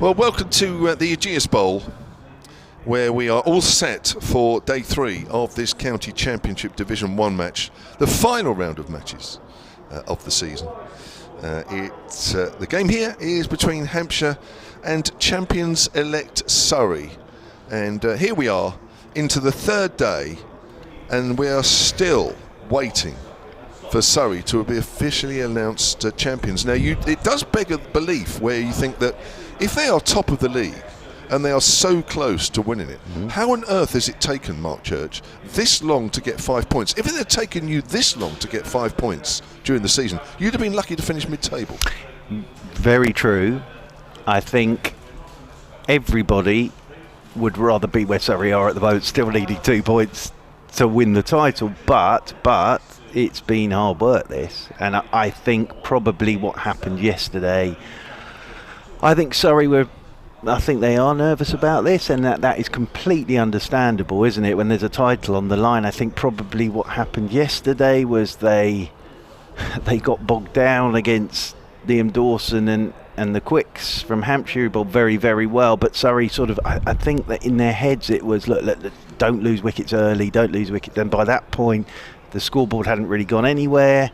Well, welcome to the Ageas Bowl, where we are all set for day 3 of this County Championship Division 1 match, the final round of matches of the season. The game here is between Hampshire and champions-elect Surrey. And here we are into the third day, and we are still waiting for Surrey to be officially announced champions. Now, it does beg a belief where you think that if they are top of the league and they are so close to winning it, how on earth has it taken Mark Church this long to get 5 points? If it had taken you this long to get 5 points during the season, you'd have been lucky to finish mid-table. Very true. I think everybody would rather be where Surrey are at the moment, still needing 2 points to win the title, but it's been hard work, this, and I think probably what happened yesterday, I think they are nervous about this, and that is completely understandable, isn't it, when there's a title on the line. I think probably what happened yesterday was they got bogged down against Liam Dawson and the Quicks from Hampshire, who bowled very, very well, but Surrey sort of, I think that in their heads it was, look, don't lose wickets early, don't lose wickets. And by that point, the scoreboard hadn't really gone anywhere.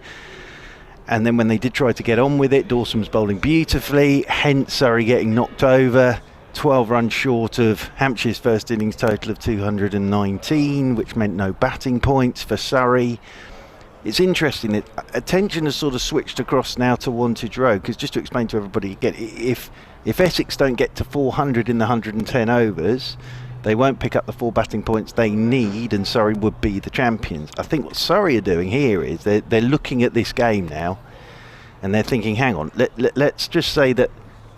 And then when they did try to get on with it, Dawson was bowling beautifully, hence Surrey getting knocked over, 12 runs short of Hampshire's first innings total of 219, which meant no batting points for Surrey. It's interesting that attention has sort of switched across now to Wantage Road, because just to explain to everybody again, if Essex don't get to 400 in the 110 overs, they won't pick up the 4 batting points they need, and Surrey would be the champions. I think what Surrey are doing here is they're looking at this game now, and they're thinking, hang on, let's just say that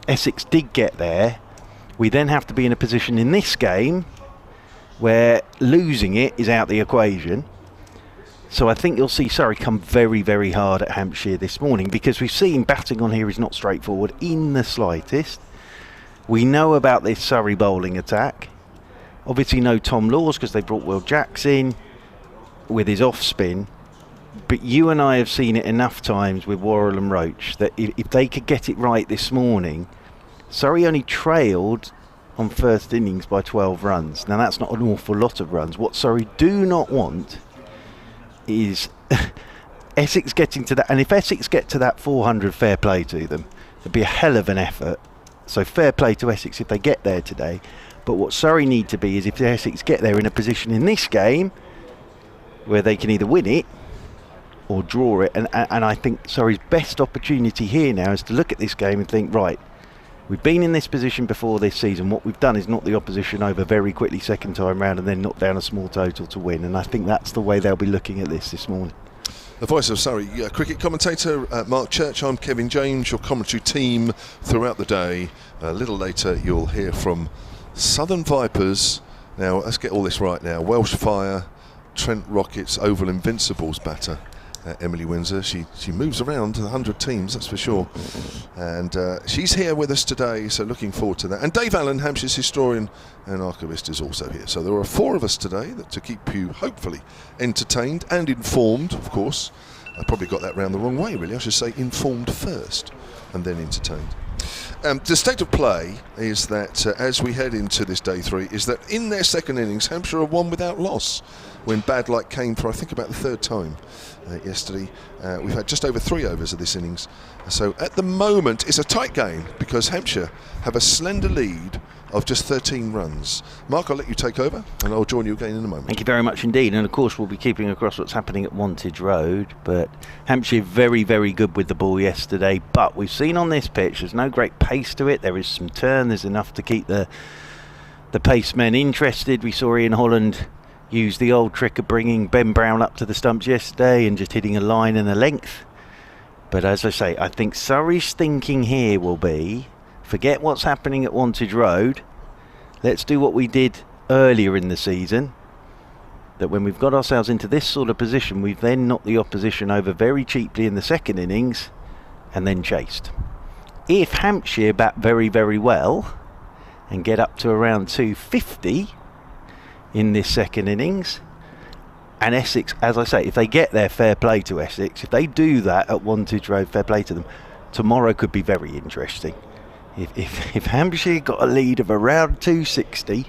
Essex did get there. We then have to be in a position in this game where losing it is out the equation. So I think you'll see Surrey come very, very hard at Hampshire this morning, because we've seen batting on here is not straightforward in the slightest. We know about this Surrey bowling attack. Obviously no Tom Laws, because they brought Will Jacks in with his off spin. But you and I have seen it enough times with Worrell and Roach that if they could get it right this morning, Surrey only trailed on first innings by 12 runs. Now that's not an awful lot of runs. What Surrey do not want is Essex getting to that. And if Essex get to that 400, fair play to them. It'd be a hell of an effort. So fair play to Essex if they get there today. But what Surrey need to be is, if the Essex get there in a position in this game where they can either win it or draw it, and I think Surrey's best opportunity here now is to look at this game and think, right, we've been in this position before this season. What we've done is knock the opposition over very quickly second time round and then knock down a small total to win, and I think that's the way they'll be looking at this morning. The voice of Surrey cricket commentator Mark Church. I'm Kevin James, your commentary team throughout the day. A little later you'll hear from Southern Vipers. Now let's get all this right now. Welsh Fire, Trent Rockets, Oval Invincibles batter Emily Windsor. She moves around the 100 teams, that's for sure. And she's here with us today, so looking forward to that. And Dave Allen, Hampshire's historian and archivist, is also here. So there are 4 of us today to keep you hopefully entertained and informed, of course. I probably got that round the wrong way, really. I should say informed first and then entertained. The state of play is that as we head into this day 3, is that in their second innings, Hampshire have won without loss when bad luck came for, I think, about the 3rd time yesterday. We've had just over 3 overs of this innings. So at the moment, it's a tight game because Hampshire have a slender lead of just 13 runs. Mark, I'll let you take over and I'll join you again in a moment. Thank you very much indeed. And of course we'll be keeping across what's happening at Wantage Road, but Hampshire very, very good with the ball yesterday, but we've seen on this pitch there's no great pace to it. There is some turn, there's enough to keep the pace men interested. We saw Ian Holland use the old trick of bringing Ben Brown up to the stumps yesterday and just hitting a line and a length. But as I say, I think Surrey's thinking here will be, forget what's happening at Wantage Road. Let's do what we did earlier in the season. That when we've got ourselves into this sort of position, we've then knocked the opposition over very cheaply in the second innings and then chased. If Hampshire bat very, very well and get up to around 250 in this second innings, and Essex, as I say, if they get there, fair play to Essex. If they do that at Wantage Road, fair play to them. Tomorrow could be very interesting. if Hampshire got a lead of around 260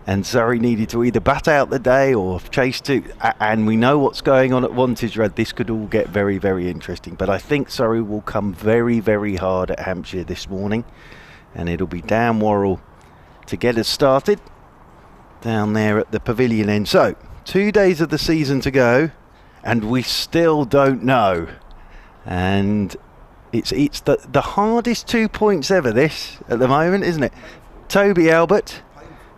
and Surrey needed to either bat out the day or chase to, and we know what's going on at Wantage Road, this could all get very, very interesting. But I think Surrey will come very, very hard at Hampshire this morning, and it'll be Dan Worrell to get us started down there at the pavilion end. So 2 days of the season to go, and we still don't know. And it's the hardest 2 points ever, this, at the moment, isn't it? Toby Albert.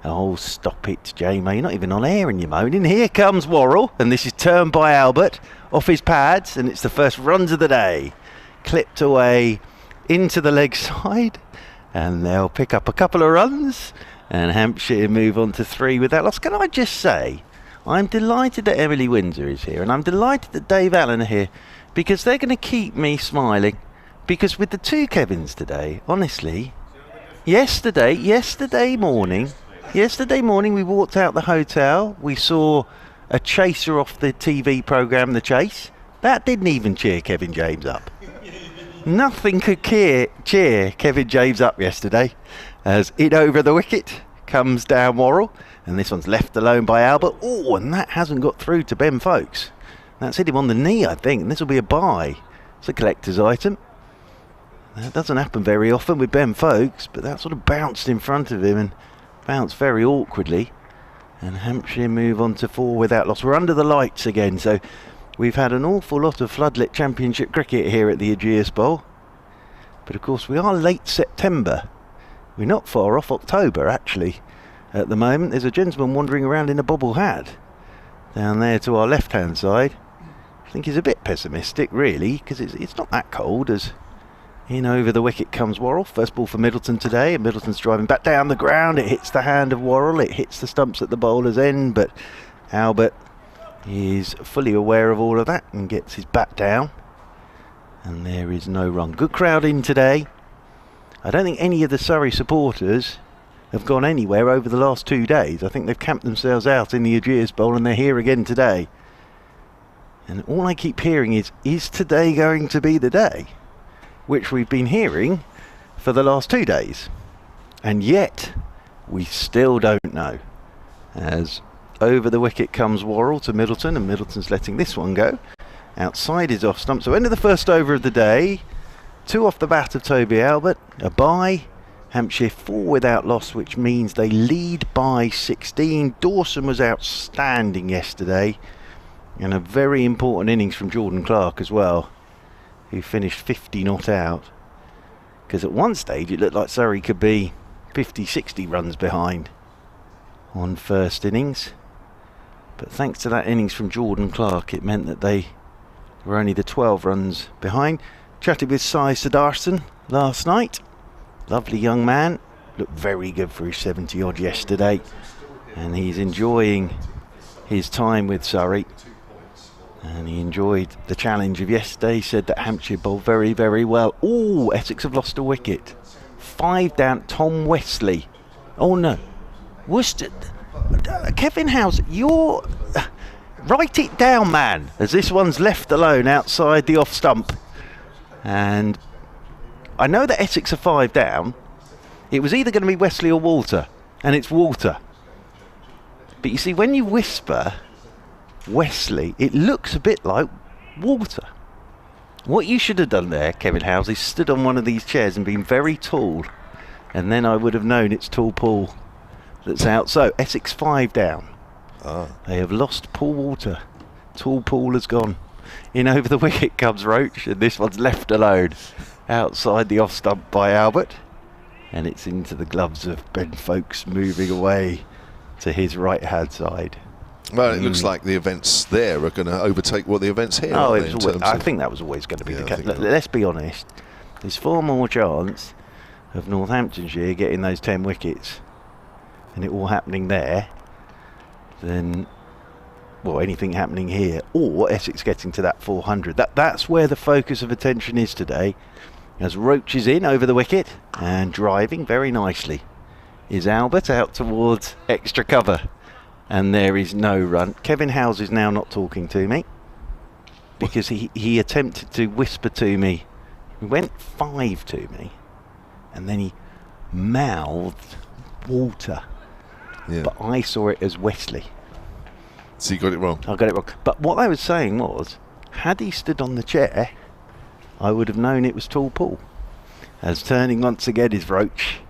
Oh, stop it, Jamie. You're not even on air and you're moaning. Here comes Worrell, and this is turned by Albert off his pads, and it's the first runs of the day. Clipped away into the leg side, and they'll pick up a couple of runs, and Hampshire move on to 3 with that loss. Can I just say, I'm delighted that Emily Windsor is here, and I'm delighted that Dave Allen are here, because they're going to keep me smiling. Because with the 2 Kevins today, honestly, yesterday morning we walked out the hotel, we saw a chaser off the TV programme The Chase. That didn't even cheer Kevin James up. Nothing could cheer Kevin James up yesterday, as in over the wicket comes Dan Worrell, and this one's left alone by Albert. Oh, and that hasn't got through to Ben Folkes. That's hit him on the knee, I think, and this will be a bye. It's a collector's item. That doesn't happen very often with Ben Folkes, but that sort of bounced in front of him and bounced very awkwardly. And Hampshire move on to 4 without loss. We're under the lights again, so we've had an awful lot of floodlit championship cricket here at the Ageas Bowl. But of course we are late September. We're not far off October, actually. At the moment there's a gentleman wandering around in a bobble hat down there to our left hand side. I think he's a bit pessimistic, really, because it's not that cold. As in over the wicket comes Worrell. First ball for Middleton today, and Middleton's driving back down the ground. It hits the hand of Worrell, it hits the stumps at the bowler's end, but Albert is fully aware of all of that and gets his bat down, and there is no run. Good crowd in today. I don't think any of the Surrey supporters have gone anywhere over the last 2 days. I think they've camped themselves out in the Ageas Bowl, and they're here again today. And all I keep hearing is today going to be the day? Which we've been hearing for the last 2 days. And yet, we still don't know. As over the wicket comes Worrell to Middleton, and Middleton's letting this one go. Outside is off stump. So end of the first over of the day. 2 off the bat of Toby Albert. A bye. Hampshire 4 without loss, which means they lead by 16. Dawson was outstanding yesterday. And a very important innings from Jordan Clark as well, who finished 50 not out. Because at one stage it looked like Surrey could be 50, 60 runs behind on first innings. But thanks to that innings from Jordan Clark, it meant that they were only the 12 runs behind. Chatted with Sai Siddharthan last night. Lovely young man. Looked very good for his 70 odd yesterday. And he's enjoying his time with Surrey. And he enjoyed the challenge of yesterday. He said that Hampshire bowled very, very well. Oh, Essex have lost a wicket. 5 down, Tom Wesley. Oh no. Worcester. Kevin House, you're... write it down, man, as this one's left alone outside the off stump. And I know that Essex are 5 down. It was either going to be Wesley or Walter. And it's Walter. But you see, when you whisper Wesley, it looks a bit like Walter. What you should have done there, Kevin Howes, is stood on one of these chairs and been very tall, and then I would have known it's Tall Paul that's out. So Essex 5 down. They have lost Paul Walter. Tall Paul has gone. In over the wicket comes Roach, and this one's left alone outside the off stump by Albert, and it's into the gloves of Ben Folkes, moving away to his right hand side. Well, it looks like the events there are going to overtake what the events here are. I think that was always going to be the case. Let's be honest. There's far more chance of Northamptonshire getting those 10 wickets and it all happening there than, well, anything happening here, or Essex getting to that 400. That's where the focus of attention is today. As Roach is in over the wicket and driving very nicely is Albert out towards extra cover. And there is no run. Kevin Howes is now not talking to me because he attempted to whisper to me. He went 5 to me and then he mouthed Walter. Yeah. But I saw it as Wesley. So you got it wrong. I got it wrong. But what I was saying was, had he stood on the chair, I would have known it was Tall Paul. As turning once again is Roach.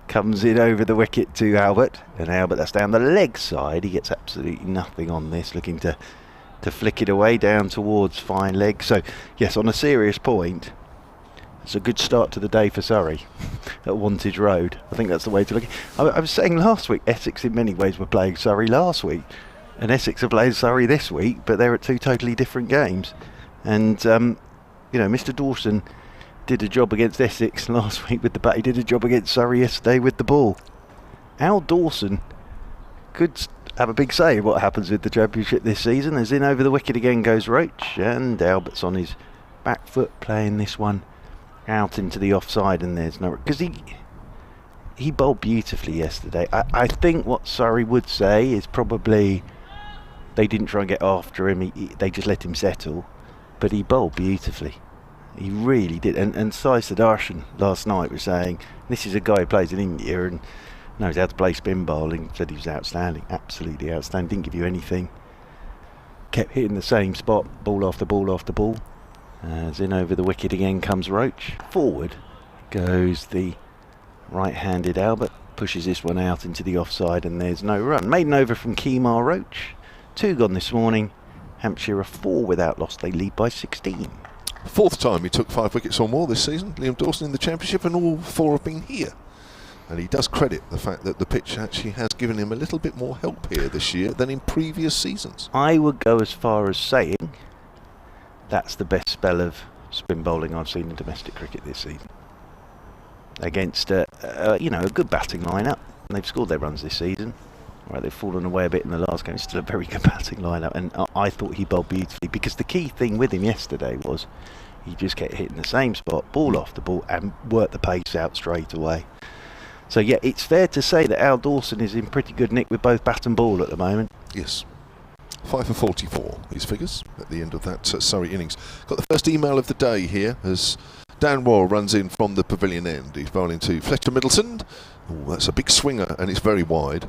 Comes in over the wicket to Albert. And Albert, that's down the leg side. He gets absolutely nothing on this. Looking to flick it away down towards fine leg. So, yes, on a serious point, it's a good start to the day for Surrey at Wantage Road. I think that's the way to look at it. I was saying last week, Essex in many ways were playing Surrey last week. And Essex are playing Surrey this week, but they're at two totally different games. And, Mr. Dawson did a job against Essex last week with the bat. He did a job against Surrey yesterday with the ball. Al Dawson could have a big say in what happens with the championship this season. As in over the wicket again goes Roach, and Albert's on his back foot playing this one out into the offside, and there's no... Because he bowled beautifully yesterday. I think what Surrey would say is probably they didn't try and get after him. They just let him settle. But he bowled beautifully. He really did. And Sai Sudarshan last night was saying, this is a guy who plays in India and knows how to play spin bowling. Said he was outstanding, absolutely outstanding. Didn't give you anything. Kept hitting the same spot, ball after ball after ball. As in over the wicket again comes Roach. Forward goes the right-handed Albert. Pushes this one out into the offside and there's no run. Maiden over from Kemar Roach. 2 gone this morning. Hampshire are 4 without loss. They lead by 16. 4th time he took 5 wickets or more this season, Liam Dawson, in the championship, and all 4 have been here. And he does credit the fact that the pitch actually has given him a little bit more help here this year than in previous seasons. I would go as far as saying that's the best spell of spin bowling I've seen in domestic cricket this season. Against a good batting lineup. They've scored their runs this season. Right, they've fallen away a bit in the last game. It's still a very good batting lineup, and I thought he bowled beautifully, because the key thing with him yesterday was he just kept hitting the same spot, ball after ball, and worked the pace out straight away. So yeah, it's fair to say that Al Dawson is in pretty good nick with both bat and ball at the moment. Yes. 5 for 44, his figures at the end of that Surrey innings. Got the first email of the day here as Dan Worrell runs in from the pavilion end. He's bowling to Fletcher Middleton. Oh, that's a big swinger, and it's very wide.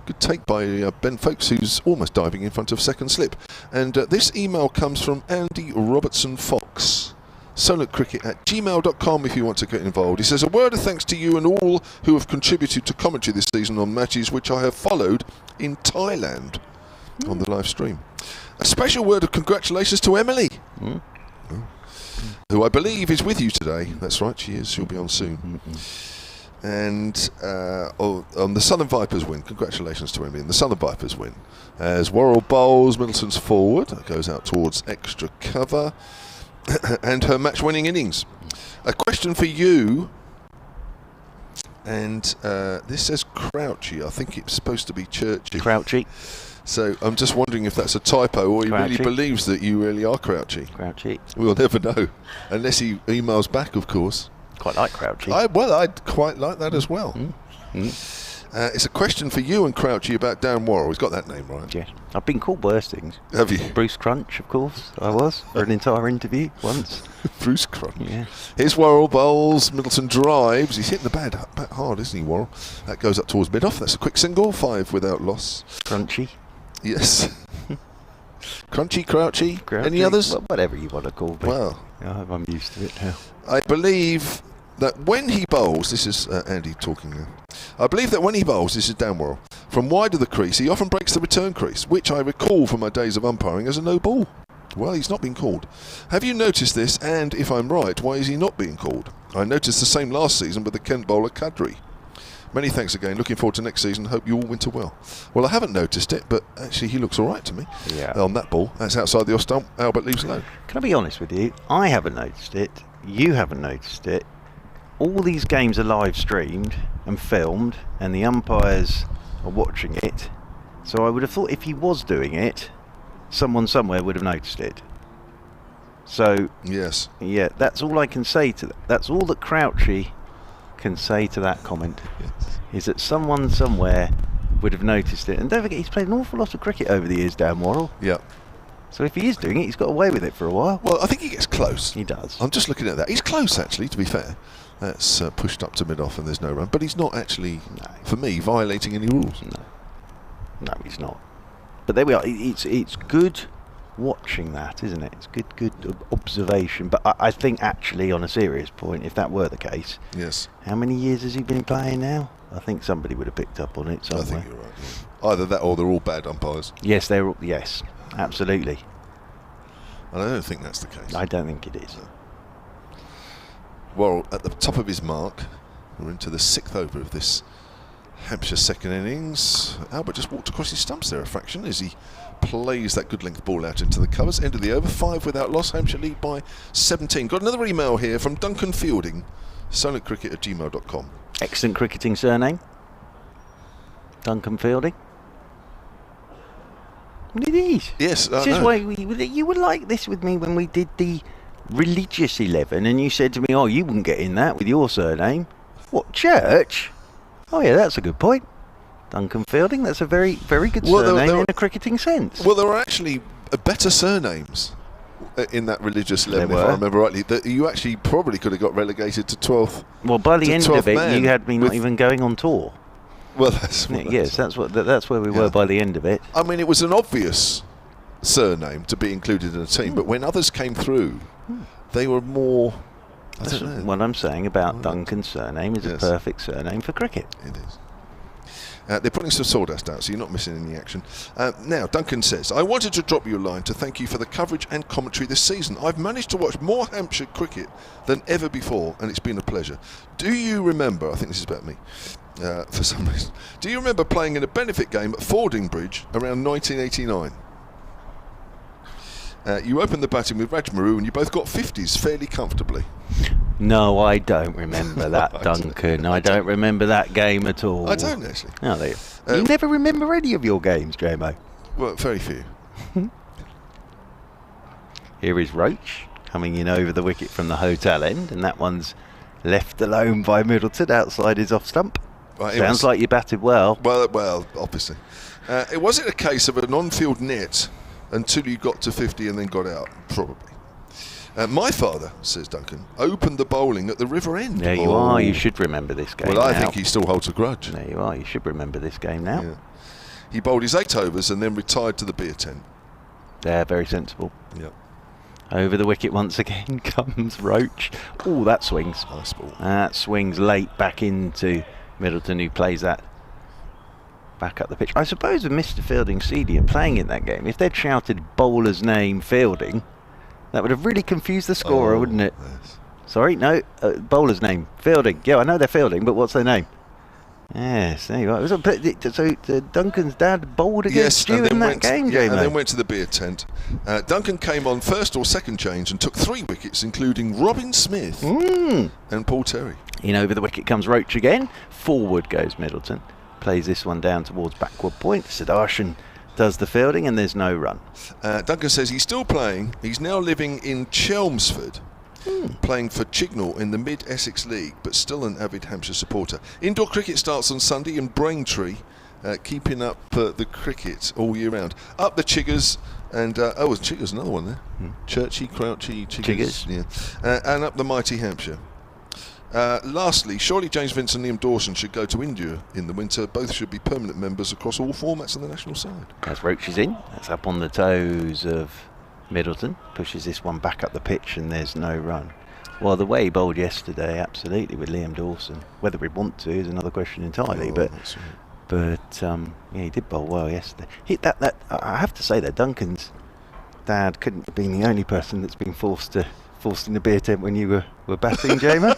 Good take by Ben Folkes, who's almost diving in front of second slip. And this email comes from Andy Robertson Fox. solentcricket@gmail.com if you want to get involved. He says, a word of thanks to you and all who have contributed to commentary this season on matches which I have followed in Thailand on the live stream. A special word of congratulations to Emily, who I believe is with you today. That's right, she is. She'll be on soon. And on the Southern Vipers win, congratulations to Emily. And the Southern Vipers win as Worrell bowls, Middleton's forward, goes out towards extra cover, and her match-winning innings. A question for you, and this says Crouchy. I think it's supposed to be Churchy. Crouchy. So I'm just wondering if that's a typo, or he really believes that you really are Crouchy. Crouchy. We'll never know, unless he emails back, of course. Quite like Crouchy. I'd quite like that as well. It's a question for you and Crouchy about Dan Worrell. He's got that name right. Yeah. I've been called worse things. Have you? Bruce Crunch, of course. I was for an entire interview once. Bruce Crunch. Yeah. Here's Worrell bowls. Middleton drives. He's hitting the bat hard, isn't he, Worrell? That goes up towards mid-off. That's a quick single. 5 without loss. Crunchy. Yes. Crunchy, Crouchy. Any others? Well, whatever you want to call me. Well, I'm used to it now. I believe that when he bowls, this is Andy talking now. I believe that when he bowls, this is Dan Worrell, from wide of the crease, he often breaks the return crease, which I recall from my days of umpiring as a no ball. Well, he's not been called. Have you noticed this? And if I'm right, why is he not being called? I noticed the same last season with the Kent bowler Kadri. Many thanks again. Looking forward to next season. Hope you all winter well. Well, I haven't noticed it, but actually he looks all right to me. Yeah. On that ball. That's outside the off stump. Albert leaves alone. Can I be honest with you? I haven't noticed it. You haven't noticed it. All these games are live streamed and filmed, and the umpires are watching it. So I would have thought if he was doing it, someone somewhere would have noticed it. So yes, yeah, that's all I can say to that. That's all that Crouchy can say to that comment. Yes. Is that someone somewhere would have noticed it. And don't forget, he's played an awful lot of cricket over the years, Dan Worrell. Yeah. So if he is doing it, he's got away with it for a while. Well, I think he gets close. He does. I'm just looking at that. He's close, actually, to be fair. That's pushed up to mid-off and there's no run. But he's not actually, for me, violating any rules. No, he's not. But there we are. It's good watching that, isn't it? It's good observation. But I think actually, on a serious point, if that were the case, yes. How many years has he been playing now? I think somebody would have picked up on it somewhere. I think you're right. Yeah. Either that or they're all bad umpires. Yes, yes, absolutely. And I don't think that's the case. I don't think it is. No. Well, at the top of his mark, we're into the 6th over of this Hampshire second innings. Albert just walked across his stumps there a fraction as he plays that good length ball out into the covers. End of the over, 5 without loss. Hampshire lead by 17. Got another email here from Duncan Fielding, solentcricket@gmail.com. Excellent cricketing surname, Duncan Fielding. It is. Yes, this is why you were like this with me when we did the religious 11, and you said to me, "Oh, you wouldn't get in that with your surname." What, church? Oh yeah, that's a good point. Duncan Fielding. That's a very, very good surname in a cricketing sense. Well, there were actually better surnames in that religious 11, if I remember rightly. That you actually probably could have got relegated to 12th. Well, by the end of it, you had me not even going on tour. Well, that's where we were by the end of it. I mean, it was an obvious surname to be included in a team, but when others came through, they were more. That's what I'm saying about Duncan's surname is a perfect surname for cricket. It is. They're putting some sawdust out, so you're not missing any action. Now, Duncan says, I wanted to drop you a line to thank you for the coverage and commentary this season. I've managed to watch more Hampshire cricket than ever before, and it's been a pleasure. Do you remember, I think this is about me, for some reason, do you remember playing in a benefit game at Fordingbridge around 1989? You opened the batting with Raj Maru and you both got 50s fairly comfortably. No, I don't remember that, Duncan. I don't remember that game at all. I don't actually. No, you never remember any of your games, JMO? Well, very few. Here is Roach coming in over the wicket from the hotel end, and that one's left alone by Middleton outside his off stump. Right, Sounds like you batted well. Well, obviously. Was it a case of an on-field net until you got to 50 and then got out? Probably. My father, says Duncan, opened the bowling at the River End. There you are. You should remember this game. Well, I think he still holds a grudge. There you are. You should remember this game now. Yeah. He bowled his 8 overs and then retired to the beer tent. Yeah, very sensible. Yep. Over the wicket once again comes Roach. Oh, that swings. Nice ball. That swings late back into Middleton, who plays that back up the pitch. I suppose with Mr. Fielding senior playing in that game, if they'd shouted bowler's name Fielding, that would have really confused the scorer, wouldn't it? Yes. Sorry, no, bowler's name Fielding. Yeah, I know they're Fielding, but what's their name? Yes, there you are. So Duncan's dad bowled against you in that game, yeah, and then went to the beer tent. Duncan came on first or second change and took 3 wickets, including Robin Smith and Paul Terry. In over the wicket comes Roach again. Forward goes Middleton. Plays this one down towards backward point. Sudarshan does the fielding, and there's no run. Duncan says he's still playing. He's now living in Chelmsford, playing for Chignall in the Mid-Essex League, but still an avid Hampshire supporter. Indoor cricket starts on Sunday in Braintree, keeping up the cricket all year round. Up the Chiggers, and Chiggers, another one there. Churchy, Crouchy, Chiggers. Yeah. And up the mighty Hampshire. Lastly, surely James Vince and Liam Dawson should go to India in the winter. Both should be permanent members across all formats of the national side. As Roach is in, that's up on the toes of Middleton. Pushes this one back up the pitch, and there's no run. Well, the way he bowled yesterday, absolutely, with Liam Dawson. Whether he'd want to is another question entirely. Right. Yeah, he did bowl well yesterday. I have to say that Duncan's dad couldn't have been the only person that's been forced in the beer tent when you were batting, Jamer.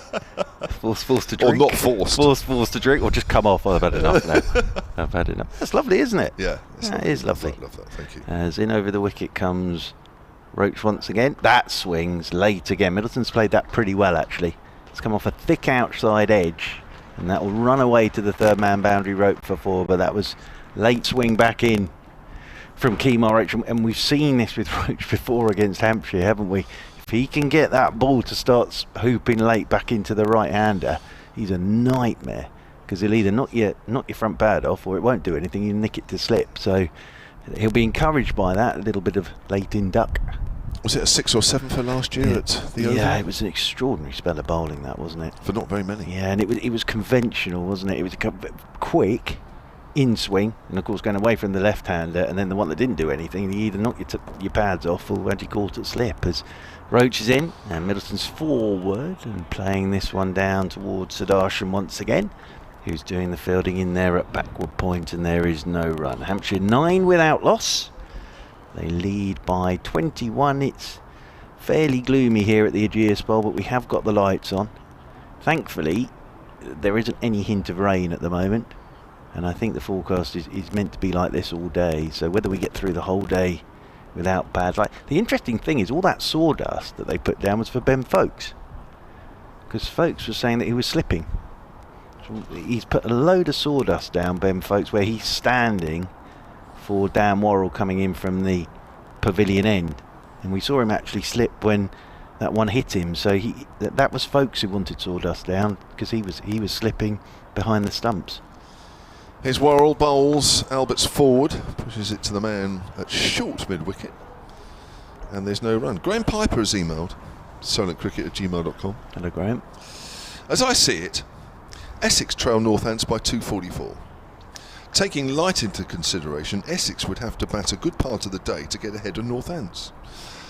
forced to drink. Or not forced. Forced to drink, or just come off. I've had enough now. I've had enough. That's lovely, isn't it? Yeah. That is lovely. Love that, thank you. As in over the wicket comes Roach once again. That swings late again. Middleton's played that pretty well, actually. It's come off a thick outside edge, and that will run away to the third man boundary rope for 4, but that was late swing back in from Kemar Roach, and we've seen this with Roach before against Hampshire, haven't we? If he can get that ball to start hooping late back into the right-hander, he's a nightmare, because he'll either knock your front pad off, or it won't do anything, you nick it to slip. So he'll be encouraged by that, a little bit of late in duck. Was it a 6 or 7 for last year at the Oval? Yeah, it was an extraordinary spell of bowling, that, wasn't it? For not very many. Yeah, and it was conventional, wasn't it? It was quick, in swing, and of course going away from the left-hander, and then the one that didn't do anything, he either knocked your pads off or had you caught at slip. As Roach is in, and Middleton's forward, and playing this one down towards Sudarshan once again, who's doing the fielding in there at backward point, and there is no run. Hampshire 9 without loss. They lead by 21. It's fairly gloomy here at the Ageas Bowl, but we have got the lights on. Thankfully, there isn't any hint of rain at the moment, and I think the forecast is meant to be like this all day. So whether we get through the whole day without bad light. The interesting thing is all that sawdust that they put down was for Ben Folkes, because Folkes was saying that he was slipping. So he's put a load of sawdust down, Ben Folkes, where he's standing for Dan Worrell coming in from the pavilion end, and we saw him actually slip when that one hit him. So that was Folkes who wanted sawdust down, because he was slipping behind the stumps. Here's Worrell bowls. Albert's forward, pushes it to the man at short mid-wicket, and there's no run. Graham Piper has emailed silentcricket@gmail.com. Hello, Graham. As I see it, Essex trail Northants by 244. Taking light into consideration, Essex would have to bat a good part of the day to get ahead of Northants.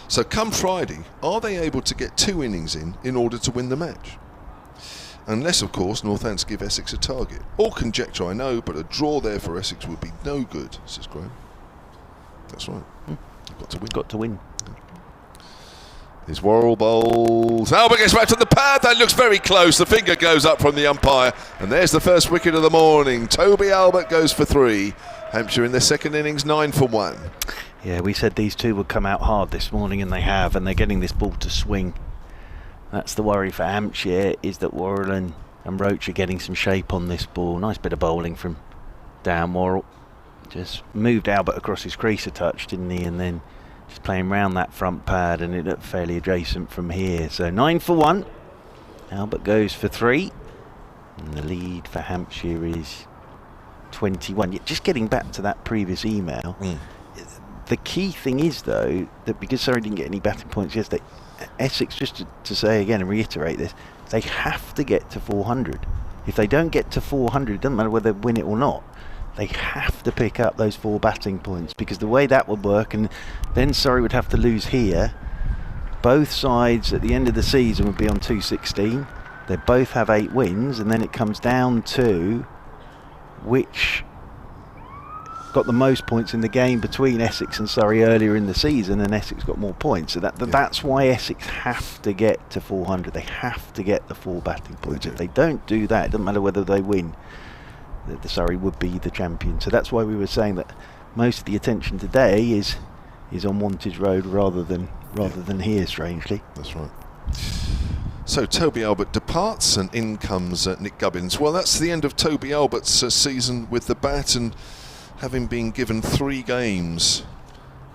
So come Friday, are they able to get 2 innings in order to win the match? Unless, of course, Northants give Essex a target. All conjecture, I know, but a draw there for Essex would be no good, says Graham. That's right. You've got to win. Got to win. His Worrell bowls. Albert gets back to the pad. That looks very close. The finger goes up from the umpire. And there's the first wicket of the morning. Toby Albert goes for 3. Hampshire in their second innings, 9 for 1. Yeah, we said these two would come out hard this morning, and they have, and they're getting this ball to swing. That's the worry for Hampshire, is that Worrell and Roach are getting some shape on this ball. Nice bit of bowling from Dan Worrell. Just moved Albert across his crease a touch, didn't he? And then just playing round that front pad, and it looked fairly adjacent from here. So 9 for 1. Albert goes for 3. And the lead for Hampshire is 21. Just getting back to that previous email, the key thing is, though, that because Surrey didn't get any batting points yesterday, Essex, just to say again and reiterate this, they have to get to 400. If they don't get to 400, it doesn't matter whether they win it or not. They have to pick up those 4 batting points, because the way that would work, and then Surrey would have to lose here. Both sides at the end of the season would be on 216. They both have 8 wins, and then it comes down to which got the most points in the game between Essex and Surrey earlier in the season, and Essex got more points. So that's why Essex have to get to 400. They have to get the 4 batting points. If they don't do that, it doesn't matter whether they win. The Surrey would be the champion. So that's why we were saying that most of the attention today is on Wantage Road rather than here, strangely. That's right. So Toby Albert departs, and in comes Nick Gubbins. Well, that's the end of Toby Albert's season with the bat, and having been given 3 games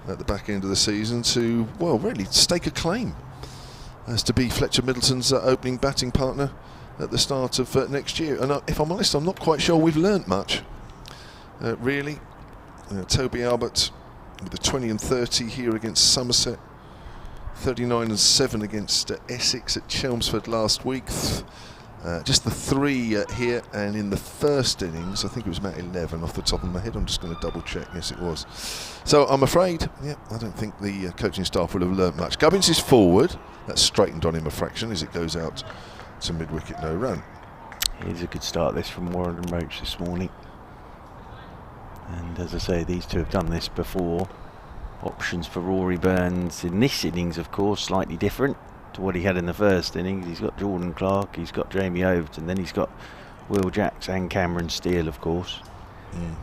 at the back end of the season to, well, really stake a claim as to be Fletcher Middleton's opening batting partner at the start of next year. And if I'm honest, I'm not quite sure we've learnt much, really. Toby Albert with a 20 and 30 here against Somerset, 39 and 7 against Essex at Chelmsford last week. Just the 3 here, and in the first innings, I think it was about 11 off the top of my head. I'm just going to double check. Yes, it was. So I'm afraid, I don't think the coaching staff will have learnt much. Gubbins is forward. That's straightened on him a fraction as it goes out to mid-wicket, no run. Here's a good start, this from Warren and Roach this morning. And as I say, these two have done this before. Options for Rory Burns in this innings, of course, slightly different to what he had in the first innings. He's got Jordan Clark, he's got Jamie Overton, then he's got Will Jacks and Cameron Steele, of course,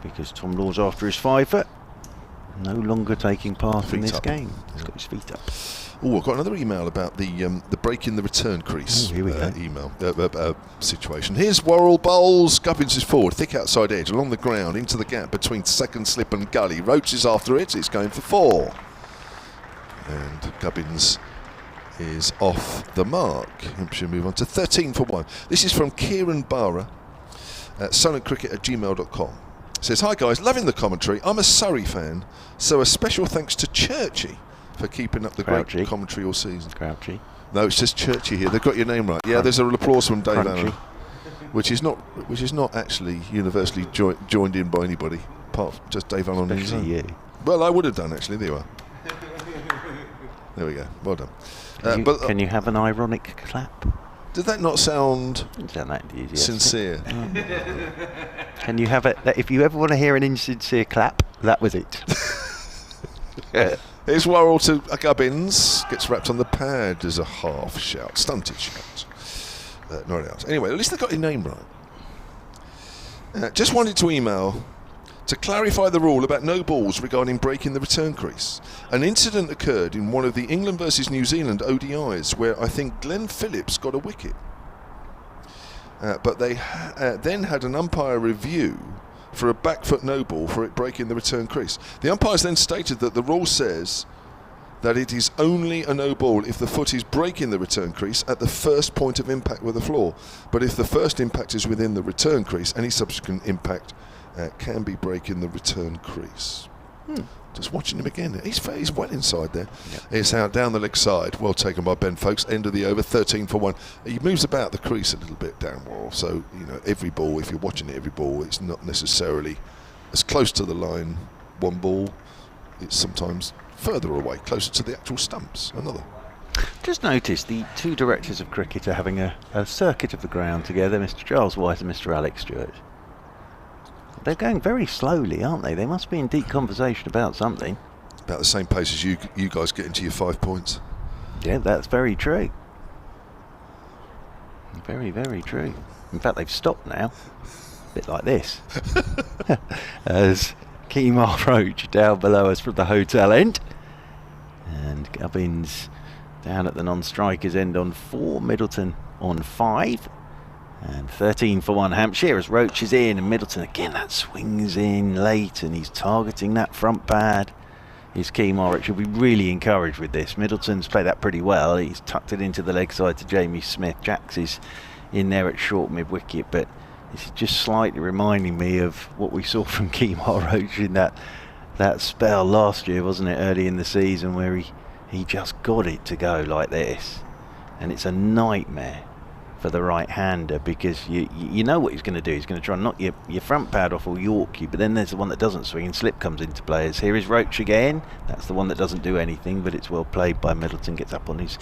because Tom Law's after his 5-foot, no longer taking part in this game. He's got his feet up. Oh, I've got another email about the break in the return crease situation. Here's Worrell bowls. Gubbins is forward, thick outside edge, along the ground, into the gap between second slip and gully. Roach is after it. It's going for 4. And Gubbins is off the mark. Hampshire move on to 13 for 1. This is from Kieran Barra at silentcricket@gmail.com. Says, hi guys, loving the commentary. I'm a Surrey fan, so a special thanks to Churchy for for keeping up the Crouchy. great commentary all season. Crouchy. No, it's just Churchy here. They've got your name right. Yeah, there's a applause from Dave Crunchy. Allen, which is not actually universally joined in by anybody, apart from just Dave Allen. Especially you. Well, I would have done actually. There you are. There we go. Well done. Can you have an ironic clap? Did that not sound Doesn't sound that enthusiastic. sincere? Can you have it? If you ever want to hear an insincere clap, that was it. Here's Worrell to Gubbins. Gets wrapped on the pad as a half shout. Stunted shout. Not else. Anyway, at least they got your name right. Just wanted to email to clarify the rule about no balls regarding breaking the return crease. An incident occurred in one of the England versus New Zealand ODIs where I think Glenn Phillips got a wicket. But they then had an umpire review for a back foot no ball for it breaking the return crease. The umpires then stated that the rule says that it is only a no ball if the foot is breaking the return crease at the first point of impact with the floor. But if the first impact is within the return crease, any subsequent impact can be breaking the return crease. Just watching him again. He's well inside there. Yep. It's out down the leg side. Well taken by Ben Folkes. End of the over, 13 for 1. He moves about the crease a little bit down Worrell. So, every ball, if you're watching it, every ball, it's not necessarily as close to the line. One ball, it's sometimes further away, closer to the actual stumps. Another. Just noticed the two directors of cricket are having a circuit of the ground together, Mr. Charles White and Mr. Alex Stewart. They're going very slowly, aren't they? They must be in deep conversation about something. About the same pace as you guys get into your 5 points. Yeah, that's very true. Very, very true. In fact, they've stopped now. A bit like this. As Kemar Roach down below us from the hotel end. And Gubbins down at the non-strikers end on 4, Middleton on 5. And 13 for 1 Hampshire as Roach is in, and Middleton again, that swings in late and he's targeting that front pad. His Kemar Roach will be really encouraged with this. Middleton's played that pretty well. He's tucked it into the leg side to Jamie Smith. Jacks is in there at short mid wicket, but this is just slightly reminding me of what we saw from Kemar Roach in that spell last year, wasn't it, early in the season, where he just got it to go like this. And it's a nightmare for the right-hander, because you know what he's going to do. He's going to try and knock your front pad off or york you, but then there's the one that doesn't swing and slip comes into players. Here is Roach again. That's the one that doesn't do anything, but it's well played by Middleton. Gets up on his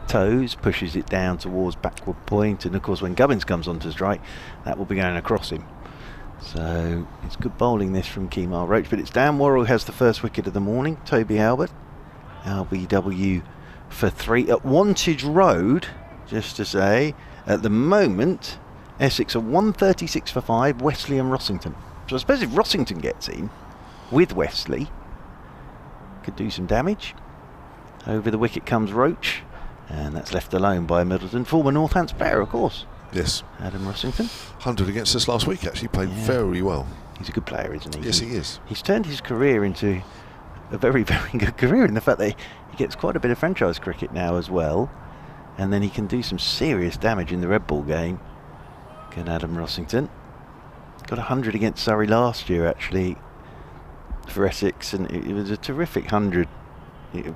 toes, pushes it down towards backward point, and of course when Gubbins comes onto strike, that will be going across him. So it's good bowling this from Kemar Roach, but it's Dan Worrell who has the first wicket of the morning. Toby Albert, LBW for 3 at Wantage Road, just to say. At the moment, Essex are 136 for 5, Wesley and Rossington. So I suppose if Rossington gets in with Wesley, could do some damage. Over the wicket comes Roach, and that's left alone by Middleton. Former Northants player, of course. Yes. Adam Rossington. 100 against us last week, actually. Played very well. He's a good player, isn't he? Yes, he is. He's turned his career into a very, very good career in the fact that he gets quite a bit of franchise cricket now as well. And then he can do some serious damage in the red ball game. Can Adam Rossington. Got 100 against Surrey last year, actually, for Essex, and it was a terrific 100.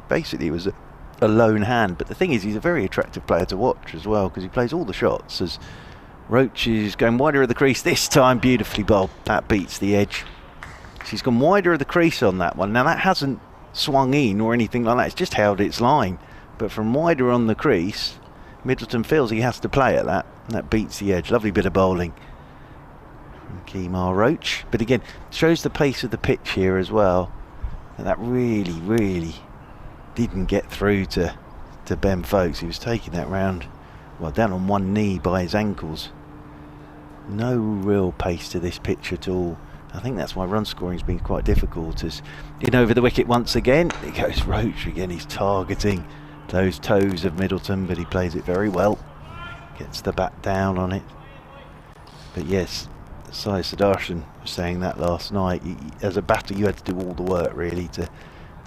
Basically, it was a lone hand, but the thing is, he's a very attractive player to watch as well, because he plays all the shots. As Roach is going wider of the crease this time, beautifully bowled. That beats the edge. She's gone wider of the crease on that one. Now, that hasn't swung in or anything like that. It's just held its line. But from wider on the crease, Middleton feels he has to play at that, and that beats the edge. Lovely bit of bowling from Kemar Roach. But again, shows the pace of the pitch here as well. And that really, really didn't get through to Ben Folkes. He was taking that round, well, down on one knee by his ankles. No real pace to this pitch at all. I think that's why run scoring's been quite difficult. As in over the wicket once again, it goes Roach again. He's targeting those toes of Middleton, but he plays it very well. Gets the bat down on it. But yes, Sai Sudarshan was saying that last night. As a batter, you had to do all the work really to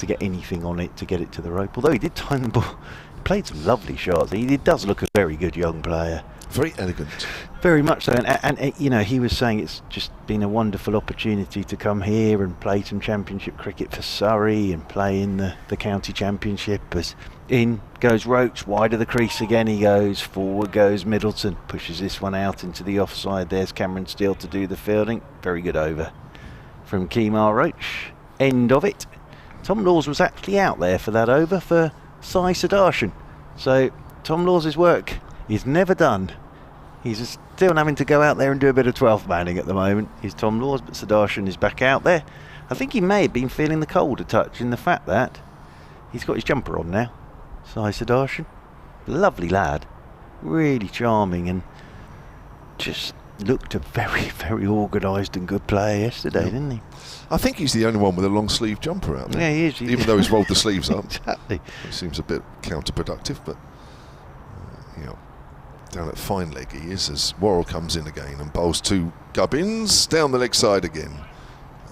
get anything on it, to get it to the rope. Although he did time the ball, played some lovely shots. He does look a very good young player. Very elegant. Very much so. And you know, he was saying it's just been a wonderful opportunity to come here and play some championship cricket for Surrey and play in the county championship. As in goes Roach, wide of the crease again he goes, forward goes Middleton, pushes this one out into the offside. There's Cameron Steele to do the fielding. Very good over from Kemar Roach. End of it. Tom Laws was actually out there for that over for Sai Sudarshan. So Tom Laws' work is never done. He's still having to go out there and do a bit of 12th manning at the moment. He's Tom Laws, but Sudarshan is back out there. I think he may have been feeling the cold a touch in the fact that he's got his jumper on now. Sai Sudarshan. Lovely lad. Really charming and just looked a very, very organised and good player yesterday, didn't he? I think he's the only one with a long sleeve jumper out there. Yeah, he is. Even though he's rolled the sleeves up. Exactly. It seems a bit counterproductive, but you know, down at fine leg he is as Worrell comes in again and bowls to Gubbins down the leg side again.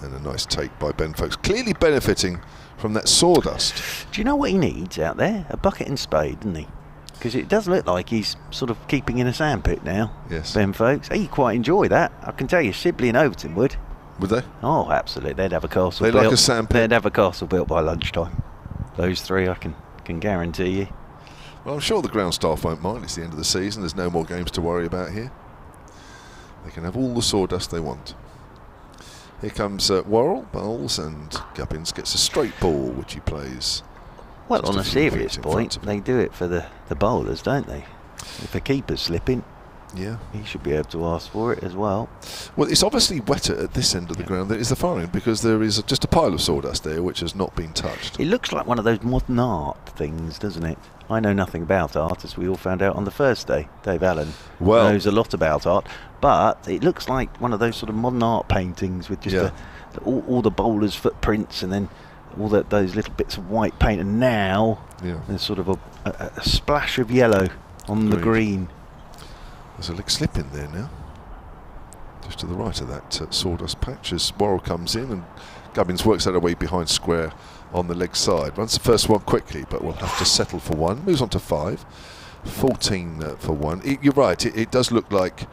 And a nice take by Ben Foakes, clearly benefiting from that sawdust. Do you know what he needs out there? A bucket and spade, doesn't he? Because it does look like he's sort of keeping in a sandpit now. Yes. Ben Foakes. He'd quite enjoy that. I can tell you, Sibley and Overton would. Would they? Oh, absolutely. They'd have a castle They built. like a sandpit? They'd have a castle built by lunchtime. Those three, I can guarantee you. Well, I'm sure the ground staff won't mind. It's the end of the season. There's no more games to worry about here. They can have all the sawdust they want. Here comes Worrell, bowls, and Gubbins gets a straight ball, which he plays. Well, Just on a a few serious feet in front point, of him. they do it for the bowlers, don't they? If a keeper's slipping, Yeah. he should be able to ask for it as well. Well, it's obviously wetter at this end of the ground than it is the far end, because there is just a pile of sawdust there which has not been touched. It looks like one of those modern art things, doesn't it? I know nothing about art, as we all found out on the first day. Dave Allen knows a lot about art, but it looks like one of those sort of modern art paintings with just all the bowlers' footprints and then all those little bits of white paint, and now there's sort of a splash of yellow on the green. There's a leg slip in there now, just to the right of that sawdust patch as Worrell comes in and Gubbins works that away behind square on the leg side. Runs the first one quickly, but will have to settle for one. Moves on to 5. 14 for one. You're right, it does look like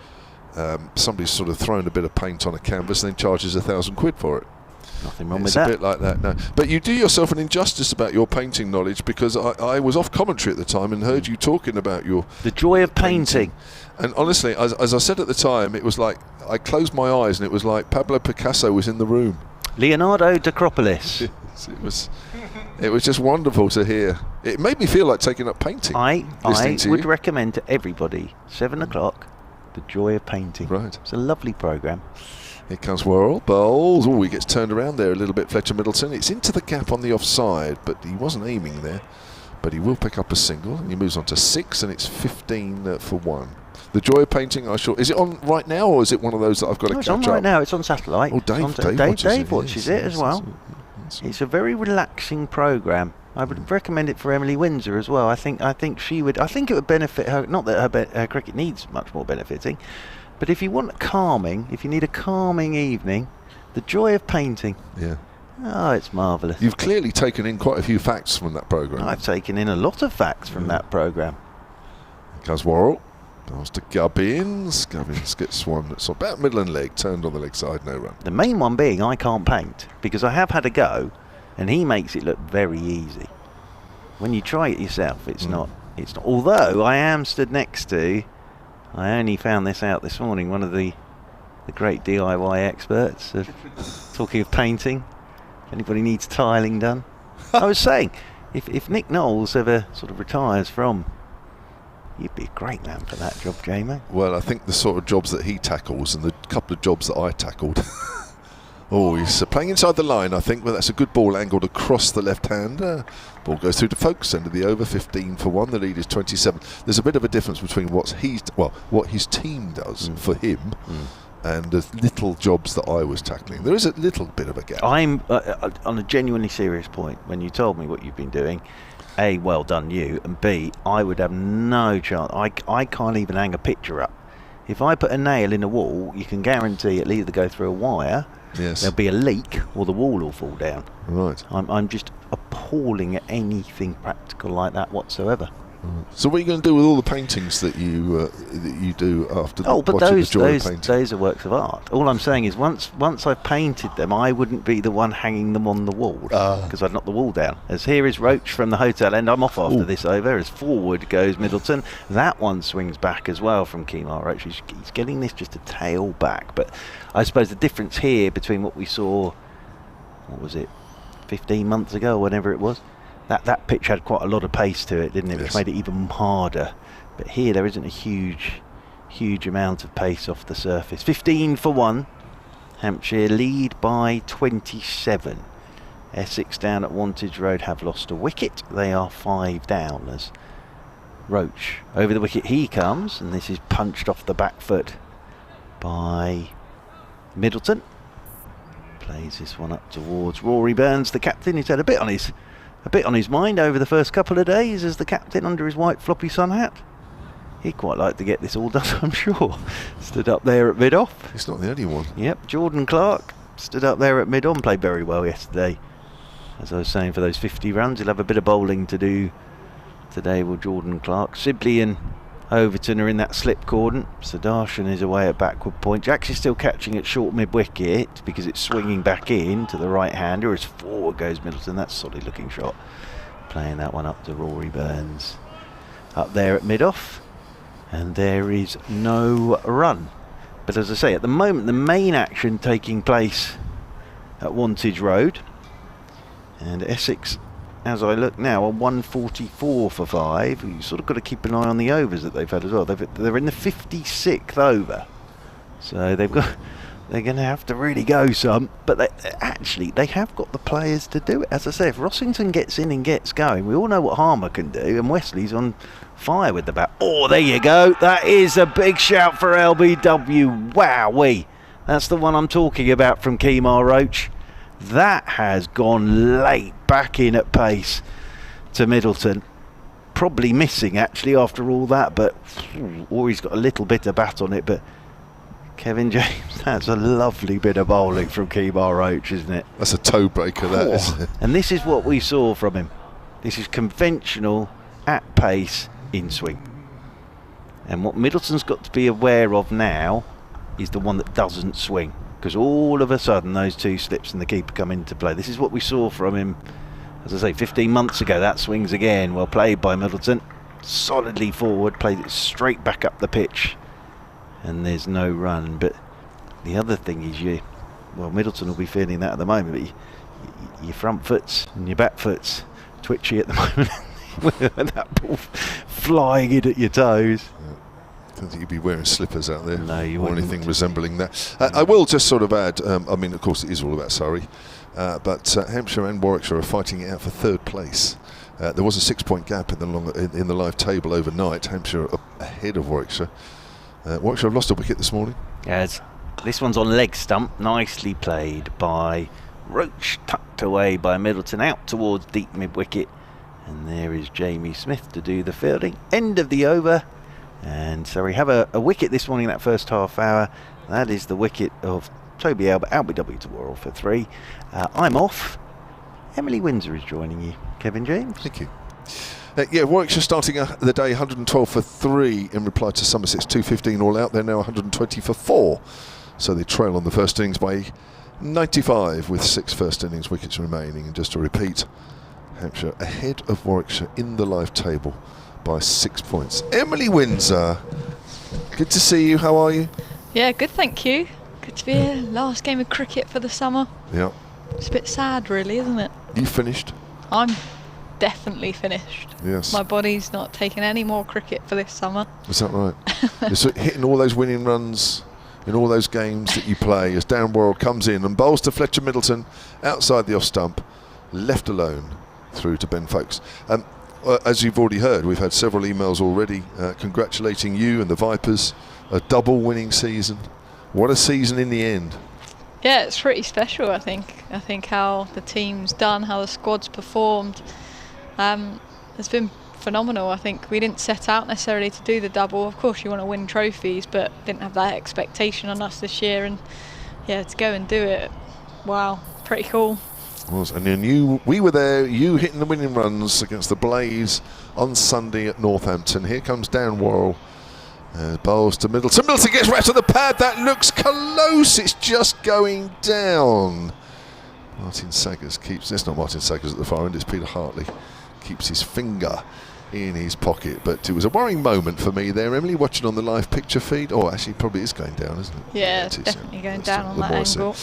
somebody's sort of thrown a bit of paint on a canvas and then charges £1,000 for it. Nothing wrong with It's that. a bit like that, no. But you do yourself an injustice about your painting knowledge, because I was off commentary at the time and heard you talking about the joy of painting. And honestly, as I said at the time, it was like I closed my eyes and it was like Pablo Picasso was in the room. Leonardo D'Acropolis. It was just wonderful to hear. It made me feel like taking up painting. I would you. recommend to everybody 7 o'clock, The Joy of Painting. Right. It's a lovely programme. Here comes Worrell, bowls. Oh, he gets turned around there a little bit, Fletcher Middleton. It's into the gap on the offside, but he wasn't aiming there. But he will pick up a single, and he moves on to 6, and it's 15 for 1. The Joy of Painting, is it on right now, or is it one of those that I've got to catch up? It's on right now. It's on satellite. Oh, Dave watches it as well. It's a very relaxing programme. I would recommend it for Emily Windsor as well. I think she would. I think it would benefit her. Not that her cricket needs much more benefiting, but if you need a calming evening, The Joy of Painting. Yeah. Oh, it's marvellous. You've clearly taken in quite a few facts from that programme. I've taken in a lot of facts from that programme. Here comes Worrell. Pass to Gubbins. Gubbins gets one that's about middle and leg, turned on the leg side, no run. The main one being I can't paint, because I have had a go, and he makes it look very easy. When you try it yourself, it's not. Although I am stood next to, I only found this out this morning, one of the great DIY experts of talking of painting. If anybody needs tiling done, I was saying, if Nick Knowles ever sort of retires from, you'd be a great man for that job, Jamie. Well, I think the sort of jobs that he tackles and the couple of jobs that I tackled. Oh, he's playing inside the line, I think, but that's a good ball angled across the left hand. Ball goes through to Foakes, end of the over, 15 for 1. The lead is 27. There's a bit of a difference between what his team does for him and the little jobs that I was tackling. There is a little bit of a gap. I'm on a genuinely serious point. When you told me what you've been doing, A, well done you, and B, I would have no chance. I can't even hang a picture up. If I put a nail in a wall, you can guarantee it'll either go through a wire, there'll be a leak, or the wall will fall down. Right. I'm just appalling at anything practical like that whatsoever. So what are you going to do with all the paintings that you do after but watching the joy of painting? those are works of art. All I'm saying is once I've painted them, I wouldn't be the one hanging them on the wall because I'd knock the wall down. As here is Roach from the hotel end. I'm off after this over. As forward goes Middleton. That one swings back as well from Kemar Roach. He's getting this just a tail back. But I suppose the difference here between what we saw, what was it, 15 months ago, or whenever it was, that pitch had quite a lot of pace to it, didn't it? Which made it even harder. But here there isn't a huge amount of pace off the surface. 15 for 1. Hampshire lead by 27. Essex down at Wantage Road have lost a wicket. They are 5 down as Roach over the wicket he comes, and this is punched off the back foot by Middleton. Plays this one up towards Rory Burns, the captain. He's had a bit on his mind over the first couple of days as the captain under his white floppy sun hat. He'd quite like to get this all done, I'm sure. Stood up there at mid-off. He's not the only one. Yep, Jordan Clark stood up there at mid-on, played very well yesterday. As I was saying, for those 50 runs, he'll have a bit of bowling to do today with Jordan Clark. Sibley and Overton are in that slip cordon. Sudarshan is away at backward point. Jack's is still catching at short mid-wicket because it's swinging back in to the right-hander. As forward goes Middleton. That's a solid looking shot. Playing that one up to Rory Burns. Up there at mid-off. And there is no run. But as I say, at the moment, the main action taking place at Wantage Road. And Essex, as I look now, are 144 for 5. You've sort of got to keep an eye on the overs that they've had as well. They're in the 56th over. So they're going to have to really go some. But they have got the players to do it. As I say, if Rossington gets in and gets going, we all know what Harmer can do. And Wesley's on fire with the bat. Oh, there you go. That is a big shout for LBW. Wowee. That's the one I'm talking about from Kemar Roach. That has gone late, back in at pace to Middleton. Probably missing actually after all that, but he's got a little bit of bat on it. But Kevin James, that's a lovely bit of bowling from Kemar Roach, isn't it? That's a toe breaker, that, isn't it? And this is what we saw from him. This is conventional, at pace, in swing. And what Middleton's got to be aware of now is the one that doesn't swing. Because all of a sudden those two slips and the keeper come into play. This is what we saw from him, as I say, 15 months ago. That swings again. Well played by Middleton. Solidly forward, played it straight back up the pitch. And there's no run. But the other thing is Middleton will be feeling that at the moment. But your front foot's and your back foot's twitchy at the moment. With that ball flying in at your toes. I don't think you'd be wearing slippers out there, no, you or wouldn't. anything resembling that. I will just sort of add, I mean, of course it is all about Surrey, but Hampshire and Warwickshire are fighting it out for 3rd place. There was a 6-point gap in the live table overnight. Hampshire up ahead of Warwickshire. Warwickshire have lost a wicket this morning. Yes, this one's on leg stump, nicely played by Roach, tucked away by Middleton, out towards deep mid-wicket. And there is Jamie Smith to do the fielding. End of the over. And so we have a wicket this morning in that first half hour. That is the wicket of Toby Albert, LBW to Worrell for 3. I'm off. Emily Windsor is joining you. Kevin James. Thank you. Warwickshire starting the day 112 for 3 in reply to Somerset's 215 all out. They're now 120 for 4. So they trail on the first innings by 95 with 6 first innings wickets remaining. And just to repeat, Hampshire ahead of Warwickshire in the live table by 6 points. Emily Windsor, good to see you. How are you? Yeah, good, thank you. Good to be here. Last game of cricket for the summer. Yeah. It's a bit sad, really, isn't it? You finished? I'm definitely finished. Yes. My body's not taking any more cricket for this summer. Is that right? You're sort of hitting all those winning runs in all those games that you play as Darren Worrell comes in and bowls to Fletcher Middleton outside the off stump, left alone through to Ben Folkes. As you've already heard, we've had several emails already congratulating you and the Vipers. A double winning season. What a season in the end. Yeah, it's pretty special, I think. I think how the team's done, how the squad's performed. It's been phenomenal. I think we didn't set out necessarily to do the double. Of course you want to win trophies, but didn't have that expectation on us this year. And yeah, to go and do it, wow, pretty cool. And then we were there, you hitting the winning runs against the Blaze on Sunday at Northampton. Here comes Dan Worrell. Bowls to Middleton. Middleton gets right to the pad. That looks close. It's just going down. Martin Saggers keeps... It's not Martin Saggers at the far end. It's Peter Hartley. Keeps his finger in his pocket. But it was a worrying moment for me there, Emily, watching on the live picture feed. Oh, actually, probably is going down, isn't it? Yeah, it's definitely going down on that angle.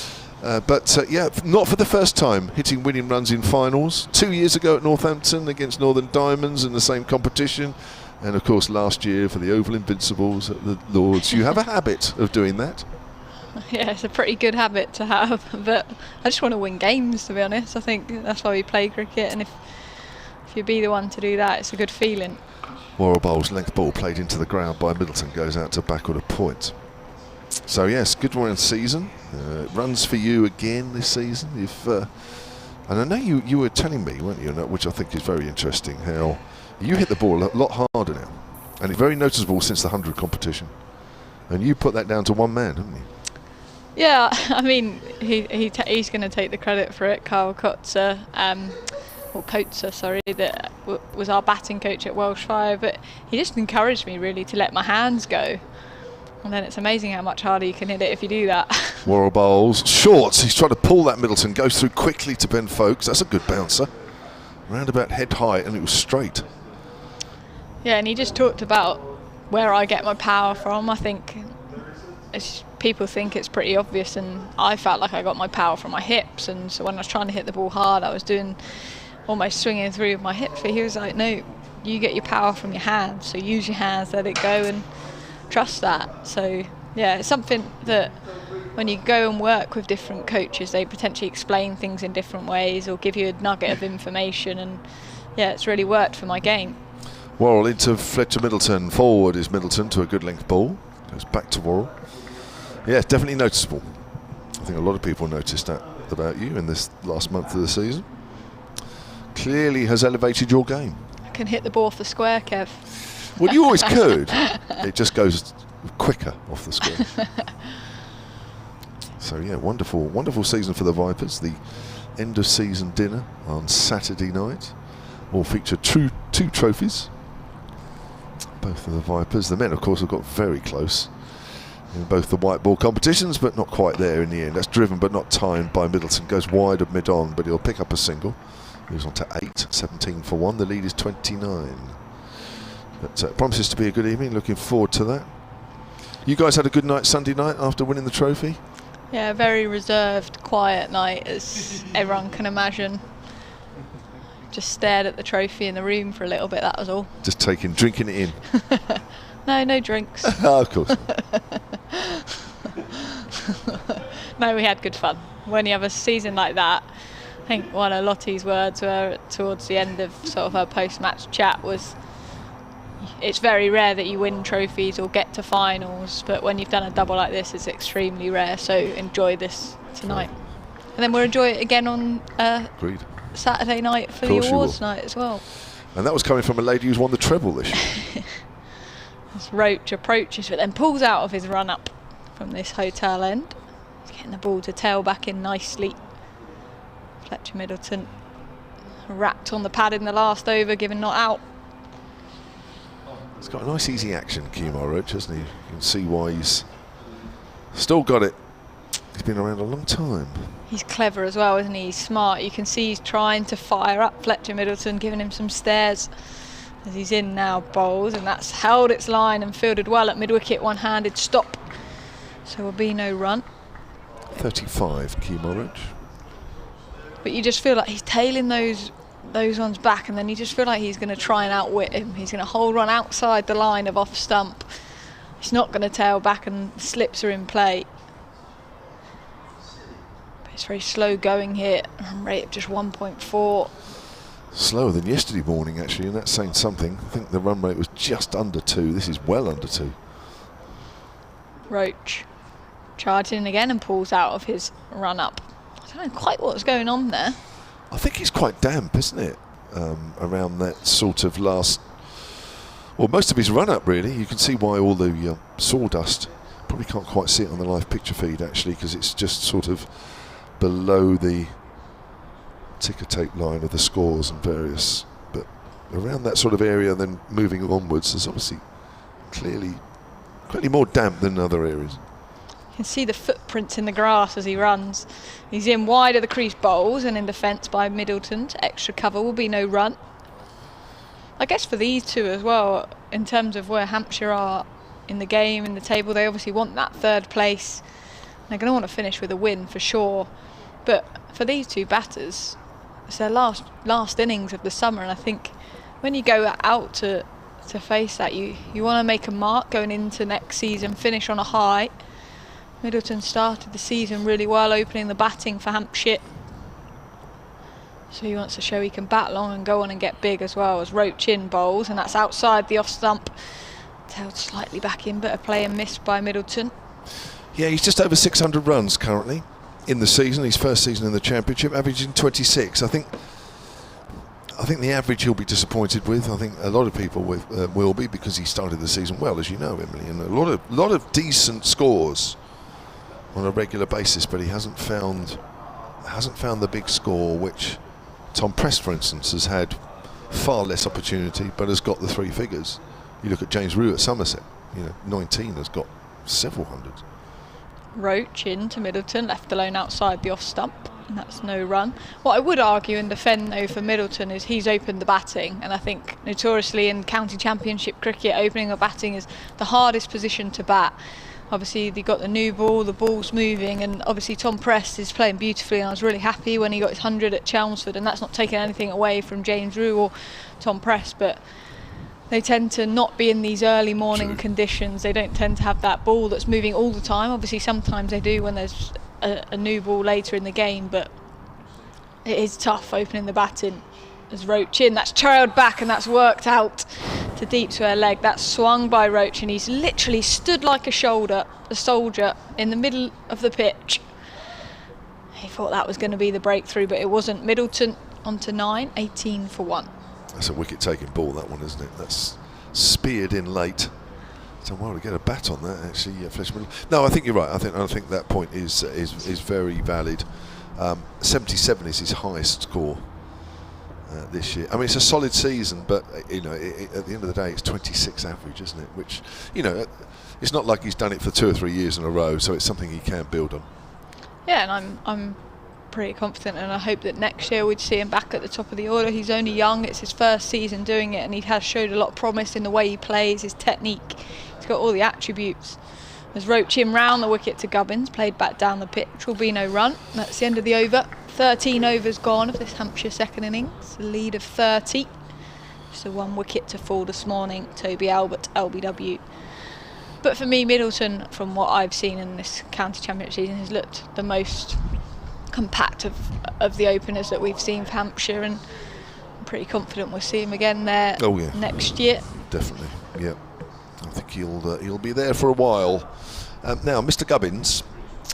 Yeah, not for the first time hitting winning runs in finals. 2 years ago at Northampton against Northern Diamonds in the same competition. And of course last year for the Oval Invincibles at the Lords. You have a habit of doing that. Yeah, it's a pretty good habit to have, but I just want to win games, to be honest. I think that's why we play cricket, and if you be the one to do that, it's a good feeling. Worrell Bowl's length ball played into the ground by Middleton, goes out to backward a point. So yes, good round season. Runs for you again this season. And I know you were telling me, weren't you, which I think is very interesting, how you hit the ball a lot harder now, and it's very noticeable since the 100 competition. And you put that down to one man, haven't you? Yeah, I mean, he's going to take the credit for it. Carl Coates, that was our batting coach at Welsh Fire, but he just encouraged me really to let my hands go. And then it's amazing how much harder you can hit it if you do that. Worrell Bowls, shorts, he's trying to pull that Middleton, goes through quickly to Ben Folkes. That's a good bouncer. Round about head height, and it was straight. Yeah, and he just talked about where I get my power from. I think people think it's pretty obvious, and I felt like I got my power from my hips, and so when I was trying to hit the ball hard, I was doing almost swinging through with my hips, but he was like, no, you get your power from your hands, so use your hands, let it go, and trust that. So yeah, it's something that when you go and work with different coaches, they potentially explain things in different ways or give you a nugget of information, and yeah, it's really worked for my game. Worrell into Fletcher Middleton. Forward is Middleton to a good length ball. Goes back to Worrell. Yeah, it's definitely noticeable. I think a lot of people noticed that about you in this last month of the season. Clearly has elevated your game. I can hit the ball off the square, Kev. Well, you always could. It just goes quicker off the square. So yeah, wonderful season for the Vipers. The end of season dinner on Saturday night will feature two trophies. Both of the Vipers. The men, of course, have got very close in both the white ball competitions, but not quite there in the end. That's driven but not timed by Middleton. Goes wide of mid-on, but he'll pick up a single. Moves on to 8, 17 for 1. The lead is 29. But promises to be a good evening. Looking forward to that. You guys had a good night Sunday night after winning the trophy? Yeah, a very reserved, quiet night, as everyone can imagine. Just stared at the trophy in the room for a little bit, that was all. Just drinking it in? No drinks. Of course. No, we had good fun. When you have a season like that, I think one of Lottie's words were towards the end of sort of her post-match chat was, it's very rare that you win trophies or get to finals, but when you've done a double like this, it's extremely rare, so enjoy this tonight. And then we'll enjoy it again on Saturday night for the awards night as well. And that was coming from a lady who's won the treble this year. As Roach approaches, but then pulls out of his run-up from this hotel end. He's getting the ball to tail back in nicely. Fletcher Middleton wrapped on the pad in the last over, given not out. He's got a nice easy action, Kemar Roach, hasn't he? You can see why he's still got it. He's been around a long time. He's clever as well, isn't he? He's smart. You can see he's trying to fire up Fletcher Middleton, giving him some stares as he's in now, bowls, and that's held its line and fielded well at mid-wicket, one-handed stop. So will be no run. 35, Kemar Roach. But you just feel like he's tailing those ones back, and then you just feel like he's going to try and outwit him. He's going to hold run outside the line of off stump. He's not going to tail back, and slips are in play. But it's very slow going here. Rate of just 1.4. Slower than yesterday morning, actually, and that's saying something. I think the run rate was just under 2. This is well under 2. Roach charging again and pulls out of his run up. I don't know quite what's going on there. I think it's quite damp, isn't it? Around that sort of last, well, most of his run-up, really. You can see why all the sawdust. Probably can't quite see it on the live picture feed, actually, because it's just sort of below the ticker tape line of the scores and various, but around that sort of area, then moving onwards, is obviously clearly more damp than other areas. You can see the footprints in the grass as he runs. He's in wide of the crease bowls and in defence by Middleton. Extra cover will be no run. I guess for these two as well, in terms of where Hampshire are in the game, in the table, they obviously want that third place. They're going to want to finish with a win for sure. But for these two batters, it's their last innings of the summer, and I think when you go out to face that, you want to make a mark going into next season, finish on a high. Middleton started the season really well, opening the batting for Hampshire. So he wants to show he can bat long and go on and get big as well, as Roach in bowls, and that's outside the off stump. Held slightly back in, but a play and missed by Middleton. Yeah, he's just over 600 runs currently in the season, his first season in the Championship, averaging 26. I think the average he'll be disappointed with. I think a lot of people will be, because he started the season well, as you know, Emily, and a lot of decent scores on a regular basis, but he hasn't found the big score, which Tom Prest, for instance, has had far less opportunity, but has got the three figures. You look at James Rue at Somerset, 19, has got several hundreds. Roach into Middleton, left alone outside the off stump, and that's no run. What I would argue and defend though for Middleton is he's opened the batting, and I think notoriously in county championship cricket, opening the batting is the hardest position to bat. Obviously they got the new ball, the ball's moving, and obviously Tom Prest is playing beautifully, and I was really happy when he got his 100 at Chelmsford, and that's not taking anything away from James Rue or Tom Prest, but they tend to not be in these early morning conditions. They don't tend to have that ball that's moving all the time. Obviously sometimes they do when there's a new ball later in the game, but it is tough opening the batting. As Roach in, that's trailed back and that's worked out to deep square leg. That's swung by Roach, and he's literally stood like a soldier in the middle of the pitch. He thought that was going to be the breakthrough, but it wasn't. Middleton onto 9, 18 for 1. That's a wicket-taking ball, that one, isn't it? That's speared in late. So well to get a bat on that, actually. No, I think you're right. I think that point is very valid. 77 is his highest score this year. I mean, it's a solid season, but at the end of the day, it's 26 average, isn't it? Which, it's not like he's done it for 2 or 3 years in a row, so it's something he can build on. Yeah, and I'm pretty confident, and I hope that next year we'd see him back at the top of the order. He's only young, it's his first season doing it, and he has showed a lot of promise in the way he plays, his technique. He's got all the attributes. As Roach in round the wicket to Gubbins, played back down the pitch, will be no run. That's the end of the over. 13 overs gone of this Hampshire second innings, a lead of 30. Just a 1 wicket to fall this morning, Toby Albert, LBW. But for me, Middleton, from what I've seen in this county championship season, has looked the most compact of the openers that we've seen for Hampshire, and I'm pretty confident we'll see him again there next year. Definitely, yeah. I think he'll be there for a while. Now, Mr. Gubbins,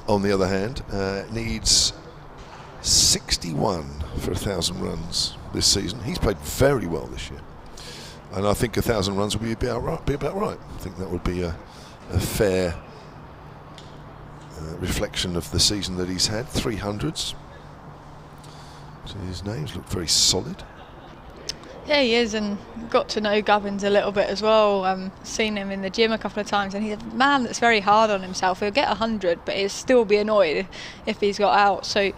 on the other hand, needs 61 for 1,000 runs this season. He's played very well this year, and I think 1,000 runs will be about right. I think that would be a fair reflection of the season that he's had. 300s. So his name's look very solid. Yeah, he is, and got to know Gubbins a little bit as well. Seen him in the gym a couple of times, and he's a man that's very hard on himself. He'll get 100, but he'll still be annoyed if he's got out. So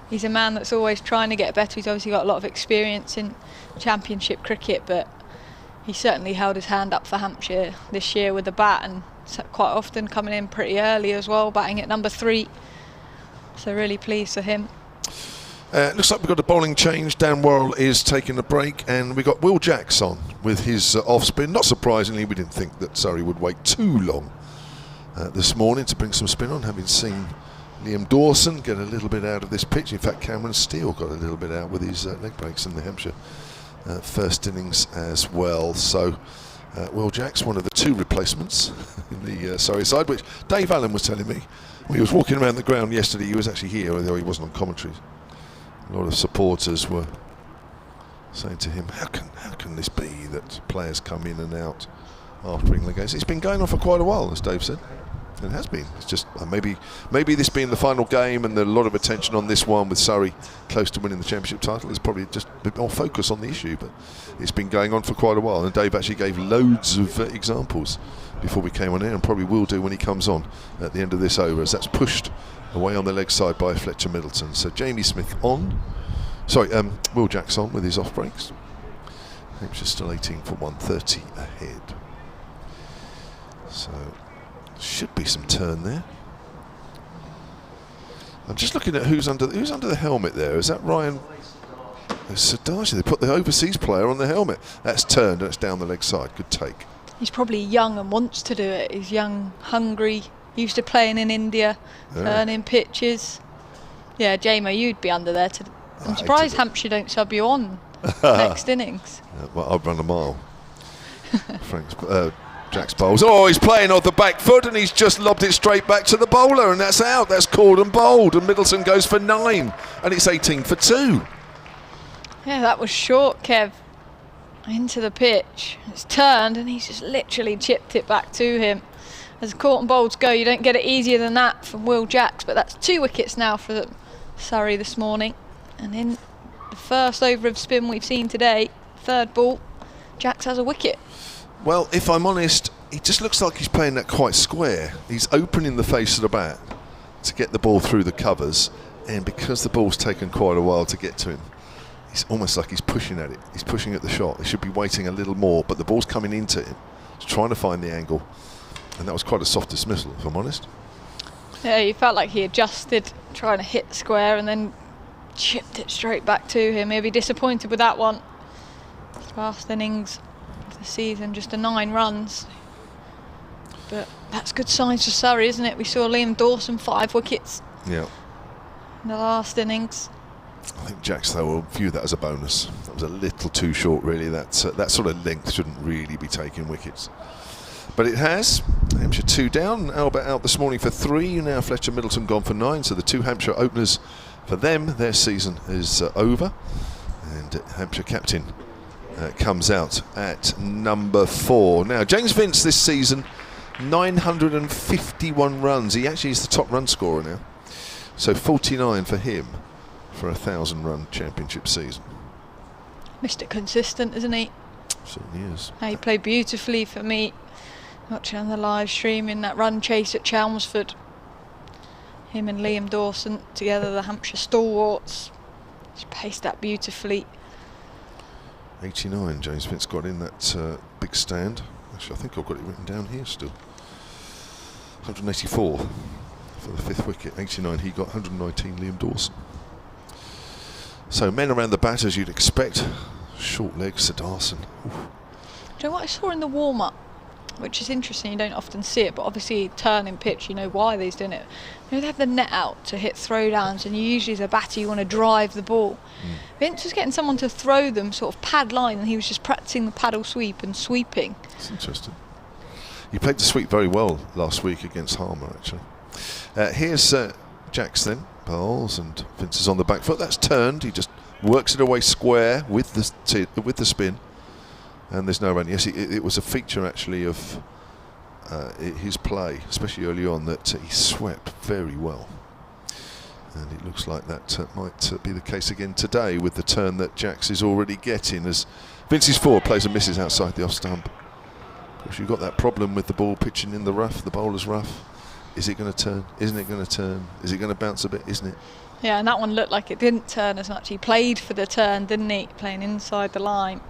he's a man that's always trying to get better. He's obviously got a lot of experience in championship cricket, but he certainly held his hand up for Hampshire this year with the bat, and quite often coming in pretty early as well, batting at number 3. So really pleased for him. Looks like we've got a bowling change. Dan Worrell is taking a break, and we've got Will Jacks on with his off spin. Not surprisingly, we didn't think that Surrey would wait too long this morning to bring some spin on, having seen Liam Dawson get a little bit out of this pitch. In fact, Cameron Steele got a little bit out with his leg breaks in the Hampshire first innings as well. So Will Jacks, one of the 2 replacements in the Surrey side, which Dave Allen was telling me when he was walking around the ground yesterday. He was actually here, although he wasn't on commentaries. A lot of supporters were saying to him, how can this be that players come in and out after England games? It's been going on for quite a while, as Dave said. It has been. It's just maybe this being the final game and a lot of attention on this one with Surrey close to winning the championship title, there's probably just a bit more focus on the issue, but it's been going on for quite a while, and Dave actually gave loads of examples before we came on in, and probably will do when he comes on at the end of this over, as that's pushed away on the leg side by Fletcher Middleton. So Jamie Smith on. Sorry, Will Jacks on with his off breaks. Hampshire's still 18 for 130 ahead. So should be some turn there. I'm just looking at who's under the helmet there. Is that Ryan Sadaji? They put the overseas player on the helmet. That's turned. That's down the leg side. Good take. He's probably young and wants to do it. He's young, hungry, used to playing in India, turning pitches. Yeah, Jamo, you'd be under there. I'm surprised Hampshire don't sub you on next innings. Well, I'd run a mile. Jack's bowls. Oh, he's playing off the back foot, and he's just lobbed it straight back to the bowler, and that's out. That's called and bowled, and Middleton goes for 9, and it's 18 for 2. Yeah, that was short, Kev. Into the pitch. It's turned, and he's just literally chipped it back to him. As caught and bowls go, you don't get it easier than that from Will Jacks, but that's 2 wickets now for Surrey this morning. And in the first over of spin we've seen today, third ball, Jacks has a wicket. Well, if I'm honest, he just looks like he's playing that quite square. He's opening the face of the bat to get the ball through the covers, and because the ball's taken quite a while to get to him, it's almost like he's pushing at it. He's pushing at the shot. He should be waiting a little more, but the ball's coming into him. He's trying to find the angle, and that was quite a soft dismissal, if I'm honest. Yeah, you felt like he adjusted, trying to hit square, and then chipped it straight back to him. He'll be disappointed with that one. His last innings of the season, just 9 runs. But that's good signs for Surrey, isn't it? We saw Liam Dawson 5 wickets in the last innings. I think Jacks, though, will view that as a bonus. That was a little too short, really. That sort of length shouldn't really be taking wickets. But it has. Hampshire 2 down. Albert out this morning for 3. Now Fletcher Middleton gone for 9. So the 2 Hampshire openers, for them, their season is over. And Hampshire captain comes out at number 4. Now, James Vince this season, 951 runs. He actually is the top run scorer now. So 49 for him for a 1,000-run championship season. Mr. Consistent, isn't he? Certainly is. He played beautifully for me, watching on the live stream in that run chase at Chelmsford. Him and Liam Dawson together, the Hampshire stalwarts. Just paced that beautifully. 89, James Vince got in that big stand. Actually, I think I've got it written down here still. 184 for the 5th wicket. 89 he got, 119 Liam Dawson. So men around the bat, as you'd expect. Short leg, Siddharthan. Do you know what I saw in the warm-up? Which is interesting, you don't often see it, but obviously turning pitch, you know why he's doing it. You know, they have the net out to hit throwdowns, and you usually as a batter you want to drive the ball. Vince was getting someone to throw them sort of pad line, and he was just practicing the paddle sweep and sweeping. That's interesting. He played the sweep very well last week against Harmer, actually. Here's Jacks then, bowls, and Vince is on the back foot. That's turned. He just works it away square with the spin. And there's no run. Yes, it was a feature actually of his play, especially early on, that he swept very well. And it looks like that might be the case again today with the turn that Jacks is already getting, as Vince's forward plays and misses outside the off stump. Of course, you've got that problem with the ball pitching in the rough, the bowler's rough. Is it going to turn? Isn't it going to turn? Is it going to bounce a bit? Isn't it? Yeah, and that one looked like it didn't turn as much. He played for the turn, didn't he? Playing inside the line.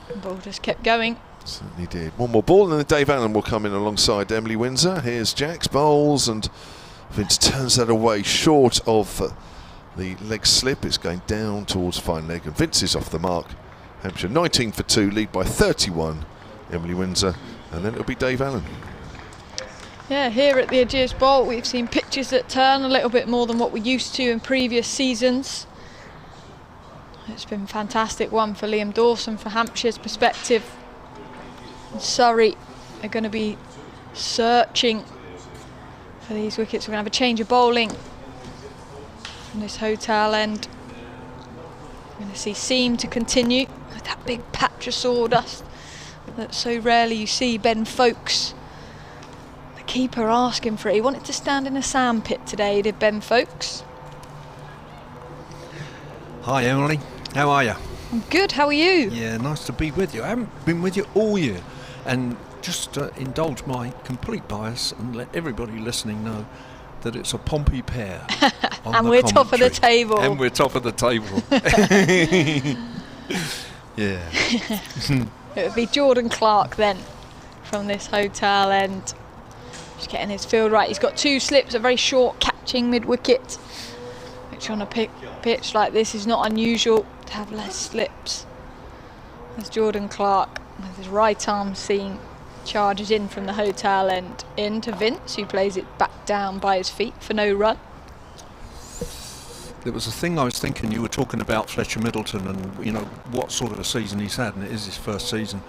The ball just kept going. Certainly did. One more ball, and then Dave Allen will come in alongside Emily Windsor. Here's Jacks, bowls, and Vince turns that away short of the leg slip. It's going down towards fine leg, and Vince is off the mark. Hampshire 19 for 2, lead by 31. Emily Windsor, and then it'll be Dave Allen. Yeah, here at the Ageas Bowl, we've seen pitches that turn a little bit more than what we're used to in previous seasons. It's been a fantastic one for Liam Dawson, for Hampshire's perspective. And Surrey are going to be searching for these wickets. We're going to have a change of bowling from this hotel end. We're going to see seam to continue with that big patch of sawdust that so rarely you see. Ben Folkes, the keeper asking for it. He wanted to stand in a sandpit today, did Ben Folkes. Hi Emily, how are you? I'm good, how are you? Yeah, nice to be with you. I haven't been with you all year, and just indulge my complete bias and let everybody listening know that it's a Pompey pair. And we're top of the table. And we're top of the table. Yeah. It would be Jordan Clark then from this hotel end. Just getting his field right. He's got 2 slips, a very short catching mid-wicket, which on a pitch like this is not unusual to have less slips. There's Jordan Clark with his right arm seam, charges in from the hotel end into Vince, who plays it back down by his feet for no run. There was a thing I was thinking, you were talking about Fletcher Middleton and, you know, what sort of a season he's had, and it is his first season.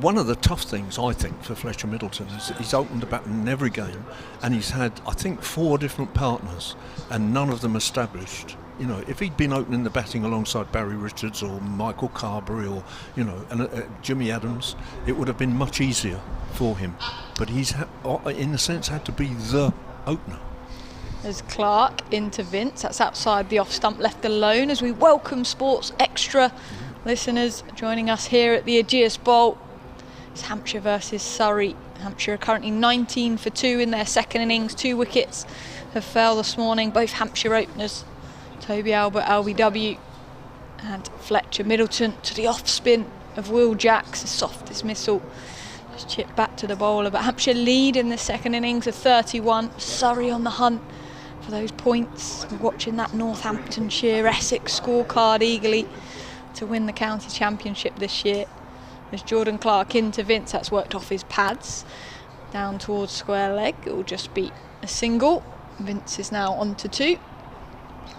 One of the tough things, I think, for Fletcher Middleton is that he's opened the baton in every game, and he's had, I think, 4 different partners, and none of them established. You know, if he'd been opening the batting alongside Barry Richards or Michael Carberry or, you know, and Jimmy Adams, it would have been much easier for him. But he's, in a sense, had to be the opener. There's Clark into Vince. That's outside the off stump, left alone as we welcome Sports Extra listeners joining us here at the Ageas Bowl. It's Hampshire versus Surrey. Hampshire are currently 19 for 2 in their second innings. 2 wickets have fell this morning, both Hampshire openers. Toby Albert, LBW, and Fletcher Middleton to the off spin of Will Jacks. A soft dismissal. Just chip back to the bowler. But Hampshire lead in the second innings of 31. Surrey on the hunt for those points. We're watching that Northamptonshire Essex scorecard eagerly to win the county championship this year. There's Jordan Clark into Vince. That's worked off his pads. Down towards square leg. It will just be a single. Vince is now on to 2.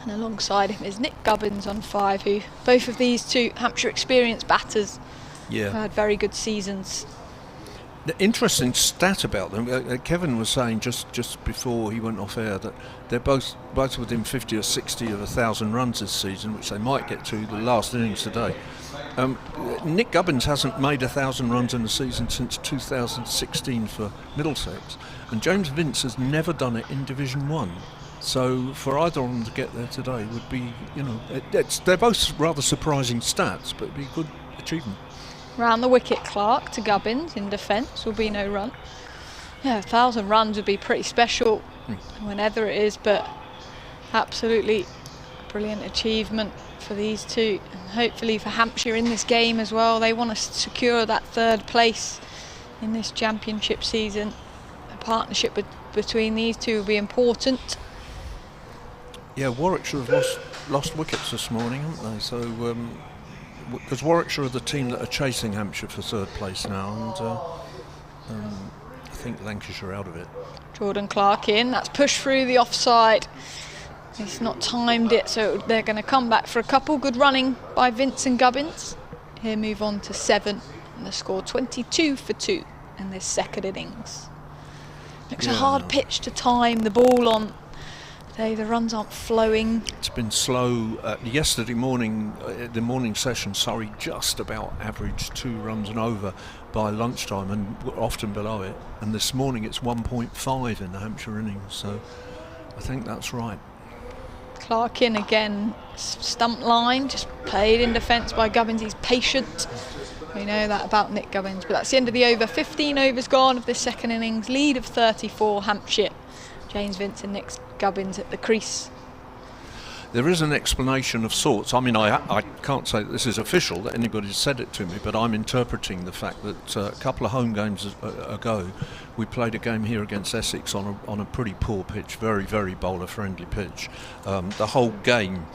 And alongside him is Nick Gubbins on 5, who both of these 2 Hampshire experienced batters have had very good seasons. The interesting stat about them, Kevin was saying just before he went off air that they're both within 50 or 60 of 1,000 runs this season, which they might get to the last innings today. Nick Gubbins hasn't made 1,000 runs in a season since 2016 for Middlesex, and James Vince has never done it in Division 1. So for either of them to get there today would be, you know, they're both rather surprising stats, but it'd be a good achievement. Round the wicket, Clark to Gubbins in defence, will be no run. Yeah, 1,000 runs would be pretty special whenever it is, but absolutely brilliant achievement for these 2. And hopefully for Hampshire in this game as well, they want to secure that 3rd place in this championship season. A partnership between these 2 will be important. Yeah, Warwickshire have lost wickets this morning, haven't they? So, because Warwickshire are the team that are chasing Hampshire for 3rd place now, and I think Lancashire are out of it. Jordan Clark in, that's pushed through the offside. He's not timed it, so they're going to come back for a couple. Good running by Vince and Gubbins. Here move on to 7, and the score 22 for 2 in this second innings. Looks a hard pitch to time the ball on. Today the runs aren't flowing. It's been slow. Yesterday morning, the morning session, Surrey just about averaged 2 runs and over by lunchtime, and often below it. And this morning it's 1.5 in the Hampshire innings, so I think that's right. Clark in again, stump line, just played in defence by Gubbins. He's patient. We know that about Nick Gubbins, but that's the end of the over. 15 overs gone of this second innings. Lead of 34 Hampshire. James Vince and Nick Gubbins at the crease. There is an explanation of sorts. I mean, I can't say that this is official, that anybody's said it to me, but I'm interpreting the fact that a couple of home games ago, we played a game here against Essex on a pretty poor pitch, very, very bowler-friendly pitch. The whole game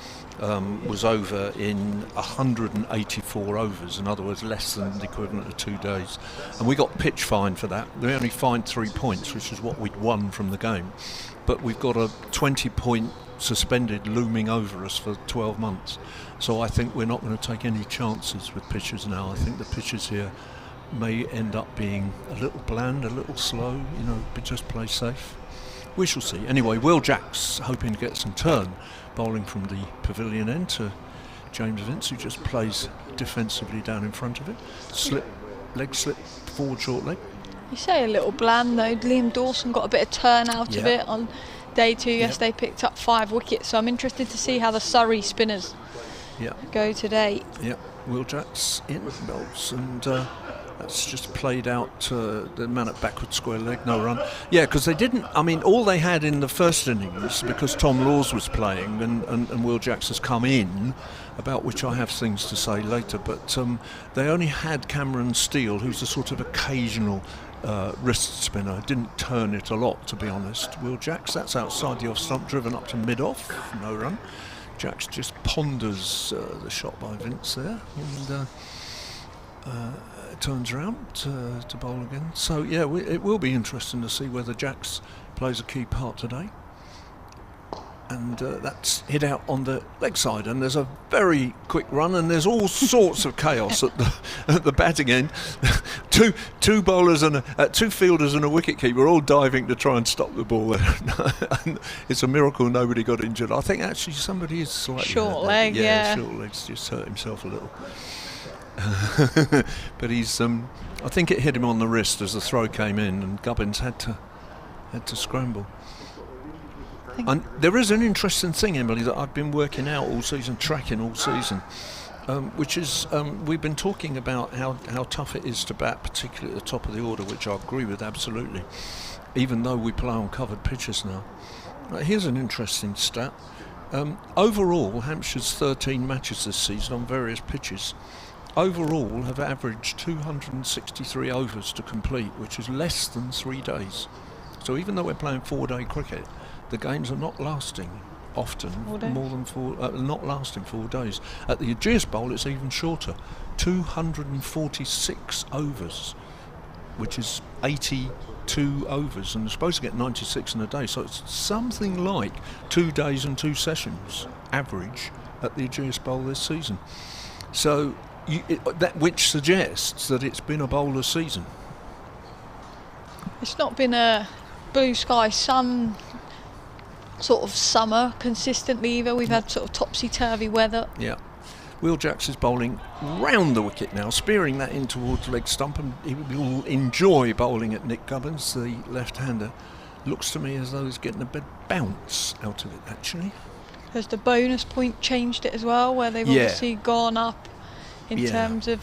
was over in 184 overs, in other words, less than the equivalent of 2 days. And we got pitch fined for that. We only fined 3 points, which is what we'd won from the game. But we've got a 20-point suspended looming over us for 12 months. So I think we're not going to take any chances with pitches now. I think the pitches here may end up being a little bland, a little slow, you know, but just play safe. We shall see. Anyway, Will Jacks hoping to get some turn, bowling from the pavilion end to James Vince, who just plays defensively down in front of it. Leg slip, forward short leg. You say a little bland though. Liam Dawson got a bit of turn out of Yeah. it on day 2 yesterday, picked up 5 wickets, so I'm interested to see how the Surrey spinners go today. Yeah, Will Jacks in belts, and that's just played out the man at backward square leg, no run. Yeah, because they didn't, I mean, all they had in the first innings, because Tom Laws was playing and Will Jacks has come in, about which I have things to say later, but they only had Cameron Steele, who's a sort of occasional wrist spinner, didn't turn it a lot, to be honest. Will Jacks, that's outside the off stump, driven up to mid-off, no run. Jacks just ponders the shot by Vince there, and turns around to bowl again. So yeah, it will be interesting to see whether Jacks plays a key part today. And that's hit out on the leg side, and there's a very quick run, and there's all sorts of chaos at the batting end. two bowlers and two fielders and a wicket keeper all diving to try and stop the ball there. And it's a miracle nobody got injured. I think actually somebody is slightly Short leg, yeah. Short legs just hurt himself a little. But he's I think it hit him on the wrist as the throw came in, and Gubbins had to scramble. And there is an interesting thing, Emily, that I've been working out all season, tracking all season, which is we've been talking about how tough it is to bat, particularly at the top of the order, which I agree with absolutely, even though we play on covered pitches now. Here's an interesting stat. Overall, Hampshire's 13 matches this season on various pitches overall have averaged 263 overs to complete, which is less than 3 days. So even though we're playing 4-day cricket, the games are not lasting often more than not lasting 4 days. At the Ageas Bowl, it's even shorter, 246 overs, which is 82 overs, and they're supposed to get 96 in a day. So it's something like 2 days and 2 sessions average at the Ageas Bowl this season. So that which suggests that it's been a bowler season. It's not been a blue sky sun sort of summer consistently either. We've had sort of topsy-turvy weather. Yeah. Will Jacks is bowling round the wicket now, spearing that in towards leg stump, and he will enjoy bowling at Nick Gubbins, the left-hander. Looks to me as though he's getting a bit bounce out of it, actually. Has the bonus point changed it as well, where they've obviously gone up in terms of...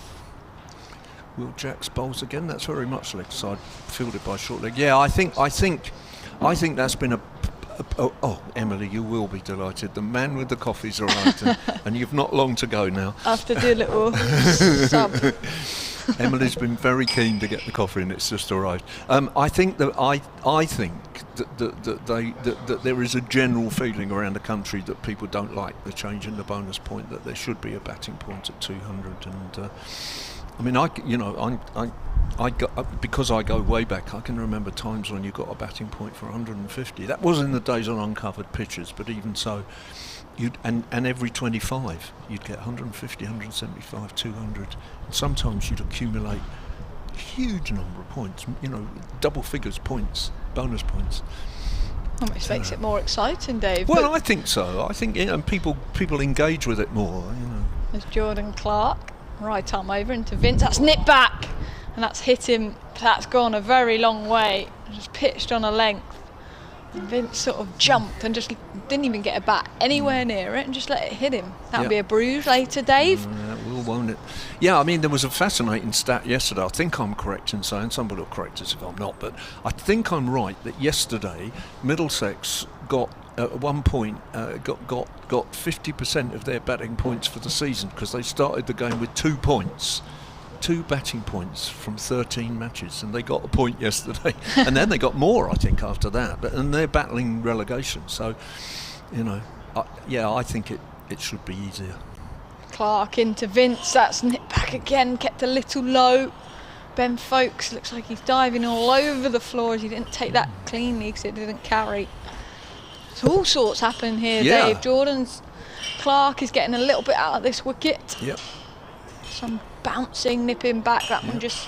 Will Jacks bowls again. That's very much leg side, fielded by short leg. Yeah, I think that's been a... Oh, Emily, you will be delighted. The man with the coffee's arrived, and you've not long to go now. I have to do a little sub. Emily's been very keen to get the coffee, and it's just arrived. I think that that there is a general feeling around the country that people don't like the change in the bonus point. That there should be a batting point at 200, and I mean, because I go way back, I can remember times when you got a batting point for 150. That was in the days on uncovered pitches, but even so, and every 25 you'd get 150, 175, 200. And sometimes you'd accumulate a huge number of points, double figures points, bonus points. Almost makes it more exciting, Dave. Well, I think so. I think people engage with it more. There's Jordan Clark, right arm over into Vince. That's nipped back, and that's hit him. That's gone a very long way. Just pitched on a length. And Vince sort of jumped and just didn't even get a bat anywhere near it, and just let it hit him. That'll be a bruise later, Dave. Will, won't it? Yeah, I mean, there was a fascinating stat yesterday. I think I'm correct in saying, somebody will correct us if I'm not, but I think I'm right that yesterday Middlesex got at one point got 50% of their batting points for the season, because they started the game with 2 points. 2 batting points from 13 matches, and they got a point yesterday, and then they got more, I think, after that. And they're battling relegation, so I think it should be easier. Clark into Vince. That's nipped back again, kept a little low. Ben Folkes looks like he's diving all over the floor as he didn't take that cleanly because it didn't carry. So all sorts happen here, Dave. Clark is getting a little bit out of this wicket. Yep. Some bouncing, nipping back. That one just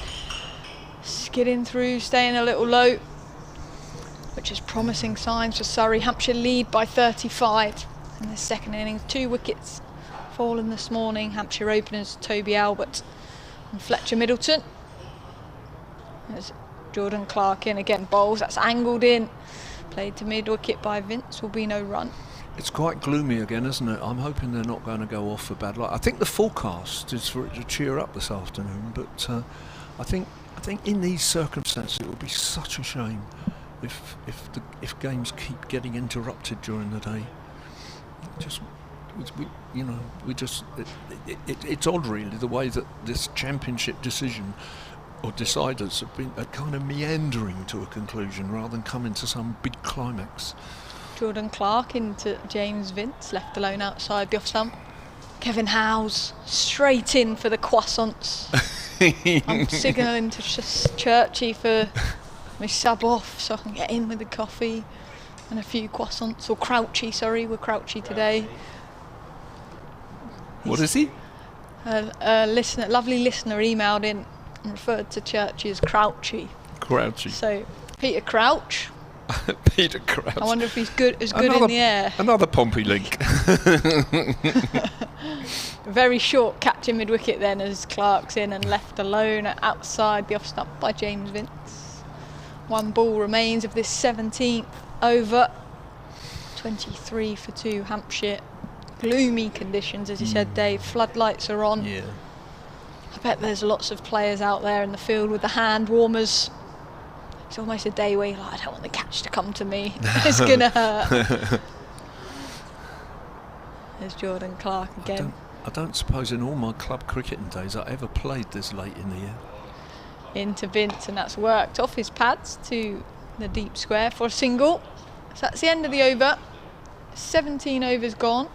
skidding through, staying a little low, which is promising signs for Surrey. Hampshire lead by 35 in the second innings. 2 wickets fallen this morning. Hampshire openers Toby Albert and Fletcher Middleton. There's Jordan Clark in again, bowls, that's angled in, played to mid wicket by Vince, will be no run. It's quite gloomy again, isn't it? I'm hoping they're not going to go off for bad luck. I think the forecast is for it to cheer up this afternoon, but I think in these circumstances it would be such a shame if games keep getting interrupted during the day. It's odd really the way that this championship decision or deciders have been kind of meandering to a conclusion rather than coming to some big climax. Jordan Clark into James Vince, left alone outside the off stump. Kevin Howes straight in for the croissants. I'm signalling to Churchy for my sub off so I can get in with the coffee and a few croissants. Or Crouchy, sorry, we're Crouchy today. What is he? A lovely listener emailed in and referred to Churchy as Crouchy. Crouchy. So Peter Crouch. Peter Crouch. I wonder if he's good in the air. Another Pompey link. Very short catch in mid-wicket then as Clark's in and left alone outside the off-stump by James Vince. 1 ball remains of this 17th over. 23 for 2 Hampshire. Gloomy conditions, as you said, Dave. Floodlights are on. Yeah. I bet there's lots of players out there in the field with the hand warmers. It's almost a day where you're like, I don't want the catch to come to me. It's going to hurt. There's Jordan Clark again. I don't suppose in all my club cricketing days I ever played this late in the year. Into Vince, and that's worked off his pads to the deep square for a single. So that's the end of the over. 17 overs gone.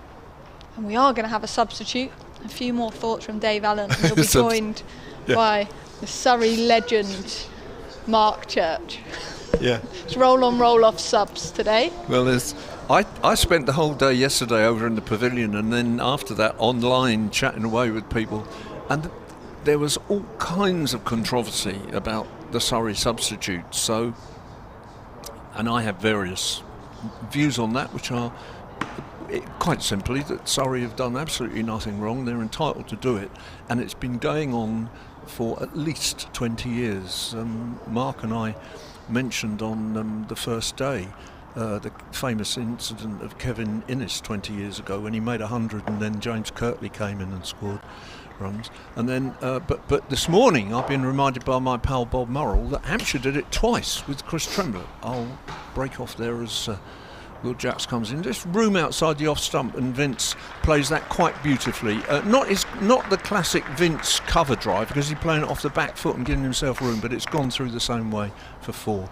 And we are going to have a substitute. A few more thoughts from Dave Allen. He'll be joined by the Surrey legend, Mark Church. Yeah. It's roll on, roll off subs today. Well, I spent the whole day yesterday over in the pavilion and then after that online chatting away with people, and there was all kinds of controversy about the Surrey substitutes. So, and I have various views on that, which are quite simply that Surrey have done absolutely nothing wrong. They're entitled to do it, and it's been going on for at least 20 years. Mark and I mentioned on the first day the famous incident of Kevin Innes 20 years ago when he made 100 and then James Kirtley came in and scored runs. And then, but this morning I've been reminded by my pal Bob Murrell that Hampshire did it twice with Chris Tremblett. I'll break off there as Will Jacks comes in. Just room outside the off stump, and Vince plays that quite beautifully. Not the classic Vince cover drive because he's playing it off the back foot and giving himself room, but it's gone through the same way for 4.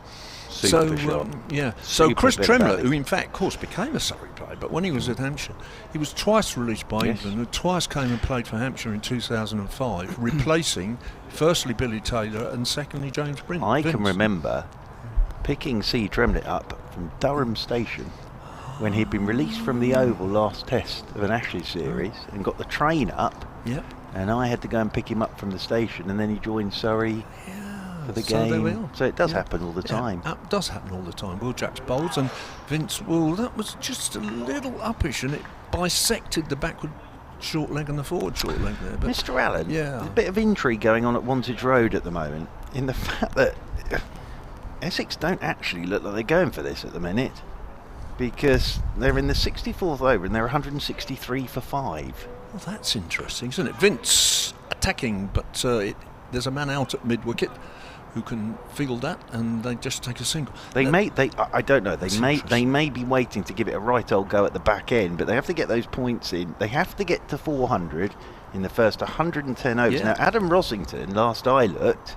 Super shot. Yeah. Super so Chris Tremblett, batting. who in fact, of course, became a Surrey player, but when he was at Hampshire, he was twice released by England, and twice came and played for Hampshire in 2005, replacing firstly Billy Taylor and secondly James Vince. I can remember picking C. Tremblett up from Durham Station when he'd been released from the Oval last test of an Ashes series and got the train up. Yep. And I had to go and pick him up from the station, and then he joined Surrey for the game. There we are. So it does happen all the time. It does happen all the time. Will Jacks bowls and Vince, well, that was just a little uppish, and it bisected the backward short leg and the forward short leg there. But Mr. Allen, yeah, there's a bit of intrigue going on at Wantage Road at the moment in the fact that Essex don't actually look like they're going for this at the minute, because they're in the 64th over and they're 163 for 5. Well, that's interesting, isn't it? Vince attacking, but there's a man out at mid-wicket who can field that, and they just take a single. I don't know. They may be waiting to give it a right old go at the back end, but they have to get those points in. They have to get to 400 in the first 110 overs. Yeah. Now, Adam Rossington, last I looked,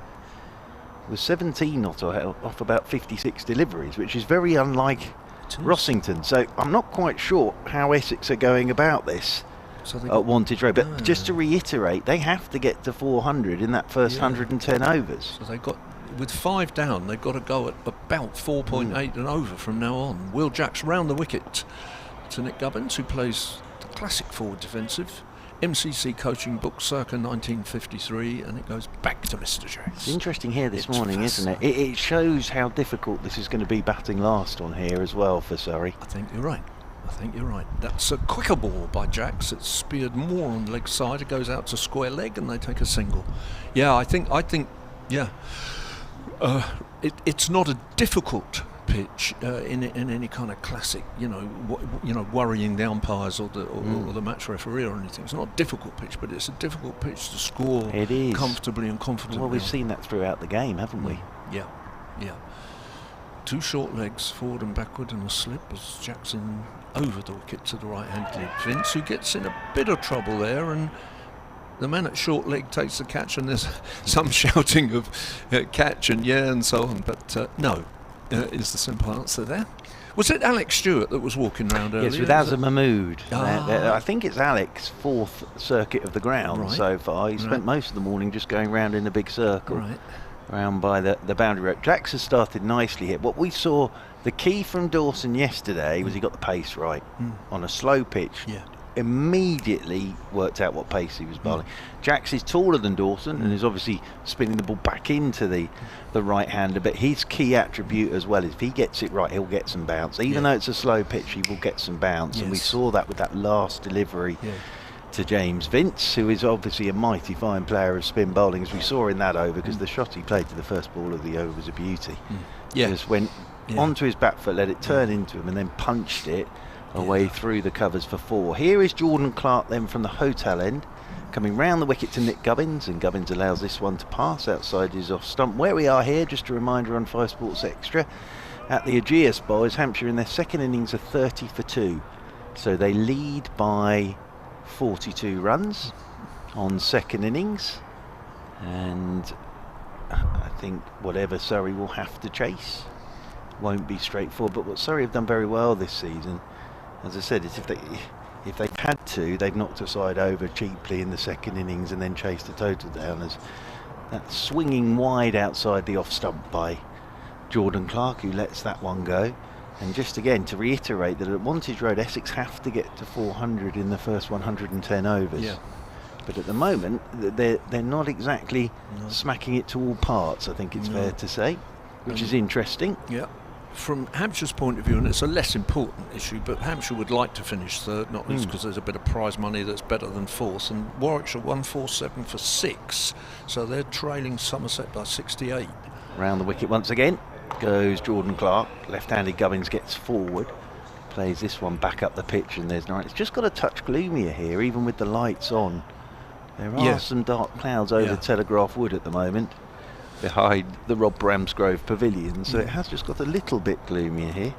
was 17 not off about 56 deliveries, which is very unlike Rossington. So I'm not quite sure how Essex are going about this at Wantage Road. But just to reiterate, they have to get to 400 in that first 110 overs. So they've got, with 5 down, they've got to go at about 4.8 and over from now on. Will Jacks round the wicket to Nick Gubbins, who plays the classic forward defensive. MCC coaching book circa 1953, and it goes back to Mr. Jacks. It's interesting here this morning, isn't it? It shows how difficult this is going to be batting last on here as well for Surrey. I think you're right. That's a quicker ball by Jacks. It's speared more on the leg side. It goes out to square leg, and they take a single. Yeah, I think. Yeah. It's not a difficult pitch in any kind of classic, worrying the umpires or the match referee or anything. It's not a difficult pitch, but it's a difficult pitch to score comfortably and confidently. Well, we've seen that throughout the game, haven't we? Yeah. Two short legs, forward and backward, and a slip as Jackson over the wicket to the right-hand lid. Vince, who gets in a bit of trouble there, and the man at short leg takes the catch, and there's some shouting of catch and so on, but no. Is the simple answer there. Was it Alex Stewart that was walking around earlier? Yes, with Azam Mahmood. I think it's Alex's fourth circuit of the ground so far. He spent most of the morning just going round in a big circle around by the boundary rope. Jax has started nicely here. What we saw, the key from Dawson yesterday was he got the pace right on a slow pitch. Yeah. Immediately worked out what pace he was bowling. Jax is taller than Dawson and is obviously spinning the ball back into the right-hander, but his key attribute as well is if he gets it right, he'll get some bounce. Even though it's a slow pitch, he will get some bounce, and we saw that with that last delivery to James Vince, who is obviously a mighty fine player of spin bowling, as we saw in that over, because the shot he played to the first ball of the over was a beauty. Just went onto his back foot, let it turn into him, and then punched it away through the covers for 4. Here is Jordan Clark then from the hotel end, coming round the wicket to Nick Gubbins, and Gubbins allows this one to pass outside his off stump. Where we are here, just a reminder on 5 Sports Extra, at the Ageas Bowl, is Hampshire in their second innings of 30 for 2. So they lead by 42 runs on second innings, and I think whatever Surrey will have to chase won't be straightforward. But what Surrey have done very well this season, as I said, is if they've had to, they've knocked a side over cheaply in the second innings and then chased the total down. As that swinging wide outside the off stump by Jordan Clark, who lets that one go. And just again to reiterate that at Wantage Road, Essex have to get to 400 in the first 110 overs. Yeah. But at the moment, they're not exactly smacking it to all parts, I think it's fair to say, which is interesting. Yeah. From Hampshire's point of view, and it's a less important issue, but Hampshire would like to finish third, not least because there's a bit of prize money that's better than fourth, and Warwickshire 147 for 6, so they're trailing Somerset by 68. Round the wicket once again goes Jordan Clark. Left-handed Gubbins gets forward, plays this one back up the pitch, and there's It's just got a touch gloomier here, even with the lights on. There are some dark clouds over Telegraph Wood at the moment, behind the Rob Bramsgrove Pavilion, so it has just got a little bit gloomier here.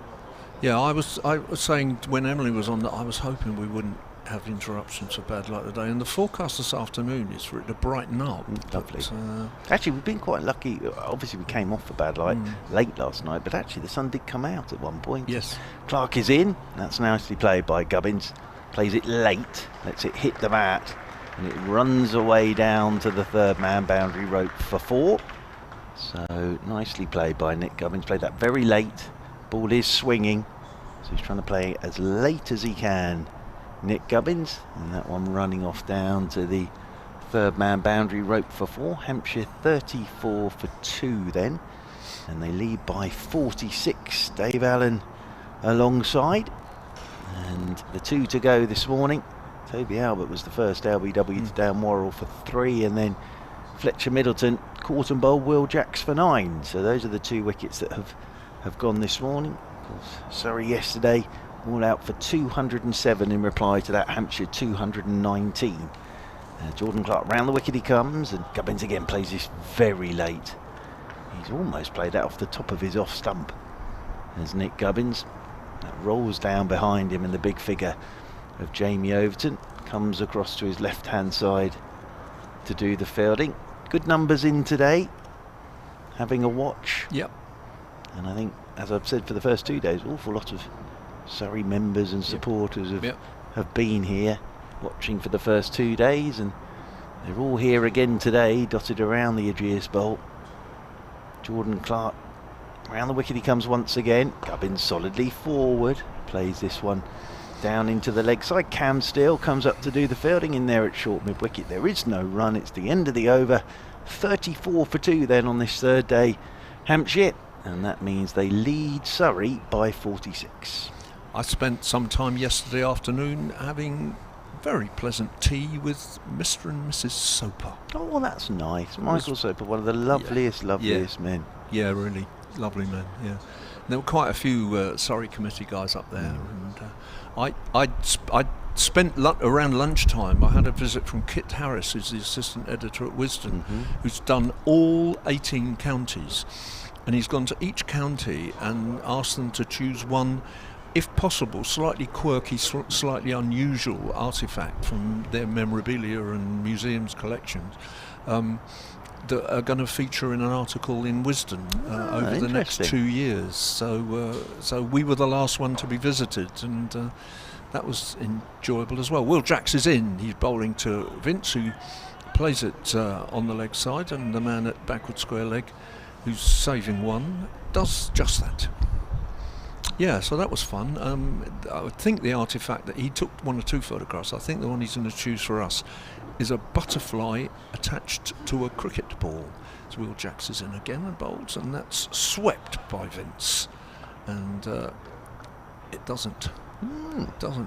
Yeah, I was saying when Emily was on that I was hoping we wouldn't have interruptions for bad luck today, and the forecast this afternoon is for it to brighten up. Lovely. Actually, we've been quite lucky. Obviously we came off for bad light late last night, but actually the sun did come out at one point. Yes. Clark is in. That's nicely played by Gubbins. Plays it late, lets it hit the bat, and it runs away down to the third man boundary rope for 4. So nicely played by Nick Gubbins. Played that very late. Ball is swinging, so he's trying to play as late as he can, Nick Gubbins, and that one running off down to the third man boundary rope for 4. Hampshire 34 for 2 then, and they lead by 46. Dave Allen alongside, and the 2 to go this morning. Toby Albert was the first LBW to down Worrell for 3, and then Fletcher Middleton, Corton Bowl, Will Jacks for 9. So those are the 2 wickets that have gone this morning. Of course, Surrey yesterday all out for 207 in reply to that Hampshire 219. Jordan Clark round the wicket he comes, and Gubbins again plays this very late. He's almost played that off the top of his off stump. There's Nick Gubbins. That rolls down behind him, and the big figure of Jamie Overton comes across to his left hand side to do the fielding. Good numbers in today, having a watch. Yep. And I think, as I've said for the first 2 days, an awful lot of Surrey members and supporters have been here watching for the first 2 days, and they're all here again today, dotted around the Ageas Bowl. Jordan Clark round the wicket he comes once again. Gubbins solidly forward, plays this one down into the leg side. Cam Steele comes up to do the fielding in there at short mid wicket. There is no run, it's the end of the over. 34 for 2 then on this third day, Hampshire, and that means they lead Surrey by 46. I spent some time yesterday afternoon having very pleasant tea with Mr. and Mrs. Soper. Oh, well, that's nice. Michael Soper, one of the loveliest men. Yeah, really lovely men. Yeah, there were quite a few Surrey committee guys up there, and I spent around lunchtime. I had a visit from Kit Harris, who's the assistant editor at Wisden, who's done all 18 counties, and he's gone to each county and asked them to choose one, if possible, slightly quirky, slightly unusual artefact from their memorabilia and museums collections that are going to feature in an article in Wisden over the next 2 years. So we were the last one to be visited, and that was enjoyable as well. Will Jacks is in. He's bowling to Vince, who plays it on the leg side, and the man at backward square leg, who's saving one, does just that. Yeah, so that was fun. I would think the artefact that he took 1 or 2 photographs. I think the one he's going to choose for us is a butterfly attached to a cricket ball. So Will Jacks is in again and bowls, and that's swept by Vince, and it doesn't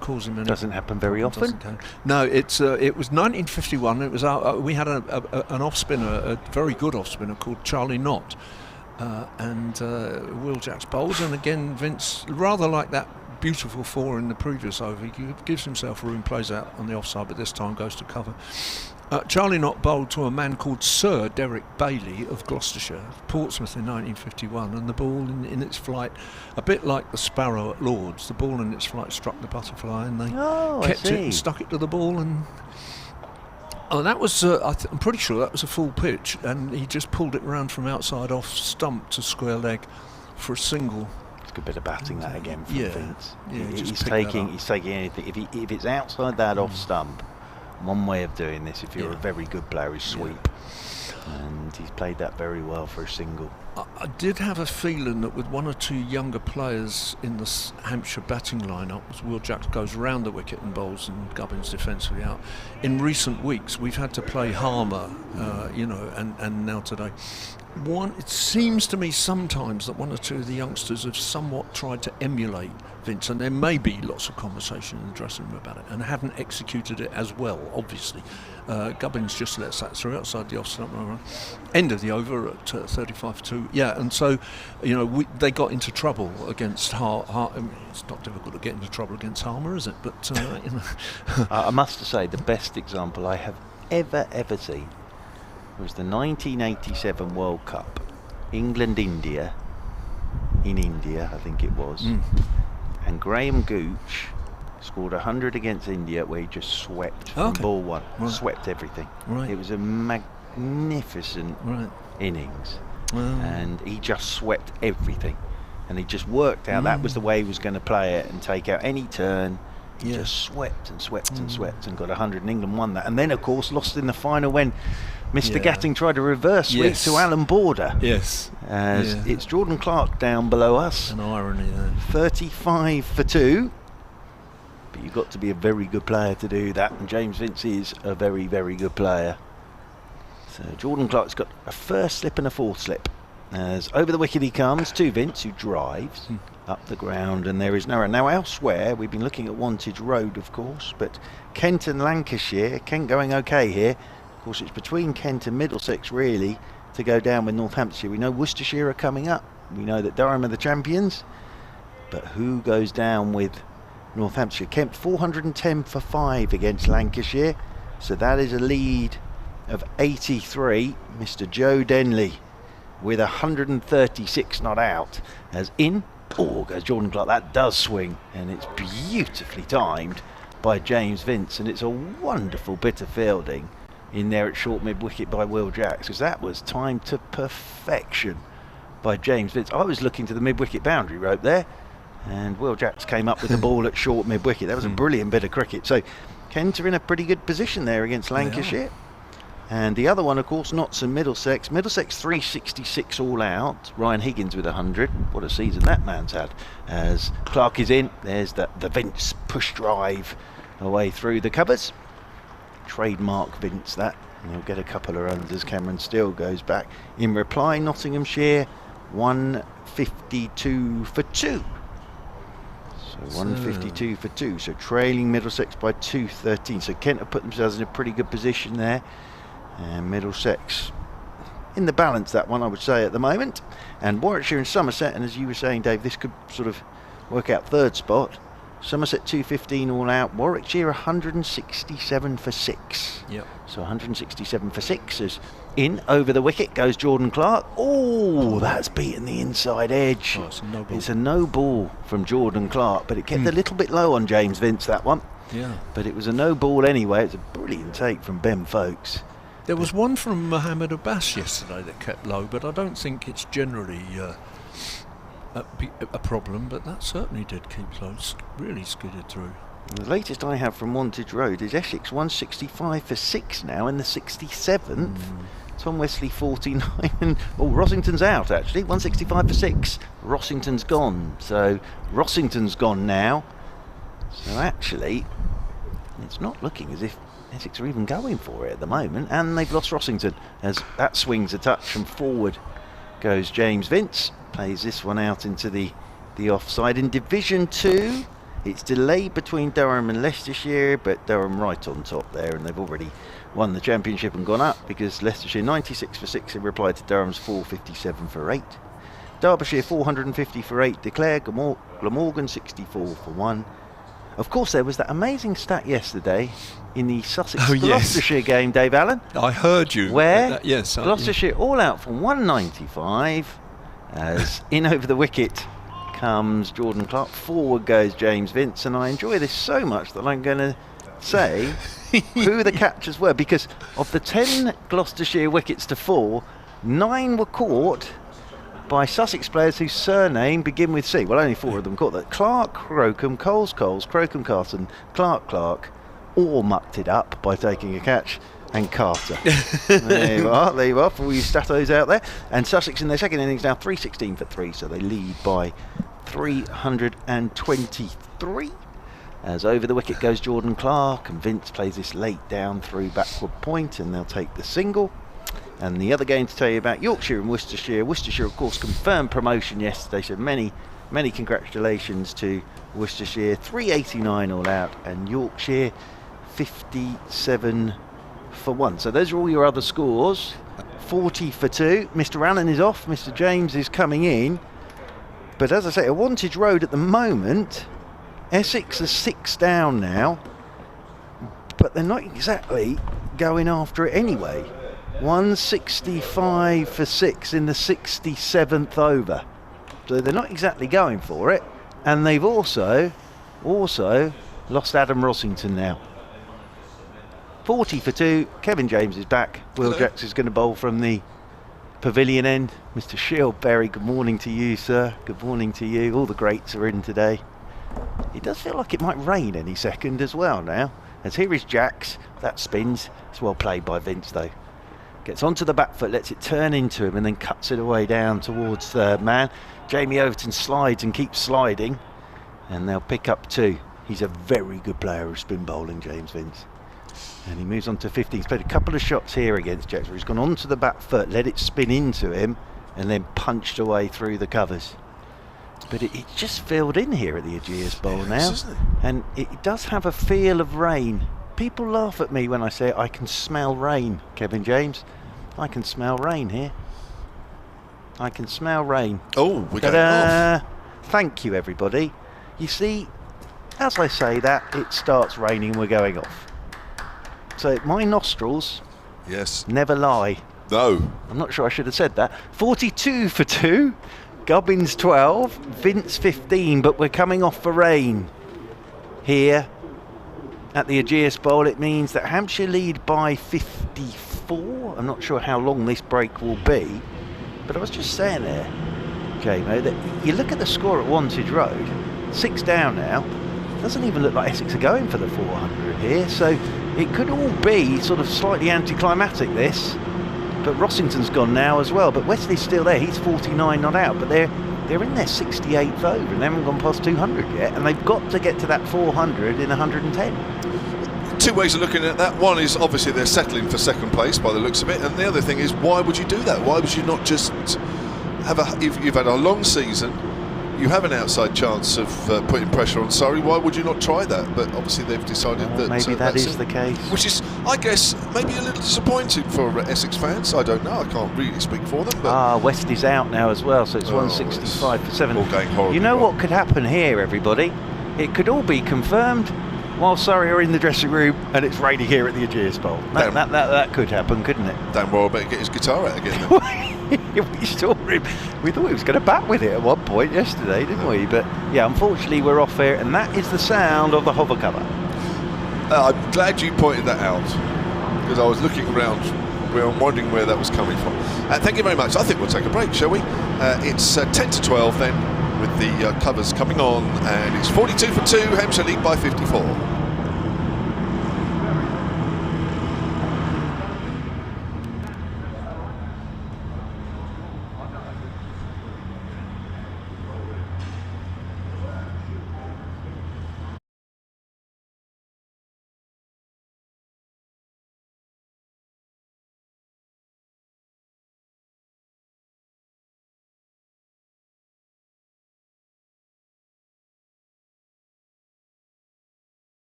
cause him any. Doesn't happen very often. No, it was 1951. It was we had an off spinner, a very good off spinner called Charlie Knott. And Will Jacks bowls, and again Vince, rather like that beautiful 4 in the previous over, he gives himself room, plays out on the offside, but this time goes to cover. Charlie Knott bowled to a man called Sir Derek Bailey of Gloucestershire, Portsmouth in 1951, and the ball in its flight, a bit like the sparrow at Lord's, the ball in its flight struck the butterfly, and they kept it and stuck it to the ball, and that was, I'm pretty sure that was a full pitch, and he just pulled it round from outside off stump to square leg for a single. It's a good bit of batting that again from Vince. Yeah, he's taking anything. If it's outside that off stump, one way of doing this, if you're a very good player, is sweep. And he's played that very well for a single. I did have a feeling that with 1 or 2 younger players in the Hampshire batting lineup, as Will Jacks goes round the wicket and bowls and Gubbins defensively out, in recent weeks we've had to play Harmer, and now today. It seems to me sometimes that 1 or 2 of the youngsters have somewhat tried to emulate Vince, and there may be lots of conversation in the dressing room about it, and haven't executed it as well, obviously. Gubbins just lets that through outside the off-stump run. End of the over at 35-2. Yeah, and so, they got into trouble against I mean, it's not difficult to get into trouble against Harmer, is it? But, I must say, the best example I have ever seen was the 1987 World Cup, England-India, in India, I think it was. And Graham Gooch scored 100 against India, where he just swept from ball 1, swept everything. It was a magnificent innings, and he just swept everything, and he just worked out that was the way he was going to play it and take out any turn. He just swept and swept and swept and got 100, and England won that. And then, of course, lost in the final when Mr. Gatting tried to reverse sweep to Alan Border. Yes. It's Jordan Clark down below us. An irony there. 35 for 2. But you've got to be a very good player to do that, and James Vince is a very, very good player. So Jordan Clark's got a first slip and a fourth slip. As over the wicket he comes to Vince, who drives up the ground, and there is no run. Now elsewhere, we've been looking at Wantage Road, of course, but Kent and Lancashire, Kent going okay here. Of course, it's between Kent and Middlesex, really, to go down with Northamptonshire. We know Worcestershire are coming up. We know that Durham are the champions. But who goes down with Northamptonshire? Kent 410 for 5 against Lancashire. So that is a lead of 83. Mr. Joe Denley with 136 not out. As in, goes Jordan Clark. That does swing, and it's beautifully timed by James Vince, and it's a wonderful bit of fielding in there at short mid-wicket by Will Jacks, because that was timed to perfection by James Vince. I was looking to the mid-wicket boundary rope there, and Will Jacks came up with the ball at short mid-wicket. That was a brilliant bit of cricket. So Kent are in a pretty good position there against Lancashire. And the other one, of course, Notts and Middlesex. Middlesex 366 all out. Ryan Higgins with 100. What a season that man's had. As Clark is in, there's the Vince push drive away through the covers. Trademark Vince that. And he'll get a couple of runs as Cameron Steele goes back. In reply, Nottinghamshire 152 for 2. So 152 for 2. So trailing Middlesex by 213. So Kent have put themselves in a pretty good position there. And Middlesex in the balance, that one, I would say, at the moment. And Warwickshire and Somerset, and as you were saying, Dave, this could sort of work out third spot. Somerset 215 all out. Warwickshire 167 for 6. Yep. So 167 for 6 is in. Over the wicket goes Jordan Clark. Oh, that's beaten the inside edge. Oh, it's a no ball. It's a no ball from Jordan Clark, but it kept a little bit low on James Vince, that one. Yeah. But it was a no ball anyway. It's a brilliant take from Ben Folkes. There was one from Mohammed Abbas yesterday that kept low, but I don't think it's generally a problem, but that certainly did keep low. Really skidded through. The latest I have from Wantage Road is Essex 165 for 6 now in the 67th. Tom Wesley 49. Oh, Rossington's out actually. 165 for 6. Rossington's gone. So Rossington's gone now. So actually, it's not looking as if Essex are even going for it at the moment, and they've lost Rossington as that swings a touch and forward goes James Vince. Plays this one out into the offside. In Division 2, it's delayed between Durham and Leicestershire, but Durham right on top there, and they've already won the championship and gone up because Leicestershire 96 for 6 in reply to Durham's 457 for 8. Derbyshire 450 for 8 declare. Glamorgan 64 for 1. Of course, there was that amazing stat yesterday in the Sussex-Gloucestershire game, Dave Allen. I heard you. Where yes, Gloucestershire all out from 195 as in over the wicket comes Jordan Clark. Forward goes James Vince, and I enjoy this so much that I'm going to say who the catchers were, because of the 10 Gloucestershire wickets to fall, 9 were caught by Sussex players whose surname begin with C. Well, only 4 of them caught that. Clark, Crocombe, Coles, Crocombe, Carson, Clark, all mucked it up by taking a catch, and Carter. There you are, for all you statos out there. And Sussex in their second innings now 316 for 3, so they lead by 323. As over the wicket goes Jordan Clark, and Vince plays this late down through backward point, and they'll take the single. And the other game to tell you about, Yorkshire and Worcestershire. Worcestershire, of course, confirmed promotion yesterday, so many congratulations to Worcestershire. 389 all out, and Yorkshire 57 for 1. So those are all your other scores. 40 for 2. Mr. Allen is off, Mr. James is coming in. But as I say, at Wantage Road at the moment, Essex are 6 down now, but they're not exactly going after it anyway. 165 for 6 in the 67th over. So they're not exactly going for it. And they've also lost Adam Rossington now. 40 for 2. Kevin James is back. Will Jacks is going to bowl from the pavilion end. Mr. Shieldberry, good morning to you, sir. Good morning to you. All the greats are in today. It does feel like it might rain any second as well now. As here is Jacks. That spins. It's well played by Vince though. Gets onto the back foot, lets it turn into him, and then cuts it away down towards third man. Jamie Overton slides and keeps sliding, and they'll pick up 2. He's a very good player of spin bowling, James Vince. And he moves on to 15. He's played a couple of shots here against Jacks where he's gone onto the back foot, let it spin into him, and then punched away through the covers. But it's just filled in here at the Ageas Bowl now, and it does have a feel of rain. People laugh at me when I say I can smell rain, Kevin James. I can smell rain here. I can smell rain. Oh, we're going off. Thank you, everybody. You see, as I say that, it starts raining, we're going off. So my nostrils never lie. No. I'm not sure I should have said that. 42 for 2. Gubbins 12. Vince 15, but we're coming off for rain here at the Ageas Bowl. It means that Hampshire lead by 54. I'm not sure how long this break will be, but I was just saying there, JMO, that you look at the score at Wantage Road, 6 down now. Doesn't even look like Essex are going for the 400 here, so it could all be sort of slightly anticlimactic this. But Rossington's gone now as well, but Wesley's still there. He's 49 not out, but they're in their 68th over and they haven't gone past 200 yet, and they've got to get to that 400 in 110. 2 ways of looking at that. One is obviously they're settling for second place by the looks of it, and the other thing is, why would you do that? Why would you not just have you've had a long season, you have an outside chance of putting pressure on Surrey. Why would you not try that? But obviously they've decided that maybe that that's is it. the case. Which is, I guess, maybe a little disappointing for Essex fans. I don't know. I can't really speak for them. But West is out now as well, so it's 165 for 7. all going horribly You know wrong. what could happen here, everybody? It could all be confirmed while Surrey are in the dressing room and it's raining here at the Ageas Bowl. That could happen, couldn't it? Dan Royal better get his guitar out again then. We saw him. We thought he was going to bat with it at one point yesterday, didn't we? But yeah, unfortunately we're off here, and that is the sound of the hover cover. I'm glad you pointed that out, because I was looking around, wondering where that was coming from. Thank you very much. I think we'll take a break, shall we? It's 10 to 12 then, with the covers coming on, and it's 42 for 2, Hampshire lead by 54.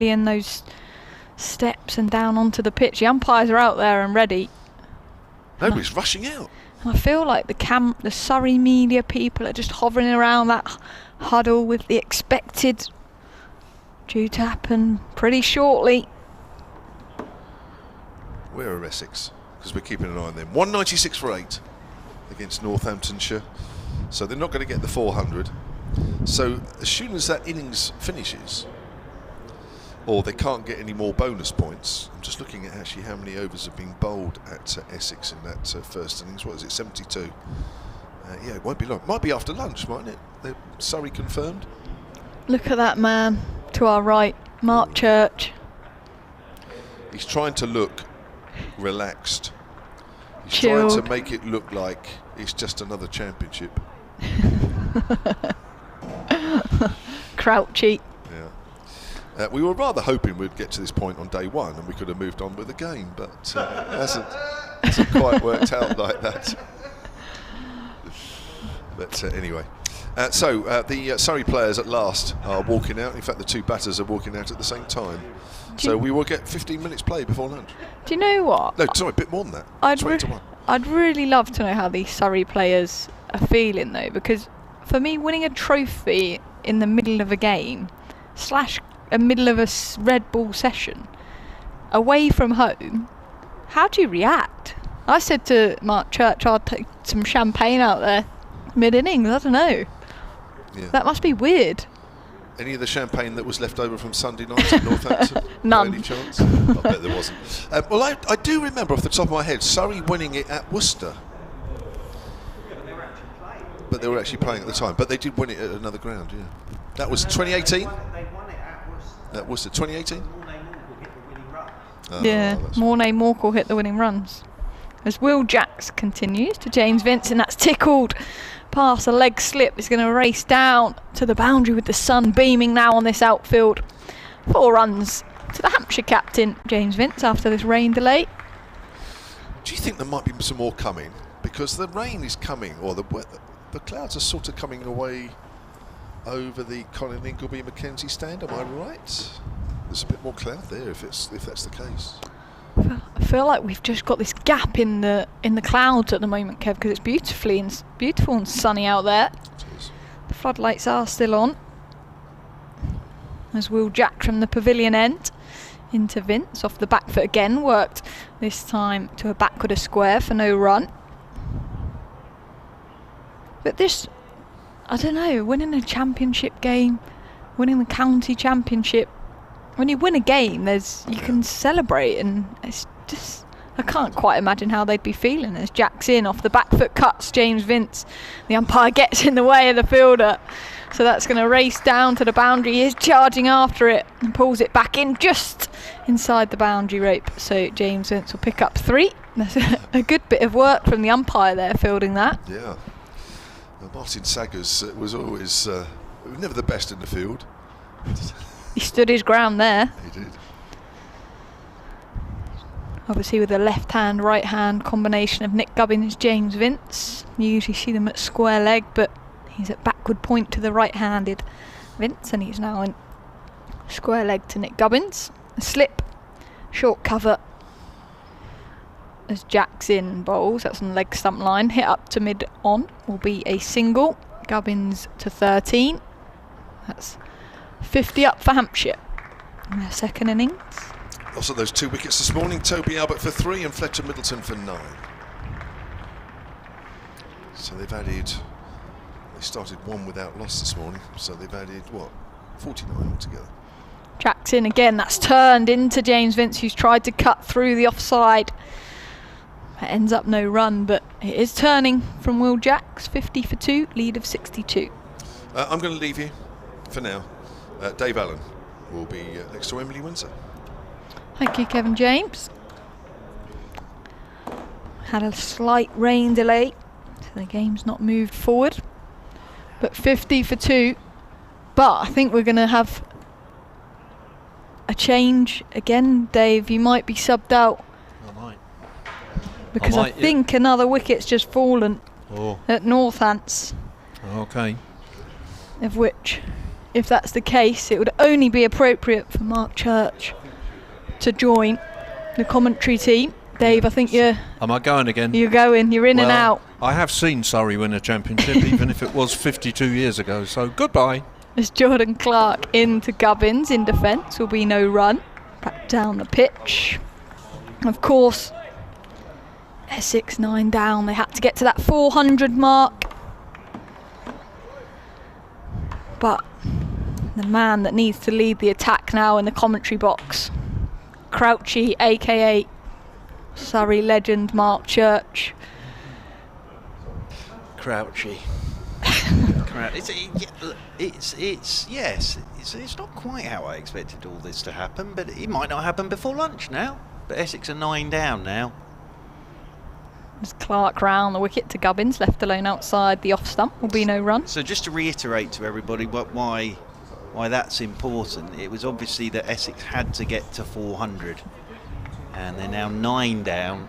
in those steps and down onto the pitch. The umpires are out there and ready. Nobody's rushing out. And I feel like the Surrey media people are just hovering around that huddle with the expected due to happen pretty shortly. Where are Essex? Because we're keeping an eye on them. 196 for 8 against Northamptonshire. So they're not going to get the 400. So as soon as that innings finishes, or they can't get any more bonus points. I'm just looking at actually how many overs have been bowled at Essex in that first innings. What is it, 72? Yeah, it won't be long. Might be after lunch, mightn't it? Surrey confirmed. Look at that man to our right, Mark Church. He's trying to look relaxed. He's Chilled. trying to make it look like it's just another championship. Crouchy. Yeah. We were rather hoping we'd get to this point on day one and we could have moved on with the game, but it hasn't quite worked out like that. But anyway. So the Surrey players at last are walking out. In fact, the two batters are walking out at the same time. So we will get 15 minutes play before lunch. Do you know what? No, sorry, a bit more than that. I'd really love to know how these Surrey players are feeling, though, because for me, winning a trophy in the middle of a game / a middle of a Red Bull session away from home, how do you react? I said to Mark Church, I'd take some champagne out there mid-innings. I don't know. Yeah. That must be weird. Any of the champagne that was left over from Sunday night at Northampton? None. By any chance? I bet there wasn't. Well, I do remember off the top of my head Surrey winning it at Worcester. But they were actually playing at the time. But they did win it at another ground, yeah. That was 2018? At Worcester, 2018? Yeah, Mornay Morkel hit the winning runs. As Will Jacks continues to James Vincent, that's tickled past a leg slip. He's going to race down to the boundary with the sun beaming now on this outfield. 4 runs to the Hampshire captain, James Vince, after this rain delay. Do you think there might be some more coming? Because the rain is coming, or the clouds are sort of coming away over the Colin Ingleby Mackenzie stand, am I right? There's a bit more cloud there if that's the case. I feel like we've just got this gap in the clouds at the moment, Kev, because it's beautiful and sunny out there. It is. The floodlights are still on. As Will Jack from the pavilion end into Vince off the back foot again, worked this time to a backward square for no run. But this, I don't know, winning a championship game, winning the county championship, when you win a game, you can celebrate, and it's just, I can't quite imagine how they'd be feeling as Jack's in off the back foot, cuts James Vince. The umpire gets in the way of the fielder, so that's going to race down to the boundary. He is charging after it and pulls it back in just inside the boundary rope. So James Vince will pick up 3. That's a good bit of work from the umpire there, fielding that. Yeah. Martin Saggers was always never the best in the field. He stood his ground there. He did. Obviously with a left hand, right hand combination of Nick Gubbins, James Vince. You usually see them at square leg, but he's at backward point to the right handed Vince, and he's now in square leg to Nick Gubbins. A slip, short cover as Jack's in bowls. That's on the leg stump line. Hit up to mid on will be a single. Gubbins to 13. That's 50 up for Hampshire in their second innings. Also those 2 wickets this morning, Toby Albert for 3 and Fletcher Middleton for 9. So they've added, they started 1 without loss this morning, so they've added, 49 altogether. Jack's in again, that's turned into James Vince, who's tried to cut through the offside. That ends up no run, but it is turning from Will Jacks, 50 for 2, lead of 62. I'm going to leave you for now. Dave Allen will be next to Emily Windsor. Thank you, Kevin James. Had a slight rain delay, so the game's not moved forward. But 50 for 2. But I think we're going to have a change again, Dave. You might be subbed out. I might. Because I think another wicket's just fallen at Northants. Okay. Of which if that's the case, it would only be appropriate for Mark Church to join the commentary team. Dave, I think you're... Am I going again? You're going. You're in and out. I have seen Surrey win a championship, even if it was 52 years ago, so goodbye. As Jordan Clark into Gubbins in defence, will be no run. Back down the pitch. Of course, Essex 9 down. They had to get to that 400 mark. But the man that needs to lead the attack now in the commentary box, Crouchy, aka Surrey legend Mark Church. Crouchy. It's not quite how I expected all this to happen, but it might not happen before lunch now. But Essex are 9 down now. As Clark round the wicket to Gubbins, left alone outside the off stump, will be no run. So just to reiterate to everybody why that's important, it was obviously that Essex had to get to 400, and they're now 9 down.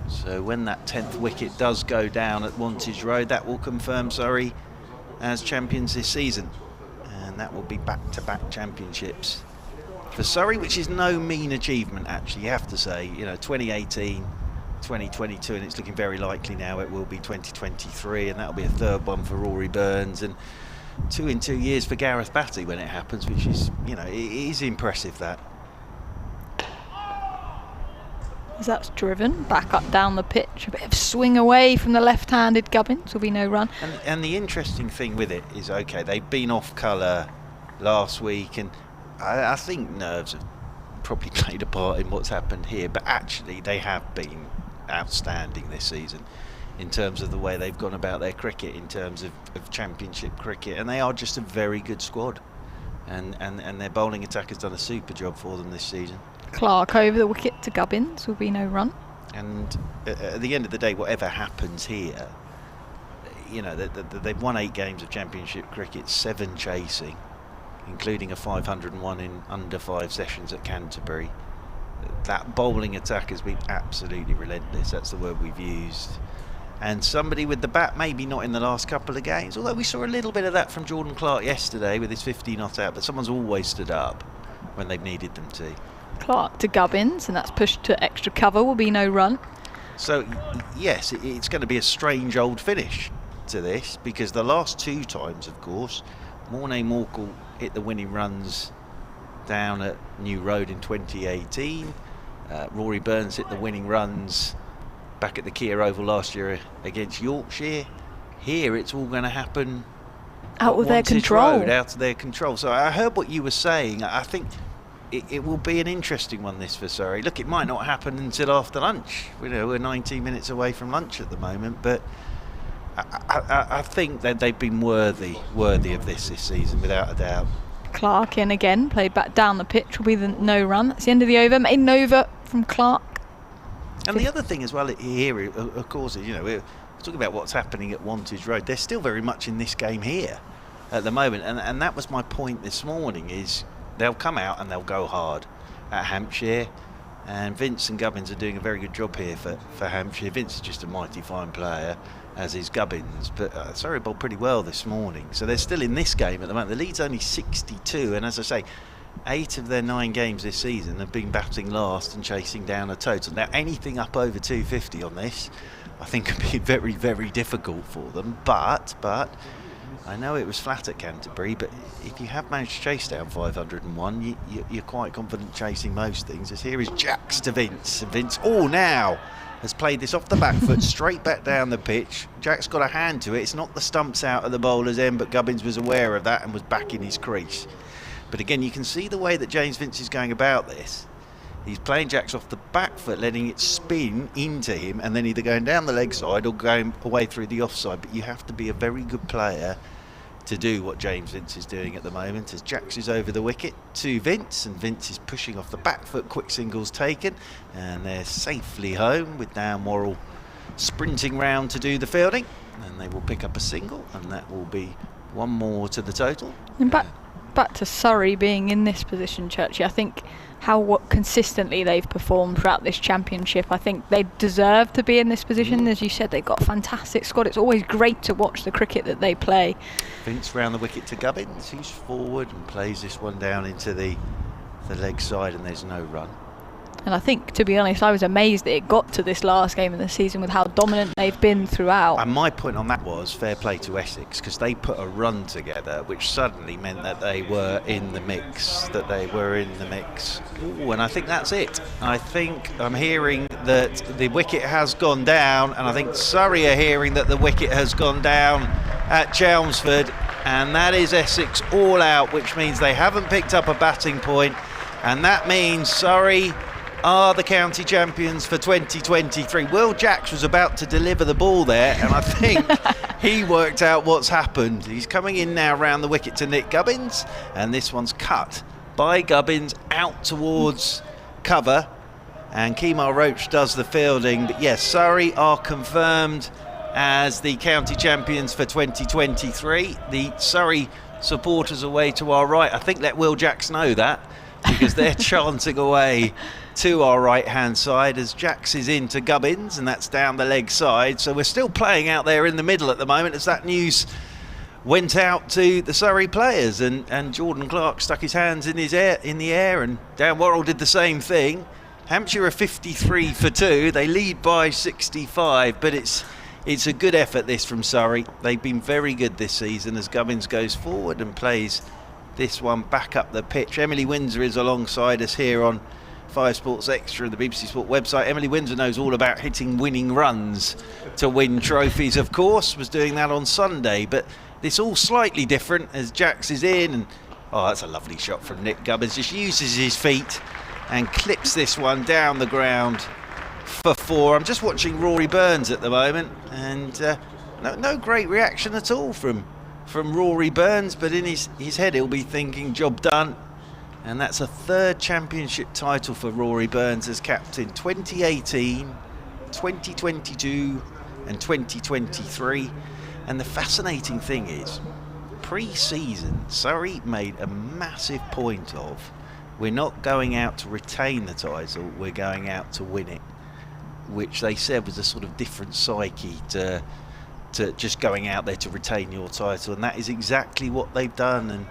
So when that 10th wicket does go down at Wantage Road, that will confirm Surrey as champions this season, and that will be back-to-back championships for Surrey, which is no mean achievement, actually, you have to say. 2018, 2022, and it's looking very likely now it will be 2023, and that'll be a third one for Rory Burns, and 2 in 2 years for Gareth Batty when it happens, which is, it is impressive, that. As that's driven back up down the pitch, a bit of swing away from the left-handed Gubbins, will be no run. And the interesting thing with it is, okay, they've been off colour last week, and I think nerves have probably played a part in what's happened here, but actually they have been outstanding this season in terms of the way they've gone about their cricket, in terms of championship cricket, and they are just a very good squad, and their bowling attack has done a super job for them this season. Clark over the wicket to Gubbins, will be no run. And at the end of the day, whatever happens here, they've won 8 games of championship cricket, 7 chasing, including a 501 in under 5 sessions at Canterbury. That bowling attack has been absolutely relentless, that's the word we've used. And somebody with the bat, maybe not in the last couple of games, although we saw a little bit of that from Jordan Clark yesterday with his 50 not out, but someone's always stood up when they've needed them to. Clark to Gubbins, and that's pushed to extra cover, will be no run. So yes, it's going to be a strange old finish to this, because the last 2 times, of course, Mornay Morkel hit the winning runs down at New Road in 2018. Rory Burns hit the winning runs back at the Kia Oval last year against Yorkshire. Here it's all going to happen out of their control. Out of their control. So I heard what you were saying. I think it will be an interesting one, this, for Surrey. Look, it might not happen until after lunch. We're 19 minutes away from lunch at the moment, but I think that they've been worthy of this season, without a doubt. Clark in again, played back down the pitch, will be the no run. That's the end of the over. Maiden over from Clark. And the other thing as well here, of course, is, we're talking about what's happening at Wantage Road. They're still very much in this game here at the moment, and that was my point this morning, is they'll come out and they'll go hard at Hampshire, and Vince and Gubbins are doing a very good job here for Hampshire. Vince is just a mighty fine player, as is Gubbins, but Surrey bowled pretty well this morning, so they're still in this game at the moment. The lead's only 62, and as I say, 8 of their 9 games this season have been batting last and chasing down a total. Now, anything up over 250 on this, I think, could be very, very difficult for them, but I know it was flat at Canterbury, but if you have managed to chase down 501, you're quite confident chasing most things. As here is Jacks to Vince, and Vince now has played this off the back foot straight back down the pitch. Jack's got a hand to it. It's knocked the stumps out of the bowler's end, but Gubbins was aware of that and was back in his crease. But again, you can see the way that James Vince is going about this. He's playing Jacks off the back foot, letting it spin into him, and then either going down the leg side or going away through the offside. But you have to be a very good player to do what James Vince is doing at the moment, as Jacks is over the wicket to Vince, and Vince is pushing off the back foot. Quick singles taken, and they're safely home, with now Morrell sprinting round to do the fielding, and they will pick up a single, and that will be 1 more to the total. And back to Surrey being in this position, Churchy, I think what consistently they've performed throughout this championship, I think they deserve to be in this position. As you said, they've got a fantastic squad. It's always great to watch the cricket that they play. Vince round the wicket to Gubbins, who's forward and plays this one down into the leg side, and there's no run. And I think, to be honest, I was amazed that it got to this last game of the season with how dominant they've been throughout. And my point on that was fair play to Essex, because they put a run together which suddenly meant that they were in the mix, Ooh, and I think that's it. I think I'm hearing that the wicket has gone down, and I think Surrey are hearing that the wicket has gone down at Chelmsford, and that is Essex all out, which means they haven't picked up a batting point, and that means Surrey are the county champions for 2023. Will Jacks was about to deliver the ball there, and I think he worked out what's happened. He's coming in now round the wicket to Nick Gubbins, and this one's cut by Gubbins out towards cover, and Kemar Roach does the fielding. But yes, Surrey are confirmed as the county champions for 2023. The Surrey supporters away to our right, I think let Will Jacks know that, because they're chanting away to our right hand side as Jacks is into Gubbins, and that's down the leg side. So we're still playing out there in the middle at the moment as that news went out to the Surrey players, and Jordan Clark stuck his hands in the air, and Dan Worrell did the same thing. Hampshire are 53 for 2. They lead by 65, but it's a good effort this from Surrey. They've been very good this season as Gubbins goes forward and plays this one back up the pitch. Emily Windsor is alongside us here on 5 Sports Extra, the BBC Sport website. Emily Windsor knows all about hitting winning runs to win trophies, of course, was doing that on Sunday, but this all slightly different as Jacks is in, and that's a lovely shot from Nick Gubbins, just uses his feet and clips this one down the ground for 4. I'm just watching Rory Burns at the moment, and no great reaction at all from Rory Burns, but in his head he'll be thinking job done. And that's a 3rd championship title for Rory Burns as captain, 2018, 2022 and 2023. And the fascinating thing is, pre-season, Surrey made a massive point of, we're not going out to retain the title, we're going out to win it, which they said was a sort of different psyche to just going out there to retain your title, and that is exactly what they've done. And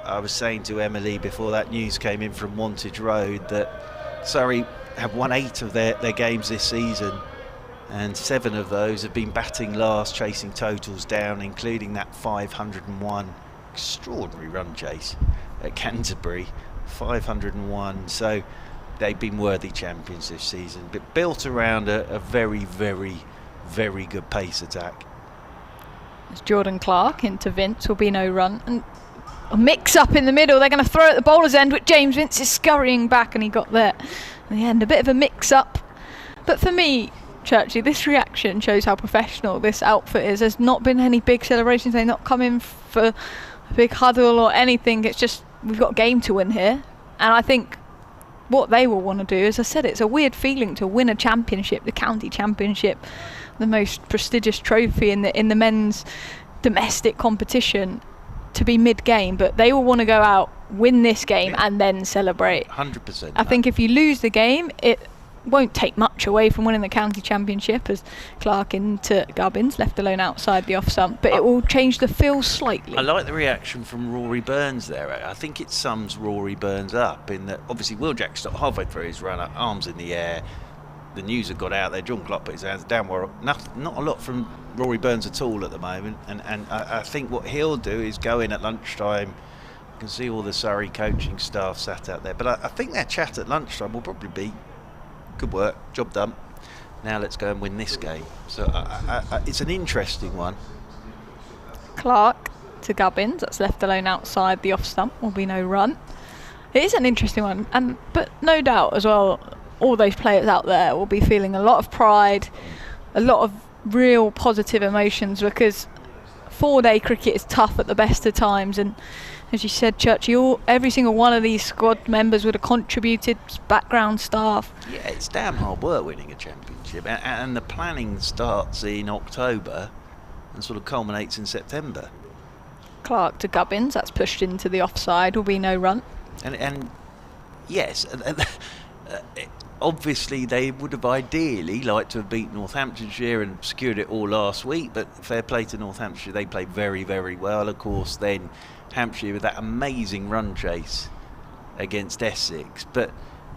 I was saying to Emily before that news came in from Wantage Road that Surrey have won 8 of their games this season, and 7 of those have been batting last, chasing totals down, including that 501 extraordinary run chase at Canterbury, 501. So they've been worthy champions this season, but built around a very, very, very good pace attack. As Jordan Clark into Vince, will be no run, and a mix up in the middle. They're going to throw at the bowler's end, but James Vince is scurrying back, and he got there in the end. A bit of a mix up, but for me, Churchy, this reaction shows how professional this outfit is. There's not been any big celebrations. They're not coming for a big huddle or anything. It's just, we've got a game to win here, and I think what they will want to do, as I said, it's a weird feeling to win a championship, the county championship, the most prestigious trophy in the men's domestic competition, to be mid-game, but they will want to go out, win this game, and then celebrate. 100%. I think if you lose the game, it won't take much away from winning the county championship, as Clark into Gubbins, left alone outside the off stump, but it will change the feel slightly. I like the reaction from Rory Burns there. I think it sums Rory Burns up in that obviously Will Jack stopped halfway through his run, arms in the air. The news had got out there. John Clark put his hands down. Not a lot from Rory Burns at all at the moment. And I think what he'll do is go in at lunchtime. You can see all the Surrey coaching staff sat out there. But I think their chat at lunchtime will probably be, good work, job done. Now let's go and win this game. So it's an interesting one. Clark to Gubbins. That's left alone outside the off stump. Will be no run. It is an interesting one. But no doubt as well, all those players out there will be feeling a lot of pride, a lot of real positive emotions, because 4-day cricket is tough at the best of times, and as you said, Churchy, every single one of these squad members would have contributed, background staff. Yeah, it's damn hard work winning a championship, and the planning starts in October and sort of culminates in September. Clark to Gubbins, that's pushed into the offside, will be no run. And yes, obviously they would have ideally liked to have beat Northamptonshire and secured it all last week, but fair play to Northamptonshire, they played very, very well. Of course, then Hampshire with that amazing run chase against Essex. But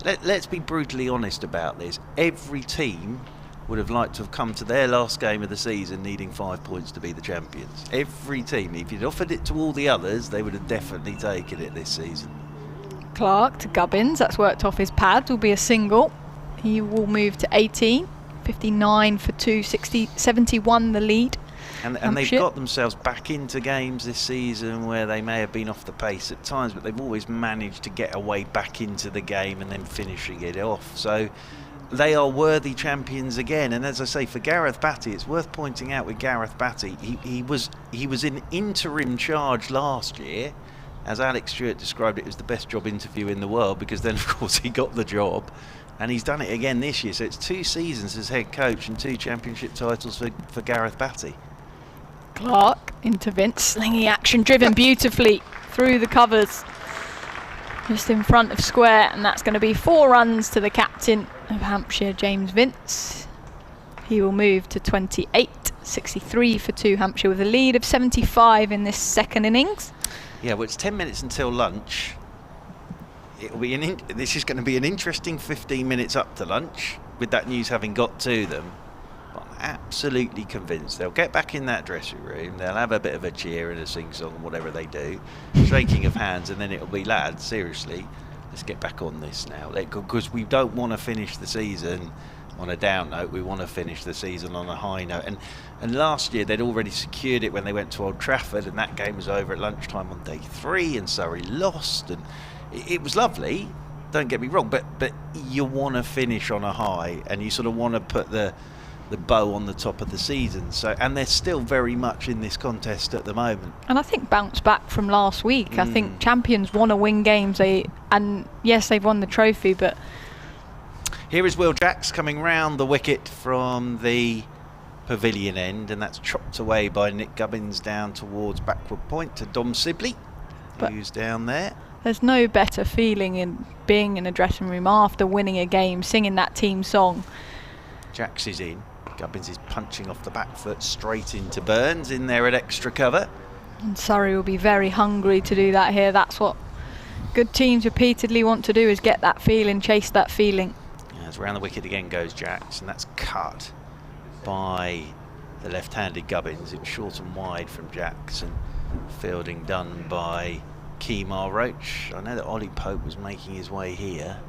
let's be brutally honest about this. Every team would have liked to have come to their last game of the season needing 5 points to be the champions. Every team. If you'd offered it to all the others, they would have definitely taken it this season. Clark to Gubbins, that's worked off his pad, will be a single. He will move to 18, 59 for 2, 71 the lead. And they've got themselves back into games this season where they may have been off the pace at times, but they've always managed to get away back into the game and then finishing it off. So they are worthy champions again. And as I say, for Gareth Batty, it's worth pointing out with Gareth Batty, he was in interim charge last year. As Alex Stewart described it, it was the best job interview in the world, because then of course he got the job, and he's done it again this year. So it's 2 seasons as head coach and 2 championship titles for Gareth Batty. Clark into Vince, slinging action, driven beautifully through the covers, just in front of square, and that's going to be 4 runs to the captain of Hampshire, James Vince. He will move to 28, 63 for 2 Hampshire, with a lead of 75 in this second innings. Yeah, well, it's 10 minutes until lunch. It'll be this is going to be an interesting 15 minutes up to lunch, with that news having got to them. But I'm absolutely convinced they'll get back in that dressing room, they'll have a bit of a cheer and a sing-song, whatever they do, shaking of hands, and then it'll be, lads, seriously, let's get back on this now. Because we don't want to finish the season on a down note, we want to finish the season on a high note. And last year they'd already secured it when they went to Old Trafford, and that game was over at lunchtime on day 3, and Surrey lost, and it was lovely, don't get me wrong, but you want to finish on a high, and you sort of want to put the bow on the top of the season. So, and they're still very much in this contest at the moment. And I think bounce back from last week. I think champions want to win games. And yes, they've won the trophy, but here is Will Jacks coming round the wicket from the pavilion end, and that's chopped away by Nick Gubbins down towards backward point to Dom Sibley, who's down there. There's no better feeling in being in a dressing room after winning a game, singing that team song. Jacks is in. Gubbins is punching off the back foot straight into Burns in there at extra cover. And Surrey will be very hungry to do that here. That's what good teams repeatedly want to do, is get that feeling, chase that feeling. As round the wicket again goes Jacks, and that's cut by the left-handed Gubbins. It was short and wide from Jacks, and fielding done by Kemar Roach. I know that Ollie Pope was making his way here,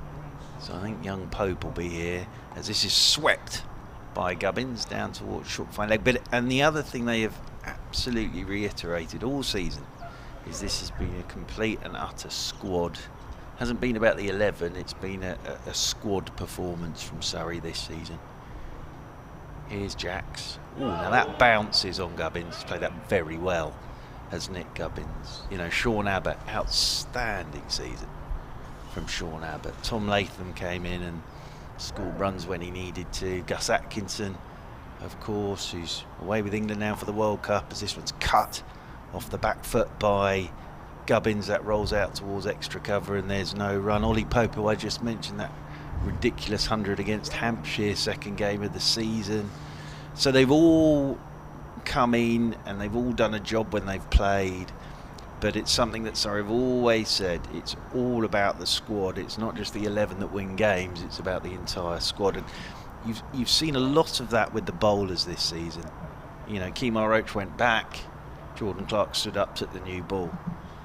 so I think young Pope will be here as this is swept by Gubbins down towards short fine leg. And the other thing they have absolutely reiterated all season is this has been a complete and utter squad. Hasn't been about the 11, it's been a squad performance from Surrey this season. Here's Jacks. Ooh, now that bounces on Gubbins. He's played that very well, has Nick Gubbins. You know, Sean Abbott, outstanding season from Sean Abbott. Tom Latham came in and scored runs when he needed to. Gus Atkinson, of course, who's away with England now for the World Cup, as this one's cut off the back foot by Gubbins. That rolls out towards extra cover, and there's no run. Ollie Pope, who I just mentioned, that ridiculous 100 against Hampshire, second game of the season. So they've all come in and they've all done a job when they've played. But it's something that Surrey have always said, it's all about the squad. It's not just the 11 that win games, it's about the entire squad. And you've seen a lot of that with the bowlers this season. You know, Kemar Roach went back, Jordan Clark stood up, took the new ball.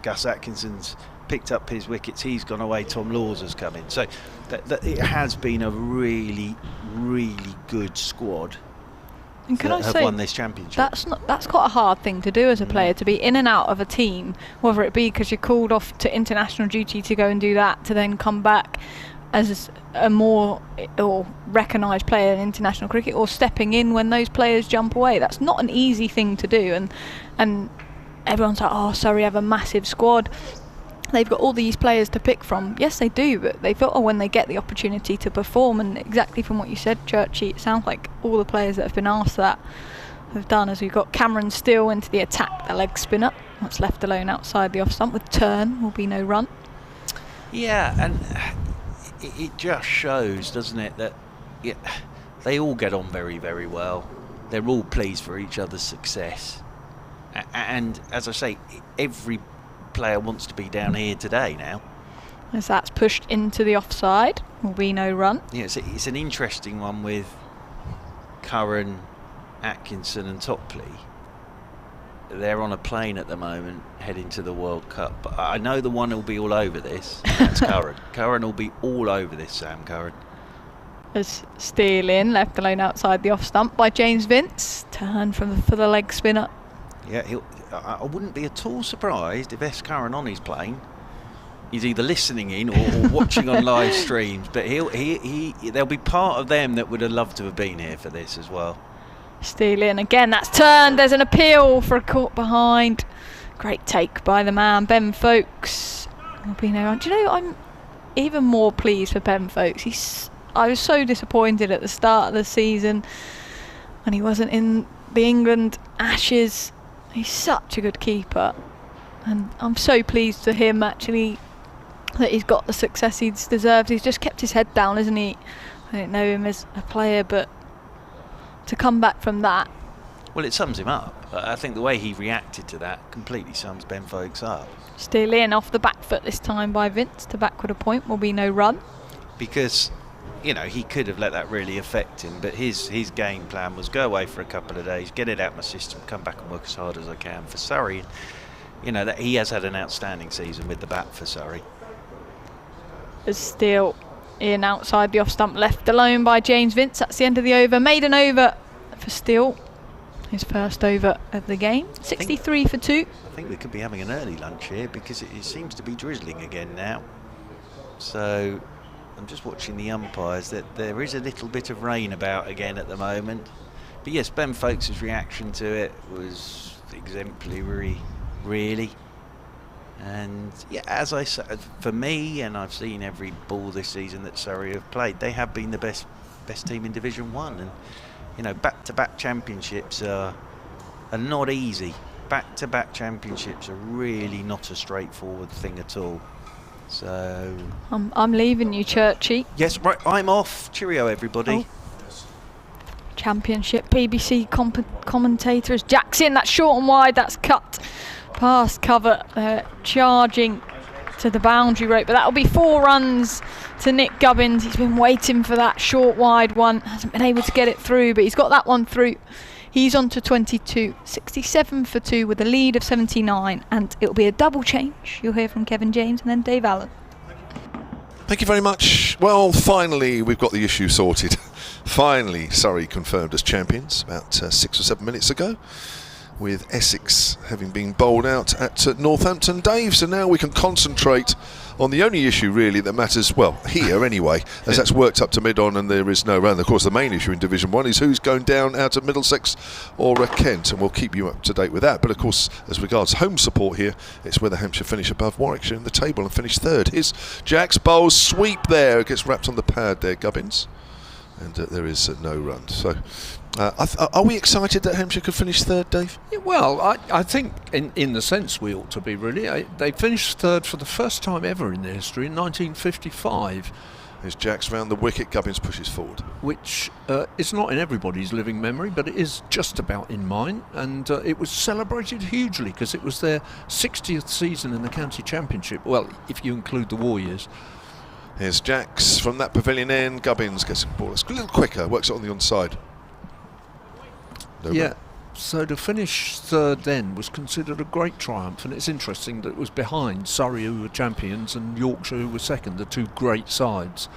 Gus Atkinson's picked up his wickets, he's gone away, Tom Laws has come in. So it has been a really, really good squad. And can I say, won this championship. That's quite a hard thing to do as a player, to be in and out of a team, whether it be because you're called off to international duty to go and do that, to then come back as a more or recognised player in international cricket, or stepping in when those players jump away. That's not an easy thing to do, and everyone's like, oh, Surrey have a massive squad, they've got all these players to pick from. Yes, they do, but they feel, when they get the opportunity to perform, and exactly from what you said, Churchy, it sounds like all the players that have been asked that have done, as we've got Cameron Steele into the attack, the leg spinner. Once left alone outside the off stump with turn, will be no run. Yeah, and it just shows, doesn't it, that they all get on very, very well. They're all pleased for each other's success. And as I say, every player wants to be down here today now. As that's pushed into the offside, will be no run. Yeah, it's an interesting one with Curran, Atkinson and Topley. They're on a plane at the moment heading to the World Cup. But I know the one who'll be all over this. That's Curran. Curran will be all over this, Sam Curran. As steal-in, left alone outside the off stump by James Vince. Turn for the leg spinner. Yeah, I wouldn't be at all surprised if S. Curran on his plane. He's either listening in or watching on live streams. But there'll be part of them that would have loved to have been here for this as well. Steal in again, that's turned. There's an appeal for a caught behind. Great take by the man, Ben Folkes. Will be no run. Do you know, I'm even more pleased for Ben Folkes. I was so disappointed at the start of the season when he wasn't in the England Ashes. He's such a good keeper, and I'm so pleased for him actually that he's got the success he's deserved. He's just kept his head down, isn't he? I don't know him as a player, but to come back from that. Well, it sums him up. I think the way he reacted to that completely sums Ben Folkes up. Still in off the back foot this time by Vince to backward a point, will be no run. Because, you know, he could have let that really affect him, but his game plan was go away for a couple of days, get it out of my system, come back and work as hard as I can for Surrey. You know, that he has had an outstanding season with the bat for Surrey. As still in outside the off stump, left alone by James Vince. That's the end of the over. Maiden over for Steele. His first over of the game. 63 for 2. I think we could be having an early lunch here because it seems to be drizzling again now. So I'm just watching the umpires that there is a little bit of rain about again at the moment. But yes, Ben Folkes' reaction to it was exemplary, really. And yeah, as I said, for me, and I've seen every ball this season that Surrey have played, they have been the best team in Division 1. And you know, back-to-back championships are not easy. Back-to-back championships are really not a straightforward thing at all. So I'm leaving you, Churchy. Yes, right, I'm off. Cheerio, everybody. Championship BBC commentator is Jackson. That's short and wide. That's cut past cover. Charging to the boundary rope, but that'll be 4 runs to Nick Gubbins. He's been waiting for that short wide one, hasn't been able to get it through, but he's got that one through. He's on to 22, 67 for 2 with a lead of 79, and it'll be a double change. You'll hear from Kevin James and then Dave Allen. Thank you very much. Well, finally we've got the issue sorted. Finally Surrey confirmed as champions about 6 or 7 minutes ago, with Essex having been bowled out at Northampton, Dave. So now we can concentrate on the only issue really that matters, well, here anyway, as that's worked up to mid-on and there is no run. Of course, the main issue in Division 1 is who's going down out of Middlesex or Kent, and we'll keep you up to date with that. But of course, as regards home support here, it's whether Hampshire finish above Warwickshire in the table and finish 3rd. Here's Jack's bowl sweep there, gets wrapped on the pad there, Gubbins, and there is no run. So are we excited that Hampshire could finish 3rd, Dave? Yeah, well, I think in the sense we ought to be, really. They finished 3rd for the first time ever in their history in 1955. As Jack's round the wicket, Gubbins pushes forward. Which is not in everybody's living memory, but it is just about in mine. And it was celebrated hugely because it was their 60th season in the county championship. Well, if you include the war years. Here's Jack's from that pavilion end. Gubbins gets a ball. It's a little quicker, works it on the onside. No yeah, run. so to finish 3rd then was considered a great triumph, and it's interesting that it was behind Surrey, who were champions, and Yorkshire, who were 2nd, the 2 great sides.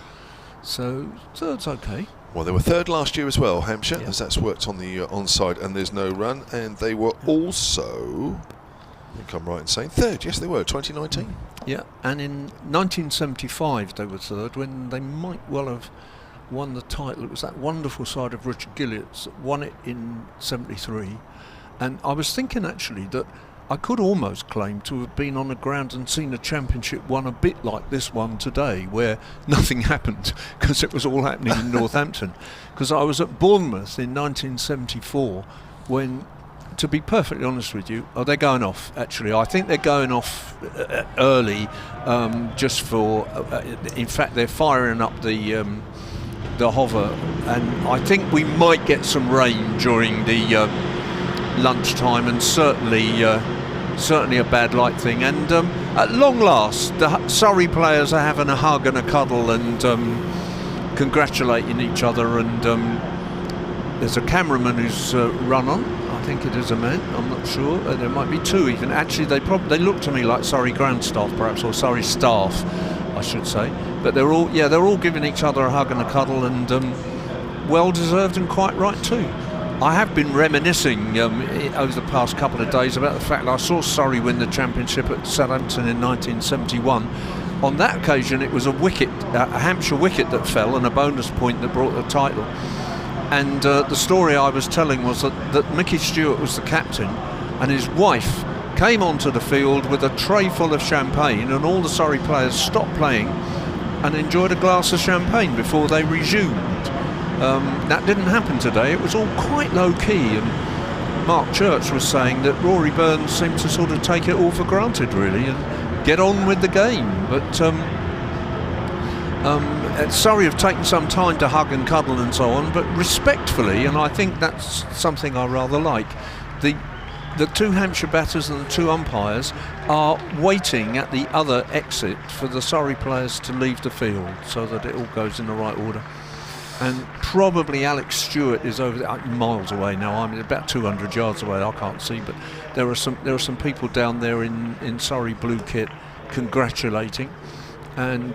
So 3rd's okay. Well, they were 3rd last year as well, Hampshire, Yeah. as that's worked on the onside, and there's no run. And they were also, I think I'm right in saying 3rd. Yes, they were, 2019. Yeah, and in 1975 they were 3rd, when they might well have won the title. It was that wonderful side of Richard Gilliatt's that won it in 73. And I was thinking actually that I could almost claim to have been on the ground and seen a championship won a bit like this one today, where nothing happened because it was all happening in Northampton. Because I was at Bournemouth in 1974 when to be perfectly honest with you, they're going off. Actually, I think they're going off early, just for. In fact, they're firing up the hover, and I think we might get some rain during the lunchtime, and certainly a bad light thing. And at long last, the Surrey players are having a hug and a cuddle and congratulating each other. And there's a cameraman who's run on. I think it is a man. I'm not sure. There might be two even. Actually, they look to me like Surrey ground staff, perhaps, or Surrey staff, I should say. But they're all giving each other a hug and a cuddle, and well deserved and quite right too. I have been reminiscing over the past couple of days about the fact that I saw Surrey win the championship at Southampton in 1971. On that occasion, it was a Hampshire wicket that fell, and a bonus point that brought the title. And the story I was telling was that Mickey Stewart was the captain, and his wife came onto the field with a tray full of champagne, and all the Surrey players stopped playing and enjoyed a glass of champagne before they resumed. That didn't happen today. It was all quite low key, and Mark Church was saying that Rory Burns seemed to sort of take it all for granted, really, and get on with the game. But Surrey have taken some time to hug and cuddle and so on, but respectfully, and I think that's something I rather like, the two Hampshire batters and the two umpires are waiting at the other exit for the Surrey players to leave the field so that it all goes in the right order. And probably Alex Stewart is over there, miles away now. I'm about 200 yards away. I can't see, but there are some people down there in Surrey blue kit congratulating, and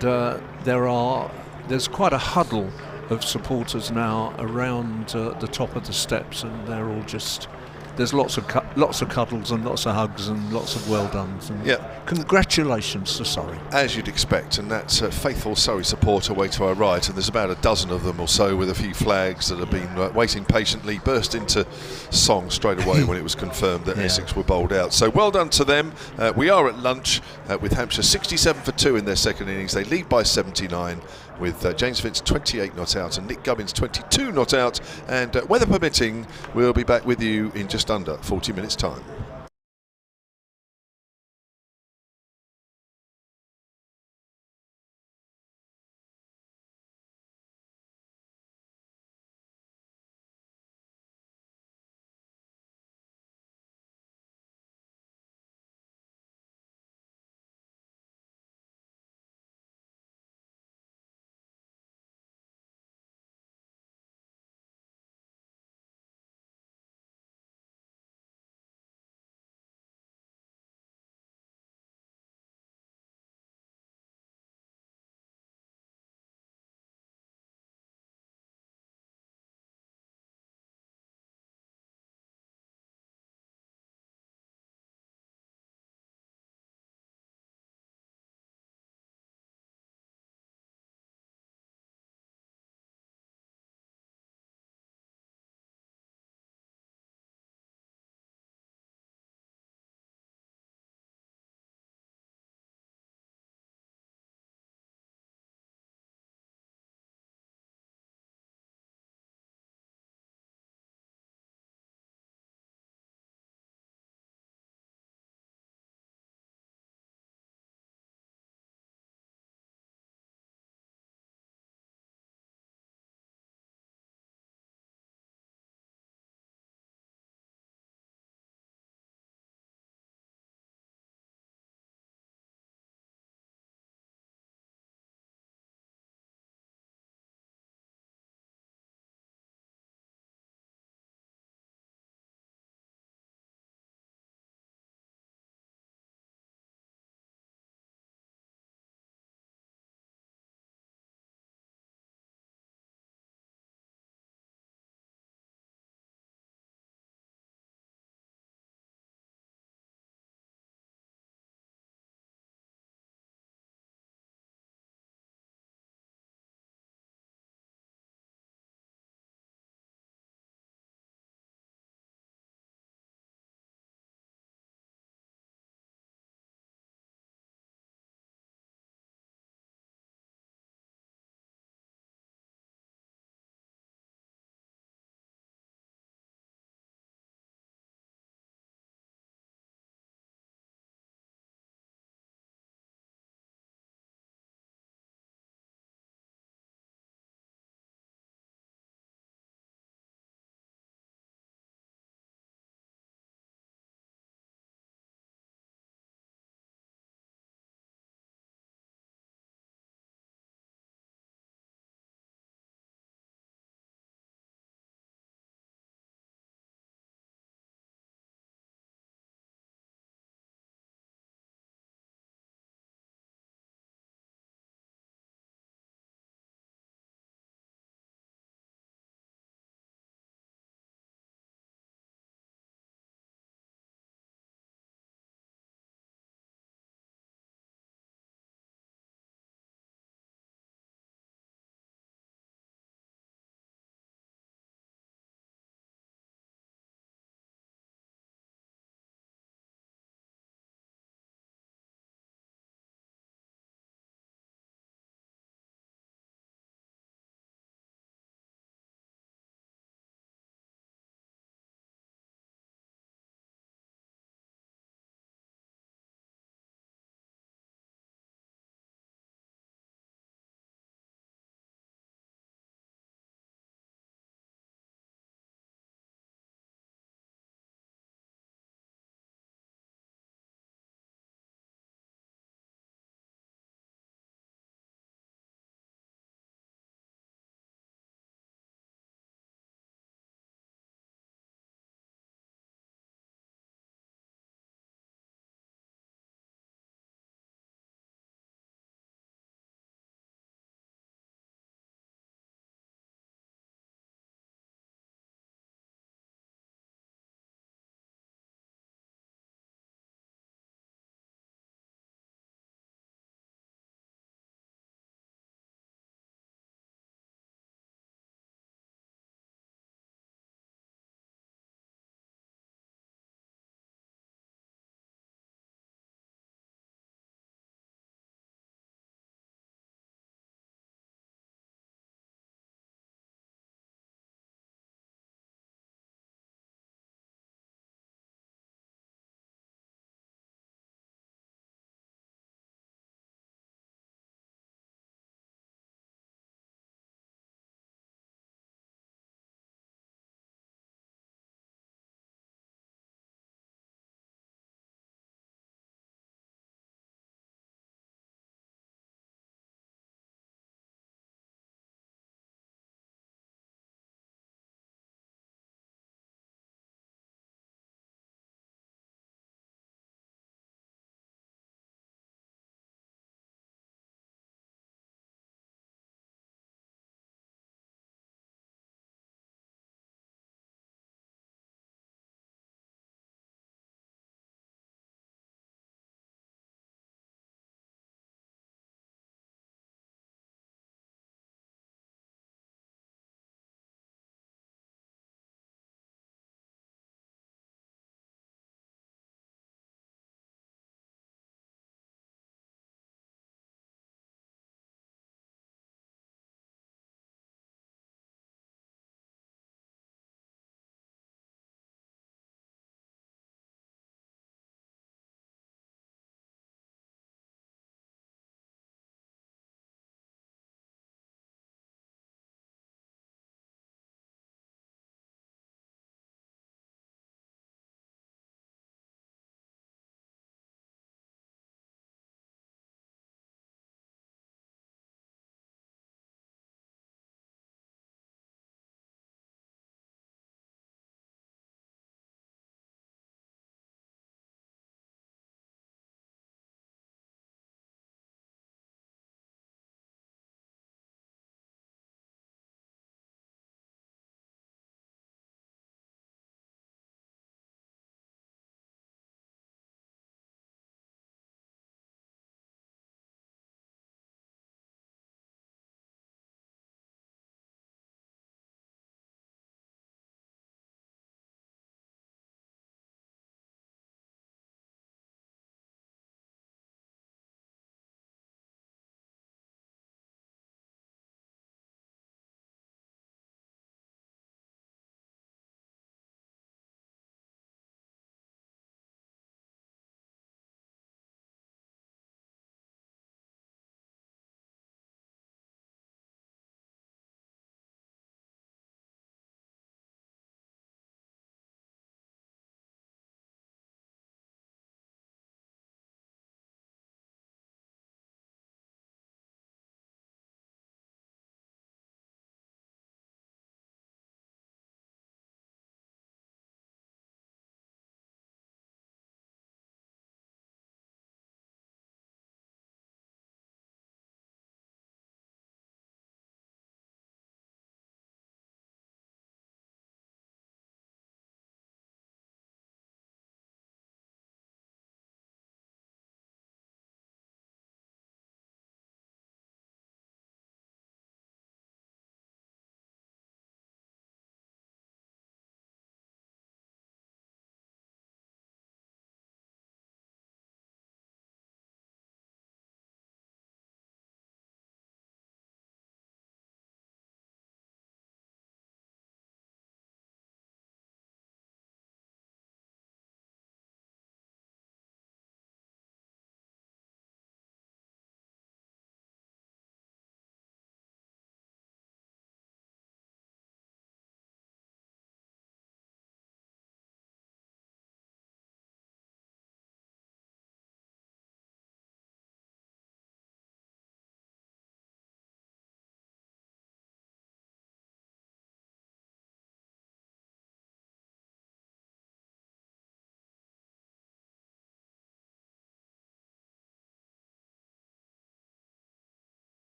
there's quite a huddle of supporters now around the top of the steps, and they're all just. There's lots of cuddles and lots of hugs and lots of well dones. And congratulations to Surrey. As you'd expect, and that's a faithful Surrey supporter way to our right, and there's about a dozen of them or so with a few flags that have been waiting patiently, burst into song straight away when it was confirmed that Essex were bowled out. So well done to them. We are at lunch with Hampshire 67 for 2 in their second innings. They lead by 79. With James Vince 28 not out and Nick Gubbins 22 not out, and weather permitting, we'll be back with you in just under 40 minutes time.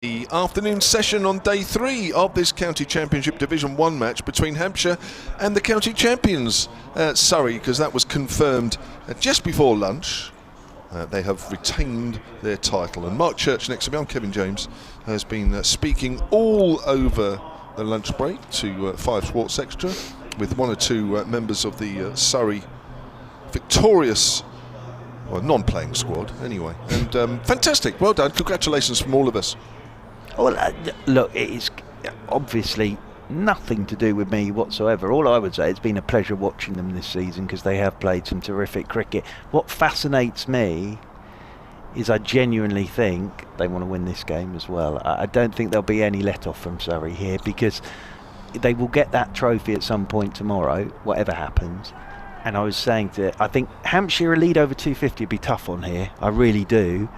The afternoon session on day 3 of this County Championship Division 1 match between Hampshire and the county champions Surrey, because that was confirmed just before lunch. They have retained their title, and Mark Church next to me, I'm Kevin James, has been speaking all over the lunch break to 5 Sports Extra with one or two members of the Surrey victorious, well, non-playing squad anyway, and fantastic, well done, congratulations from all of us. Well, look, it's obviously nothing to do with me whatsoever. All I would say, it's been a pleasure watching them this season because they have played some terrific cricket. What fascinates me is I genuinely think they want to win this game as well. I don't think there'll be any let off from Surrey here, because they will get that trophy at some point tomorrow, whatever happens. And I was saying I think Hampshire a lead over 250 would be tough on here. I really do.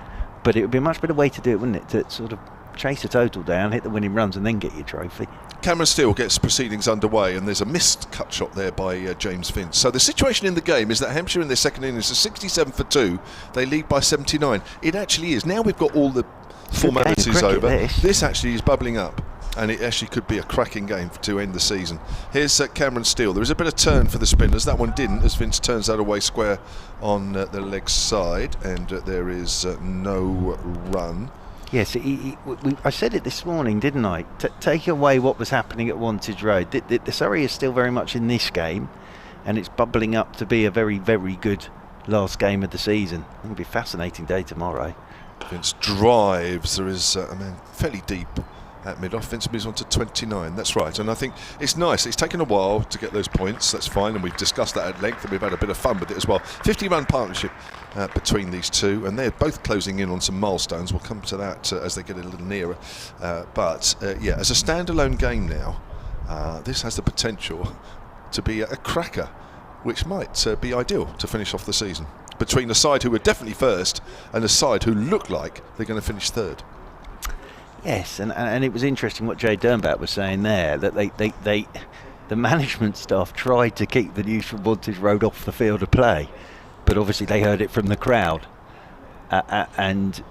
But it would be a much better way to do it, wouldn't it? To sort of chase the total down, hit the winning runs, and then get your trophy. Cameron Steele gets proceedings underway, and there's a missed cut shot there by James Finch. So the situation in the game is that Hampshire in their second innings is 67 for 2. They lead by 79. It actually is. Now we've got all the formalities over. This actually is bubbling up, and it actually could be a cracking game to end the season. Here's Cameron Steele. There is a bit of turn for the spinners. That one didn't, as Vince turns that away square on the leg side, and there is no run. Yes, I said it this morning, didn't I? Take away what was happening at Wantage Road. The Surrey is still very much in this game, and it's bubbling up to be a very, very good last game of the season. It'll be a fascinating day tomorrow. Vince drives. There is a man fairly deep at mid-off. Vince moves on to 29. That's right, and I think it's nice. It's taken a while to get those points. That's fine, and we've discussed that at length, and we've had a bit of fun with it as well. 50-run partnership between these two, and they're both closing in on some milestones. We'll come to that as they get a little nearer. But yeah, as a standalone game now, this has the potential to be a cracker, which might be ideal to finish off the season, between a side who are definitely first and a side who look like they're going to finish third. Yes, and it was interesting what Jay Dernbat was saying there, that the management staff tried to keep the news from Wantage Road off the field of play, but obviously they heard it from the crowd, and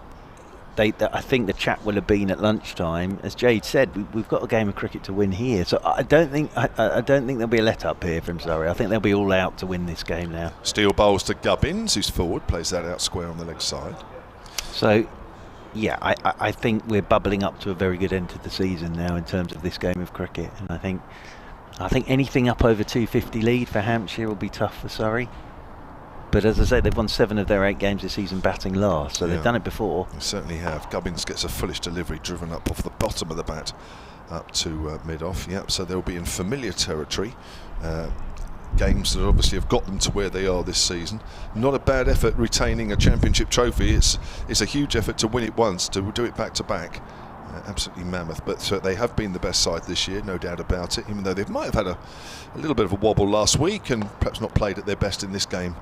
I think the chat will have been at lunchtime. As Jade said, we've got a game of cricket to win here, so I don't think there'll be a let up here from Surrey. I think they'll be all out to win this game now. Steele bowls to Gubbins, who's forward, plays that out square on the leg side. So yeah, I think we're bubbling up to a very good end to the season now in terms of this game of cricket, and I think anything up over 250 lead for Hampshire will be tough for Surrey. But as I say, they've won 7 of their 8 games this season batting last, so they've done it before. They certainly have. Gubbins gets a foolish delivery driven up off the bottom of the bat up to mid-off. Yep, so they'll be in familiar territory. Games that obviously have got them to where they are this season. Not a bad effort retaining a championship trophy. It's a huge effort to win it once, to do it back to back. Absolutely mammoth, but they have been the best side this year, no doubt about it, even though they might have had a little bit of a wobble last week and perhaps not played at their best in this game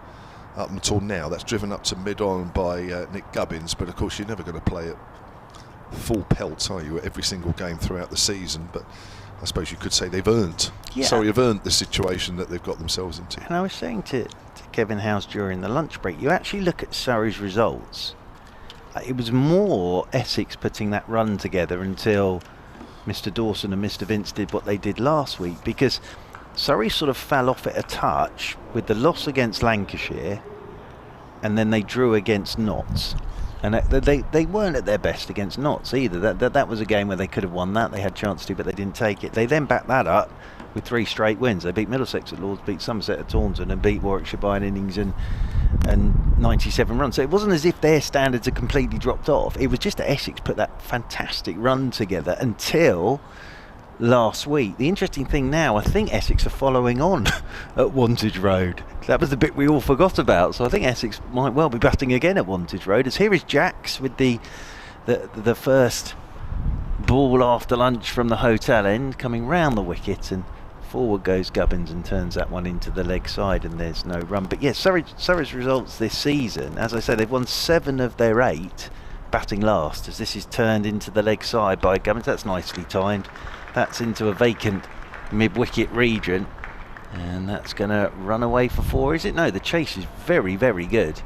up until now. That's driven up to mid-on by Nick Gubbins, but of course you're never going to play at full pelt, are you, at every single game throughout the season? But I suppose you could say they've earned. Yeah. Surrey have earned the situation that they've got themselves into. And I was saying to Kevin House during the lunch break, you actually look at Surrey's results. It was more Essex putting that run together until Mr. Dawson and Mr. Vince did what they did last week, because Surrey sort of fell off it a touch with the loss against Lancashire, and then they drew against Notts. And they weren't at their best against Notts either. That was a game where they could have won that. They had a chance to, but they didn't take it. They then backed that up with 3 straight wins. They beat Middlesex at Lords, beat Somerset at Taunton, and beat Warwickshire by an innings and 97 runs. So it wasn't as if their standards had completely dropped off. It was just that Essex put that fantastic run together until last week. The interesting thing now, I think Essex are following on at Wantage Road. That was the bit we all forgot about. So I think Essex might well be batting again at Wantage Road. As here is Jacks with the first ball after lunch from the hotel end, coming round the wicket, and forward goes Gubbins and turns that one into the leg side, and there's no run. But yes, Surrey's results this season, as I say, they've won 7 of their 8 batting last, as this is turned into the leg side by Gubbins. That's nicely timed. That's into a vacant mid-wicket region, and that's going to run away for 4, is it? No, the chase is very, very good,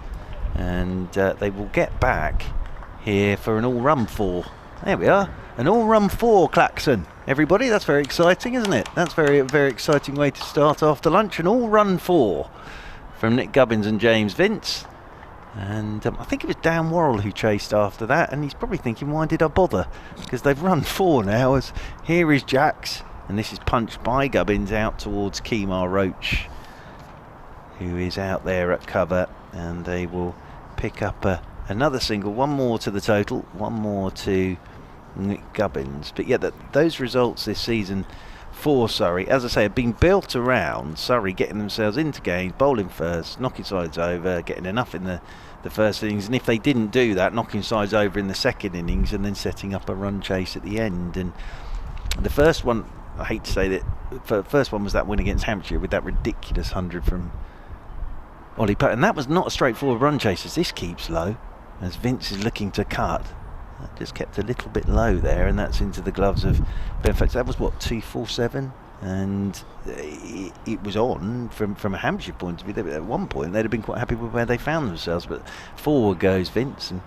and they will get back here for an all-run 4 There we are. An all-run 4, Claxon. Everybody, that's very exciting, isn't it? That's very exciting way to start after lunch. An all-run 4 from Nick Gubbins and James Vince. And I think it was Dan Worrell who chased after that, and he's probably thinking, why did I bother? Because they've run 4 now. As here is Jacks, and this is punched by Gubbins out towards Kemar Roach, who is out there at cover, and they will pick up another single. One more to the total, one more to Nick Gubbins. But yeah, those results this season for Surrey, as I say, have been built around Surrey getting themselves into games, bowling first, knocking sides over, getting enough in the first innings, and if they didn't do that, knocking sides over in the second innings, and then setting up a run chase at the end. And the first one, I hate to say that, the first one was that win against Hampshire with that ridiculous 100 from Ollie Pope, and that was not a straightforward run chase, as this keeps low as Vince is looking to cut. That just kept a little bit low there, and that's into the gloves of Ben Fox. That was what, 247, and it was on from a Hampshire point of view. At one point they'd have been quite happy with where they found themselves, but forward goes Vince and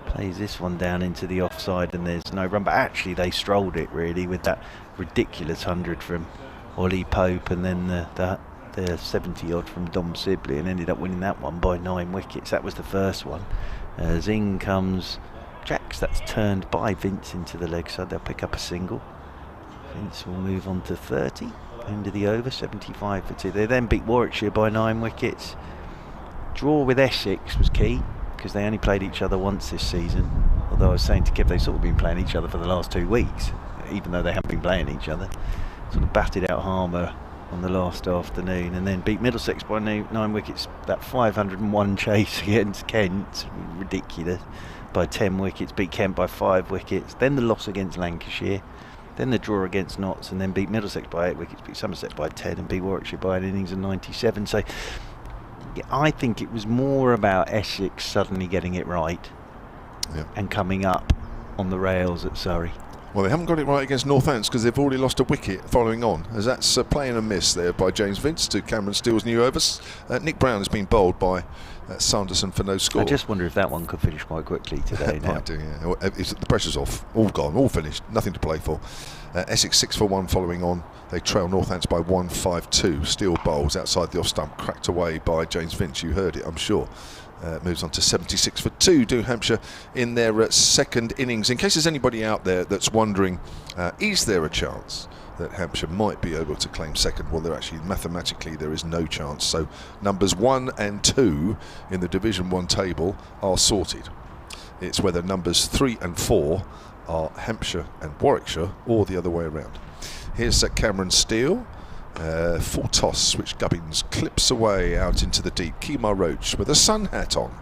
plays this one down into the offside, and there's no run. But actually they strolled it really with that ridiculous 100 from Ollie Pope, and then the 70 odd from Dom Sibley, and ended up winning that one by 9 wickets. That was the first one. As in comes Jacks, that's turned by Vince into the leg side. They'll pick up a single. Vince will move on to 30, end of the over, 75 for 2. They then beat Warwickshire by 9 wickets. Draw with Essex was key, because they only played each other once this season. Although I was saying to Kev, they've sort of been playing each other for the last 2 weeks, even though they haven't been playing each other. Sort of batted out Harmer on the last afternoon, and then beat Middlesex by 9 wickets. That 501 chase against Kent, ridiculous, by 10 wickets. Beat Kent by 5 wickets. Then the loss against Lancashire. Then the draw against Notts, and then beat Middlesex by 8 wickets. Beat Somerset by 10, and beat Warwickshire by an innings of 97. So yeah, I think it was more about Essex suddenly getting it right, and coming up on the rails at Surrey. Well, they haven't got it right against Northants because they've already lost a wicket following on, as that's playing a miss there by James Vince to Cameron Steele's new overs. Nick Brown has been bowled by Sanderson for no score. I just wonder if that one could finish quite quickly today now. Might do, yeah. The pressure's off, all gone, all finished, nothing to play for. Essex 6 for 1 following on. They trail Northants by 1-5-2. Steele bowls outside the off stump, cracked away by James Vince. You heard it, I'm sure. Moves on to 76 for 2, do Hampshire in their second innings. In case there's anybody out there that's wondering, is there a chance that Hampshire might be able to claim second? Well, mathematically there is no chance. So numbers 1 and 2 in the Division 1 table are sorted. It's whether numbers 3 and 4 are Hampshire and Warwickshire, or the other way around. Here's Cameron Steele. Full toss, which Gubbins clips away out into the deep. Kemar Roach with a sun hat on.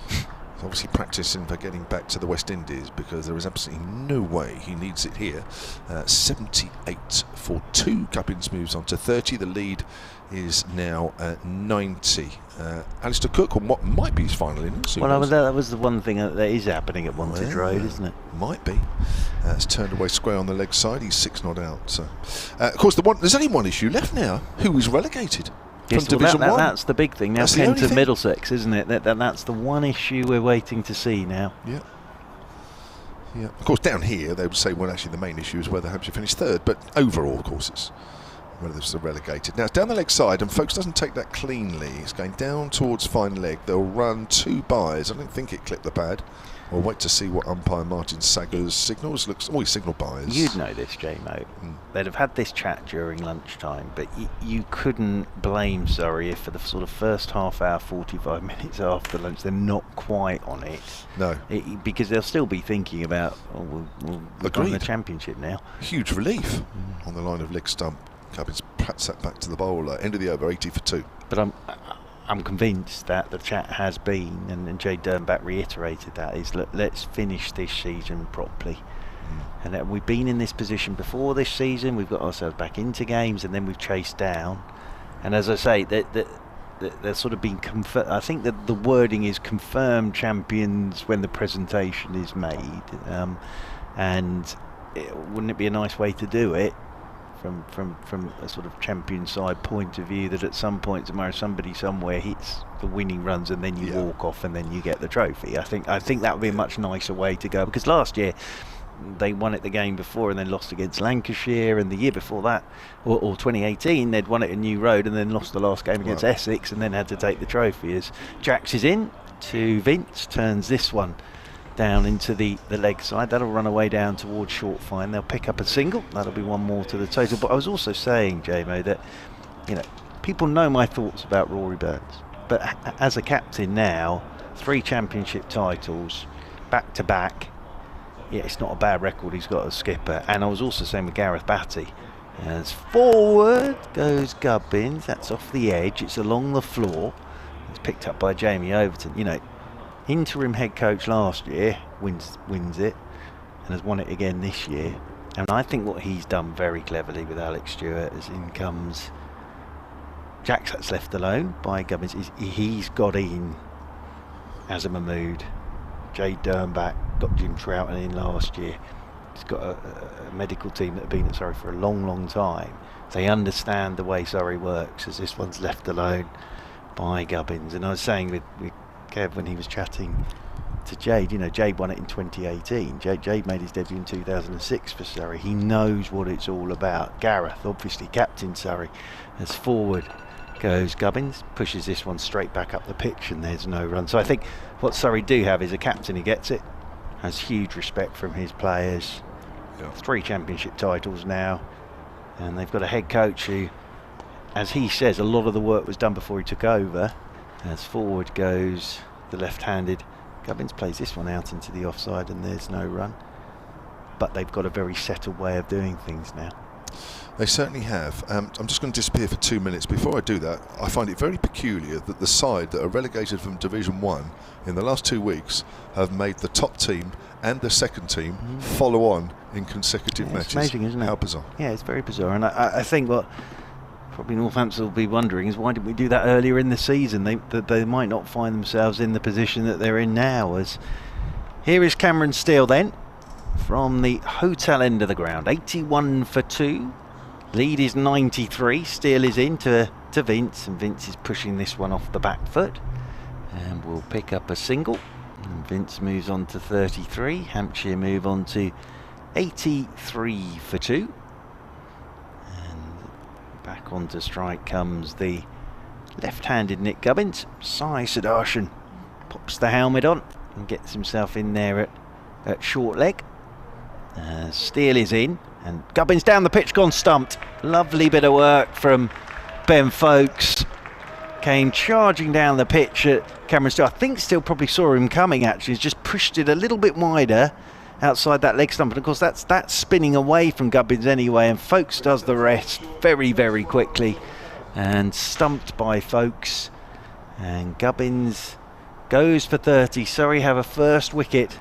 He's obviously practicing for getting back to the West Indies, because there is absolutely no way he needs it here. 78 for 2. Gubbins moves on to 30. The lead is now 90. Alistair Cook on what might be his final innings. Well, that was the one thing that is happening at Wantage Road, isn't it? Might be. It's turned away square on the leg side. He's 6 not out. So, of course, there's only one issue left now. Who is relegated from Division 1? That's the big thing now. Kent and Middlesex, isn't it? That's the one issue we're waiting to see now. Yeah. Yeah. Of course, down here they would say, well, actually the main issue is whether Hampshire finished third. But overall, of course, it's whether this is relegated. Now it's down the leg side, and Folks doesn't take that cleanly. It's going down towards fine leg. They'll run 2 byes. I don't think it clipped the pad. We'll wait to see what umpire Martin Saggers signals. Looks always signal byes. You'd know this, J-Mo. They'd have had this chat during lunchtime, but you couldn't blame Surrey if for the sort of first half hour, 45 minutes after lunch, they're not quite on it. No. Because they'll still be thinking about, we're on the championship now. Huge relief on the line of leg stump. Gubbins pats that back to the bowler. End of the over, 80 for 2. But I'm convinced that the chat has been, and Jay Dernbach reiterated that, is look, let's finish this season properly. And that we've been in this position before this season. We've got ourselves back into games, and then we've chased down. And as I say, they're sort of been confirmed. I think that the wording is confirmed champions when the presentation is made. Wouldn't it be a nice way to do it? From a sort of champion side point of view, that at some point tomorrow somebody somewhere hits the winning runs and then you walk off and then you get the trophy. I think that would be a much nicer way to go, because last year they won it the game before and then lost against Lancashire, and the year before that, or 2018, they'd won it at New Road and then lost the last game against Essex and then had to take the trophy. As Jax is in to Vince, turns this one down into the leg side. That'll run away down towards short fine. They'll pick up a single. That'll be one more to the total. But I was also saying, JMO, that people know my thoughts about Rory Burns, but as a captain now, 3 championship titles back to back, it's not a bad record he's got as skipper. And I was also saying with Gareth Batty, as forward goes Gubbins. That's off the edge, it's along the floor, it's picked up by Jamie Overton. Interim head coach last year, wins it and has won it again this year. And I think what he's done very cleverly with Alex Stewart, as in comes Jack, that's left alone by Gubbins, he's got in Azza Mahmood, Jade Dernbach, got Jim Troughton in last year. He's got a medical team that have been at Surrey for a long time. They understand the way Surrey works, as this one's left alone by Gubbins. And I was saying with Kev when he was chatting to Jade, Jade won it in 2018. Jade made his debut in 2006 for Surrey. He knows what it's all about. Gareth, obviously captain Surrey, as forward goes Gubbins, pushes this one straight back up the pitch, and there's no run. So I think what Surrey do have is a captain who gets it, has huge respect from his players. 3 championship titles now, and they've got a head coach who, as he says, a lot of the work was done before he took over. As forward goes the left-handed Gubbins, plays this one out into the offside, and there's no run. But they've got a very settled way of doing things now. They certainly have. I'm just going to disappear for 2 minutes. Before I do that, I find it very peculiar that the side that are relegated from Division 1 in the last 2 weeks have made the top team and the second team follow on in consecutive matches. It's amazing, isn't it? How bizarre. Yeah, it's very bizarre. And I think what probably Northampton will be wondering is, why didn't we do that earlier in the season? They might not find themselves in the position that they're in now. As here is Cameron Steele then from the hotel end of the ground. 81 for 2. Lead is 93. Steele is in to Vince, and Vince is pushing this one off the back foot and will pick up a single. And Vince moves on to 33. Hampshire move on to 83 for 2. And back onto strike comes the left-handed Nick Gubbins. Sai Sudarshan pops the helmet on and gets himself in there at short leg. Steele is in, and Gubbins down the pitch, gone stumped. Lovely bit of work from Ben Folkes. Came charging down the pitch at Cameron Steele. I think Steele probably saw him coming, actually. He's just pushed it a little bit wider outside that leg stump. And of course that's spinning away from Gubbins anyway, and Folkes does the rest very, very quickly. And stumped by Folkes. And Gubbins goes for 30. Surrey have a first wicket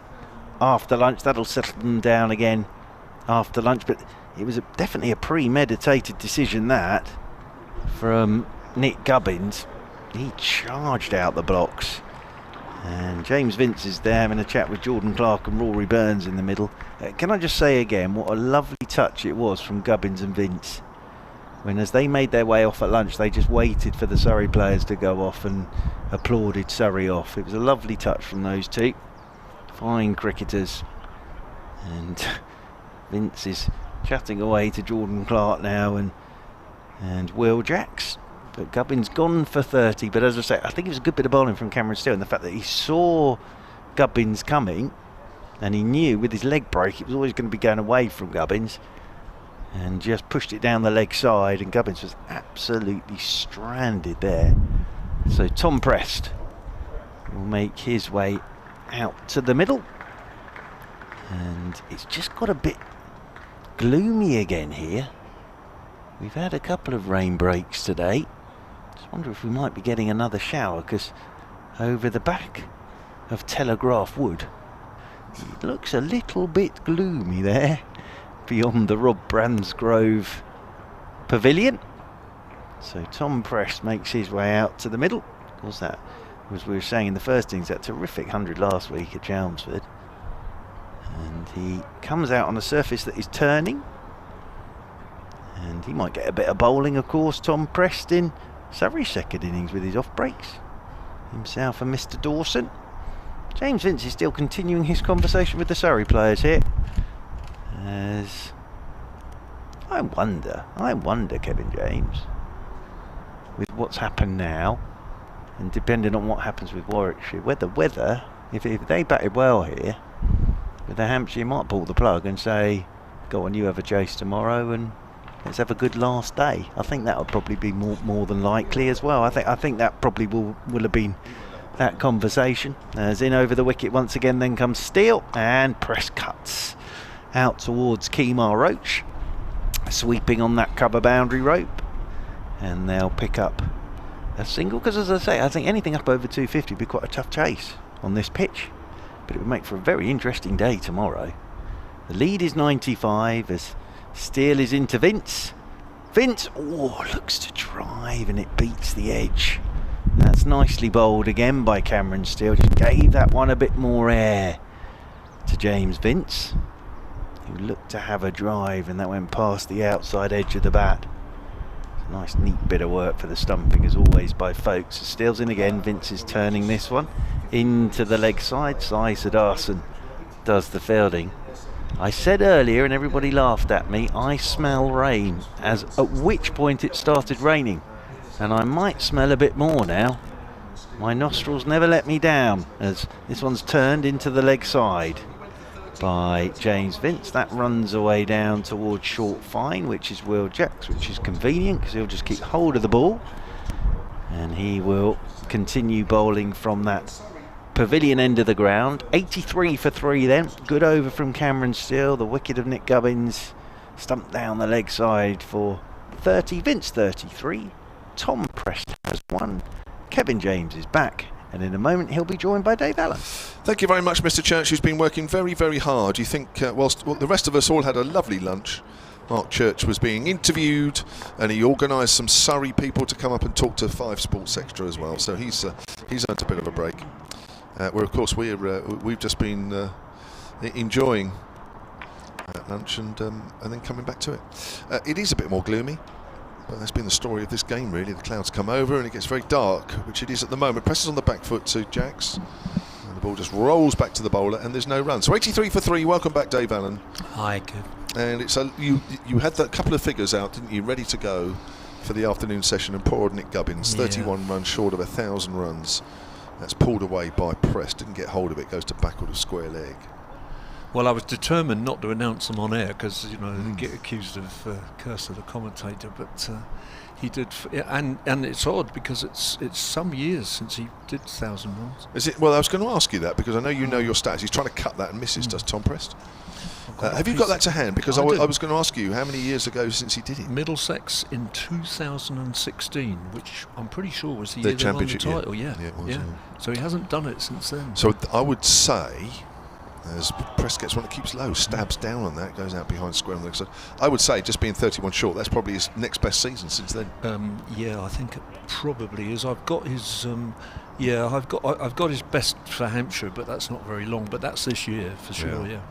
after lunch. That'll settle them down again after lunch, but it was definitely a premeditated decision, that, from Nick Gubbins. He charged out the blocks, and James Vince is there having a chat with Jordan Clark and Rory Burns in the middle. Can I just say again what a lovely touch it was from Gubbins and Vince, when as they made their way off at lunch, they just waited for the Surrey players to go off and applauded Surrey off. It was a lovely touch from those two fine cricketers. And Vince is chatting away to Jordan Clark now and Will Jacks. But Gubbins gone for 30. But as I say, I think it was a good bit of bowling from Cameron Steele, and the fact that he saw Gubbins coming, and he knew with his leg break it was always going to be going away from Gubbins, and just pushed it down the leg side, and Gubbins was absolutely stranded there. So Tom Prest will make his way out to the middle, and it's just got a bit gloomy again here. We've had a couple of rain breaks today. Just wonder if we might be getting another shower, because over the back of Telegraph Wood it looks a little bit gloomy there beyond the Rob Bransgrove pavilion. So Tom Prest makes his way out to the middle. Of course, that, as we were saying in the first innings, that terrific 100 last week at Chelmsford, and he comes out on a surface that is turning, and he might get a bit of bowling, of course, Tom Prest, in Surrey's second innings with his off breaks, himself and Mr. Dawson. James Vince is still continuing his conversation with the Surrey players here. As I wonder, Kevin James, with what's happened now, and depending on what happens with Warwickshire, whether if they batted well here, with the Hampshire, you might pull the plug and say, go on, you have a chase tomorrow and let's have a good last day. I think that would probably be more than likely as well. I think that probably will have been that conversation. As in over the wicket once again, then comes Steele, and Press cuts out towards Kemar Roach, sweeping on that cover boundary rope, and they'll pick up a single, because as I say, I think anything up over 250 would be quite a tough chase on this pitch, but it would make for a very interesting day tomorrow. The lead is 95 as Steele is into Vince. Looks to drive, and it beats the edge. That's nicely bowled again by Cameron Steele. Just gave that one a bit more air to James Vince, who looked to have a drive, and that went past the outside edge of the bat. It's a nice neat bit of work for the stumping as always by folks. Steele's in again. Vince is turning this one into the leg side. Sai Siddharthan does the fielding. I said earlier, and everybody laughed at me, I smell rain, as at which point it started raining, and I might smell a bit more now. My nostrils never let me down, as this one's turned into the leg side by James Vince. That runs away down towards short fine, which is Will Jacks, which is convenient because he'll just keep hold of the ball, and he will continue bowling from that pavilion end of the ground. 83 for 3 then. Good over from Cameron Steele. The wicket of Nick Gubbins stumped down the leg side for 30. Vince 33. Tom Prest has 1. Kevin James is back, and in a moment he'll be joined by Dave Allen. Thank you very much, Mr. Church, who's been working very, very hard. You think, whilst the rest of us all had a lovely lunch, Mark Church was being interviewed, and he organised some Surrey people to come up and talk to 5 Sports Extra as well. So he's earned a bit of a break. Where of course we've just been enjoying lunch and then coming back to it. It is a bit more gloomy, but that's been the story of this game really. The clouds come over and it gets very dark, which it is at the moment. Presses on the back foot to Jacks, and the ball just rolls back to the bowler, and there's no run. So 83 for 3. Welcome back, Dave Allen. Hi, good. And it's you had that couple of figures out, didn't you, ready to go for the afternoon session, and poor old Nick Gubbins, 31 runs short of 1,000 runs. That's pulled away by Press, didn't get hold of it, goes to backward of square leg. Well, I was determined not to announce them on air because, you know, they get accused of curse of the commentator, but he did, and it's odd because it's some years since he did 1,000 runs. Is it? Well, I was going to ask you that because I know you know your stats. He's trying to cut that and misses, does Tom Prest? Have you got that to hand? Because I was going to ask you how many years ago since he did it. Middlesex in 2016, which I'm pretty sure was the year they won the championship title. Yeah, it was, yeah. So he hasn't done it since then. So I would say, as Press gets one that keeps low, stabs down on that, goes out behind square on the next side. I would say, just being 31 short, that's probably his next best season since then. Yeah, I think it probably is. I've got his. I've got his best for Hampshire, but that's not very long. But that's this year for sure. Yeah.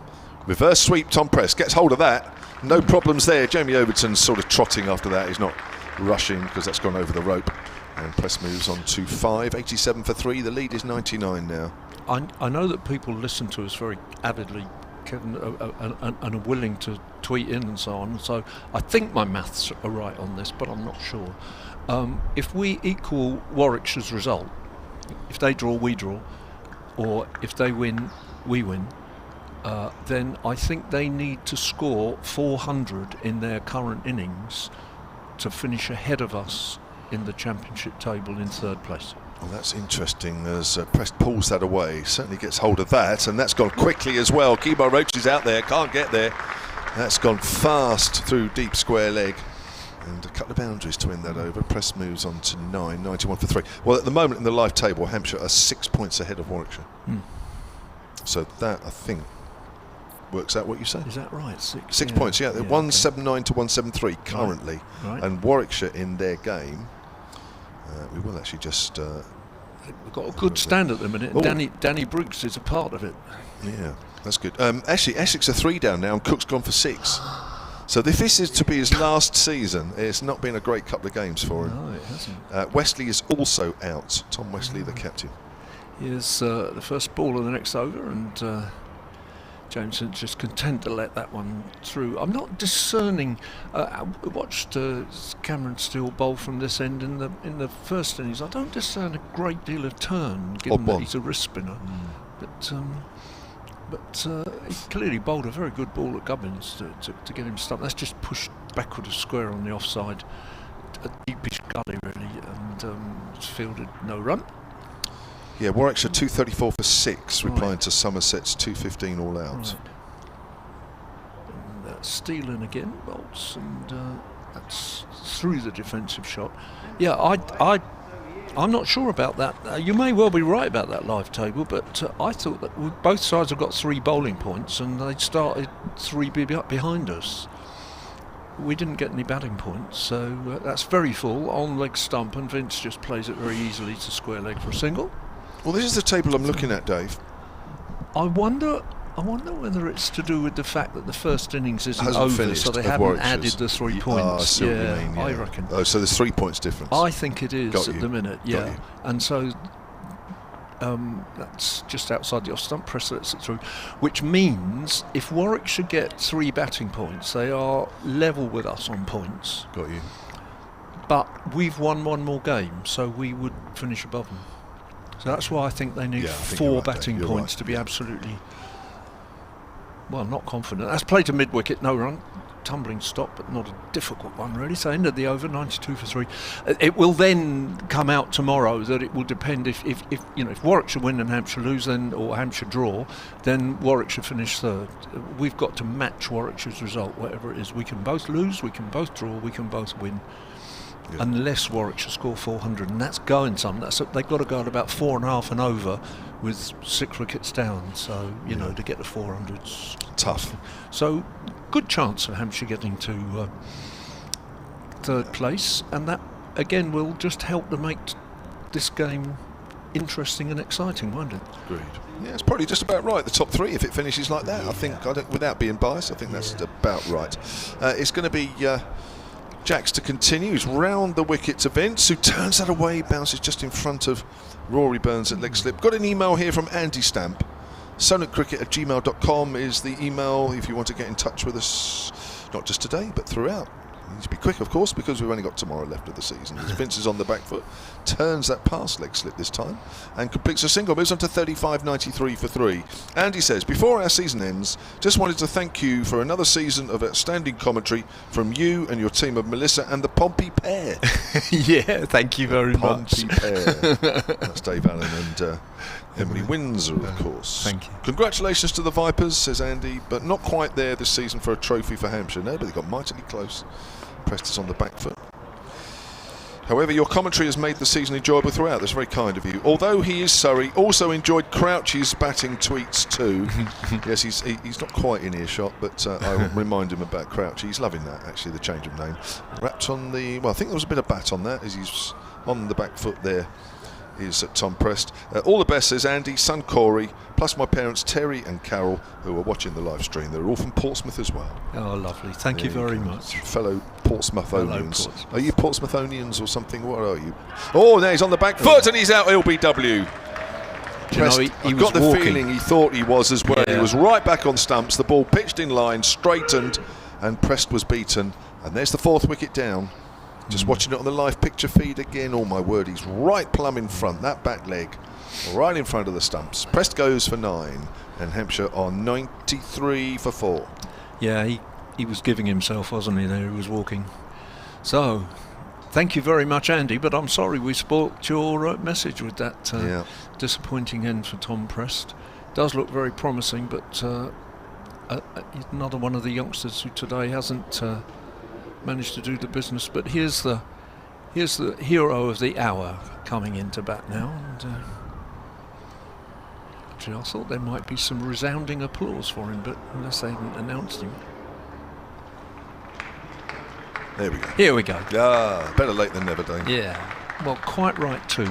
Reverse sweep, Tom Press gets hold of that. No problems there. Jamie Overton's sort of trotting after that. He's not rushing because that's gone over the rope. And Press moves on to 5. 87 for 3. The lead is 99 now. I know that people listen to us very avidly, Kevin, and are willing to tweet in and so on. So I think my maths are right on this, but I'm not sure. If we equal Warwickshire's result, if they draw, we draw, or if they win, we win, then I think they need to score 400 in their current innings to finish ahead of us in the championship table in 3rd place. Well, that's interesting as Prest pulls that away. Certainly gets hold of that, and that's gone quickly as well. Kemar Roach is out there, can't get there. That's gone fast through deep square leg. And a couple of boundaries to win that over. Press moves on to 9, 91 for 3. Well, at the moment in the live table, Hampshire are 6 points ahead of Warwickshire. So that, I think, works out what you say. Is that right? 6 points, yeah. They're 179 to 173 currently. Right. And Warwickshire in their game, we will actually just... we've got a good stand at the minute. Danny Brooks is a part of it. Yeah, that's good. Actually, Essex are 3 down now, and Cook's gone for 6. So if this is to be his last season, it's not been a great couple of games for him. No, it hasn't. Wesley is also out. Tom Wesley, the captain. He is the first ball of the next over, and Jameson's just content to let that one through. I'm not discerning. I watched Cameron Steele bowl from this end in the first innings. I don't discern a great deal of turn, given that he's a wrist spinner. But he clearly bowled a very good ball at Gubbins to get him stumped. That's just pushed backward a square on the offside, a deepish gully really, and it's fielded no run. Yeah, Warwickshire 234 for 6, replying to Somerset's 215 all out. Right. And Steele in again, bolts, and that's through the defensive shot. Yeah, I'm not sure about that. You may well be right about that live table, but I thought that both sides have got 3 bowling points and they'd started 3 behind us. We didn't get any batting points, so that's very full on leg stump, and Vince just plays it very easily to square leg for a single. Well, this is the table I'm looking at, Dave. I wonder whether it's to do with the fact that the first innings isn't Hasn't over, finished, so they of haven't Warwickshire's. added the 3 I points. see what you mean, yeah. I reckon. Oh, so there's 3 points difference. I think it is Got at you. the minute, Got yeah. you. And so that's just outside the off stump, Press lets it through, which means if Warwickshire get 3 batting points, they are level with us on points. Got you. But we've won 1 more game, so we would finish above them. So that's why I think they need Yeah, I think you're 4 right, Dave. batting You're points right. to be absolutely, well, not confident. That's played to mid-wicket, no run. Tumbling stop, but not a difficult one really. So end of the over, 92 for 3. It will then come out tomorrow that it will depend if Warwickshire win and Hampshire lose, then, or Hampshire draw, then Warwickshire finish 3rd. We've got to match Warwickshire's result, whatever it is. We can both lose, we can both draw, we can both win. Yeah. Unless Warwickshire score 400, and that's going some. They've got to go at about 4.5 and over with 6 wickets down. So you know, to get to 400's tough. So good chance of Hampshire getting to 3rd place, and that again will just help to make this game interesting and exciting, won't it? Agreed. Yeah, it's probably just about right. The top 3, if it finishes like that, I think, without being biased, I think that's about right. It's going to be Jacks to continue. He's round the wicket to Vince, who turns that away, bounces just in front of Rory Burns at leg slip. Got an email here from Andy Stamp. sonatcricket@gmail.com is the email if you want to get in touch with us, not just today, but throughout. You need to be quick, of course, because we've only got tomorrow left of the season. As Vince is on the back foot, turns that past leg slip this time and completes a single, moves on to 35.93 for 3. Andy says, before our season ends, just wanted to thank you for another season of outstanding commentary from you and your team of Melissa and the Pompey pair. Yeah, thank you very much. Pompey pair. That's Dave Allen and Emily Windsor, of course. Thank you. Congratulations to the Vipers, says Andy, but not quite there this season for a trophy for Hampshire. No, but they got mightily close. Pressed us on the back foot. However, your commentary has made the season enjoyable throughout. That's very kind of you. Although he is Surrey, also enjoyed Crouch's batting tweets too. Yes, he's not quite in earshot, but I will remind him about Crouch. He's loving that, actually, the change of name. Wrapped on the... Well, I think there was a bit of bat on that, as he's on the back foot there. Is Tom Prest. All the best, says Andy, son Corey, plus my parents Terry and Carol, who are watching the live stream. They're all from Portsmouth as well. Oh, lovely. Thank you very much. Fellow Portsmouthonians. Portsmouth. Are you Portsmouthonians or something? What are you? Oh, now he's on the back foot and he's out LBW. Prest, I've got the feeling he thought he was as well. Yeah. He was right back on stumps. The ball pitched in line, straightened, and Prest was beaten. And there's the 4th wicket down. Just watching it on the live picture feed again. Oh my word, he's right plumb in front. That back leg, right in front of the stumps. Prest goes for 9, and Hampshire on 93 for 4. Yeah, he was giving himself, wasn't he? There he was walking. So, thank you very much, Andy. But I'm sorry we spoilt your message with that disappointing end for Tom Prest. Does look very promising, but another one of the youngsters who today hasn't managed to do the business. But here's the hero of the hour coming into bat now, and actually I thought there might be some resounding applause for him, but unless they hadn't announced him. There we go. Here we go. Ah, better late than never, Dane. Yeah, well, quite right too.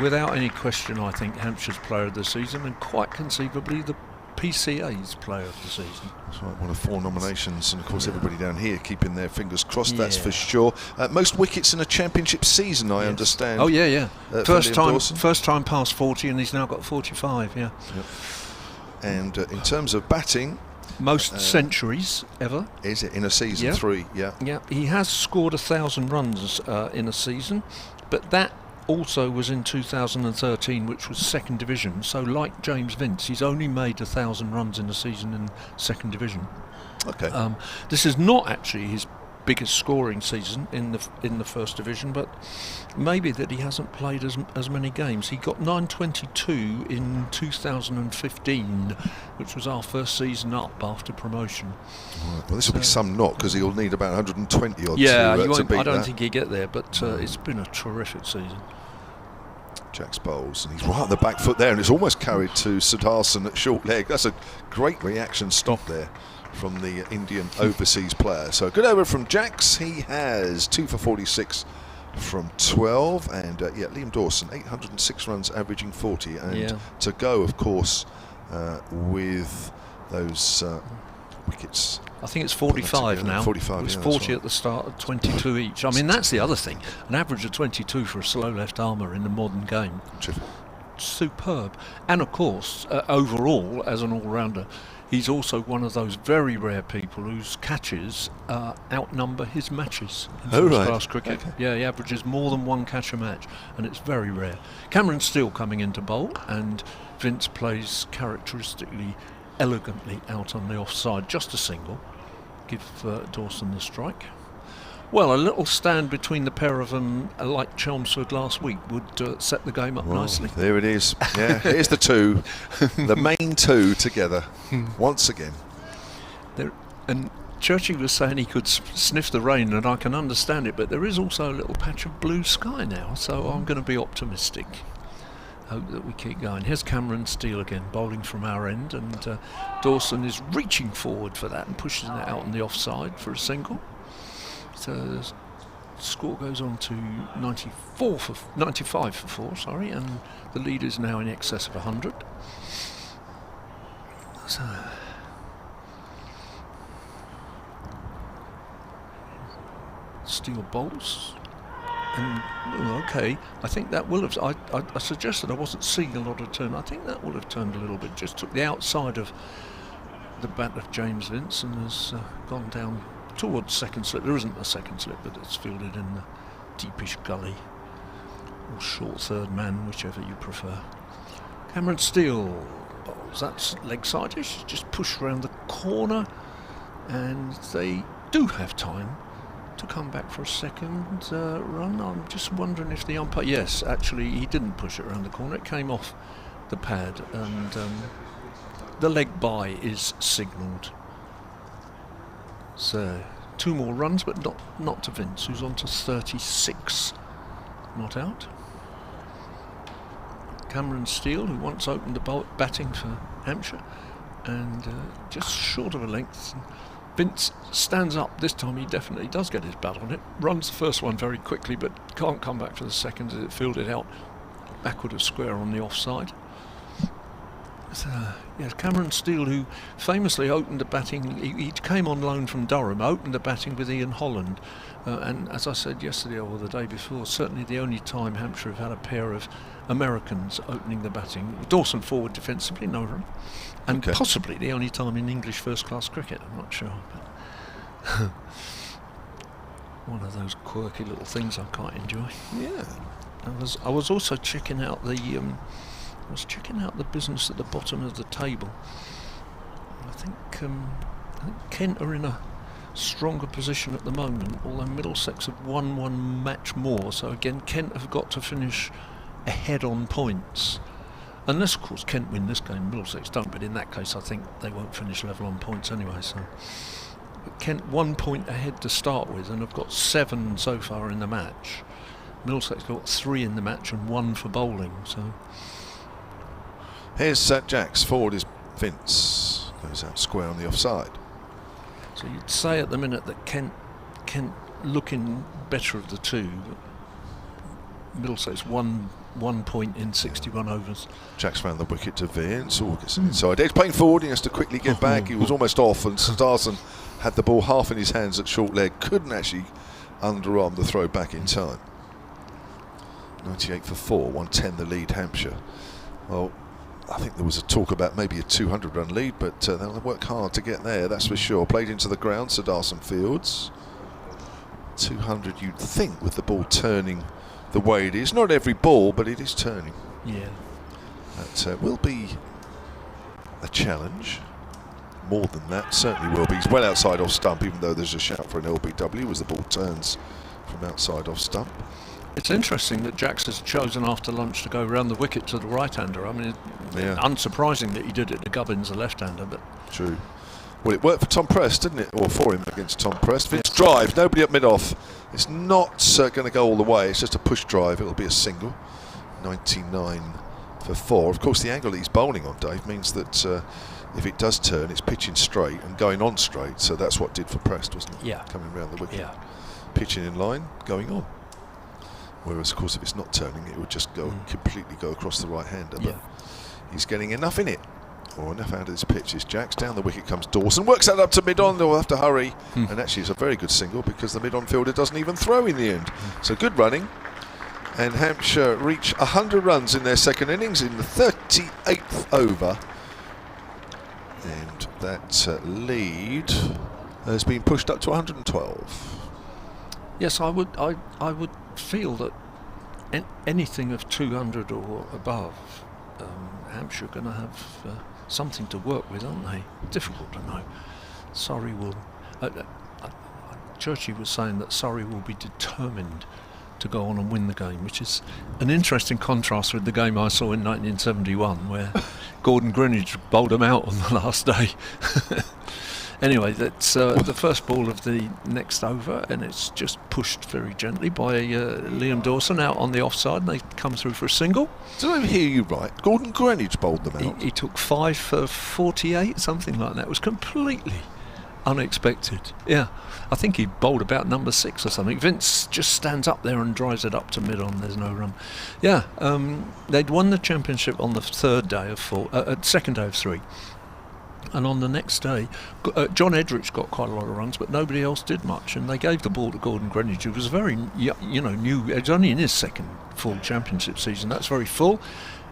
Without any question, I think Hampshire's player of the season, and quite conceivably the PCA's player of the season. That's right, one of 4 nominations, and of course everybody down here keeping their fingers crossed, that's for sure. Most wickets in a championship season, I understand. Oh yeah. First First time past 40, and he's now got 45, yeah. Yep. And in terms of batting, most centuries ever. is it in a season? Yeah. 3? Yeah. Yeah, he has scored 1,000 runs in a season, but that also was in 2013, which was second division. So like James Vince, he's only made 1,000 runs in a season in second division. Okay. This is not actually his biggest scoring season in the first division, but maybe that he hasn't played as many games. He got 922 in 2015, which was our first season up after promotion. Right. Well, this will be some knock because he'll need about 120 odd Yeah, to beat I don't that. think he'll get there, but it's been a terrific season. Jack's bowls, and he's right on the back foot there, and it's almost carried to Siddharthan at short leg. That's a great reaction stop there from the Indian overseas player. So good over from Jacks. He has 2 for 46 from 12, and Liam Dawson 806 runs, averaging 40, and to go, of course, with those wickets. I think it's 45 now. 45. It was yeah, 40 right. at the start, 22 each. I mean, that's the other thing. An average of 22 for a slow left armour in the modern game. Terrific. Superb. And of course, overall, as an all-rounder, he's also one of those very rare people whose catches outnumber his matches in first-class cricket. Okay. Yeah, he averages more than one catch a match, and it's very rare. Cameron Steele coming into bowl, and Vince plays characteristically elegantly out on the offside, just a single. Give Dawson the strike. Well, a little stand between the pair of them, like Chelmsford last week, would set the game up nicely. There it is. Yeah, here's the two, the main two together once again. And Churchy was saying he could sniff the rain, and I can understand it, but there is also a little patch of blue sky now, so I'm going to be optimistic. Hope that we keep going. Here's Cameron Steele again, bowling from our end, and Dawson is reaching forward for that and pushing it out on the offside for a single. So the score goes on to 95 for 4, and the lead is now in excess of 100. So Steele bowls. And, okay, I think that will have... I suggested I wasn't seeing a lot of turn. I think that will have turned a little bit. Just took the outside of the bat of James Vince and has gone down towards second slip. There isn't a second slip, but it's fielded in the deepish gully. Or short third man, whichever you prefer. Cameron Steele bowls. That's leg side-ish. Just push around the corner. And they do have time to come back for a second run. I'm just wondering if the umpire... Yes, actually, he didn't push it around the corner. It came off the pad, and the leg by is signalled. So, 2 more runs, but not to Vince, who's on to 36. Not out. Cameron Steele, who once opened the batting for Hampshire, and just short of a length. Vince stands up. This time he definitely does get his bat on it. Runs the first one very quickly, but can't come back for the second as it fielded out backward of square on the offside. So, yes, Cameron Steele, who famously opened the batting, he came on loan from Durham, opened the batting with Ian Holland, and as I said yesterday or the day before, certainly the only time Hampshire have had a pair of Americans opening the batting. Dawson forward defensively, no run, and possibly the only time in English first-class cricket. I'm not sure, but one of those quirky little things I quite enjoy. Yeah, I was also checking out the business at the bottom of the table. I think Kent are in a stronger position at the moment, although Middlesex have won one match more. So again, Kent have got to finish ahead on points. Unless, of course, Kent win this game, Middlesex don't. But in that case, I think they won't finish level on points anyway. So but Kent 1 point ahead to start with, and have got 7 so far in the match. Middlesex got 3 in the match and 1 for bowling. So. Here's Jacks. Forward is Vince. Goes out square on the offside. So you'd say at the minute that Kent looking better of the two. Middlesex 1 point in 61 overs. Jacks found the wicket to Vince. Gets inside. He's playing forward. He has to quickly get back. He was almost off, and Siddharthan had the ball half in his hands at short leg. Couldn't actually underarm the throw back in time. 98 for 4. 110 the lead, Hampshire. Well, I think there was a talk about maybe a 200-run lead, but they'll work hard to get there, that's for sure. Played into the ground, Sir Darson Fields. 200, you'd think, with the ball turning the way it is. Not every ball, but it is turning. Yeah. That will be a challenge. More than that, certainly will be. He's well outside off stump, even though there's a shout for an LBW as the ball turns from outside off stump. It's interesting that Jacks has chosen after lunch to go around the wicket to the right-hander. I mean, unsurprising that he did it to Gubbins, the left-hander, but true. Well, it worked for Tom Prest, didn't it? Or for him against Tom Prest. Vince drive, nobody at mid-off. It's not going to go all the way. It's just a push drive. It'll be a single. 99 for 4. Of course, the angle he's bowling on, Dave, means that if it does turn, it's pitching straight and going on straight. So that's what did for Prest, wasn't it? Yeah. Coming round the wicket. Yeah. Pitching in line, going on. Whereas, of course, if it's not turning, it would just go completely go across the right-hander. But he's getting enough in it. Or enough out of this pitch. Is Jacks. Down the wicket comes Dawson. Works that up to mid-on. They'll have to hurry. And actually, it's a very good single because the mid-on fielder doesn't even throw in the end. So good running. And Hampshire reach 100 runs in their second innings in the 38th over. And that lead has been pushed up to 112. yes, I would feel that anything of 200 or above, Hampshire are going to have something to work with, aren't they? Difficult to know. Surrey will. Churchy was saying that Surrey will be determined to go on and win the game, which is an interesting contrast with the game I saw in 1971, where Gordon Greenidge bowled them out on the last day. Anyway, that's the first ball of the next over, and it's just pushed very gently by Liam Dawson out on the offside, and they come through for a single. Did I hear you right? Gordon Greenidge bowled them out. He took 5 for 48, something like that. It was completely unexpected. Yeah, I think he bowled about number 6 or something. Vince just stands up there and drives it up to mid-on. There's no run. Yeah, they'd won the championship on the second day of 3. And on the next day, John Edrich got quite a lot of runs, but nobody else did much. And they gave the ball to Gordon Greenidge, who was very, new. It's only in his second full championship season. That's very full.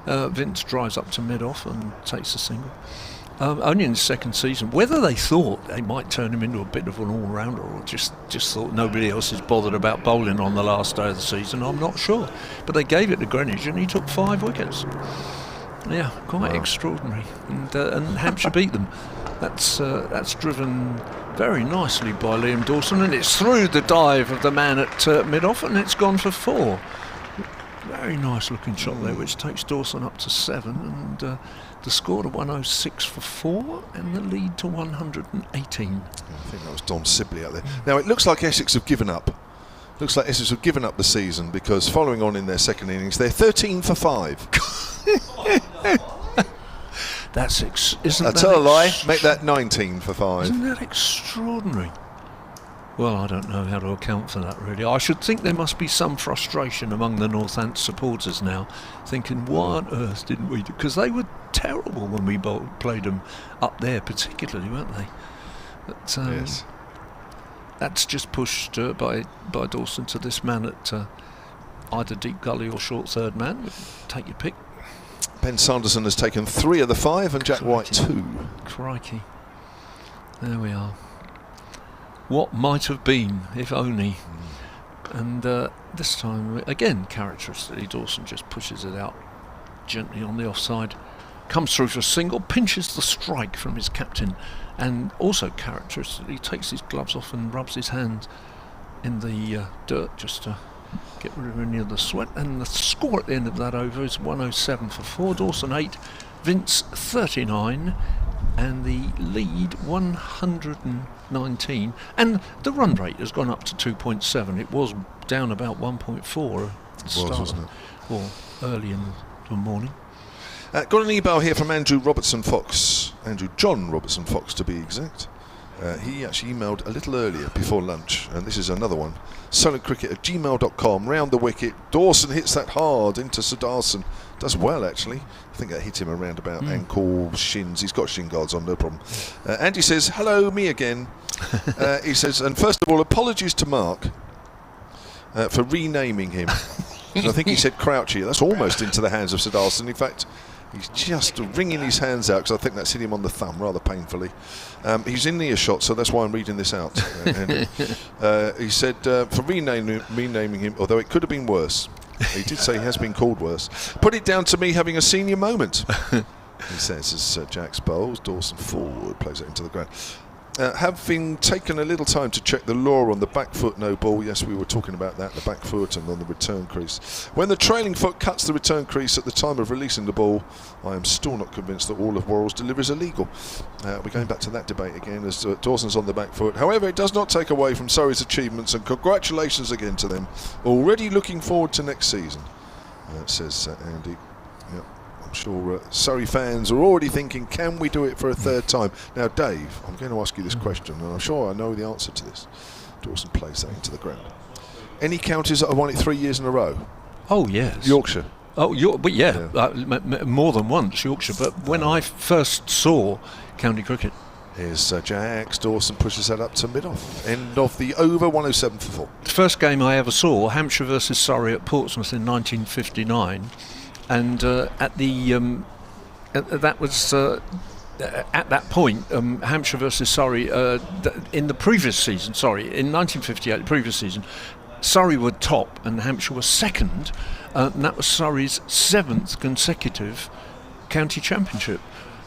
Vince drives up to mid-off and takes a single. Only in his second season. Whether they thought they might turn him into a bit of an all-rounder or just thought nobody else is bothered about bowling on the last day of the season, I'm not sure. But they gave it to Greenidge and he took 5 wickets. Yeah, quite extraordinary. And Hampshire beat them. That's driven very nicely by Liam Dawson, and it's through the dive of the man at mid-off, and it's gone for 4. Very nice looking shot there, which takes Dawson up to 7, and the score to 106 for 4, and the lead to 118. I think that was Dom Sibley out there. Now it looks like Essex have given up. Looks like Essex have given up the season, because following on in their second innings, they're 13 for 5. Isn't I tell a lie, make that 19 for 5. Isn't that extraordinary? Well, I don't know how to account for that, really. I should think there must be some frustration among the Northants supporters now, thinking, why on earth didn't we do? Because they were terrible when we played them up there, particularly, weren't they? But, yes. That's just pushed by Dawson to this man at either deep gully or short third man. Take your pick. Ben Sanderson has taken 3 of the 5 and Jack White 2. Crikey. There we are. What might have been, if only. And this time, again, characteristically, Dawson just pushes it out gently on the offside. Comes through for a single, pinches the strike from his captain, and also characteristically takes his gloves off and rubs his hands in the dirt just to get rid of any of the sweat. And the score at the end of that over is 107 for 4. Dawson 8, Vince 39, and the lead 119. And the run rate has gone up to 2.7. It was down about 1.4 at the start, wasn't it? Or early in the morning. Got an email here from Andrew Robertson Fox, Andrew John Robertson Fox to be exact. He actually emailed a little earlier before lunch, and this is another one. solidcricket@gmail.com, round the wicket. Dawson hits that hard into Sir Darson. Does well, actually. I think that hit him around about ankle, shins. He's got shin guards on, no problem. Andy says, hello, me again. He says, and first of all, apologies to Mark for renaming him. I think he said Crouchy. That's almost into the hands of Sir Darson. In fact, He's just wringing his hands out because I think that's hit him on the thumb rather painfully. He's in earshot, so that's why I'm reading this out. And, he said, for renaming him, although it could have been worse. He did say he has been called worse. Put it down to me having a senior moment, he says, as Jax bowls. Dawson forward, plays it into the ground. Having taken a little time to check the law on the back foot no ball, yes, we were talking about that, the back foot and on the return crease. When the trailing foot cuts the return crease at the time of releasing the ball, I am still not convinced that all of Worrell's delivery is illegal. We're going back to that debate again as Dawson's on the back foot. However, it does not take away from Surrey's achievements, and congratulations again to them. Already looking forward to next season, says Andy. Yep. I'm sure Surrey fans are already thinking, can we do it for a third time? Now, Dave, I'm going to ask you this question, and I'm sure I know the answer to this. Dawson plays that into the ground. Any counties that have won it 3 years in a row? Oh, yes. Yorkshire. Oh, but yeah. More than once, Yorkshire. But when I first saw county cricket, Here's Jax. Dawson pushes that up to mid-off. End of the over, 107 for 4. the first game I ever saw, Hampshire versus Surrey at Portsmouth in 1959. And at that point, Hampshire versus Surrey in the previous season. In 1958, the previous season, Surrey were top and Hampshire was second, and that was Surrey's 7th consecutive county championship.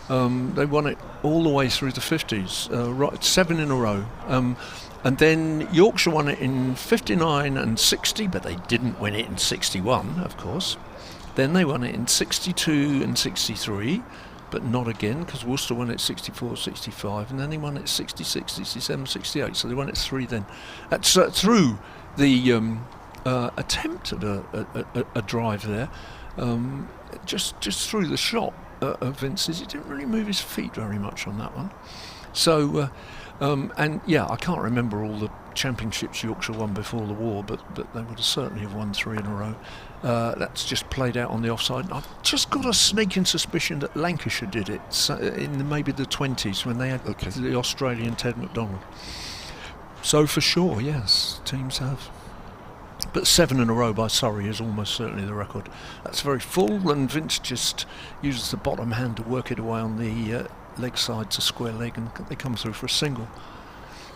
They won it all the way through the 50s, right, 7 in a row. And then Yorkshire won it in 59 and 60, but they didn't win it in 61, of course. Then they won it in 62 and 63, but not again, because Worcester won it 64, 65, and then they won it 66, 67, 68, so they won it 3 then. That's through the attempt at a drive there, just through the shot of Vince's. He didn't really move his feet very much on that one. So, and yeah, I can't remember all the championships Yorkshire won before the war, but they would certainly have won 3 in a row. That's just played out on the offside. I've just got a sneaking suspicion that Lancashire did it in maybe the 20s when they had the Australian Ted McDonald. So for sure, yes, teams have. But 7 in a row by Surrey is almost certainly the record. That's very full, and Vince just uses the bottom hand to work it away on the leg side to square leg, and they come through for a single.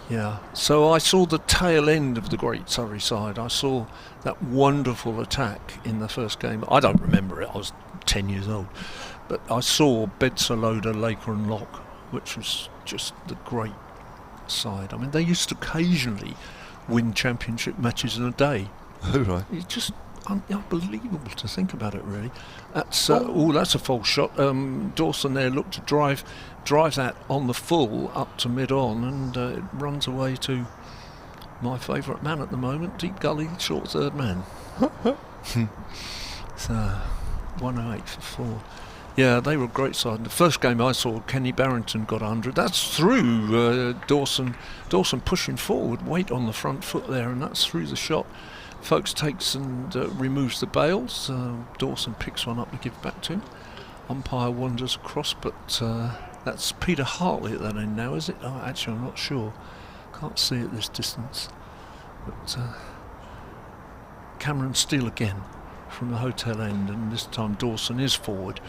Yeah, so I saw the tail end of the great Surrey side. I saw that wonderful attack in the first game. I don't remember it, I was 10 years old. But I saw Bedsalloda, Laker and Lock, which was just the great side. I mean, they used to occasionally win championship matches in a day. Oh, right. It's just unbelievable to think about it, really. That's that's a false shot. Dawson there looked to drive that on the full up to mid-on, and it runs away to my favourite man at the moment, deep gully, short third man. So 108 for 4. Yeah, they were a great side. The first game I saw, Kenny Barrington got 100. That's through Dawson pushing forward, weight on the front foot there, and that's through the shot. Folks takes and removes the bails. Dawson picks one up to give back to him. Umpire wanders across, but that's Peter Hartley at that end now, is it? Oh, actually, I'm not sure. Can't see at this distance. But Cameron Steele again from the hotel end, and this time Dawson is forward.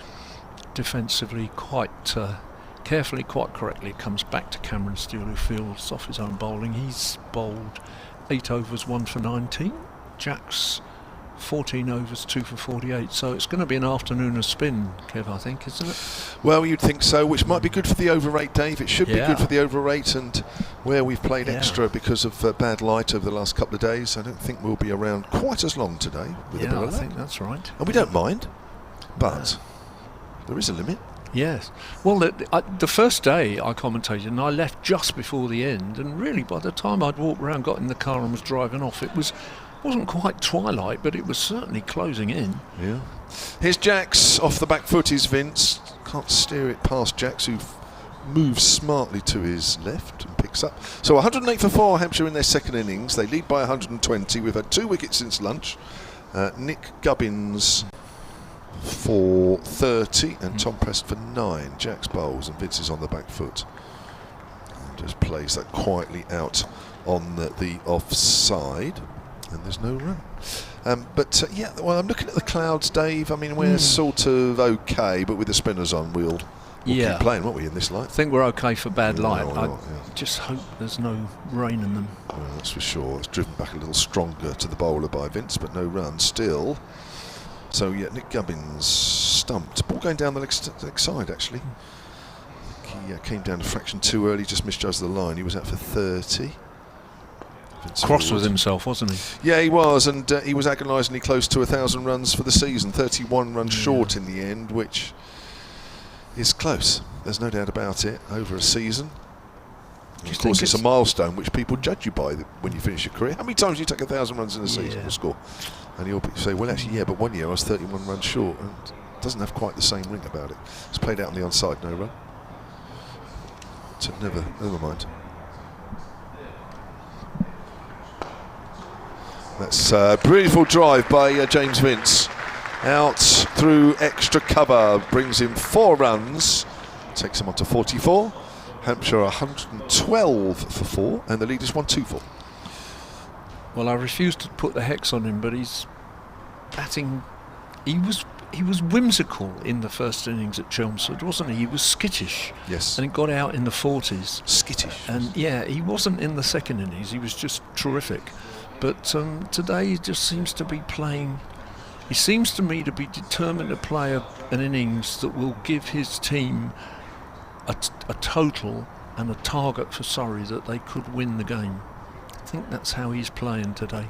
Defensively, quite carefully, quite correctly, comes back to Cameron Steele, who fields off his own bowling. He's bowled 8 overs, 1 for 19. Jack's 14 overs, 2 for 48. So it's going to be an afternoon of spin, Kev, I think, isn't it? Well, you'd think so, which might be good for the over 8, Dave. It should be good for the over 8, and where we've played extra because of bad light over the last couple of days, I don't think we'll be around quite as long today with a bit of I think that's right. And we don't mind, but there is a limit. Yes. Well, the first day I commentated, and I left just before the end, and really by the time I'd walked around, got in the car and was driving off, it wasn't quite twilight, but it was certainly closing in. Yeah. Here's Jax off the back foot. Is Vince. Can't steer it past Jax, who moves smartly to his left and picks up. So 108 for 4, Hampshire in their second innings. They lead by 120. We've had 2 wickets since lunch. Nick Gubbins for 30 and Tom Prest for 9. Jax bowls and Vince is on the back foot. And just plays that quietly out on the offside. And there's no run. Yeah, well, I'm looking at the clouds, Dave. I mean, we're sort of okay, but with the spinners on, we'll keep playing, won't we, in this light? I think we're okay for bad light. I just hope there's no rain in them. Well, that's for sure. It's driven back a little stronger to the bowler by Vince, but no run still. So, yeah, Nick Gubbins stumped. Ball going down the next side, actually. He came down a fraction too early, just misjudged the line. He was out for 30. Cross with himself, wasn't he? Yeah, he was, and he was agonisingly close to 1,000 runs for the season. 31 runs short in the end, which is close. There's no doubt about it. Over a season. Of course, it's a milestone which people judge you by when you finish your career. How many times do you take 1,000 runs in a season to score? And you'll say, well, actually, yeah, but one year I was 31 runs short, and it doesn't have quite the same ring about it. It's played out on the onside, no run. So never mind. That's a beautiful drive by James Vince. Out through extra cover, brings him 4 runs, takes him on to 44. Hampshire 112 for 4, and the lead is 1-2-4. Well, I refuse to put the hex on him, but he's batting. He was whimsical in the first innings at Chelmsford, wasn't he? He was skittish. Yes. And he got out in the 40s. Skittish. And yeah, he wasn't in the second innings. He was just terrific. But today he just seems to be playing. He seems to me to be determined to play an innings that will give his team a total and a target for Surrey that they could win the game. I think that's how he's playing today.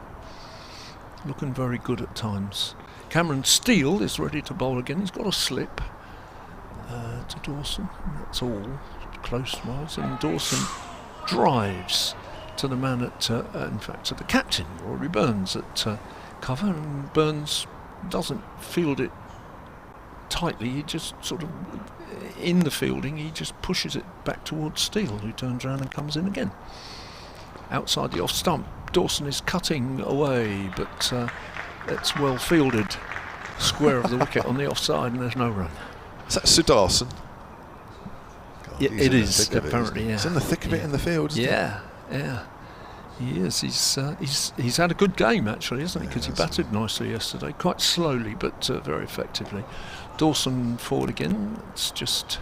Looking very good at times. Cameron Steele is ready to bowl again. He's got a slip to Dawson. That's all. Close was, and Dawson drives to the man at, in fact, to the captain, Rory Burns, at cover, and Burns doesn't field it tightly. He just sort of, in the fielding, he just pushes it back towards Steele, who turns around and comes in again. Outside the off stump, Dawson is cutting away, but it's well fielded. Square of the wicket on the offside, and there's no run. Is that Sudarsan? Yeah, it is, apparently, yeah. He's in the thick of it in the field, isn't he? Yeah. He is. He's had a good game, actually, hasn't he? Because he batted nicely yesterday, quite slowly, but very effectively. Dawson forward again. It's just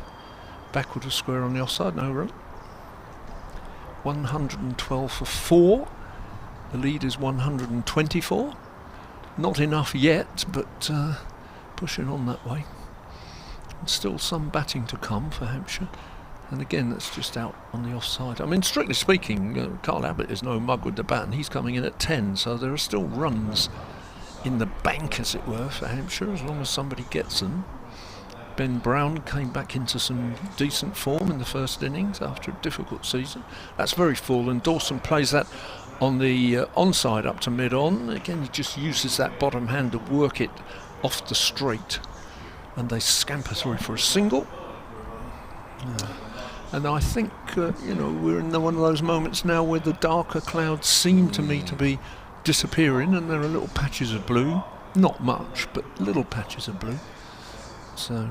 backward of square on the offside, no run. 112 for 4. The lead is 124. Not enough yet, but pushing on that way. And still some batting to come for Hampshire. And again, that's just out on the offside. I mean, strictly speaking, Carl Abbott is no mug with the bat, and he's coming in at 10, so there are still runs in the bank, as it were, for Hampshire, as long as somebody gets them. Ben Brown came back into some decent form in the first innings after a difficult season. That's very full, and Dawson plays that on the onside up to mid-on. Again, he just uses that bottom hand to work it off the straight, and they scamper through for a single. And I think, we're in one of those moments now where the darker clouds seem to me to be disappearing, and there are little patches of blue. Not much, but little patches of blue. So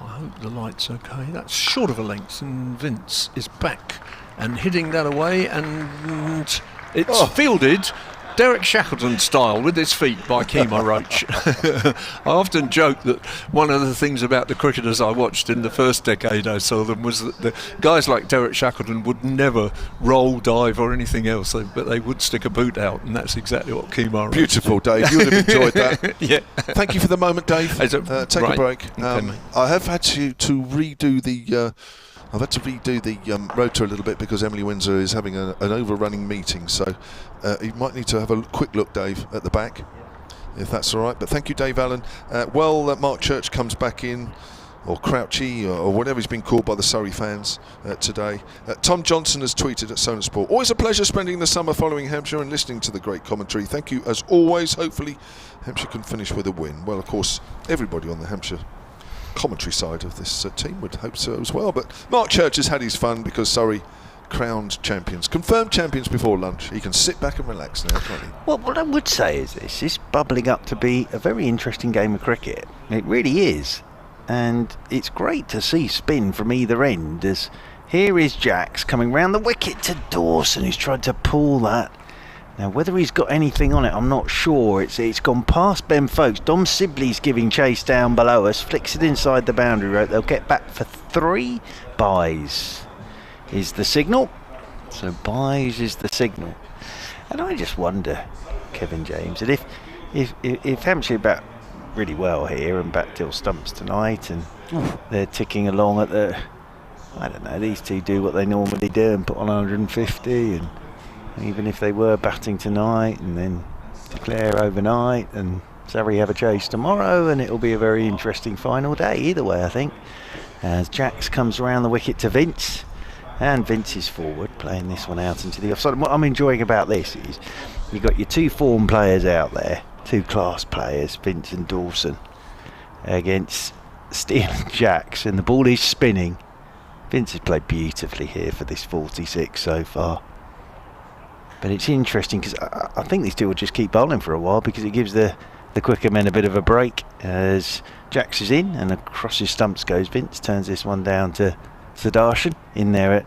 I hope the light's okay. That's short of a length, and Vince is back and hitting that away, and it's fielded Derek Shackleton style with his feet by Kemar Roach. I often joke that one of the things about the cricketers I watched in the first decade I saw them was that the guys like Derek Shackleton would never roll, dive or anything else, but they would stick a boot out, and that's exactly what Kemar Roach Beautiful, Dave. You would have enjoyed that. Yeah. Thank you for the moment, Dave. Take a break. Okay, I have had to redo the rotor a little bit because Emily Windsor is having an overrunning meeting, so you might need to have a quick look, Dave, at the back, if that's all right. But thank you, Dave Allen. Mark Church comes back in, or Crouchy, or whatever he's been called by the Surrey fans today. Tom Johnson has tweeted at Sonar Sport. Always a pleasure spending the summer following Hampshire and listening to the great commentary. Thank you as always. Hopefully Hampshire can finish with a win. Well, of course, everybody on the Hampshire commentary side of this team would hope so as well, but Mark Church has had his fun because Surrey crowned champions, confirmed champions before lunch. He can sit back and relax now, can't he? Well, what I would say is this is bubbling up to be a very interesting game of cricket. It really is, and it's great to see spin from either end, as here is Jacks coming round the wicket to Dawson, who's tried to pull that Now, whether he's got anything on it, I'm not sure. It's gone past Ben Folkes. Dom Sibley's giving chase down below us. Flicks it inside the boundary rope. They'll get back for 3. Buys is the signal. So buys is the signal. And I just wonder, Kevin James, that if Hampshire bat really well here and bat till stumps tonight, and they're ticking along at the, I don't know, these two do what they normally do and put on 150, and even if they were batting tonight and then declare overnight, and Surrey have a chase tomorrow, and it'll be a very interesting final day either way, I think, as Jacks comes around the wicket to Vince, and Vince is forward playing this one out into the offside. And what I'm enjoying about this is you've got your 2 form players out there, 2 class players, Vince and Dawson, against Steele and Jacks, and the ball is spinning. Vince has played beautifully here for this 46 so far. But it's interesting because I think these two will just keep bowling for a while, because it gives the quicker men a bit of a break as Jacks is in and across his stumps goes Vince. Turns this one down to Sudarshan in there at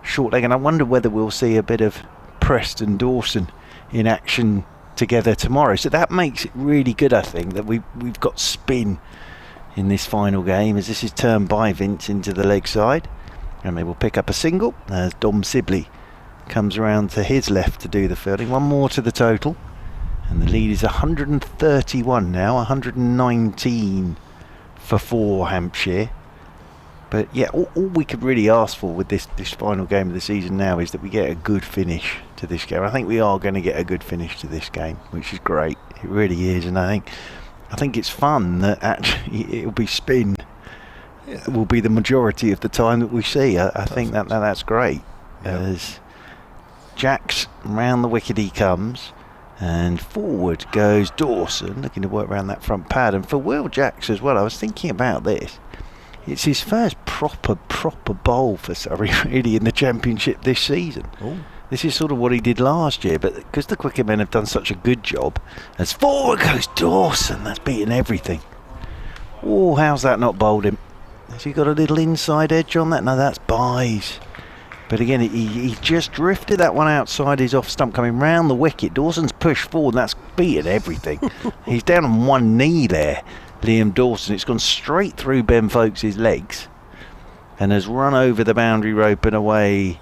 short leg, and I wonder whether we'll see a bit of Preston Dawson in action together tomorrow. So that makes it really good, I think, that we've got spin in this final game, as this is turned by Vince into the leg side, and they will pick up a single as Dom Sibley comes around to his left to do the fielding. 1 more to the total, and the lead is 131 now, 119 for 4 Hampshire. But yeah, all we could really ask for with this final game of the season now is that we get a good finish to this game. I think we are going to get a good finish to this game, which is great. It really is, and I think it's fun that actually it'll be spin. Yeah. It will be the majority of the time that we see. I think that's great. Yeah. As Jacks round the wicket he comes, and forward goes Dawson, looking to work around that front pad. And for Will Jacks as well, I was thinking about this. It's his first proper bowl for Surrey really in the Championship this season. Ooh. This is sort of what he did last year, but because the quicker men have done such a good job, as forward goes Dawson, that's beaten everything. Oh, how's that not bowled him? Has he got a little inside edge on that? No, that's buys. But again, he just drifted that one outside his off stump, coming round the wicket. Dawson's pushed forward, and that's beaten everything. He's down on one knee there, Liam Dawson. It's gone straight through Ben Folkes' legs and has run over the boundary rope and away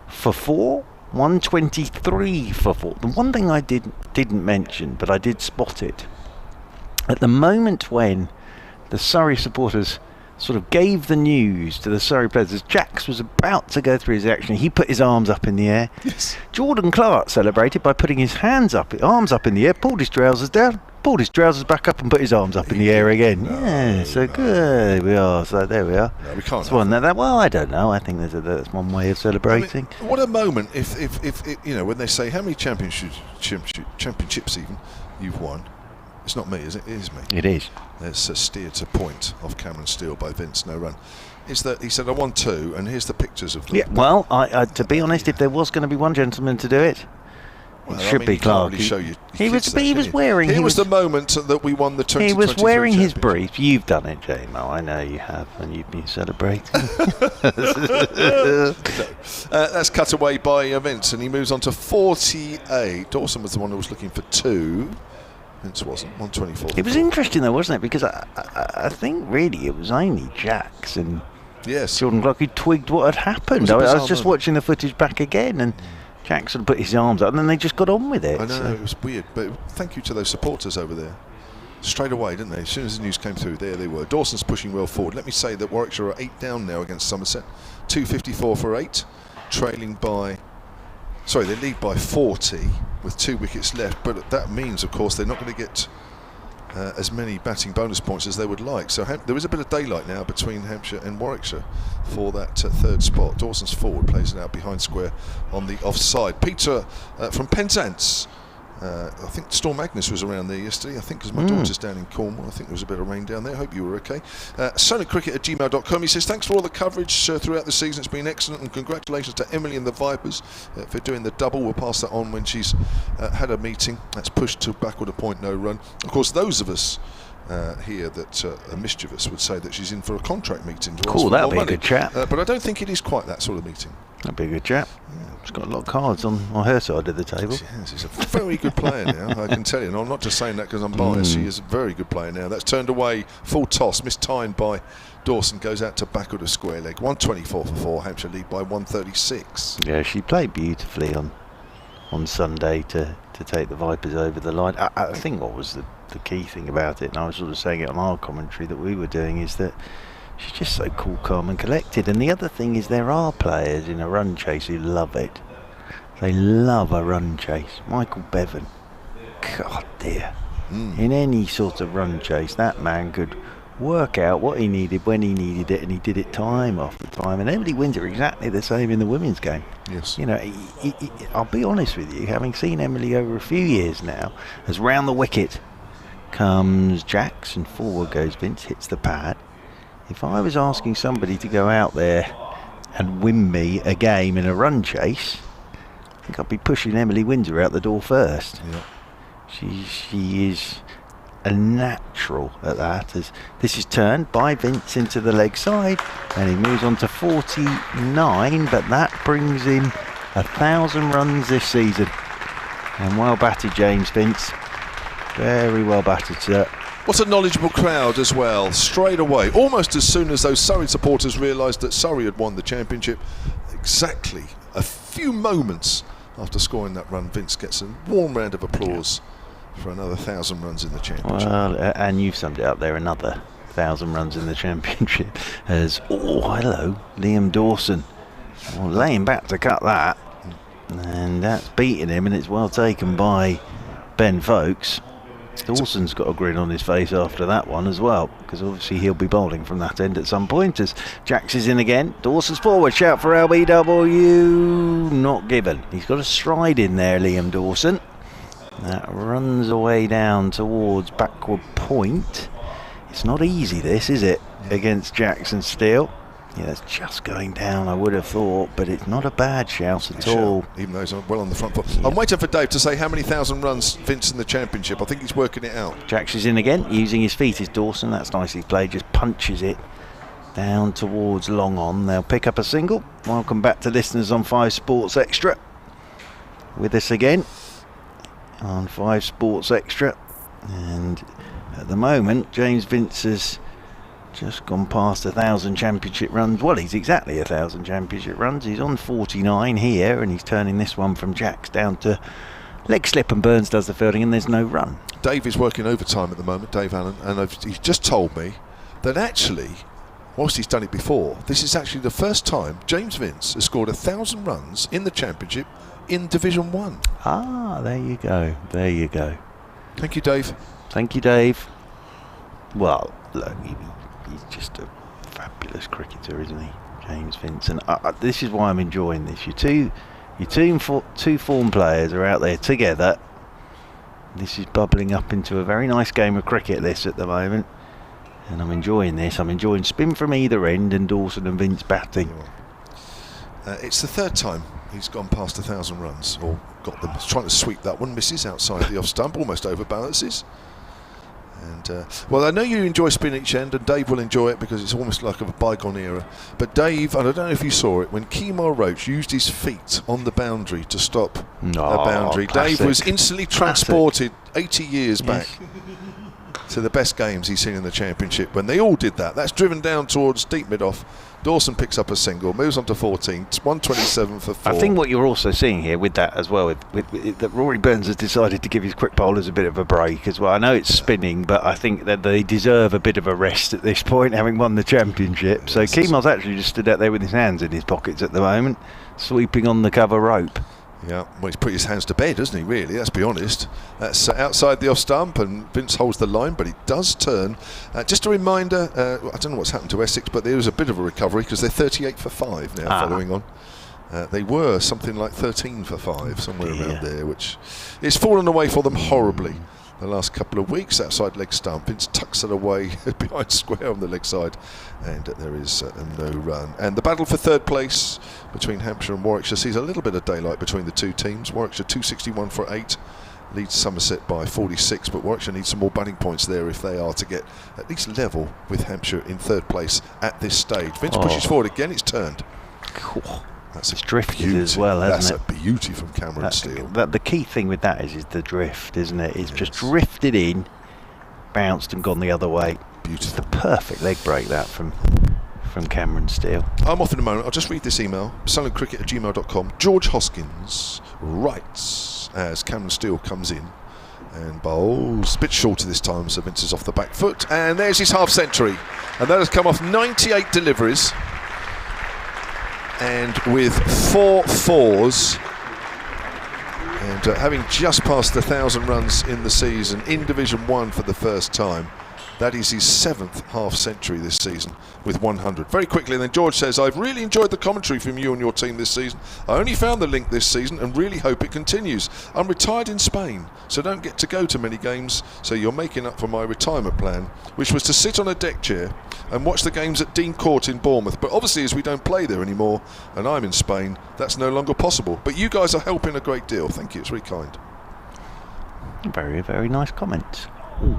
for 4. 123 for 4. The one thing I didn't mention, but I did spot it, at the moment when the Surrey supporters sort of gave the news to the Surrey players, as Jacks was about to go through his action, he put his arms up in the air. Yes. Jordan Clark celebrated by putting his arms up in the air, pulled his trousers down, pulled his trousers back up and put his arms up in the air again. Good. We are. So there we are. No, we can't. That's one. Well, I don't know. I think that's one way of celebrating. I mean, what a moment! If you know, when they say how many championships even you've won. It's not me, is it? It is me. It is. It's steered to point off Cameron Steele by Vince, no run. Is that he said I won 2, and here's the pictures of them. Yeah. Well, I to be honest, if there was going to be one gentleman to do it, it should be Clark. Really show you he was wearing. It was the moment that we won the 2023 He was wearing his brief. You've done it, J-Mo. I know you have, and you've been celebrating. That's cut away by Vince, and he moves on to 48. Dawson was the one who was looking for 2. Vince wasn't. 124. It was interesting though, wasn't it? Because I think really it was only Jacks and Jordan Clark who twigged what had happened. I was just watching the footage back again, and Jacks had put his arms up, and then they just got on with it. I know, it was weird, but thank you to those supporters over there. Straight away, didn't they? As soon as the news came through, there they were. Dawson's pushing well forward. Let me say that Warwickshire are 8 down now against Somerset. 254 for 8, trailing by... Sorry, they lead by 40 with 2 wickets left, but that means, of course, they're not going to get as many batting bonus points as they would like. So there is a bit of daylight now between Hampshire and Warwickshire for that 3rd spot. Dawson's forward, plays it out behind square on the offside. Peter from Penzance. I think Storm Agnes was around there yesterday. I think because my daughter's down in Cornwall. I think there was a bit of rain down there. I hope you were okay. SonicCricket@gmail.com. He says, thanks for all the coverage throughout the season. It's been excellent, and congratulations to Emily and the Vipers for doing the double. We'll pass that on when she's had a meeting. That's pushed to backward a point, no run. Of course, those of us here that are mischievous would say that she's in for a contract meeting. Cool, that'll be a good chat. But I don't think it is quite that sort of meeting. That'll be a good chat. Yeah. She's got a lot of cards on her side of the table. Yes, she's a very good player now, I can tell you. And I'm not just saying that because I'm biased. She is a very good player now. That's turned away, full toss, mistimed by Dawson, goes out to backward of square leg. 124 for 4, Hampshire lead by 136. Yeah, she played beautifully on Sunday to take the Vipers over the line. I think what was the key thing about it, and I was sort of saying it on our commentary that we were doing, is that she's just so cool, calm and collected. And the other thing is there are players in a run chase who love it. They love a run chase. Michael Bevan, God dear. In any sort of run chase, that man could work out what he needed when he needed it, and he did it time after time. And Emily Windsor exactly the same in the women's game. Yes. You know, I'll be honest with you, having seen Emily over a few years now, as round the wicket comes Jacks and forward goes Vince, hits the pad. If I was asking somebody to go out there and win me a game in a run chase, I think I'd be pushing Emily Windsor out the door first. Yeah. She is a natural at that, as this is turned by Vince into the leg side, and he moves on to 49, but that brings him 1,000 runs this season. And well batted, James Vince. Very well batted, sir. What a knowledgeable crowd as well, straight away, almost as soon as those Surrey supporters realised that Surrey had won the championship. Exactly a few moments after scoring that run, Vince gets a warm round of applause for another 1,000 runs in the championship. Well, and you've summed it up there, another 1,000 runs in the championship. As, hello, Liam Dawson. Well, laying back to cut that. And that's beating him, and it's well taken by Ben Folkes. Dawson's got a grin on his face after that one as well, because obviously he'll be bowling from that end at some point. As Jacks is in again, Dawson's forward, shout for LBW, not given. He's got a stride in there, Liam Dawson. That runs away down towards backward point. It's not easy this, is it, against Jackson Steele? Yeah, it's just going down, I would have thought, but it's not a bad shout at all. Even though he's well on the front foot. Yeah. I'm waiting for Dave to say how many 1,000 runs Vince in the championship. I think he's working it out. Jacks is in again, using his feet is Dawson. That's nicely played, just punches it down towards long on. They'll pick up a single. Welcome back to listeners on 5 Sports Extra. With us again on 5 Sports Extra. And at the moment, James Vince has just gone past 1,000 championship runs. Well, he's exactly 1,000 championship runs. He's on 49 here, and he's turning this one from Jacks down to leg slip, and Burns does the fielding, and there's no run. Dave is working overtime at the moment, Dave Allen, and he's just told me that actually, whilst he's done it before, this is actually the first time James Vince has scored 1,000 runs in the championship in Division 1. Ah, there you go. There you go. Thank you, Dave. Thank you, Dave. Well, look, he's just a fabulous cricketer, isn't he, James Vince? And this is why I'm enjoying this. Your two form players are out there together. This is bubbling up into a very nice game of cricket, this, at the moment. And I'm enjoying this. I'm enjoying spin from either end and Dawson and Vince batting. It's the third time he's gone past 1,000 runs, or got them. He's trying to sweep that one, misses outside the off stump, almost overbalances. And well, I know you enjoy spin each end, and Dave will enjoy it because it's almost like a bygone era. But Dave, and I don't know if you saw it, when Kemar Roach used his feet on the boundary to stop a boundary, classic. Dave was instantly transported 80 years back to the best games he's seen in the championship when they all did that. That's driven down towards deep mid-off. Dawson picks up a single, moves on to 14. It's 127 for 4. I think what you're also seeing here with that as well, with that Rory Burns has decided to give his quick bowlers a bit of a break as well. I know it's spinning, but I think that they deserve a bit of a rest at this point, having won the championship. So Kemal's actually just stood out there with his hands in his pockets at the moment, sweeping on the cover rope. Yeah, well, he's put his hands to bed, hasn't he, really? Let's be honest. That's outside the off stump, and Vince holds the line, but it does turn. Just a reminder, I don't know what's happened to Essex, but there was a bit of a recovery because they're 38 for 5 now following on. They were something like 13 for 5, somewhere around there, which it's fallen away for them horribly the last couple of weeks. Outside leg stump, Vince tucks it away behind square on the leg side, and there is no run. And the battle for third place between Hampshire and Warwickshire sees a little bit of daylight between the two teams. Warwickshire 261 for 8 leads Somerset by 46, but Warwickshire needs some more batting points there if they are to get at least level with Hampshire in third place at this stage. Vince pushes forward again, it's turned. That's It's drifted as well, hasn't That's a beauty from Cameron Steele. The key thing with that is the drift, isn't it? It's just drifted in, bounced and gone the other way. Beautiful. The perfect leg break that from Cameron Steele. I'm off in a moment. I'll just read this email. sullencricket@gmail.com. George Hoskins writes as Cameron Steele comes in and bowls. A bit shorter this time, so Vince is off the back foot. And there's his half century. And that has come off 98 deliveries. And with 4 fours. And having just passed 1,000 runs in the season in Division 1 for the first time. That is his 7th half century this season with 100. Very quickly, and then George says, I've really enjoyed the commentary from you and your team this season. I only found the link this season and really hope it continues. I'm retired in Spain, so don't get to go to many games, so you're making up for my retirement plan, which was to sit on a deck chair and watch the games at Dean Court in Bournemouth. But obviously, as we don't play there anymore, and I'm in Spain, that's no longer possible. But you guys are helping a great deal. Thank you, it's very kind. Very, very nice comments. Ooh.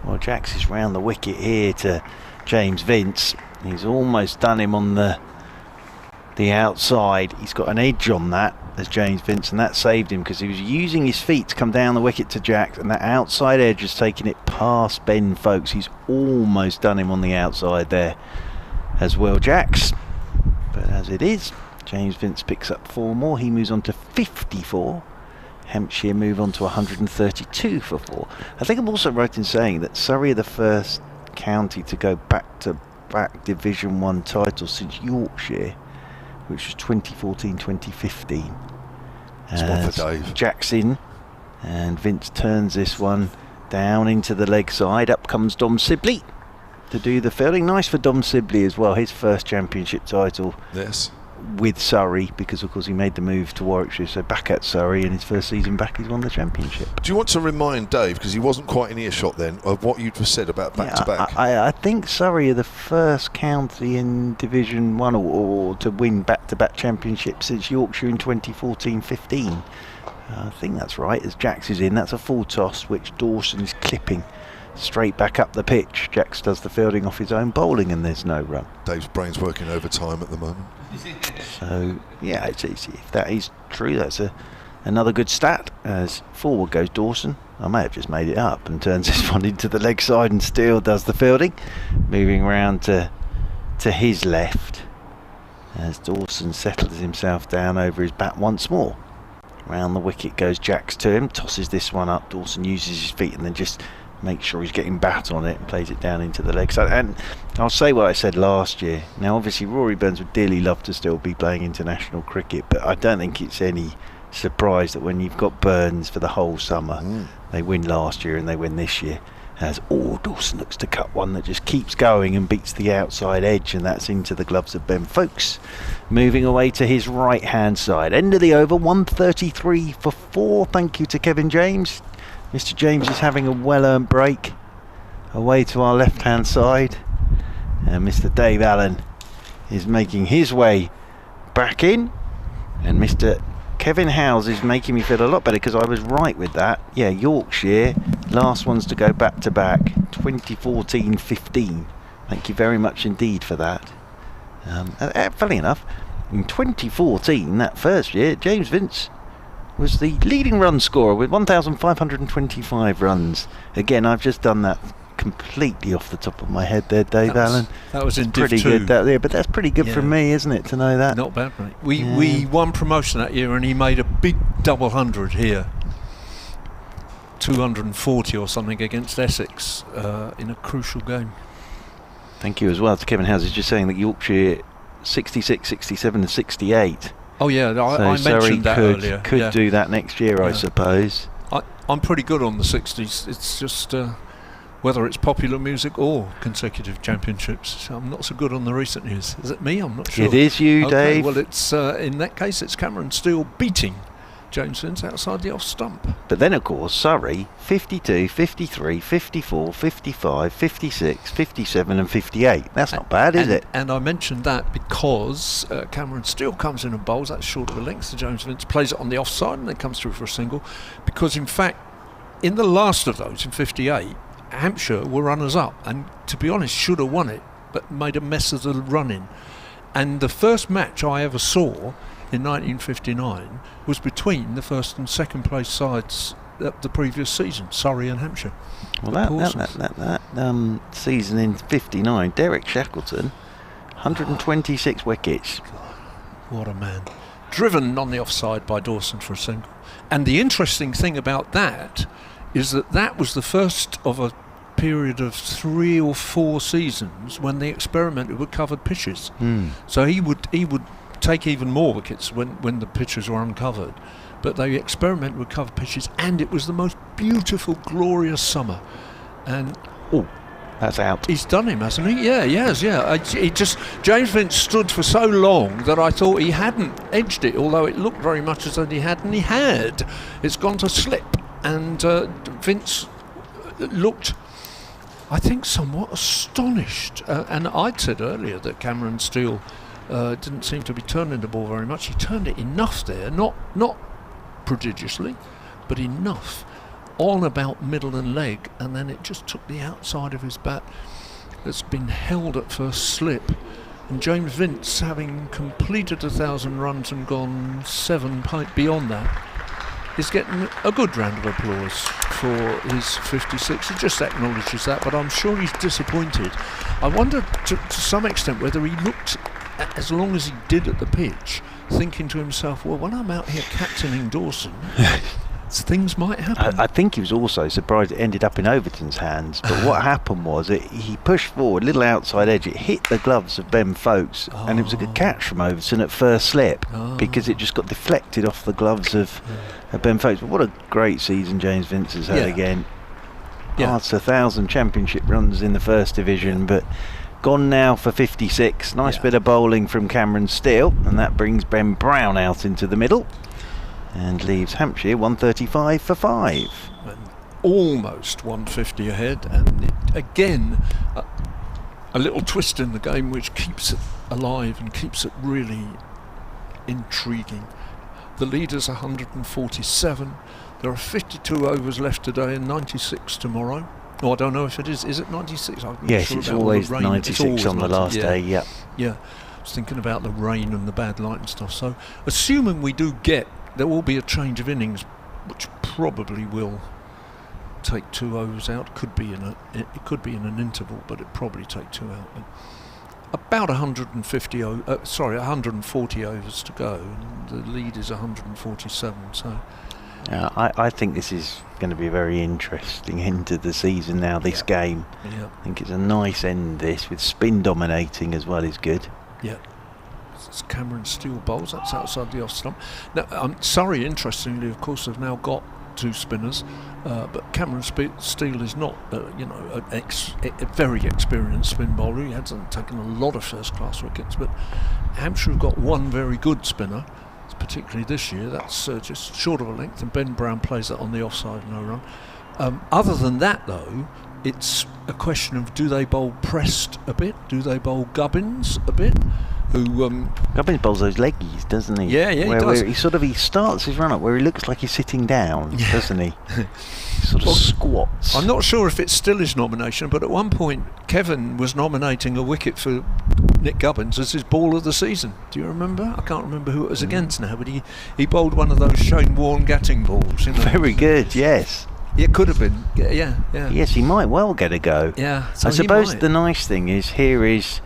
Well, Jax is round the wicket here to James Vince. He's almost done him on the outside. He's got an edge on that as James Vince, and that saved him because he was using his feet to come down the wicket to Jax, and that outside edge has taken it past Ben Folkes. He's almost done him on the outside there as well, Jax. But as it is, James Vince picks up 4 more. He moves on to 54. Hampshire move on to 132 for 4. I think I'm also right in saying that Surrey are the first county to go back-to-back Division 1 titles since Yorkshire, which was 2014-2015. It's one for Dave. Jackson and Vince turns this one down into the leg side. Up comes Dom Sibley to do the fielding. Nice for Dom Sibley as well, his first championship title. Yes. With Surrey, because of course he made the move to Warwickshire, so back at Surrey, and his first season back he's won the championship. Do you want to remind Dave, because he wasn't quite in earshot then, of what you'd said about back-to-back? I think Surrey are the first county in Division 1 or to win back-to-back championships since Yorkshire in 2014-15. I think that's right, as Jax is in. That's a full toss, which Dawson is clipping straight back up the pitch. Jax does the fielding off his own bowling, and there's no run. Dave's brain's working overtime at the moment. So yeah, it's if that is true, that's another good stat. As forward goes Dawson. I may have just made it up, and turns this one into the leg side, and Steele does the fielding, moving round to his left as Dawson settles himself down over his bat once more. Round the wicket goes Jax to him, tosses this one up. Dawson uses his feet and then just makes sure he's getting bat on it and plays it down into the leg side. And I'll say what I said last year. Now obviously Rory Burns would dearly love to still be playing international cricket, but I don't think it's any surprise that when you've got Burns for the whole summer, they win last year and they win this year. As Dawson looks to cut one that just keeps going and beats the outside edge, and that's into the gloves of Ben Folkes. Moving away to his right hand side. End of the over, 133 for 4. Thank you to Kevin James. Mr. James is having a well-earned break away to our left-hand side, and Mr. Dave Allen is making his way back in, and Mr. Kevin Howes is making me feel a lot better because I was right with that. Yeah, Yorkshire, last ones to go back-to-back, 2014-15. Thank you very much indeed for that. Funny enough, in 2014, that first year, James Vince was the leading run scorer with 1,525 runs. Again, I've just done that completely off the top of my head there, Dave Allen. That was in pretty Div 2. good. But that's pretty good from me, isn't it, to know that? Not bad, mate. We won promotion that year, and he made a big double 100 here. 240 or something against Essex in a crucial game. Thank you as well to Kevin Howes. He's just saying that Yorkshire 66, 67 and 68. Oh yeah, I mentioned that earlier. Could do that next year, I suppose. I'm pretty good on the 60s. It's just whether it's popular music or consecutive championships. I'm not so good on the recent years. Is it me? I'm not sure. It is you, okay, Dave. Well, it's in that case, it's Cameron Steele beating James Vince outside the off stump. But then, of course, Surrey 52, 53, 54, 55, 56, 57 and 58. That's not bad, is it? And I mentioned that because Cameron Steele comes in and bowls. That's short of a length to James Vince, plays it on the offside and then comes through for a single. Because, in fact, in the last of those, in 58, Hampshire were runners-up and, to be honest, should have won it, but made a mess of the run-in. And the first match I ever saw in 1959 was between the first and second place sides of the previous season, Surrey and Hampshire. Well, that season in 59, Derek Shackleton, 126 wickets. What a man. Driven on the offside by Dawson for a single. And the interesting thing about that is that was the first of a period of 3 or 4 seasons when they experimented with covered pitches. So he would take even more wickets when the pitches were uncovered. But they experimented with covered pitches, and it was the most beautiful, glorious summer. And that's out. He's done him, hasn't he? Yeah, he has, yeah. James Vince stood for so long that I thought he hadn't edged it, although it looked very much as though he had, and he had. It's gone to slip, and Vince looked, I think, somewhat astonished. And I'd said earlier that Cameron Steele didn't seem to be turning the ball very much. He turned it enough there, not prodigiously, but enough on about middle and leg, and then it just took the outside of his bat that's been held at first slip. And James Vince, having completed 1,000 runs and gone 7 beyond that, is getting a good round of applause for his 56. He just acknowledges that, but I'm sure he's disappointed. I wonder to some extent whether he looked, as long as he did at the pitch, thinking to himself, well, when I'm out here captaining Dawson, things might happen. I think he was also surprised it ended up in Overton's hands, but what happened was he pushed forward, little outside edge, it hit the gloves of Ben Folkes, and it was a good catch from Overton at first slip, because it just got deflected off the gloves of Ben Folkes. But what a great season James Vince has had again. Past 1,000 championship runs in the first division, but gone now for 56. Nice bit of bowling from Cameron Steele, and that brings Ben Brown out into the middle and leaves Hampshire 135 for 5. And almost 150 ahead, and again a little twist in the game which keeps it alive and keeps it really intriguing. The leader's 147. There are 52 overs left today and 96 tomorrow. Oh, I don't know if it is. Is it 96? Yes, it's always 96 on the last day. Yeah. I was thinking about the rain and the bad light and stuff. So, assuming we do get, there will be a change of innings, which probably will take 2 overs out. It could be in an interval, but it probably take 2 out. About 140 overs to go. And the lead is 147. So. I think this is going to be a very interesting end to the season now, this game. I think it's a nice end, this, with spin dominating as well is good. It's Cameron Steele bowls, that's outside the off stump. Now, Surrey, interestingly, of course, have now got 2 spinners, but Cameron Steele is not, a very experienced spin bowler. He hasn't taken a lot of first-class wickets, but Hampshire have got 1 very good spinner, particularly this year. That's just short of a length, and Ben Brown plays that on the offside, no run. Other than that, though, it's a question of, do they bowl Prest a bit? Do they bowl Gubbins a bit? Gubbins bowls those leggies, doesn't he? Yeah, he does. Where he starts his run up where he looks like he's sitting down, doesn't he? Squats. I'm not sure if it's still his nomination, but at one point Kevin was nominating a wicket for Nick Gubbins as his ball of the season. Do you remember? I can't remember who it was against now, but he bowled one of those Shane Warne Gatting balls. Very good, yes. It could have been, yeah. Yes, he might well get a go. Yeah, so I suppose the nice thing is, here is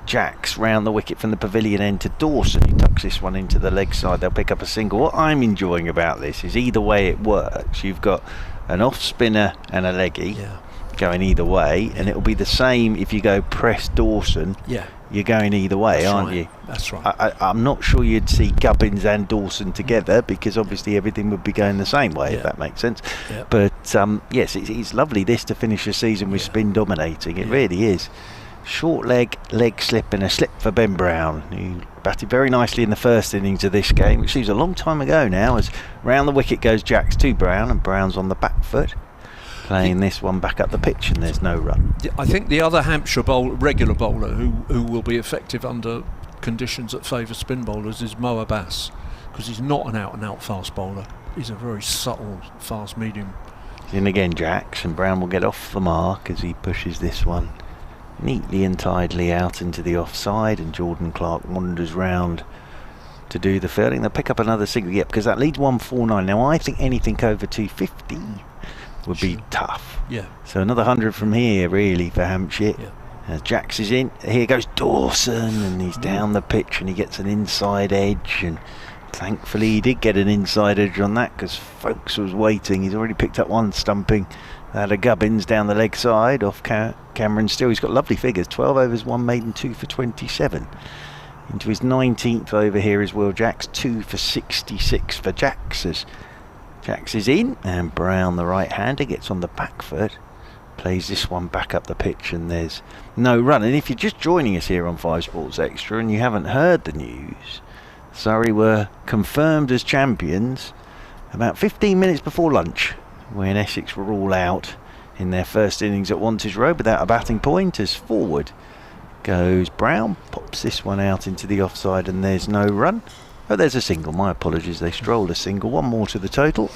Jacks round the wicket from the pavilion end to Dawson. He tucks this one into the leg side. They'll pick up a single. What I'm enjoying about this is either way it works. You've got an off spinner and a leggy going either way, and it'll be the same if you go Prest Dawson. You're going either way, aren't you? That's right. I'm not sure you'd see Gubbins and Dawson together, because obviously everything would be going the same way, if that makes sense. But yes, it's lovely this to finish the season with spin dominating. It really is. Short leg slip, and a slip for Ben Brown, who batted very nicely in the first innings of this game, which seems a long time ago now, as round the wicket goes Jacks to Brown, and Brown's on the back foot, playing this one back up the pitch, and there's no run. I think the other Hampshire regular bowler who will be effective under conditions that favour spin bowlers is Mo Abbas, because he's not an out-and-out fast bowler. He's a very subtle, fast medium. In again Jacks, and Brown will get off the mark as he pushes this one neatly and tidily out into the offside, and Jordan Clark wanders round to do the fielding. They'll pick up another single, because that leads 149. Now I think anything over 250 would be tough. Yeah. So another 100 from here really for Hampshire. Yeah. Jax is in. Here goes Dawson, and he's down the pitch, and he gets an inside edge, and thankfully he did get an inside edge on that, because Folks was waiting. He's already picked up one stumping. Had a Gubbins down the leg side off Cameron Steele. He's got lovely figures, 12 overs, 1 maiden, 2 for 27. Into his 19th over here is Will Jacks, 2 for 66 for Jacks. As Jacks is in, and Brown, the right-hander, gets on the back foot, plays this one back up the pitch, and there's no run. And if you're just joining us here on 5 Sports Extra and you haven't heard the news, Surrey were confirmed as champions about 15 minutes before lunch, when Essex were all out in their first innings at Wantage Road without a batting point. As forward goes Brown, pops this one out into the offside, and there's no run. Oh, there's a single, my apologies, they strolled a single, one more to the total,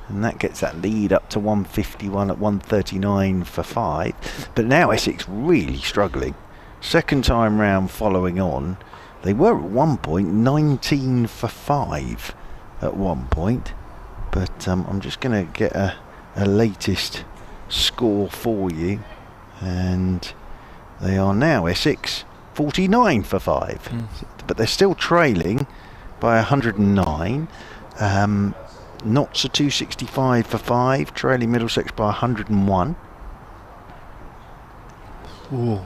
and that gets that lead up to 151 at 139 for 5. But now Essex really struggling. Second time round following on, they were at one point 19 for 5 at one point, but I'm just going to get a latest score for you, and they are now, Essex, 49 for 5. But they're still trailing by 109. Notts are 265 for 5, trailing Middlesex by 101. Ooh.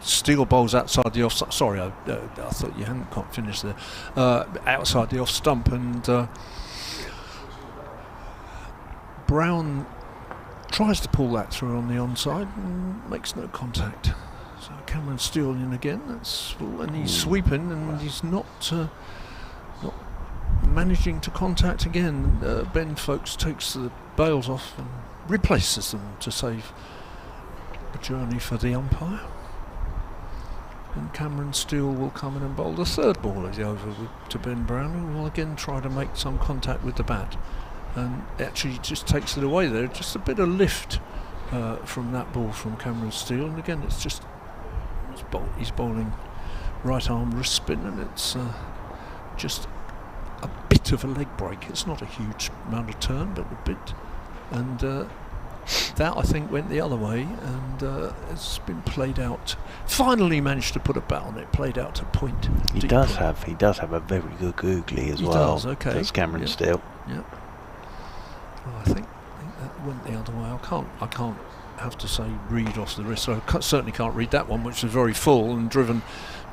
Steel bowls outside the off. Sorry, I thought you hadn't quite finished there. Outside the off stump, and Brown tries to pull that through on the onside and makes no contact. So Cameron Steele in again. That's full, and he's sweeping, and he's not managing to contact again. Ben Folks takes the bails off and replaces them to save a journey for the umpire. And Cameron Steele will come in and bowl the third ball as he over to Ben Brown, who will again try to make some contact with the bat, and actually just takes it away there. Just a bit of lift from that ball from Cameron Steele, and again he's bowling right arm wrist spin, and it's just a bit of a leg break. It's not a huge amount of turn, but a bit, and that I think went the other way, and it's been played out. Finally managed to put a bat on it, played out to point. He does have a very good googly as well. Does Cameron Steele. Yeah. Well, I think that went the other way. I can't have to say read off the wrist. So I certainly can't read that one, which is very full and driven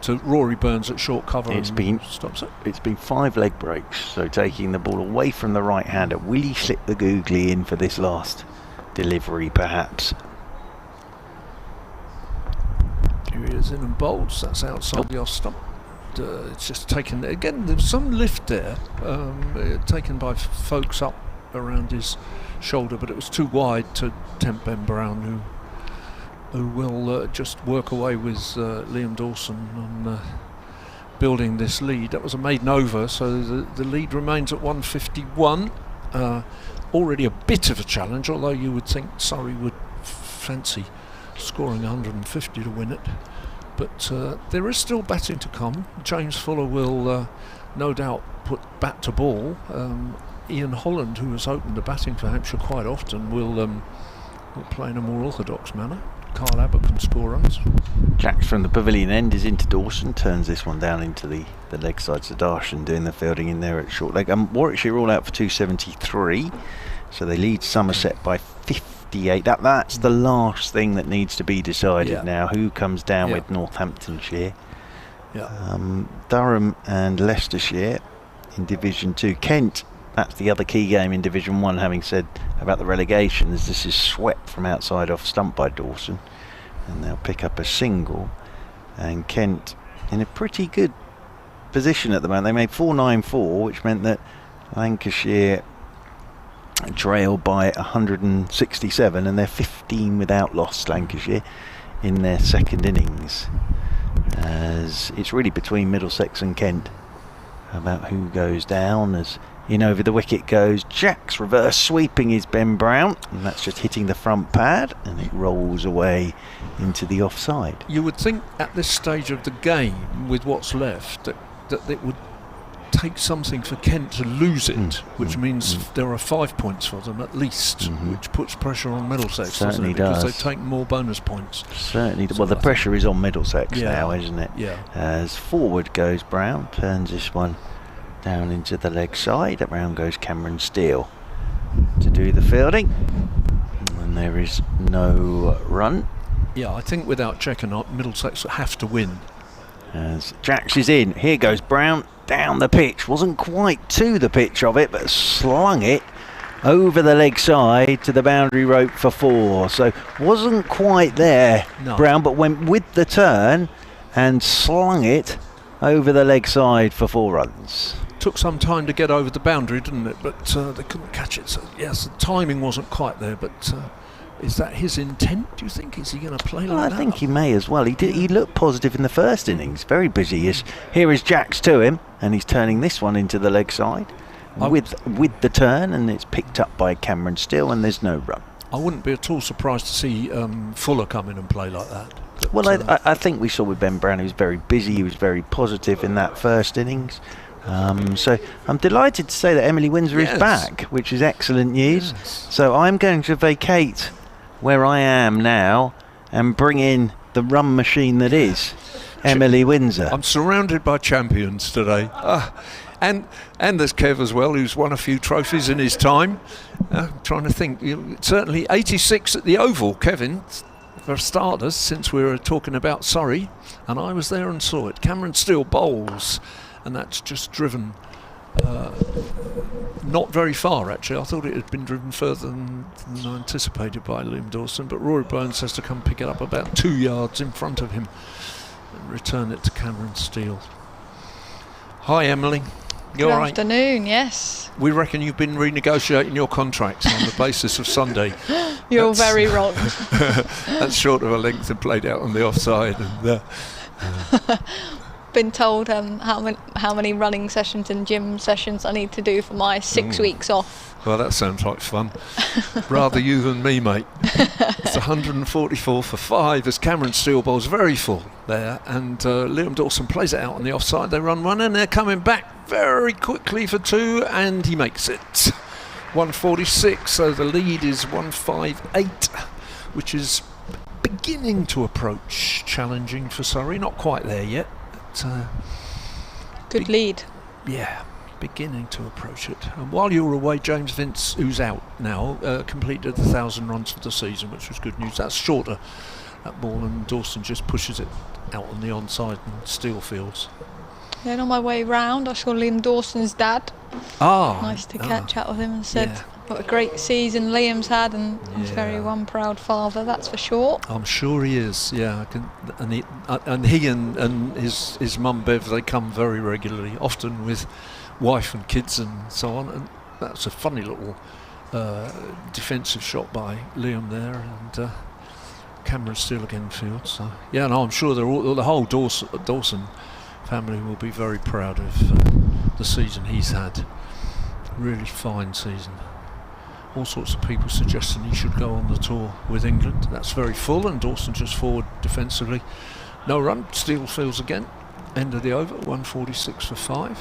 to Rory Burns at short cover. Stops it. It's been 5 leg breaks, so taking the ball away from the right hander. Will he slip the googly in for this last delivery, perhaps? Here he is in and bowls. That's outside the off stump. It's just taken again. There's some lift there, taken by Folks up around his shoulder, but it was too wide to tempt Ben Brown, who will just work away with Liam Dawson on building this lead. That was a maiden over, so the lead remains at 151. Already a bit of a challenge, although you would think Surrey would fancy scoring 150 to win it. But there is still batting to come. James Fuller will no doubt put bat to ball. Ian Holland, who has opened the batting for Hampshire quite often, will play in a more orthodox manner. Kyle Abbott can score runs. Jacks from the pavilion end is into Dawson, turns this one down into the leg side. Sudarshan doing the fielding in there at short leg. Warwickshire all out for 273, so they lead Somerset by 58. That's the last thing that needs to be decided now. Who comes down with Northamptonshire? Durham and Leicestershire in Division 2. Kent, that's the other key game in Division 1, having said about the relegation, as this is swept from outside off stump by Dawson, and they'll pick up a single. And Kent in a pretty good position at the moment. They made 494, which meant that Lancashire trailed by 167, and they're 15 without loss, Lancashire, in their second innings, as it's really between Middlesex and Kent about who goes down, as In over the wicket goes Jacks, reverse sweeping is Ben Brown, and that's just hitting the front pad, and it rolls away into the offside. You would think at this stage of the game, with what's left, that it would take something for Kent to lose it, which means there are 5 points for them at least, which puts pressure on Middlesex, Certainly doesn't it? Because does. they take more bonus points. Certainly. So Well, the I pressure is on Middlesex Yeah. now, isn't it? Yeah. As forward goes Brown, turns this one down into the leg side. Around goes Cameron Steele to do the fielding, and there is no run. Yeah, I think without checking up, Middlesex have to win. As Jacks is in, here goes Brown down the pitch. Wasn't quite to the pitch of it, but slung it over the leg side to the boundary rope for 4. So wasn't quite there, No. Brown, but went with the turn and slung it over the leg side for 4 runs. Took some time to get over the boundary, didn't it? But they couldn't catch it. So yes, the timing wasn't quite there. But is that his intent? Do you think? Is he going to play like Well, I that? think he may as well. He looked positive in the first innings. Very busy-ish. Here is Jacks to him, and he's turning this one into the leg side with the turn, and it's picked up by Cameron Steele, and there's no run. I wouldn't be at all surprised to see Fuller come in and play like that. But, Well, I think we saw with Ben Brown, he was very busy. He was very positive in that first innings. So I'm delighted to say that Emily Windsor Yes. is back, which is excellent news. Yes. So I'm going to vacate where I am now and bring in the run machine that is Emily Windsor. I'm surrounded by champions today. And there's Kev as well, who's won a few trophies in his time. I'm trying to think. Certainly 86 at the Oval, Kevin, for starters, since we were talking about Surrey. And I was there and saw it. Cameron Steele bowls, and that's just driven not very far, actually. I thought it had been driven further than anticipated by Liam Dawson, but Rory Burns has to come pick it up about 2 yards in front of him and return it to Cameron Steele. Hi, Emily. You Good all right? afternoon, yes. We reckon you've been renegotiating your contract on the basis of Sunday. You're very wrong. That's short of a length and played out on the offside. And Been told how many running sessions and gym sessions I need to do for my 6 weeks off. well, that sounds like fun. Rather you than me, mate. It's 144 for 5 as Cameron Steele bowls very full there, and Liam Dawson plays it out on the offside. They run one, and they're coming back very quickly for 2, and he makes it. 146, so the lead is 158, which is beginning to approach challenging for Surrey. Not quite there yet. Good lead. Yeah, beginning to approach it. And while you were away, James Vince, who's out now, completed 1,000 runs for the season, which was good news. That's shorter, that ball, and Dawson just pushes it out on the onside and Steele fields. Then on my way round, I saw Liam Dawson's dad. Nice to catch up with him and said what a great season Liam's had, and he's very one proud father, that's for sure. I'm sure he is. Yeah, and he and his mum Bev, they come very regularly, often with wife and kids and so on. And that's a funny little defensive shot by Liam there, and Cameron Steele again fields. So yeah, no, I'm sure the whole Dawson family will be very proud of the season he's had. Really fine season. All sorts of people suggesting he should go on the tour with England. That's very full, and Dawson just forward defensively. No run, Steele fields again. End of the over, 146 for 5.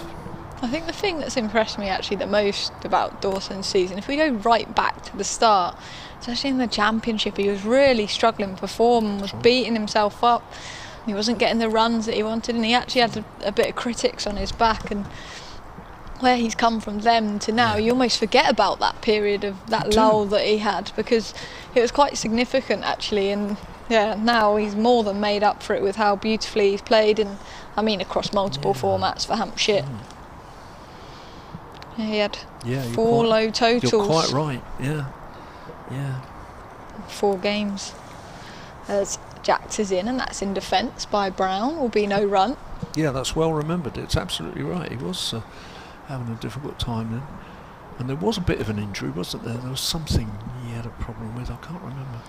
I think the thing that's impressed me actually the most about Dawson's season, if we go right back to the start, especially in the championship, he was really struggling to perform and was beating himself up. He wasn't getting the runs that he wanted, and he actually had a bit of critics on his back. And where he's come from then to now, you almost forget about that period of that lull that he had, because it was quite significant actually. And yeah, now he's more than made up for it with how beautifully he's played, and I mean across multiple formats for Hampshire. He had 4 low totals. You're quite right. Yeah. 4 games. As Jacks is in, and that's in defence by Brown. Will be no run. Yeah, that's well remembered. It's absolutely right. He was having a difficult time then. And there was a bit of an injury, wasn't there? There was something he had a problem with. I can't remember.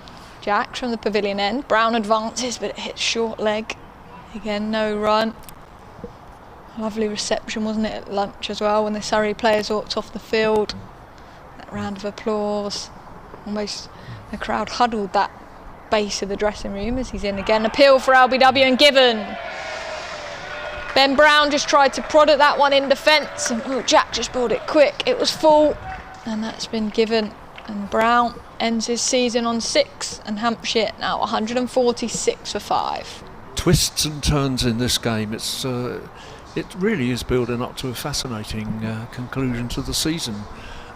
Jacks from the pavilion end. Brown advances, but it hits short leg. Again, no run. Lovely reception, wasn't it, at lunch as well, when the Surrey players walked off the field. That round of applause. Almost the crowd huddled that base of the dressing room as he's in again. Appeal for LBW and given. Ben Brown just tried to prod at that one in defence, and Jack just bowled it quick. It was full, and that's been given. And Brown ends his season on 6, and Hampshire now 146 for 5. Twists and turns in this game. It really is building up to a fascinating conclusion to the season.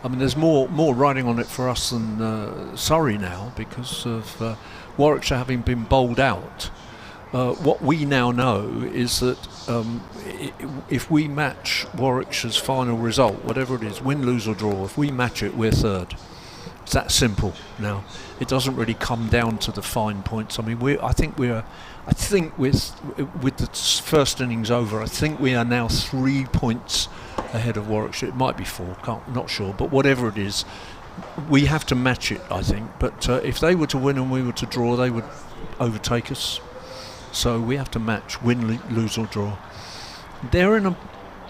I mean, there's more riding on it for us than Surrey now, because of Warwickshire having been bowled out. What we now know is that if we match Warwickshire's final result, whatever it is, win, lose or draw, if we match it, we're third. It's that simple now. It doesn't really come down to the fine points. I mean, I think with the first innings over, I think we are now 3 points ahead of Warwickshire. It might be 4, not sure, but whatever it is, we have to match it, I think. But if they were to win and we were to draw, they would overtake us. So we have to match, win, lose or draw. They're in a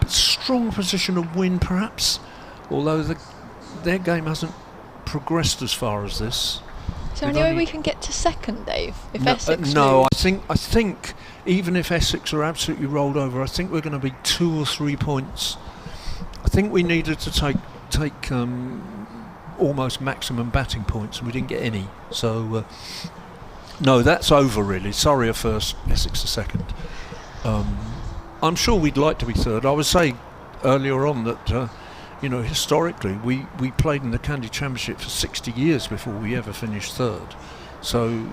strong position of win, perhaps, although their game hasn't progressed as far as this. Is there any way we can get to second, Dave? If Essex no, lose? I think even if Essex are absolutely rolled over, I think we're going to be 2 or 3 points. I think we needed to take almost maximum batting points, and we didn't get any. So no, that's over really. Surrey are first, Essex are second. I'm sure we'd like to be third. I was saying earlier on that historically we played in the County Championship for 60 years before we ever finished third. So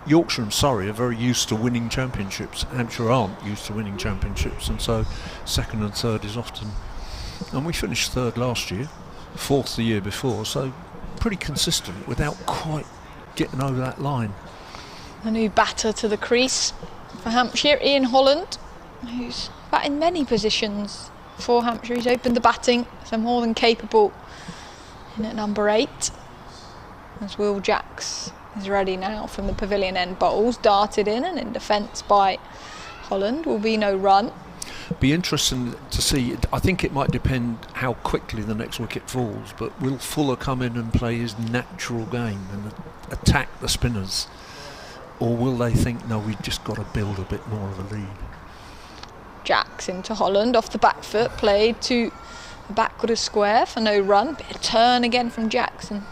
Yorkshire and Surrey are very used to winning championships. Hampshire aren't used to winning championships, and so second and third is often. And we finished third last year, fourth the year before, so pretty consistent without quite getting over that line. A new batter to the crease for Hampshire, Ian Holland, who's batting many positions for Hampshire. He's opened the batting, so more than capable in at number 8. As Will Jacks is ready now from the pavilion end. Bowls darted in, and in defence by Holland will be no run. Be interesting to see. I think it might depend how quickly the next wicket falls, but will Fuller come in and play his natural game and attack the spinners, or will they think, no, we've just got to build a bit more of a lead? Jacks into Holland off the back foot, played to the backward of square for no run. Bit of turn again from Jackson.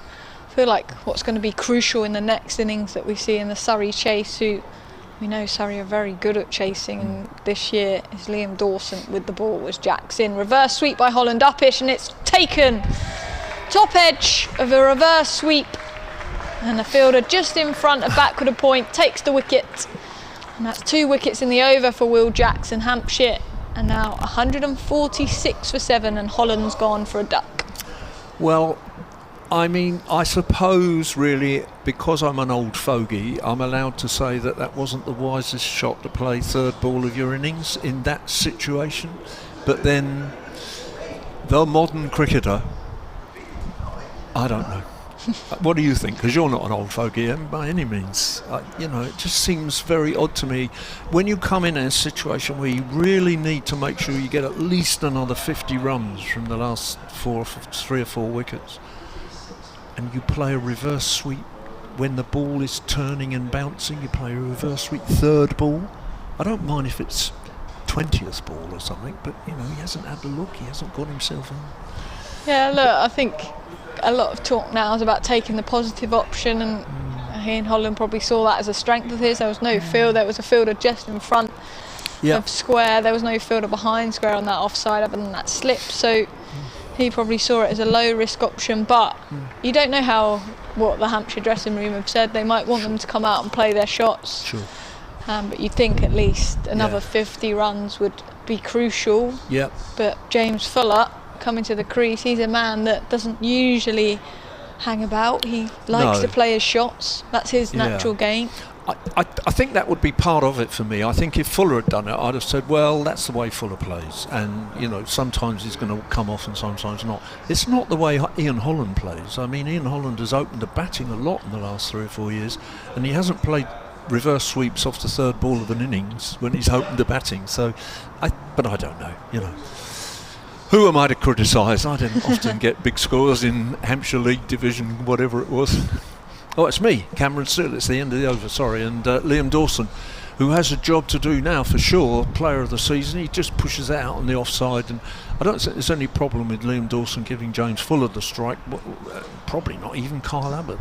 I feel like what's going to be crucial in the next innings that we see in the Surrey chase, who we know Surrey are very good at chasing, and this year is Liam Dawson with the ball as Jackson. Reverse sweep by Holland, upish, and it's taken. Top edge of a reverse sweep, and the fielder just in front of backward of point takes the wicket. And that's 2 wickets in the over for Will Jackson. Hampshire and now 146 for 7, and Holland's gone for a duck. Well, I mean, I suppose really, because I'm an old fogey, I'm allowed to say that wasn't the wisest shot to play third ball of your innings in that situation. But then the modern cricketer, I don't know. What do you think? Because you're not an old fogey by any means. It just seems very odd to me when you come in a situation where you really need to make sure you get at least another 50 runs from the last 3 or 4 wickets, and you play a reverse sweep when the ball is turning and bouncing. You play a reverse sweep third ball. I don't mind if it's 20th ball or something, but he hasn't had the look. He hasn't got himself on. Yeah, look, I think a lot of talk now is about taking the positive option, and Ian Holland probably saw that as a strength of his. There was no field, there was a fielder just in front of square, there was no fielder behind square on that offside other than that slip, so he probably saw it as a low risk option. But you don't know what the Hampshire dressing room have said. They might want them to come out and play their shots. Sure. But you'd think at least another 50 runs would be crucial. Yep. But James Fuller coming to the crease, he's a man that doesn't usually hang about. He likes to play his shots. That's his natural game. I think that would be part of it for me. I think if Fuller had done it, I'd have said, well, that's the way Fuller plays, and sometimes he's going to come off and sometimes not. It's not the way Ian Holland plays. I mean, Ian Holland has opened the batting a lot in the last 3 or 4 years, and he hasn't played reverse sweeps off the third ball of an innings when he's opened the batting. But I don't know, Who am I to criticise? I didn't often get big scores in Hampshire League Division, whatever it was. Oh, it's me, Cameron Steele. It's the end of the over, sorry. And Liam Dawson, who has a job to do now for sure, player of the season. He just pushes it out on the offside, and I don't think there's any problem with Liam Dawson giving James Fuller the strike. Probably not even Kyle Abbott,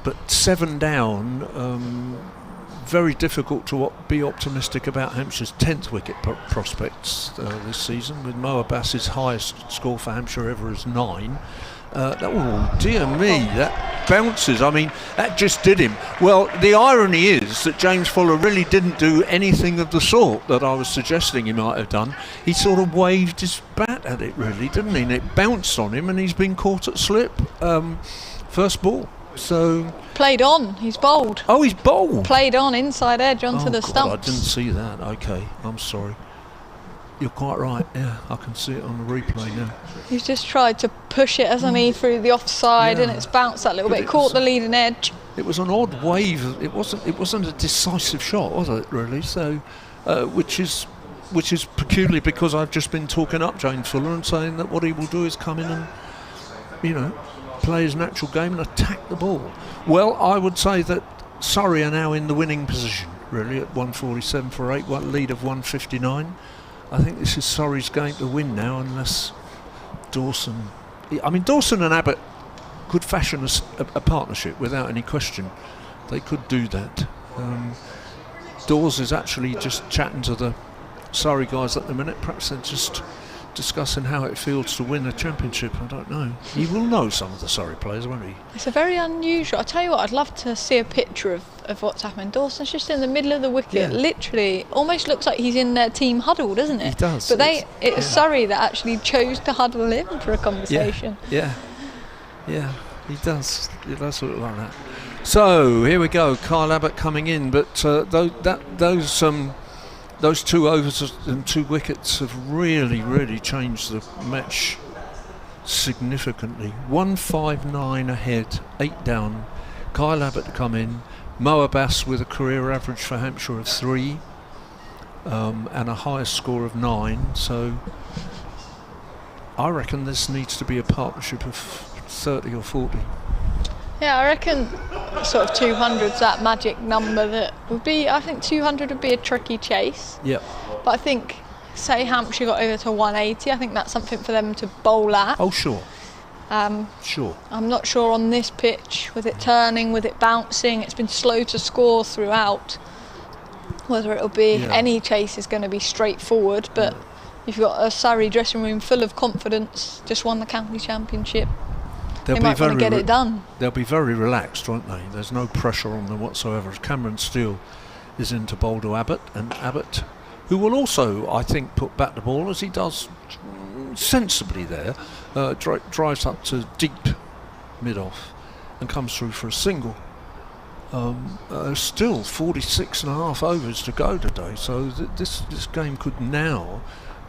but 7 down. Very difficult to be optimistic about Hampshire's 10th wicket prospects this season, with Mo Abbas's highest score for Hampshire ever is 9. Oh dear me, that bounces. I mean, that just did him. Well, the irony is that James Fuller really didn't do anything of the sort that I was suggesting he might have done. He sort of waved his bat at it, really, didn't he? And it bounced on him, and he's been caught at slip. First ball. So played on. He's bowled. Oh, he's bowled. Played on inside edge onto the God, stumps. I didn't see that. Okay, I'm sorry. You're quite right. Yeah, I can see it on the replay now. He's just tried to push it, hasn't he, through the offside, and it's bounced that little bit. Caught the leading edge. It was an odd wave. It wasn't a decisive shot, was it? Really? So, which is peculiar, because I've just been talking up James Fuller and saying that what he will do is come in and, play his natural game and attack the ball. Well, I would say that Surrey are now in the winning position, really, at 147 for 8, lead of 159. I think this is Surrey's game to win now, unless Dawson... Dawson and Abbott could fashion a partnership without any question. They could do that. Dawes is actually just chatting to the Surrey guys at the minute. Perhaps they're just discussing how it feels to win a championship. I don't know. He will know some of the Surrey players, won't he? It's a very unusual... I'll tell you what, I'd love to see a picture of what's happening. Dawson's just in the middle of the wicket, literally. Almost looks like he's in their team huddle, doesn't it? He does. But it was Surrey that actually chose to huddle in for a conversation. Yeah, he does. He does look like that. So, here we go. Kyle Abbott coming in, but those 2 overs and 2 wickets have really changed the match significantly. 159 ahead, 8 down. Kyle Abbott to come in. Mo Abbas with a career average for Hampshire of 3 and a highest score of 9. So I reckon this needs to be a partnership of 30 or 40. Yeah, I reckon sort of 200's that magic number that would be... I think 200 would be a tricky chase. Yep. But I think, say Hampshire got over to 180, I think that's something for them to bowl at. Oh, sure. Sure. I'm not sure on this pitch, with it turning, with it bouncing, it's been slow to score throughout. Whether it'll be any chase is going to be straightforward, but you've got a Surrey dressing room full of confidence, just won the county championship. They might want to get it done. They'll be very relaxed, won't they? There's no pressure on them whatsoever. Cameron Steele is into bowl to Abbott, and Abbott, who will also, I think, put back the ball, as he does sensibly there, drives up to deep mid-off and comes through for a single. Still 46 and a half overs to go today, so this game could now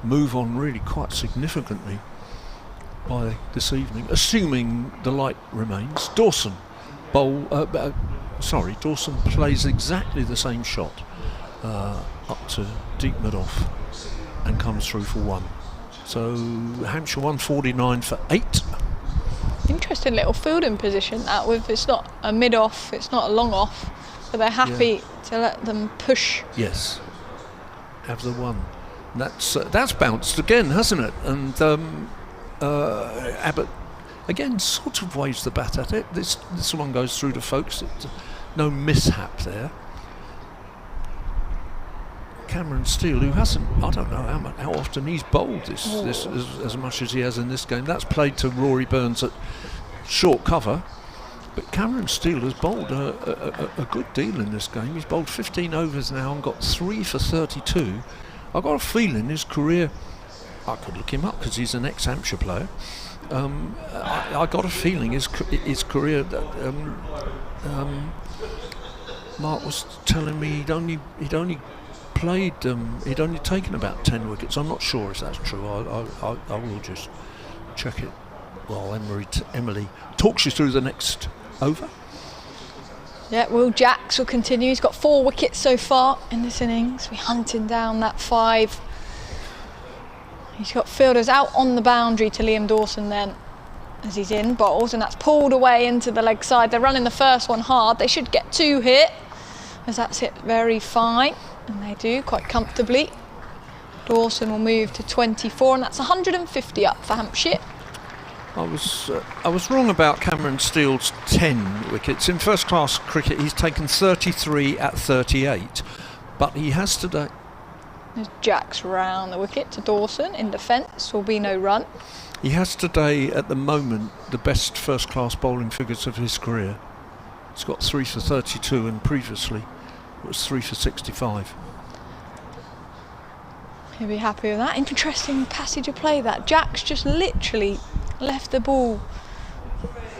move on really quite significantly by this evening, assuming the light remains. Dawson plays exactly the same shot up to deep mid-off and comes through for 1. So Hampshire 149 for 8. Interesting little fielding position that, with it's not a mid-off, it's not a long off, but they're happy to let them push. Yes, have the 1. That's bounced again, hasn't it? And Abbott again sort of waves the bat at it. This one goes through to folks. No mishap there. Cameron Steele, who hasn't, I don't know how often he's bowled this as much as he has in this game. That's played to Rory Burns at short cover, but Cameron Steele has bowled a good deal in this game. He's bowled 15 overs now and got 3 for 32. I've got a feeling his career, I could look him up because he's an ex-Hampshire player. I got a feeling his career that Mark was telling me he'd only played, he'd only taken about 10 wickets. I'm not sure if that's true. I will just check it while Emily talks you through the next over. Yeah, Will Jacks will continue. He's got 4 wickets so far in this innings. We're hunting down that 5. He's got fielders out on the boundary to Liam Dawson then as he's in bowls, and that's pulled away into the leg side. They're running the first one hard. They should get 2 hit as that's hit very fine, and they do quite comfortably. Dawson will move to 24, and that's 150 up for Hampshire. I was wrong about Cameron Steele's 10 wickets. In first class cricket he's taken 33 at 38, but he has today. There's Jacks round the wicket to Dawson. In defence will be no run. He has today at the moment the best first class bowling figures of his career. He's got 3 for 32 and previously it was 3 for 65. He'll be happy with that. Interesting passage of play that. Jacks just literally left the ball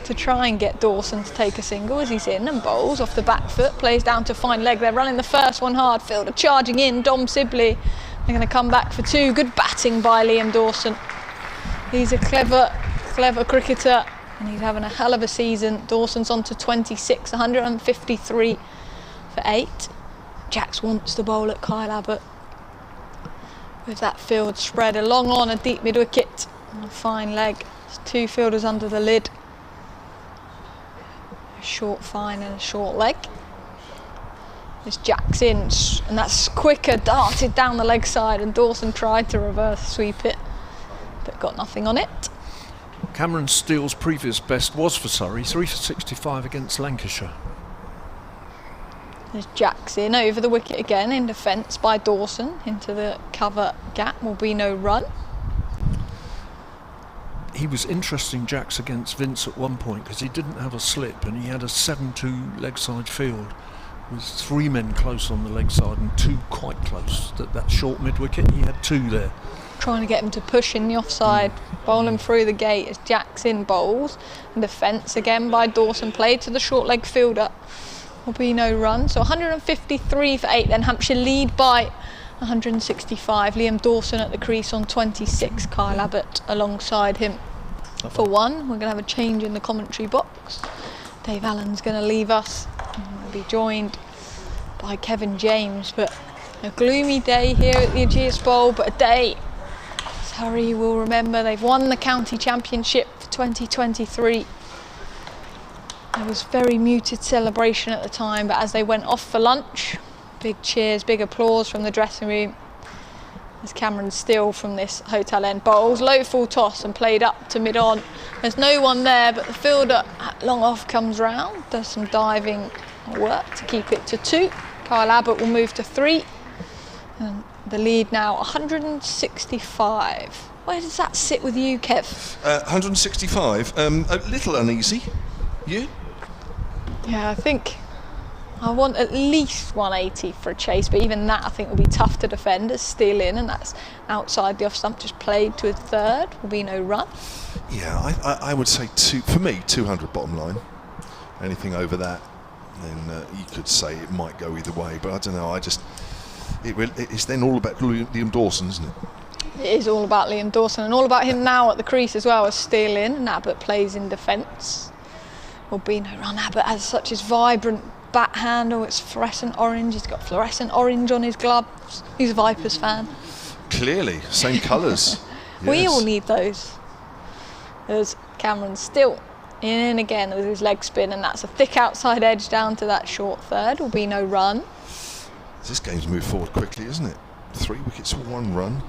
to try and get Dawson to take a single as he's in and bowls off the back foot, plays down to fine leg. They're running the first one hard. Fielder charging in, Dom Sibley. They're going to come back for 2. Good batting by Liam Dawson. He's a clever cricketer and he's having a hell of a season. Dawson's on to 26, 153 for 8. Jacks wants the bowl at Kyle Abbott. With that field spread, a long on, a deep mid wicket, and a fine leg. There's 2 fielders under the lid. A short fine and a short leg. There's Jacks in, and that's quicker, darted down the leg side, and Dawson tried to reverse sweep it, but got nothing on it. Cameron Steele's previous best was for Surrey, 3 for 65 against Lancashire. There's Jacks in over the wicket again, in defence by Dawson. Into the cover gap will be no run. He was interesting, Jacks, against Vince at one point because he didn't have a slip and he had a 7-2 leg side field with 3 men close on the leg side and 2 quite close. That short mid wicket, he had 2 there. Trying to get him to push in the offside, bowling through the gate as Jacks in bowls. In defence again by Dawson, played to the short leg fielder. Will be no run. So 153 for 8 then. Hampshire lead by 165. Liam Dawson at the crease on 26. Kyle Abbott alongside him for 1. We're going to have a change in the commentary box. Dave Allen's going to leave us. We'll be joined by Kevin James. But a gloomy day here at the Ageas Bowl, but a day Surrey will remember. They've won the county championship for 2023. There was very muted celebration at the time, but as they went off for lunch, big cheers, big applause from the dressing room as Cameron Steele from this hotel end bowls. Low full toss and played up to mid-on. There's no one there, but the fielder at long off comes round, does some diving work to keep it to 2. Kyle Abbott will move to 3. And the lead now 165. Where does that sit with you, Kev? 165. A little uneasy. You? Yeah, I think I want at least 180 for a chase, but even that I think will be tough to defend as Steele in, and that's outside the off stump, just played to a 3rd, will be no run. Yeah, I would say 200 bottom line. Anything over that, then you could say it might go either way, but I don't know. It's then all about Liam Dawson, isn't it? It is all about Liam Dawson and all about him now at the crease as well as Steele in, and Abbott plays in defence. Will be no run. Abbott has such his vibrant bat handle, it's fluorescent orange, he's got fluorescent orange on his gloves. He's a Vipers fan. Clearly, same colours. We all need those. There's Cameron Steele in again with his leg spin, and that's a thick outside edge down to that short 3rd. Will be no run. This game's moved forward quickly, isn't it? 3 wickets for 1 run.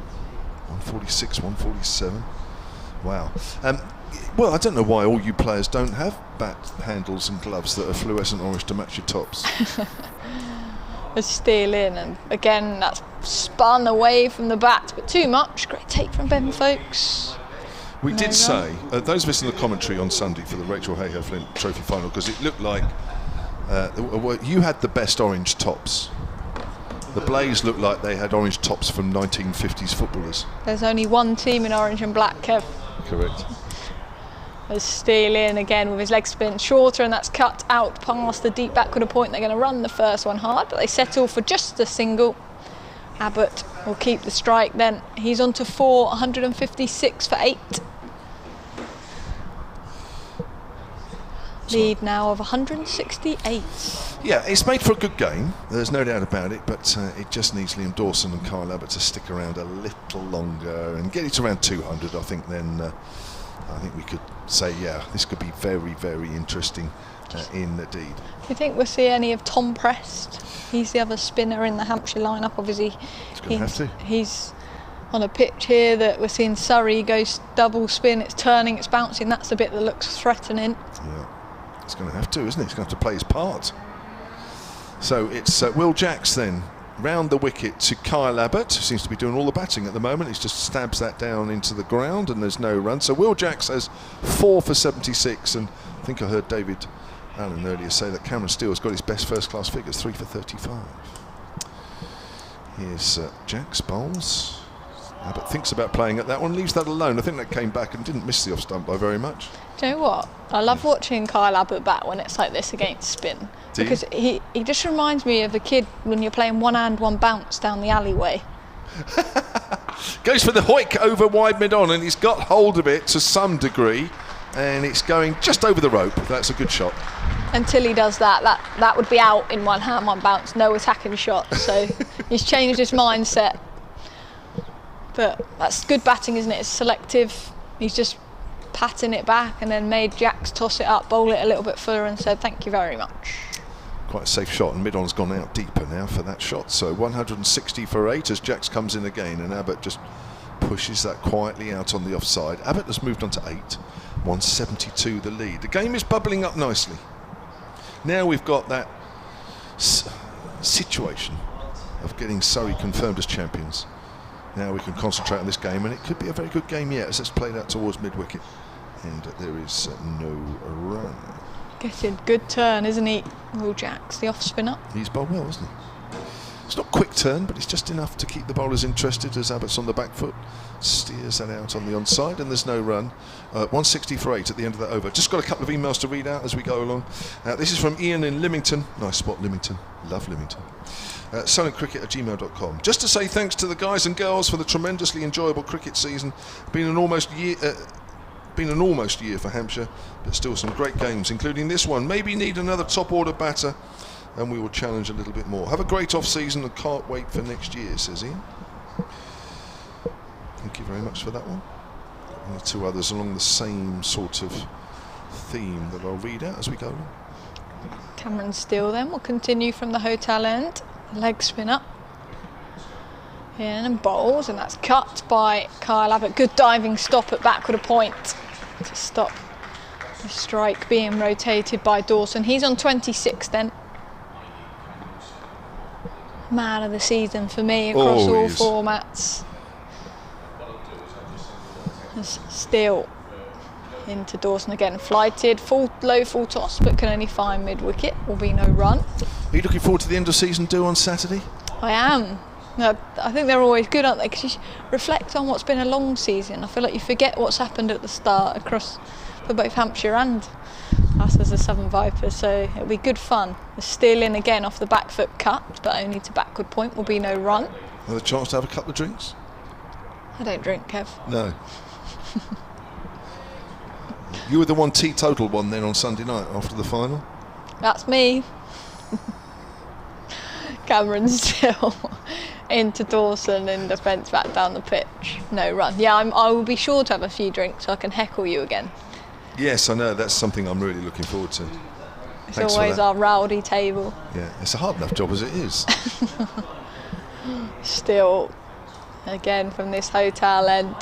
146, 147. Wow. Well, I don't know why all you players don't have bat handles and gloves that are fluorescent orange to match your tops. There's Steele in, and again that's spun away from the bat, but too much. Great take from Ben Folkes. We did say, those of us in the commentary on Sunday for the Rachel Hayher Flint Trophy final, because it looked like you had the best orange tops. The Blaze looked like they had orange tops from 1950s footballers. There's only one team in orange and black, Kev. Correct. There's Steele in again with his leg spin shorter, and that's cut out past the deep backward point. They're going to run the first one hard, but they settle for just a single. Abbott will keep the strike then. He's on to 4, 156 for 8. Lead now of 168. Yeah, it's made for a good game. There's no doubt about it, but it just needs Liam Dawson and Kyle Abbott to stick around a little longer and get it to around 200. I think then I think we could say, yeah, this could be very, very interesting indeed. Do you think we'll see any of Tom Prest? He's the other spinner in the Hampshire lineup. Obviously, he's on a pitch here that we're seeing Surrey goes double spin. It's turning, it's bouncing. That's the bit that looks threatening. Yeah, it's going to have to, isn't it? He's going to have to play his part. So it's Will Jacks then round the wicket to Kyle Abbott, who seems to be doing all the batting at the moment. He just stabs that down into the ground and there's no run. So Will Jacks has 4 for 76, and I think I heard David Allen earlier say that Cameron Steele's got his best first class figures, 3 for 35. Here's Jacks bowls. Abbott thinks about playing at that one, leaves that alone. I think that came back and didn't miss the off stump by very much. Do you know what? I love watching Kyle Abbott bat when it's like this against spin. Because he just reminds me of a kid when you're playing one hand, one bounce down the alleyway. Goes for the hoik over wide mid-on, and he's got hold of it to some degree, and it's going just over the rope. That's a good shot. Until he does that would be out in one hand, one bounce, no attacking shot. So he's changed his mindset. But that's good batting, isn't it? It's selective. He's just patting it back and then made Jacks toss it up, bowl it a little bit further and said thank you very much. Quite a safe shot, and mid-on's gone out deeper now for that shot. So 160 for 8 as Jacks comes in again, and Abbott just pushes that quietly out on the offside. Abbott has moved on to 8, 172 the lead. The game is bubbling up nicely. Now we've got that situation of getting Surrey confirmed as champions. Now we can concentrate on this game, and it could be a very good game yet as it's played out towards mid-wicket, and there is no run. Getting good turn, isn't he, Will Jacks, the off spinner? He's bowled well, isn't he? It's not quick turn, but it's just enough to keep the bowlers interested as Abbott's on the back foot, steers that out on the onside, and there's no run. 160 for 8 at the end of that over. Just got a couple of emails to read out as we go along. This is from Ian in Lymington. Nice spot, Lymington. Love Lymington. Cricket@gmail.com. Just to say thanks to the guys and girls for the tremendously enjoyable cricket season. Been an almost year for Hampshire, but still some great games, including this one. Maybe need another top order batter, and we will challenge a little bit more. Have a great off season and can't wait for next year, says Ian. Thank you very much for that one. Got 1 or 2 others along the same sort of theme that I'll read out as we go along. Cameron Steele then will continue from the hotel end. Leg spinner. In and bowls, and that's cut by Kyle Abbott. Good diving stop at backward a point to stop the strike being rotated by Dawson. He's on 26 then. Man of the season for me across all formats. There's Steele into Dawson again, flighted, low full toss, but can only find mid-wicket. Will be no run. Are you looking forward to the end of season do on Saturday? I am. I think they're always good, aren't they? Because you reflect on what's been a long season. I feel like you forget what's happened at the start across for both Hampshire and us as the Southern Vipers. So it'll be good fun. The Steele in again off the back foot cut, but only to backward point. Will be no run. Another chance to have a couple of drinks? I don't drink, Kev. No. You were the one teetotal one then on Sunday night after the final? That's me. Cameron Steele into Dawson in defence back down the pitch. No run. Yeah, I will be sure to have a few drinks so I can heckle you again. Yes, I know. That's something I'm really looking forward to. It's Thanks always our rowdy table. Yeah, it's a hard enough job as it is. Still, again from this hotel end.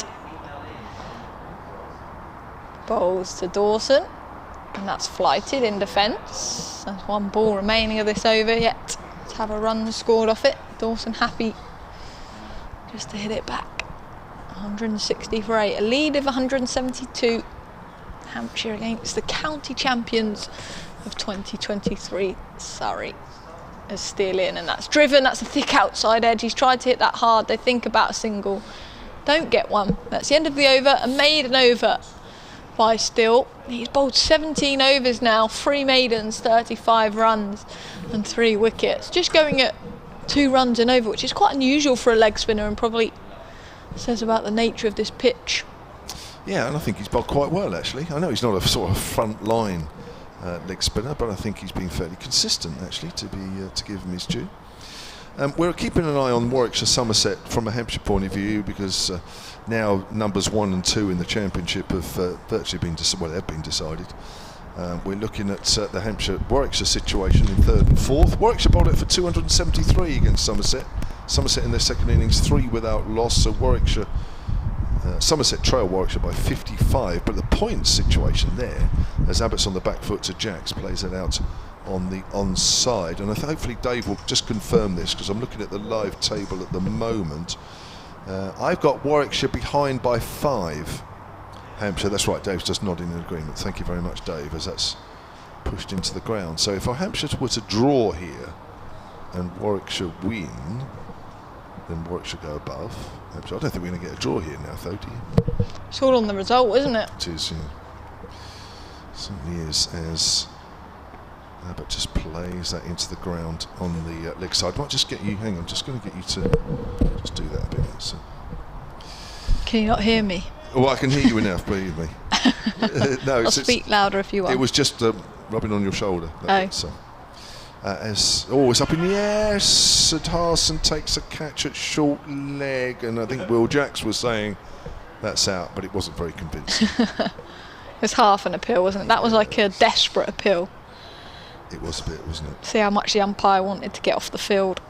Bowls to Dawson, and that's flighted in defence. There's 1 ball remaining of this over yet to have a run scored off it. Dawson happy just to hit it back. 160 for 8, a lead of 172. Hampshire against the county champions of 2023, Surrey. As Steele in, and that's driven, that's a thick outside edge. He's tried to hit that hard. They think about a single, don't get one. That's the end of the over, and made an over by Steele. He's bowled 17 overs now, 3 maidens, 35 runs and 3 wickets. Just going at 2 runs and over, which is quite unusual for a leg spinner and probably says about the nature of this pitch. Yeah, and I think he's bowled quite well actually. I know he's not a sort of front line leg spinner, but I think he's been fairly consistent actually to give him his due. We're keeping an eye on Warwickshire Somerset from a Hampshire point of view, because now numbers 1 and 2 in the championship have virtually been they've been decided. We're looking at the Hampshire-Warwickshire situation in 3rd and 4th. Warwickshire bowled it for 273 against Somerset. Somerset in their second innings 3 without loss, so Somerset trail Warwickshire by 55, but the points situation there, as Abbott's on the back foot to Jacks, plays it out on the onside, and hopefully Dave will just confirm this, because I'm looking at the live table at the moment. I've got Warwickshire behind by 5. Hampshire, that's right, Dave's just nodding in agreement. Thank you very much, Dave, as that's pushed into the ground. So if our Hampshire were to draw here and Warwickshire win, then Warwickshire go above Hampshire. I don't think we're going to get a draw here now, though, do you? It's all on the result, isn't it? It is, yeah. Certainly is, as Abbott just plays that into the ground on the leg side. Might just get you, hang on, just going to get you to just do that a bit. So. Can you not hear me? Well, I can hear you enough, believe me. No, I'll speak louder if you want. It was just rubbing on your shoulder. It's up in the air. Sid Harson takes a catch at short leg, and I think Will Jacks was saying that's out, but it wasn't very convincing. It was half an appeal, wasn't it? That was like a desperate appeal. It was a bit, wasn't it? See how much the umpire wanted to get off the field.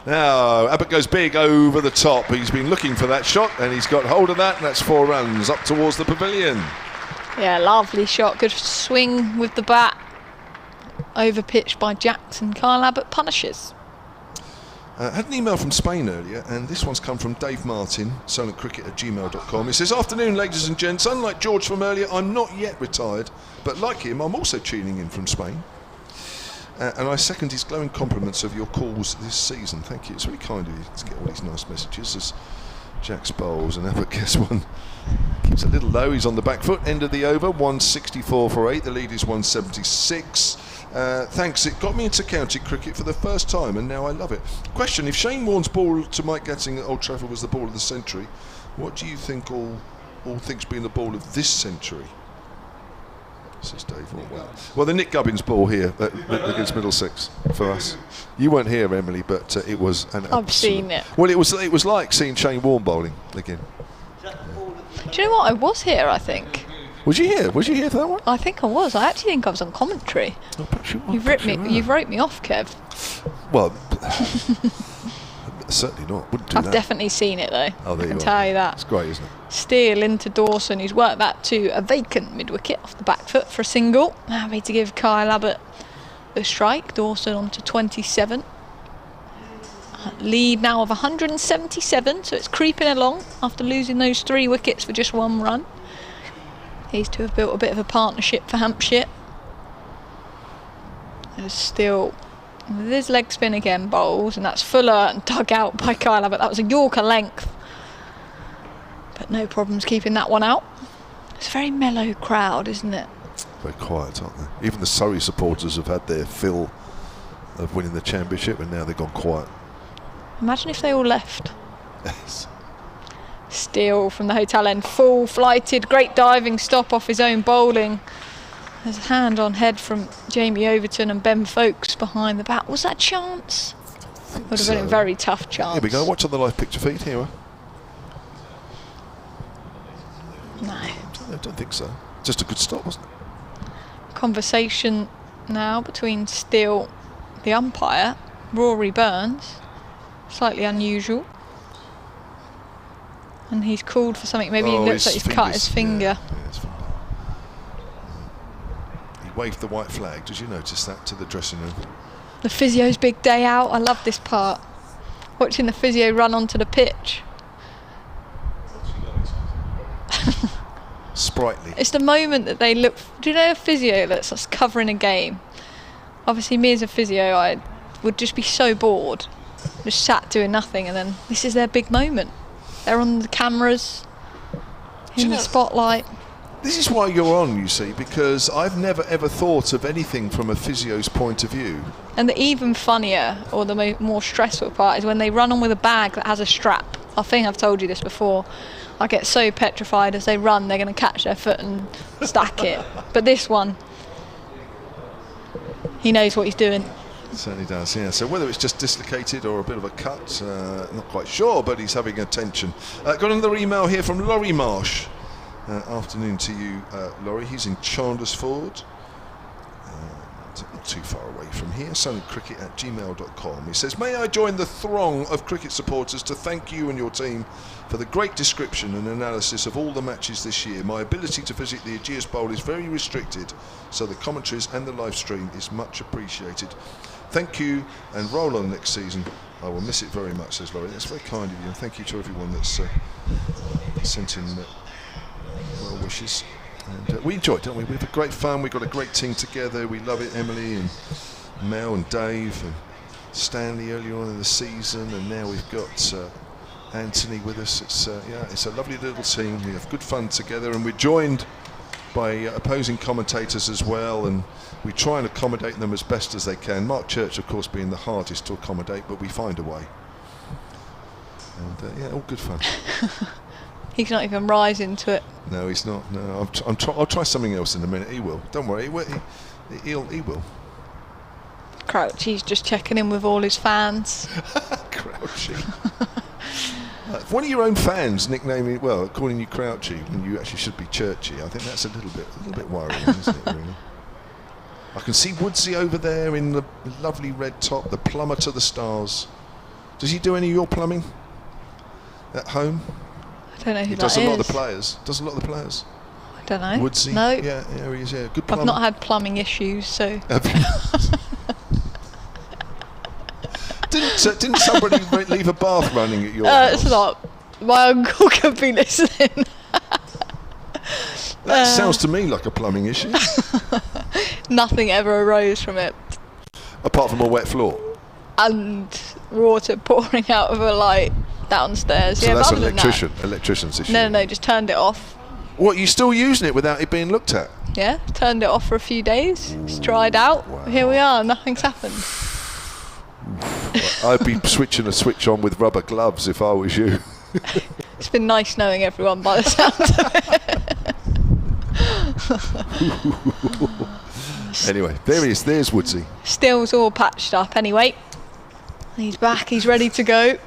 Now Abbott goes big over the top. He's been looking for that shot, and he's got hold of that, and that's 4 runs up towards the pavilion. Yeah, lovely shot. Good swing with the bat. Overpitched by Jackson. Kyle Abbott punishes. Had an email from Spain earlier, and this one's come from Dave Martin, silentcricket@gmail.com. He says, "Afternoon, ladies and gents. Unlike George from earlier, I'm not yet retired, but like him, I'm also tuning in from Spain. And I second his glowing compliments of your calls this season. Thank you. It's really kind of you to get all these nice messages." As Jacks bowls, and Abbott gets one. Keeps a little low. He's on the back foot. End of the over. 164 for 8. The lead is 176. Thanks. It got me into county cricket for the first time, and now I love it. Question: if Shane Warne's ball to Mike Gatting at Old Trafford was the ball of the century, what do you think all things being the ball of this century? Says Dave. Well, the Nick Gubbins ball here against Middlesex for us. You weren't here, Emily, but it was an absolute... I've seen it. Well, it was like seeing Shane Warne bowling again. Do you know what? I was here, I think. Was you here? Was you here for that one? I think I was. I actually think I was on commentary. Oh, perhaps you were. You've wrote me off, Kev. Well, certainly not. Wouldn't do that. I've definitely seen it, though. Oh, there I can you tell are. you that. It's great, isn't it? Steele into Dawson, who's worked that to a vacant mid-wicket off the back foot for a single. Happy to give Kyle Abbott the strike. Dawson on to 27. Lead now of 177, so it's creeping along after losing those 3 wickets for just 1 run. These two have built a bit of a partnership for Hampshire. There's still with his leg spin again bowls, and that's Fuller and dug out by Kyle Abbott. That was a Yorker length, but no problems keeping that one out. It's a very mellow crowd, isn't it? Very quiet, aren't they? Even the Surrey supporters have had their fill of winning the championship, and now they've gone quiet. Imagine if they all left. Steele from the hotel end, full flighted, great diving stop off his own bowling. There's a hand on head from Jamie Overton and Ben Folkes behind the bat. Was that a chance? Would have been a very tough chance. Here we go. Watch on the live picture feed here. No. I don't think so. Just a good stop, wasn't it? Conversation now between Steele, the umpire, Rory Burns. Slightly unusual. And he's called for something. Maybe it looks like he's cut his finger. Yeah, his finger. He waved the white flag. Did you notice that to the dressing room? The physio's big day out. I love this part. Watching the physio run onto the pitch. Sprightly. It's the moment that they look. Do you know a physio that's just covering a game? Obviously, me as a physio, I would just be so bored, just sat doing nothing, and then this is their big moment. They're on the cameras, in the spotlight. This is why you're on, you see, because I've never ever thought of anything from a physio's point of view. And the even funnier, or the more stressful part, is when they run on with a bag that has a strap. I think I've told you this before. I get so petrified as they run, they're going to catch their foot and stack it. But this one, he knows what he's doing. Certainly does, yeah. So whether it's just dislocated or a bit of a cut, not quite sure, but he's having attention. Got another email here from Laurie Marsh. Afternoon to you, Laurie. He's in Chandlersford. Not too far away from here. Cricket@gmail.com. He says, may I join the throng of cricket supporters to thank you and your team for the great description and analysis of all the matches this year. My ability to visit the Ageas Bowl is very restricted, so the commentaries and the live stream is much appreciated. Thank you, and roll on next season. I will miss it very much, says Laurie. That's very kind of you, and thank you to everyone that's sent in well wishes. And we enjoy it, don't we? We have great fun. We've got a great team together. We love it. Emily and Mel and Dave and Stanley earlier on in the season, and now we've got Anthony with us. It's a lovely little team. We have good fun together, and we're joined by opposing commentators as well, and we try and accommodate them as best as they can. Mark Church, of course, being the hardest to accommodate, but we find a way. And all good fun. He's not even rising to it. No, he's not. No, I'll try something else in a minute. He will. Don't worry. He will. Crouchy's just checking in with all his fans. Crouchy. One of your own fans nicknaming, calling you Crouchy when you actually should be Churchy. I think that's a little bit worrying, isn't it? Really. I can see Woodsy over there in the lovely red top, the plumber to the stars. Does he do any of your plumbing at home? I don't know who he that does is. a lot of the players. Does a lot of the players. I don't know. Woodsy. No. Yeah, he is. Yeah, good plumber. I've not had plumbing issues, so. Didn't somebody leave a bath running at your house? It's not. My uncle could be listening. That sounds to me like a plumbing issue. Nothing ever arose from it. Apart from a wet floor. And water pouring out of a light downstairs. So yeah, that's but other than that, electrician's issue. No, just turned it off. What, you still using it without it being looked at? Yeah, turned it off for a few days. It's dried out. Wow. Here we are. Nothing's happened. I'd be switching a switch on with rubber gloves if I was you. It's been nice knowing everyone by the sounds of it. Anyway, there he is. There's Woodsy. Still's all patched up anyway. He's back. He's ready to go.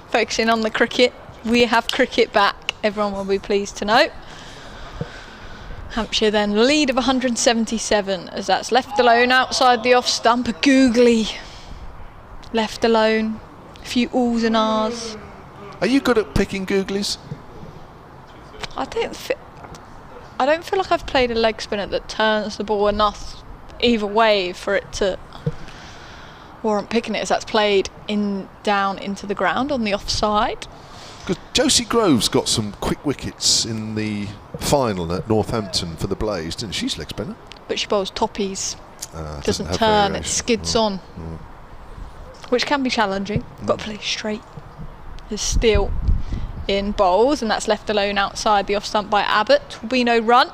Focusing on the cricket. We have cricket back. Everyone will be pleased to know. Hampshire then lead of 177 as that's left alone outside the off stump. A googly. Left alone. A few oohs and ahs. Are you good at picking googlies? I don't feel like I've played a leg spinner that turns the ball enough either way for it to warrant picking it, as that's played down into the ground on the offside. Because Josie Groves got some quick wickets in the final at Northampton for the Blaze, didn't she? She's leg spinner. But she bowls toppies. Doesn't have turn, variation. it skids on. Which can be challenging. Got to play straight. There's Steele in bowls, and that's left alone outside the off stump by Abbott. Will be no run.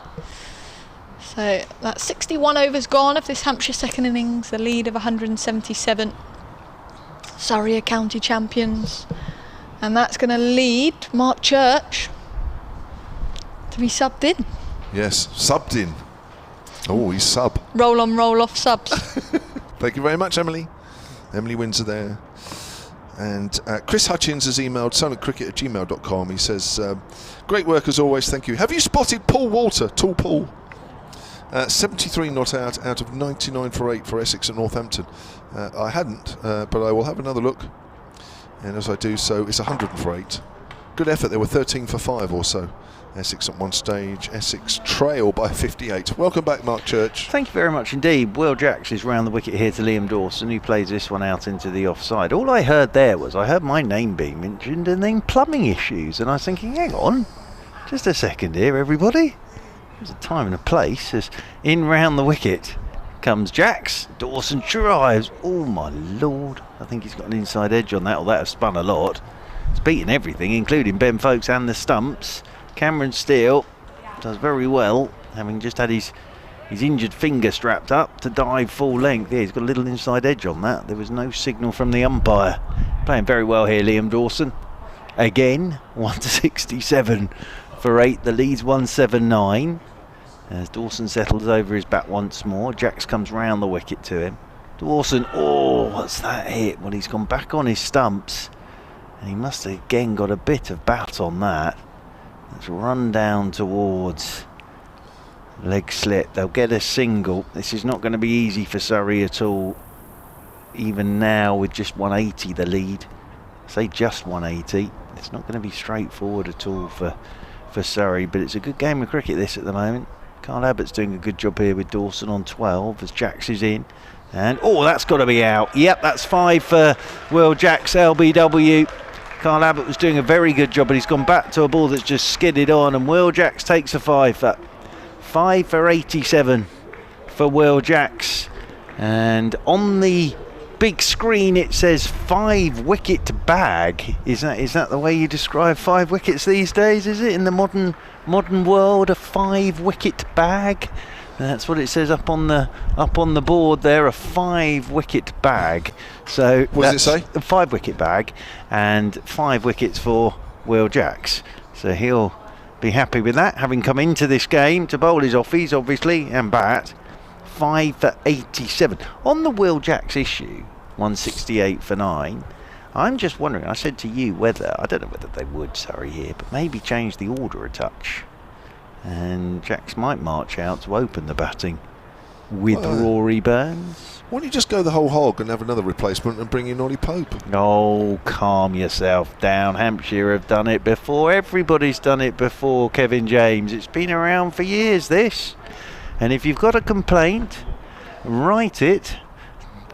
So that's 61 overs gone of this Hampshire second innings, the lead of 177. Surrey are county champions. And that's going to lead Mark Church to be subbed in. Yes, subbed in. Oh, he's sub. Roll on, roll off subs. Thank you very much, Emily. Emily Windsor there. And Chris Hutchins has emailed silentcricket@gmail.com. He says, great work as always, thank you. Have you spotted Paul Walter, Tall Paul? 73 not out of 99 for 8 for Essex and Northampton. I hadn't, but I will have another look. And as I do so, it's 100 for 8. Good effort, there were 13 for 5 or so. Essex at one stage, Essex trail by 58. Welcome back, Mark Church. Thank you very much indeed. Will Jacks is round the wicket here to Liam Dawson, who plays this one out into the offside. All I heard there was, I heard my name being mentioned and then plumbing issues, and I was thinking, hang on, just a second here, everybody. There's a time and a place. As in round the wicket comes Jacks. Dawson drives. Oh my lord, I think he's got an inside edge on that, or that has spun a lot. It's beaten everything, including Ben Folkes and the stumps. Cameron Steele does very well, having just had his injured finger strapped up to dive full length. Yeah, he's got a little inside edge on that. There was no signal from the umpire. Playing very well here, Liam Dawson. again. 167 for 8. The lead's 179. As Dawson settles over his bat once more. Jacks comes round the wicket to him. Dawson, oh, what's that hit? Well, he's gone back on his stumps. And he must have again got a bit of bat on that. Let's run down towards leg slip. They'll get a single. This is not going to be easy for Surrey at all. Even now with just 180 the lead. Say just 180. It's not going to be straightforward at all for Surrey. But it's a good game of cricket this at the moment. Carl Abbott's doing a good job here with Dawson on 12 as Jacks is in. And, oh, that's got to be out. Yep, that's 5 for Will Jacks, LBW. Carl Abbott was doing a very good job, but he's gone back to a ball that's just skidded on, and Will Jacks takes a 5 for 5 for 87 for Will Jacks. And on the big screen it says 5 wicket bag. Is that the way you describe 5 wickets these days? Is it in the modern world, a 5 wicket bag? That's what it says up on the board there, a 5 wicket bag. So what does it say? A 5 wicket bag, and 5 wickets for Will Jacks. So he'll be happy with that, having come into this game to bowl his offies, obviously, and bat. 5 for 87. On the Will Jacks issue, 168 for 9. I'm just wondering, I said to you I don't know whether they would, Surrey here, but maybe change the order a touch. And Jacks might march out to open the batting with Rory Burns. Why don't you just go the whole hog and have another replacement and bring in Ollie Pope? Oh, calm yourself down. Hampshire have done it before. Everybody's done it before, Kevin James. It's been around for years, this. And if you've got a complaint, write it.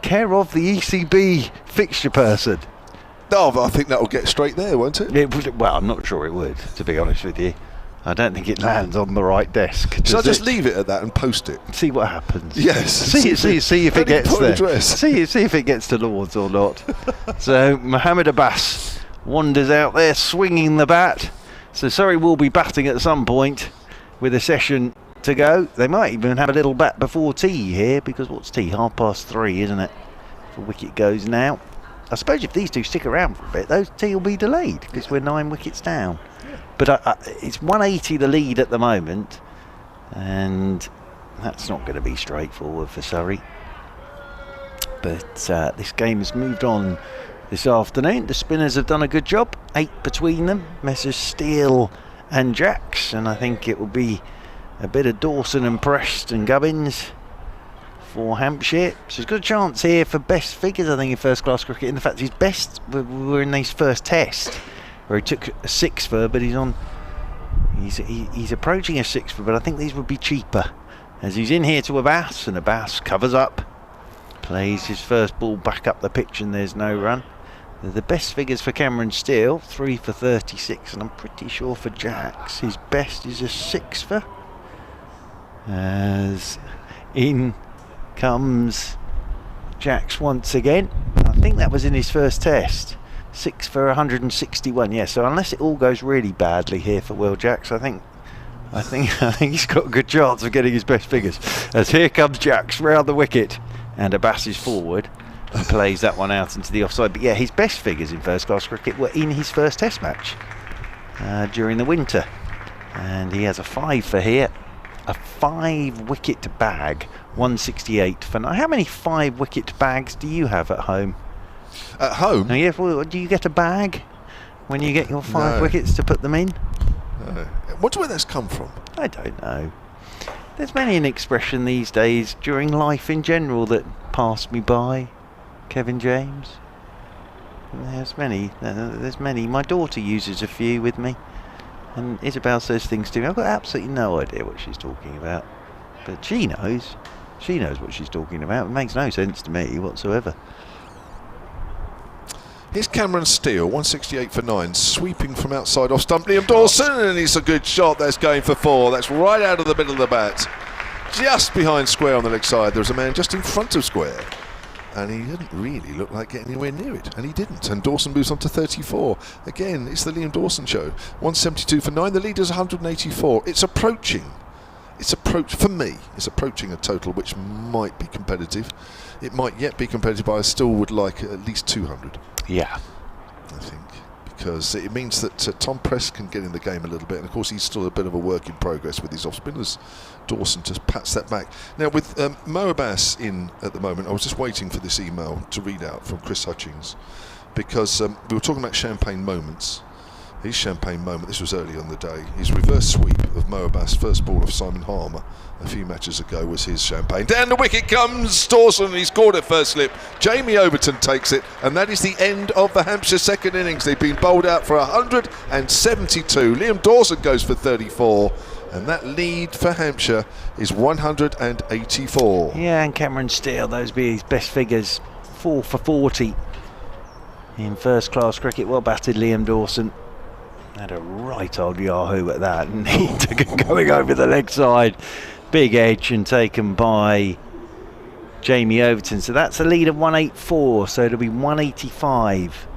Care of the ECB fixture person. No, but I think that will get straight there, won't it? Well, I'm not sure it would, to be honest with you. I don't think it lands on the right desk. Shall I just leave it at that and post it? See what happens. Yes. See if it gets there. See if it gets to Lords or not. So Mohammed Abbas wanders out there swinging the bat. So Surrey will be batting at some point with a session to go. They might even have a little bat before tea here, because what's tea? 3:30, isn't it? The wicket goes now. I suppose if these two stick around for a bit, those tea will be delayed because we're 9 wickets down. But it's 180 the lead at the moment, and that's not going to be straightforward for Surrey. But this game has moved on this afternoon. The spinners have done a good job, 8 between them, Messrs Steele and Jacks, and I think it will be a bit of Dawson and Preston Gubbins for Hampshire. So he's got a chance here for best figures, I think, in first class cricket. In fact, his best were in his first test, where he took a 6 for, but he's approaching a 6 for, but I think these would be cheaper, as he's in here to Abbas, and Abbas covers up, plays his first ball back up the pitch, and there's no run. They're the best figures for Cameron Steele, 3 for 36, and I'm pretty sure for Jacks his best is a 6 for. As in comes Jacks once again. I think that was in his first test. 6 for 161. Yeah, so unless it all goes really badly here for Will Jacks, I think he's got a good chance of getting his best figures. As here comes Jacks round the wicket, and Abbas is forward and plays that one out into the offside. But yeah, his best figures in first class cricket were in his first test match during the winter, and he has a 5 for here. A 5 wicket bag, 168 for 9. How many 5 wicket bags do you have at home? At home? Oh, yeah, well, do you get a bag when you get your 5 wickets to put them in? No. Wonder where that's come from? I don't know. There's many an expression these days during life in general that passed me by, Kevin James. There's many. My daughter uses a few with me. And Isabel says things to me. I've got absolutely no idea what she's talking about. But she knows. She knows what she's talking about. It makes no sense to me whatsoever. Here's Cameron Steele, 168 for 9, sweeping from outside off stump. Liam Dawson, and it's a good shot. That's going for 4. That's right out of the middle of the bat. Just behind square on the leg side. There's a man just in front of square. And he didn't really look like getting anywhere near it, and he didn't. And Dawson moves on to 34. Again, it's the Liam Dawson show. 172 for 9. The leader's 184. It's approaching. For me, it's approaching a total which might be competitive. It might yet be competitive, but I still would like at least 200. Yeah. I think. because it means that Tom Press can get in the game a little bit, and of course he's still a bit of a work in progress with his off spinners. Dawson just pats that back. Now with Mo Abbas in at the moment, I was just waiting for this email to read out from Chris Hutchings, because we were talking about champagne moments. His champagne moment, this was early on the day, his reverse sweep of Mo Abbas' first ball of Simon Harmer a few matches ago was his champagne. Down the wicket comes Dawson, and he's scored at first slip. Jamie Overton takes it, and that is the end of the Hampshire second innings. They've been bowled out for 172. Liam Dawson goes for 34, and that lead for Hampshire is 184. Yeah, and Cameron Steele, those be his best figures. 4 for 40 in first class cricket. Well batted, Liam Dawson. Had a right old yahoo at that, and he took it going over the leg side. Big edge and taken by Jamie Overton. So that's a lead of 184, so it'll be 185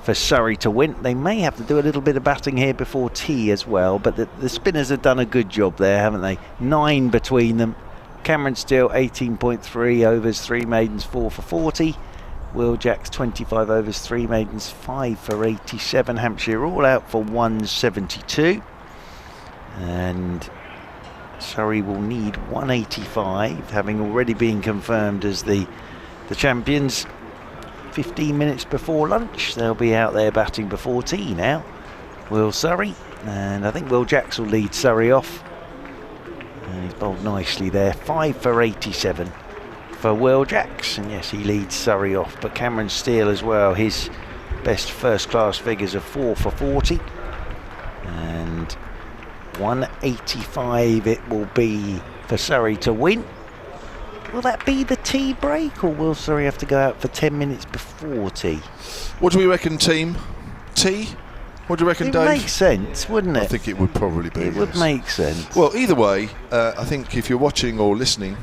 for Surrey to win. They may have to do a little bit of batting here before tea as well, but the spinners have done a good job there, haven't they? 9 between them. Cameron Steele 18.3 overs, 3 maidens, 4 for 40. Will Jacks 25 overs, 3 maidens, 5 for 87. Hampshire all out for 172. And Surrey will need 185, having already been confirmed as the champions 15 minutes before lunch. They'll be out there batting before tea now. Will Surrey, and I think Will Jacks will lead Surrey off. And he's bowled nicely there, 5 for 87. For Will Jacks, and yes, he leads Surrey off, but Cameron Steele as well, his best first class figures of 4 for 40, and 185 it will be for Surrey to win. Will that be the tea break, or will Surrey have to go out for 10 minutes before tea? What do we reckon, team? Tea? What do you reckon, It Dave? would make sense, wouldn't it? I think it would probably be. It would make sense. Well, either way, I think if you're watching or listening,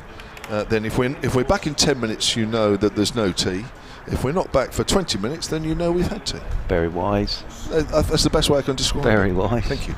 then if we're back in 10 minutes, you know that there's no tea. If we're not back for 20 minutes, then you know we've had tea. Very wise. That's the best way I can describe it. Very wise. Thank you.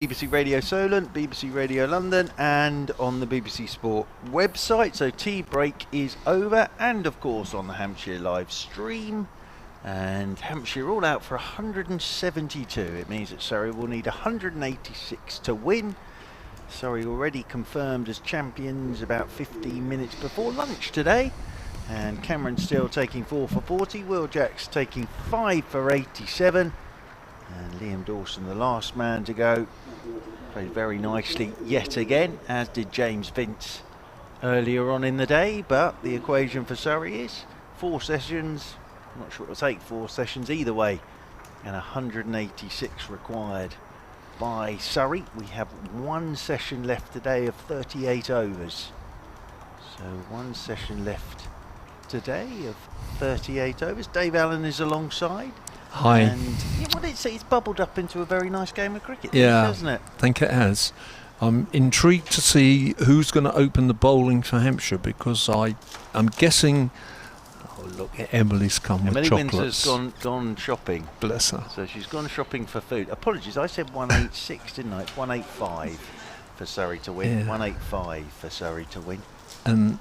BBC Radio Solent, BBC Radio London, and on the BBC Sport website. So tea break is over, and of course on the Hampshire live stream. And Hampshire all out for 172. It means that Surrey will need 186 to win. Surrey already confirmed as champions about 15 minutes before lunch today. And Cameron Steele taking 4 for 40. Will Jacks taking 5 for 87. And Liam Dawson, the last man to go, played very nicely yet again, as did James Vince earlier on in the day. But the equation for Surrey is 4 sessions. I'm not sure it'll take 4 sessions either way. And 186 required by Surrey. We have 1 session left today of 38 overs. So 1 session left today of 38 overs. Dave Allen is alongside. Hi. And what did it say? It's bubbled up into a very nice game of cricket, Yeah, hasn't it? I think it has. I'm intrigued to see who's going to open the bowling for Hampshire, because I'm guessing. Oh, look, Emily's come Emily with chocolates. Windsor's gone shopping. Bless her. So she's gone shopping for food. Apologies, I said 186, didn't I? It's 185 for Surrey to win. Yeah. 185 for Surrey to win. And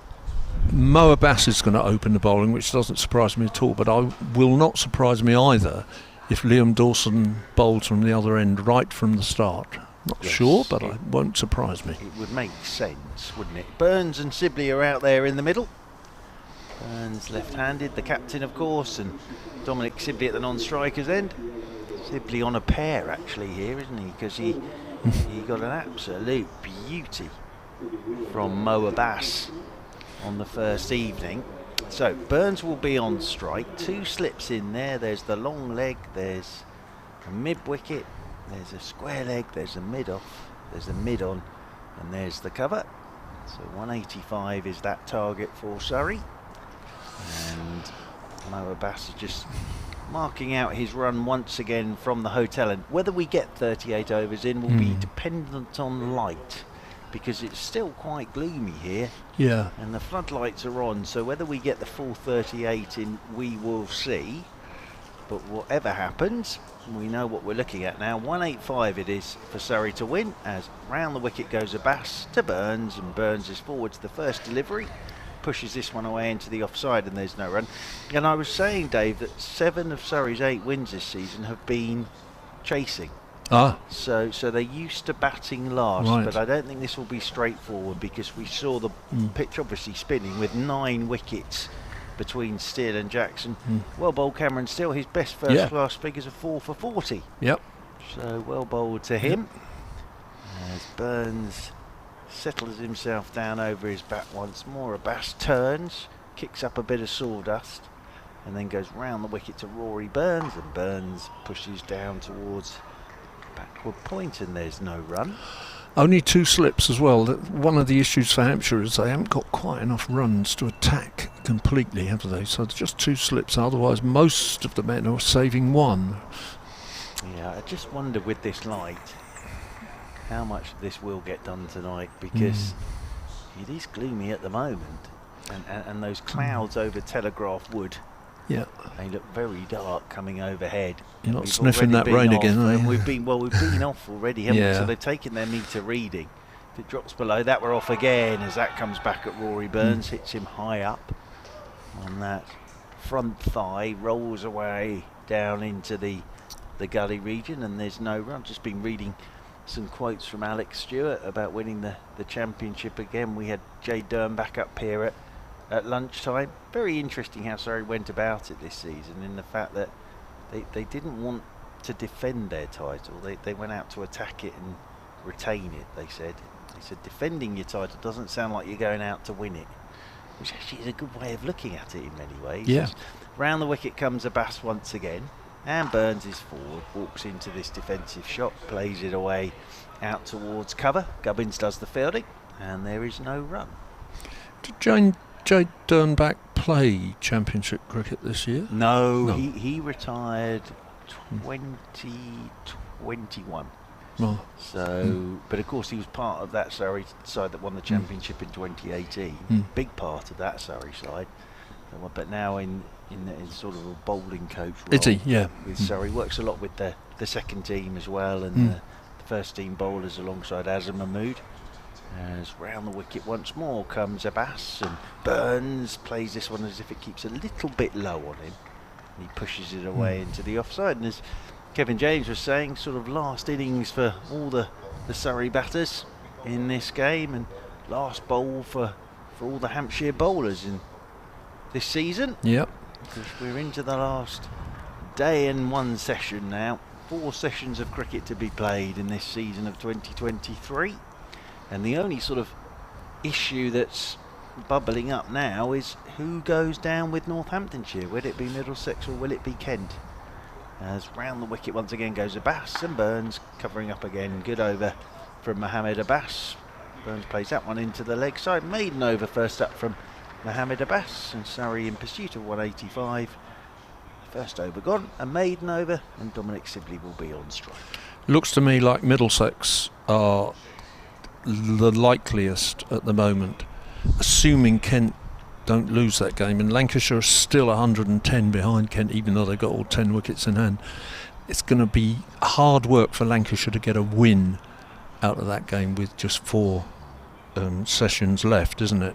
Mo Abbas is going to open the bowling, which doesn't surprise me at all, but I will not surprise me either if Liam Dawson bowls from the other end right from the start. Not Yes, sure, but it won't surprise me. It would make sense, wouldn't it? Burns and Sibley are out there in the middle. Burns left-handed, the captain of course, and Dominic Sibley at the non-striker's end. Sibley on a pair actually here, isn't he? Because he got an absolute beauty from Mo Abbas on the first evening. So Burns will be on strike. 2 slips in there. There's the long leg, there's a mid-wicket, there's a square leg, there's a mid-off, there's a mid-on, and there's the cover. So 185 is that target for Surrey. And Mo Abbas is just marking out his run once again from the hotel. And whether we get 38 overs in will be dependent on light, because it's still quite gloomy here. Yeah. And the floodlights are on, so whether we get the full 38 in, we will see. But whatever happens, we know what we're looking at now. 185 it is for Surrey to win, as round the wicket goes Abbas to Burns, and Burns is forward to the first delivery, pushes this one away into the offside, and there's no run. And I was saying, Dave, that 7 of Surrey's 8 wins this season have been chasing. So they're used to batting last, Right. but I don't think this will be straightforward, because we saw the pitch obviously spinning with 9 wickets between Steele and Jackson. Well bowled Cameron Steele, his best first class figures are 4 for 40. Yep. So well bowled to him. As Burns settles himself down over his bat once more. Abbas turns, kicks up a bit of sawdust, and then goes round the wicket to Rory Burns, and Burns pushes down towards backward point, and there's no run. Only 2 slips as well. One of the issues for Hampshire is they haven't got quite enough runs to attack completely, have they? So just 2 slips. Otherwise, most of the men are saving 1. Yeah, I just wonder with this light how much of this will get done tonight, because it is gloomy at the moment, and those clouds over Telegraph Wood, Yeah. they look very dark coming overhead. You're not We've sniffing already that rain been again, off, are and you? we've been off already, haven't we? Yeah. So they've taken their meter reading. If it drops below that, we're off again, as that comes back at Rory Burns, hits him high up on that front thigh, rolls away down into the gully region, and there's no run. Just been reading some quotes from Alex Stewart about winning the championship again. We had Jay Dern back up here at lunchtime. Very interesting how Surrey went about it this season, in the fact that they didn't want to defend their title. They went out to attack it and retain it, they said. They said defending your title doesn't sound like you're going out to win it, which actually is a good way of looking at it in many ways. Yeah. Round the wicket comes Abbas once again, and Burns is forward, walks into this defensive shot, plays it away out towards cover. Gubbins does the fielding, and there is no run. Did Jay Dernbach play championship cricket this year? No, No. He retired 2021. Oh. So, but of course he was part of that Surrey side that won the championship in 2018. Big part of that Surrey side. But now in sort of a bowling coach role. Is he? Yeah. With Surrey, works a lot with the second team as well, and the first team bowlers alongside Azam Mahmood. As round the wicket once more comes Abbas, and Burns plays this one as if it keeps a little bit low on him. And he pushes it away into the offside. And as Kevin James was saying, sort of last innings for all the Surrey batters in this game, and last bowl for all the Hampshire bowlers in this season. Yep. Because we're into the last day and one session now. 4 sessions of cricket to be played in this season of 2023. And the only sort of issue that's bubbling up now is who goes down with Northamptonshire. Will it be Middlesex or will it be Kent? As round the wicket once again goes Abbas, and Burns covering up again. Good over from Mohammed Abbas. Burns plays that one into the leg side. Maiden over first up from Mohammed Abbas, and Surrey in pursuit of 185. First over gone, a maiden over, and Dominic Sibley will be on strike. Looks to me like Middlesex are the likeliest at the moment, assuming Kent don't lose that game, and Lancashire are still 110 behind Kent, even though they've got all 10 wickets in hand. It's going to be hard work for Lancashire to get a win out of that game with just 4 sessions left, isn't it?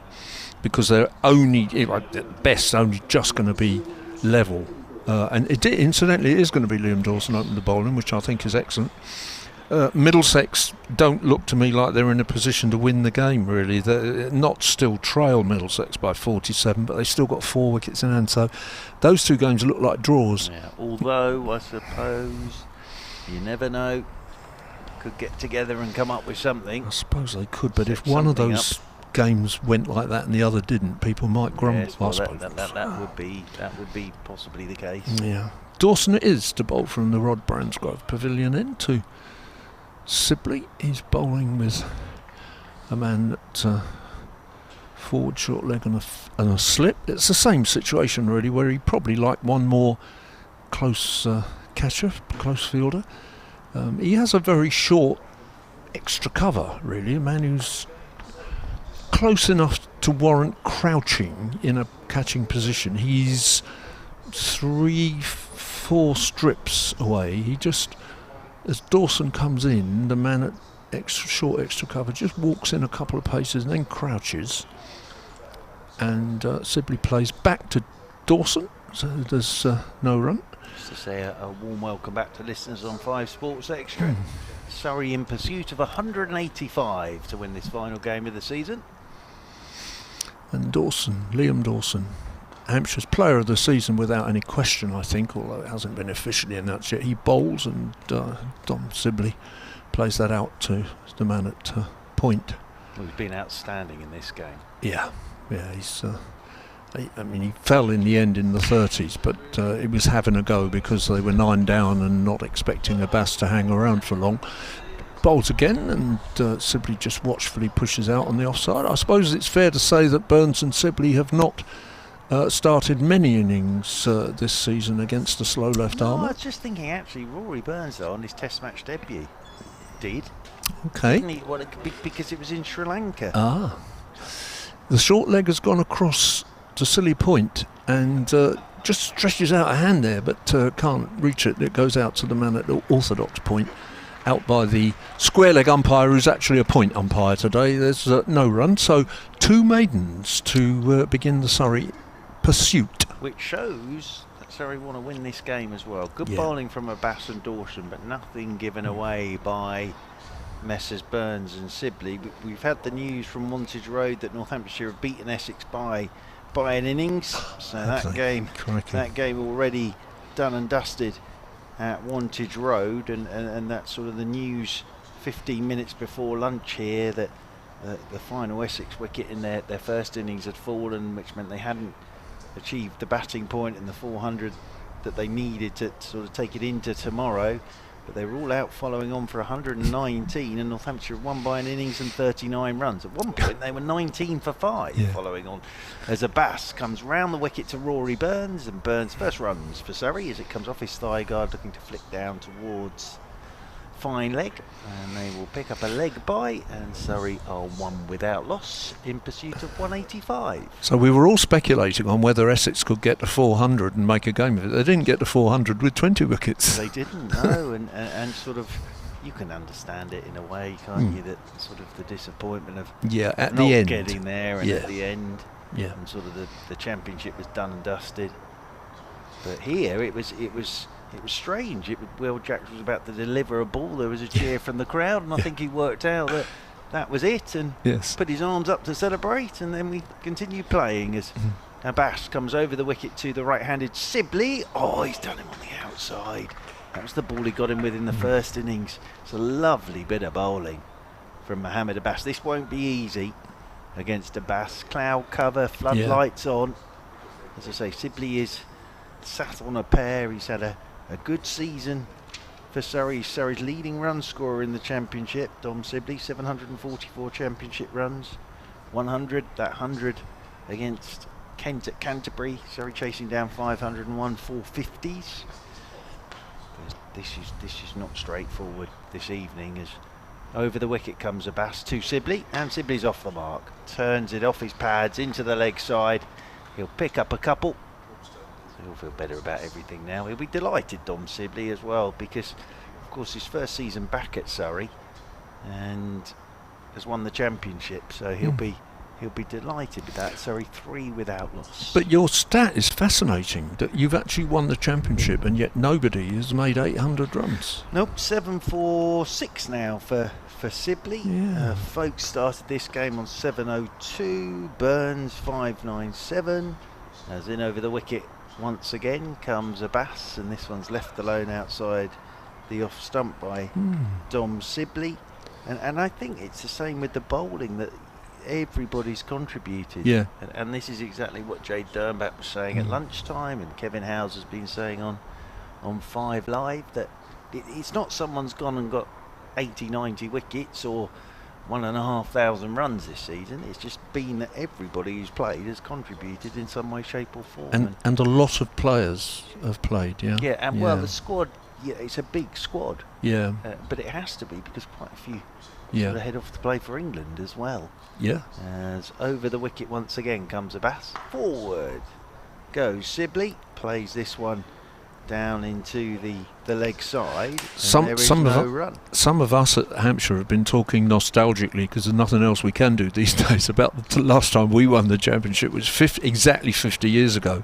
Because they're only, at best, only just going to be level. And incidentally, it is going to be Liam Dawson opening the bowling, which I think is excellent. Middlesex don't look to me like they're in a position to win the game, really. They're not still trail Middlesex by 47, but they've still got 4 wickets in hand. So those 2 games look like draws. Yeah, although, I suppose, you never know, could get together and come up with something. I suppose they could, but if one of those games went like that and the other didn't, people might grumble. Yes, well, that would be possibly the case. Yeah. Dawson it is to bowl from the Rod Bransgrove Pavilion into Sibley. He's bowling with a man at forward short leg and a slip. It's the same situation really, where he probably liked one more close catcher, close fielder. He has a very short extra cover really, a man who's close enough to warrant crouching in a catching position. He's 3-4 strips away. He just, as Dawson comes in, the man at short extra cover just walks in a couple of paces and then crouches, and Sibley plays back to Dawson, so there's no run. Just to say a warm welcome back to listeners on 5 Sports Extra. Surrey in pursuit of 185 to win this final game of the season. And Dawson, Liam Dawson, Hampshire's player of the season without any question, I think, although it hasn't been officially announced yet. He bowls, and Dom Sibley plays that out to the man at point. Well, he's been outstanding in this game. Yeah, he's I mean, he fell in the end in the 30s, but it was having a go because they were 9 down and not expecting Abbas to hang around for long. Bowls again, and Sibley just watchfully pushes out on the offside. I suppose it's fair to say that Burns and Sibley have not started many innings this season against the slow left arm. I was just thinking, actually, Rory Burns, though, on his Test match debut, did. Okay. Didn't he? Well, because it was in Sri Lanka. Ah. The short leg has gone across to Silly Point and just stretches out a hand there, but can't reach it. It goes out to the man at the orthodox point, out by the square leg umpire, who's actually a point umpire today. There's no run, so 2 maidens to begin the Surrey pursuit. Which shows that Surrey want to win this game as well. Good bowling from Abbas and Dawson, but nothing given away by Messrs Burns and Sibley. We've had the news from Wantage Road that Northamptonshire have beaten Essex by an innings, so that game already done and dusted at Wantage Road, and that's sort of the news 15 minutes before lunch here, that the final Essex wicket in their first innings had fallen, which meant they hadn't achieved the batting point in the 400 that they needed to sort of take it into tomorrow. But they were all out following on for 119, and Northamptonshire won by an innings and 39 runs. At one point they were 19 for 5 following on, as Abbas comes round the wicket to Rory Burns, and Burns first runs for Surrey as it comes off his thigh guard, looking to flick down towards fine leg, and they will pick up a leg bye, and Surrey are 1 without loss in pursuit of 185. So we were all speculating on whether Essex could get to 400 and make a game of it. They didn't get to 400 with 20 wickets. They didn't, no, and sort of you can understand it in a way, can't you? That sort of the disappointment of at not the end, getting there, and at the end, and sort of the championship was done and dusted. But here it was strange. Will Jacks was about to deliver a ball. There was a cheer from the crowd, and I think he worked out that was it, and put his arms up to celebrate. And then we continued playing as Abbas comes over the wicket to the right-handed Sibley. Oh, he's done him on the outside. That was the ball he got him with in the first innings. It's a lovely bit of bowling from Mohamed Abbas. This won't be easy against Abbas. Cloud cover, floodlights on. As I say, Sibley is sat on a pair. He's had a good season for Surrey. Surrey's leading run scorer in the championship. Dom Sibley, 744 championship runs. 100, that 100 against Kent at Canterbury. Surrey chasing down 501 450s. This is not straightforward this evening, as over the wicket comes Abbas to Sibley, and Sibley's off the mark. Turns it off his pads into the leg side. He'll pick up a couple. He'll feel better about everything now. He'll be delighted, Dom Sibley, as well, because of course his first season back at Surrey and has won the championship, so he'll be delighted with that. Surrey 3 without loss. But your stat is fascinating, that you've actually won the championship and yet nobody has made 800 runs. Nope, 746 now for Sibley. Folks started this game on 702. Burns 597. As in over the wicket once again comes Abbas, and this one's left alone outside the off stump by Dom Sibley. And I think it's the same with the bowling, that everybody's contributed. And this is exactly what Jade Dernbach was saying at lunchtime, and Kevin Howes has been saying on 5 Live, that it's not someone's gone and got 80, 90 wickets or 1,500 runs this season. It's just been that everybody who's played has contributed in some way, shape or form. And a lot of players have played, well, the squad, it's a big squad. But it has to be, because quite a few sort of head off to play for England as well. As over the wicket once again comes Abbas. Forward goes Sibley. Plays this one down into the leg side. Some of us at Hampshire have been talking nostalgically, because there's nothing else we can do these days, about the last time we won the championship was exactly 50 years ago.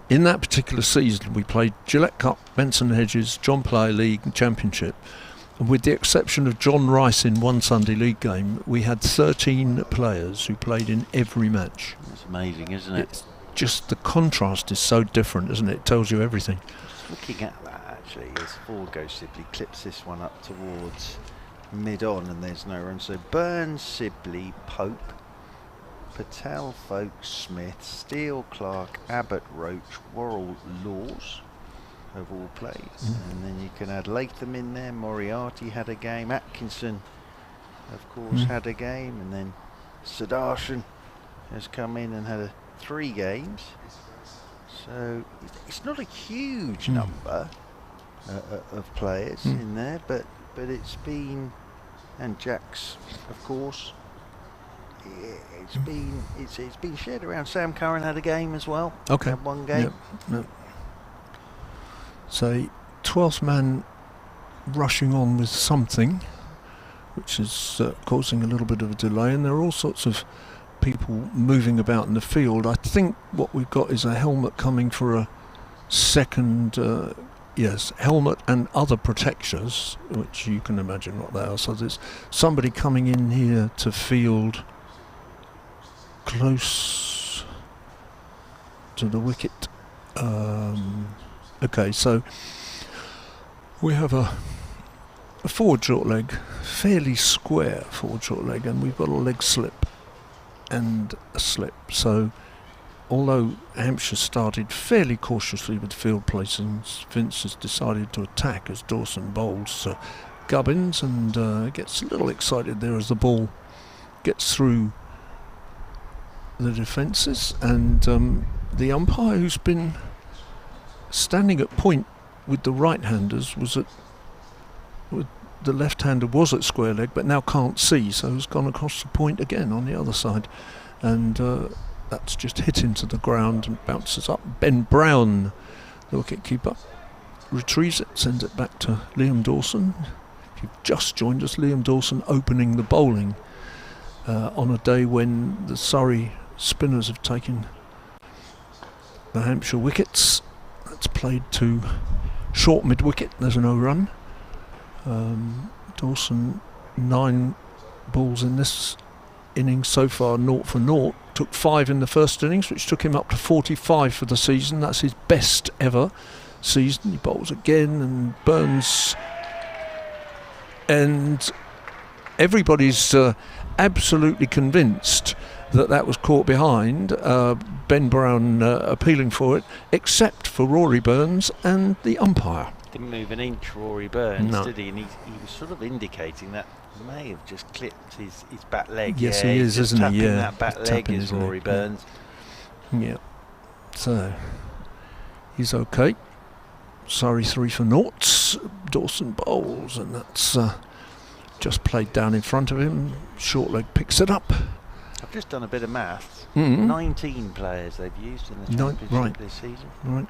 In that particular season we played Gillette Cup, Benson Hedges, John Player League Championship. And with the exception of John Rice in one Sunday League game, we had 13 players who played in every match. That's amazing, isn't it? It's just, the contrast is so different, isn't it? It tells you everything. Looking at that, actually, as forward goes Sibley, clips this one up towards mid-on, and there's no run. So Burns, Sibley, Pope, Patel, Folkes, Smith, Steele, Clark, Abbott, Roach, Worrell, Laws have all played. And then you can add Latham in there. Moriarty had a game. Atkinson, of course, had a game. And then Sudarshan has come in and had 3 games. So it's not a huge number of players in there, but it's been, and Jacks, of course. It's been shared around. Sam Curran had a game as well. Had 1 game. So 12th man rushing on with something, which is causing a little bit of a delay, and there are all sorts of people moving about in the field. I think what we've got is a helmet coming for a second, helmet and other protectors, which you can imagine what they are. So there's somebody coming in here to field close to the wicket. Okay, so we have a forward short leg, fairly square forward short leg, and we've got a leg slip and a slip. So although Hampshire started fairly cautiously with field placings, Vince has decided to attack as Dawson bowls Gubbins, and gets a little excited there as the ball gets through the defences, and the umpire, who's been standing at point with the right-handers, the left-hander was at square leg but now can't see, so has gone across the point again on the other side, and that's just hit into the ground and bounces up. Ben Brown, the wicket-keeper, retrieves it, sends it back to Liam Dawson. If you've just joined us, Liam Dawson opening the bowling on a day when the Surrey spinners have taken the Hampshire wickets. That's played to short mid-wicket. There's no run. Dawson 9 balls in this innings so far, 0 for 0. Took 5 in the first innings, which took him up to 45 for the season. That's his best ever season. He bowls again, and Burns, and everybody's absolutely convinced that was caught behind. Ben Brown appealing for it, except for Rory Burns and the umpire. Didn't move an inch, Rory Burns, No. did he? And he was sort of indicating that may have just clipped his back leg. Yes, yeah, he he's is, just isn't he? tapping Yeah, that back he's leg tapping is his leg, Rory yeah. Burns. Yeah. So he's okay. Surrey 3 for 0. Dawson bowls, and that's just played down in front of him. Short leg picks it up. I've just done a bit of maths. Mhm. 19 players they've used in the Nine, championship right. this season. Right.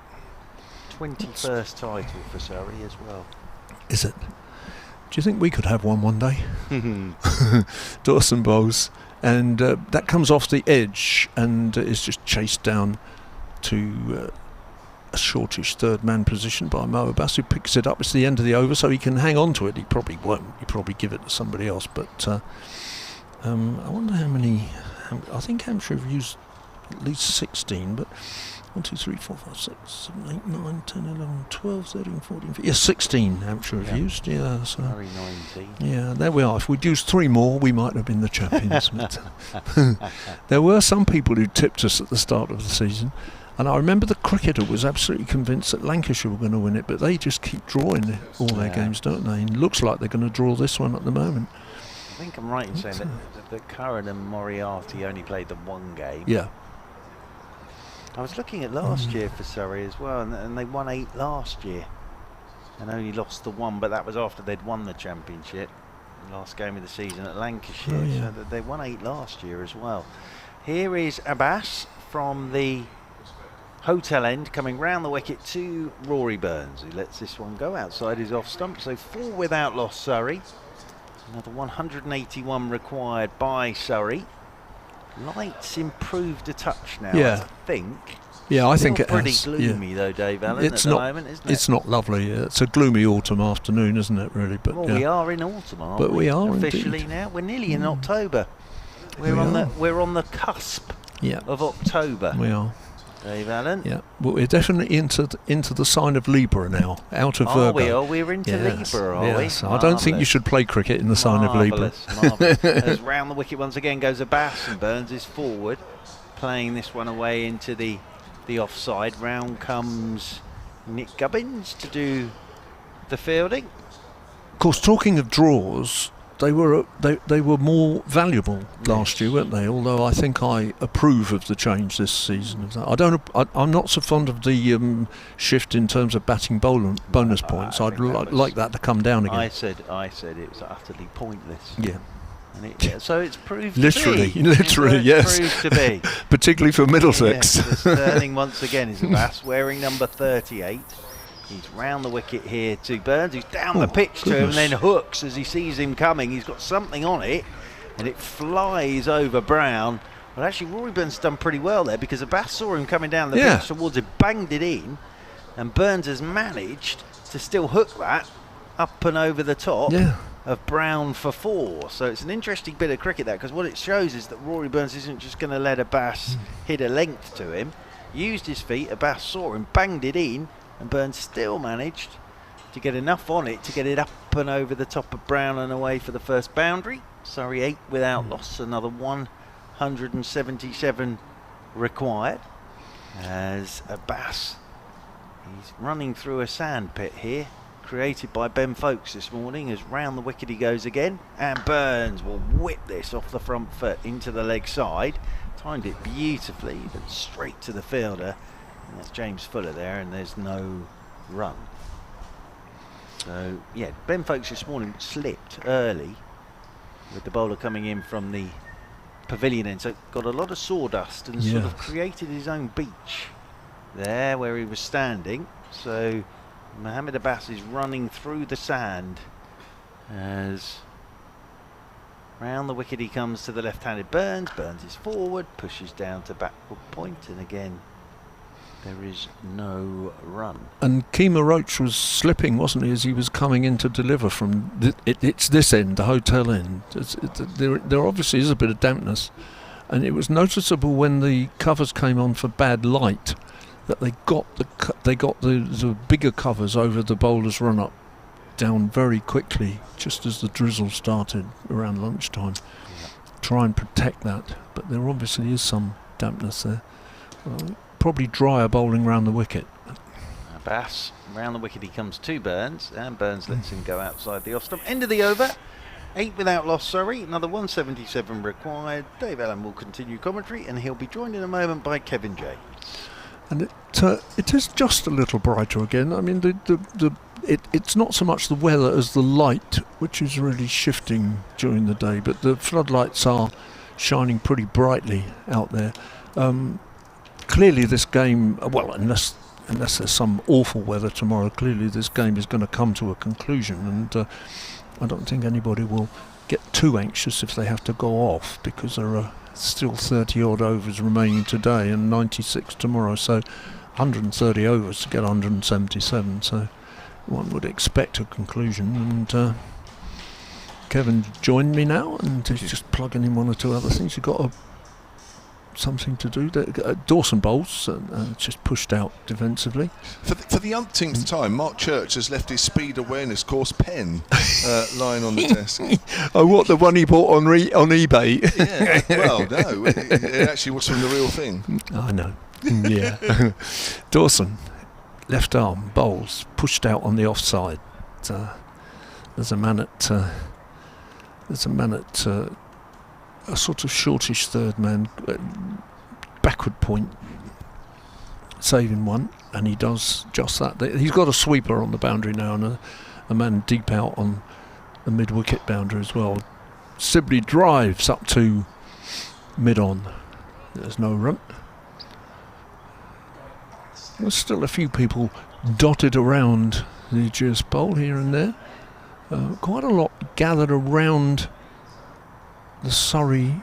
21st title for Surrey as well. Is it? Do you think we could have one day? Dawson bowls, and that comes off the edge and is just chased down to a shortish third man position by Mo Abbas, who picks it up. It's the end of the over, so he can hang on to it. He probably won't. He'll probably give it to somebody else. But I wonder how many. I think Hampshire have used at least 16, but 1, 2, 3, 4, 5, 6, 7, 8, 9, 10, 11, 12, 13, 14, 15. Yeah, 16 Hampshire have used. Yeah, so. Surrey 19. Yeah, there we are. If we'd used 3 more, we might have been the champions. But there were some people who tipped us at the start of the season, and I remember the cricketer was absolutely convinced that Lancashire were going to win it, but they just keep drawing all their games, don't they? And it looks like they're going to draw this one at the moment. I think I'm right in saying that Curran and Moriarty only played the 1 game. Yeah. I was looking at last year for Surrey as well, and they won 8 last year and only lost the 1, but that was after they'd won the championship, the last game of the season at Lancashire. Oh, yeah. So they won 8 last year as well. Here is Abbas from the hotel end coming round the wicket to Rory Burns, who lets this one go outside his off stump. So 4 without loss, Surrey. Another 181 required by Surrey. Lights improved a touch now, Yeah. I think. Yeah, I think Still it pretty has. gloomy though, Dave Allen, It's at not- the moment, isn't it? It's not lovely. It's a gloomy autumn afternoon, isn't it, really? But Well, yeah. we are in autumn, aren't But we are officially indeed. now. We're nearly in October. We We're on the cusp Yeah, of October, we are. Dave Allen. Yeah, well, we're definitely into the sign of Libra now, out of Are Virgo. we? We're into Yes, Libra, are yes. we? I don't think you Marvellous. should play cricket in the sign of Libra. Marvellous. As round the wicket once again goes Abbas, and Burns is forward, playing this one away into the offside. Round comes Nick Gubbins to do the fielding. Of course, talking of draws, they were more valuable last year, weren't they? Although I think I approve of the change this season. I'm not so fond of the shift in terms of batting bonus points. I I'd think that was- like that to come down again. I said it was utterly pointless. Yeah, And so it's proved Literally, to be. literally, It's yes. proved to be. particularly for Middlesex. Yes, the Sterling once again is Abbas wearing number 38. He's round the wicket here to Burns, who's down the pitch to him and then hooks as he sees him coming. He's got something on it and it flies over Brown. But actually Rory Burns done pretty well there, because Abbas saw him coming down the pitch towards it, banged it in, and Burns has managed to still hook that up and over the top of Brown for 4. So it's an interesting bit of cricket, that, because what it shows is that Rory Burns isn't just going to let Abbas hit a length to him. Used his feet, Abbas saw him, banged it in, and Burns still managed to get enough on it to get it up and over the top of Brown and away for the first boundary. Surrey 8 without loss, another 177 required. As Abbas, he's running through a sand pit here, created by Ben Folkes this morning, as round the wicket he goes again, and Burns will whip this off the front foot into the leg side. Timed it beautifully, but straight to the fielder. And that's James Fuller there, and there's no run. So, yeah, Ben Folkes this morning slipped early with the bowler coming in from the pavilion end. So, got a lot of sawdust and sort of created his own beach there where he was standing. So, Mohammed Abbas is running through the sand As round the wicket he comes to the left-handed Burns. Burns is forward, pushes down to backward point, and again there is no run. And Kemah Roach was slipping, wasn't he, as he was coming in to deliver from it's this end, the hotel end. There obviously is a bit of dampness, and it was noticeable when the covers came on for bad light that they got the bigger covers over the bowler's run up down very quickly, just as the drizzle started around lunchtime. Try and protect that, but there obviously is some dampness there. Probably drier bowling round the wicket. Bass round the wicket he comes to Burns, and Burns lets him go outside the off stump. End of the over. 8 without loss, Surrey. Another 177 required. Dave Allen will continue commentary, and he'll be joined in a moment by Kevin James. And it is just a little brighter again. I mean, it's not so much the weather as the light, which is really shifting during the day, but the floodlights are shining pretty brightly out there. Clearly this game, well, unless there's some awful weather tomorrow, clearly this game is going to come to a conclusion, and I don't think anybody will get too anxious if they have to go off, because there are still 30 odd overs remaining today and 96 tomorrow, so 130 overs to get 177, so one would expect a conclusion. And Kevin joined me now, and he's just plugging in one or two other things. You've got something to do. Dawson bowls and just pushed out defensively. For the umpteenth time, Mark Church has left his speed awareness course pen lying on the desk. Oh, what, the one he bought on eBay? Yeah, well, no, it actually was from the real thing. I know. Yeah. Dawson, left arm bowls, pushed out on the offside. There's a man at a sort of shortish third man, backward point, saving one, and he does just that. He's got a sweeper on the boundary now, and a man deep out on the mid-wicket boundary as well. Sibley drives up to mid-on. There's no run. There's still a few people dotted around the Ageas Bowl here and there. Quite a lot gathered around the Surrey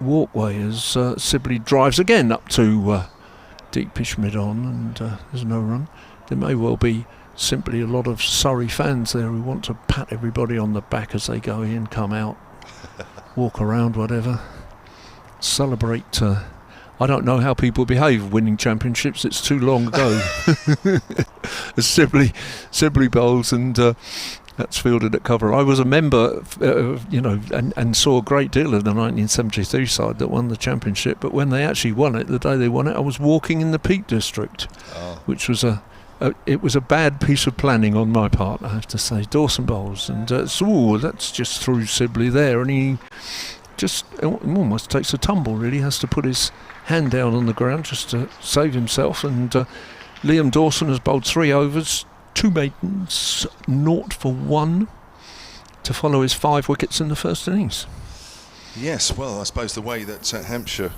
walkway as Sibley drives again up to deepish mid-on, and there's no run. There may well be simply a lot of Surrey fans there who want to pat everybody on the back as they go in, come out, walk around, whatever, celebrate. I don't know how people behave winning championships. It's too long ago. As Sibley bowls, and that's fielded at cover. I was a member, and saw a great deal of the 1973 side that won the championship. But when they actually won it, the day they won it, I was walking in the Peak District, which was it was a bad piece of planning on my part, I have to say. Dawson bowls, and that's just through Sibley there, and he just almost takes a tumble. Really has to put his hand down on the ground just to save himself. And Liam Dawson has bowled 3 overs. 2 maidens, 0 for 1 to follow his 5 wickets in the first innings. Yes, well, I suppose the way that Hampshire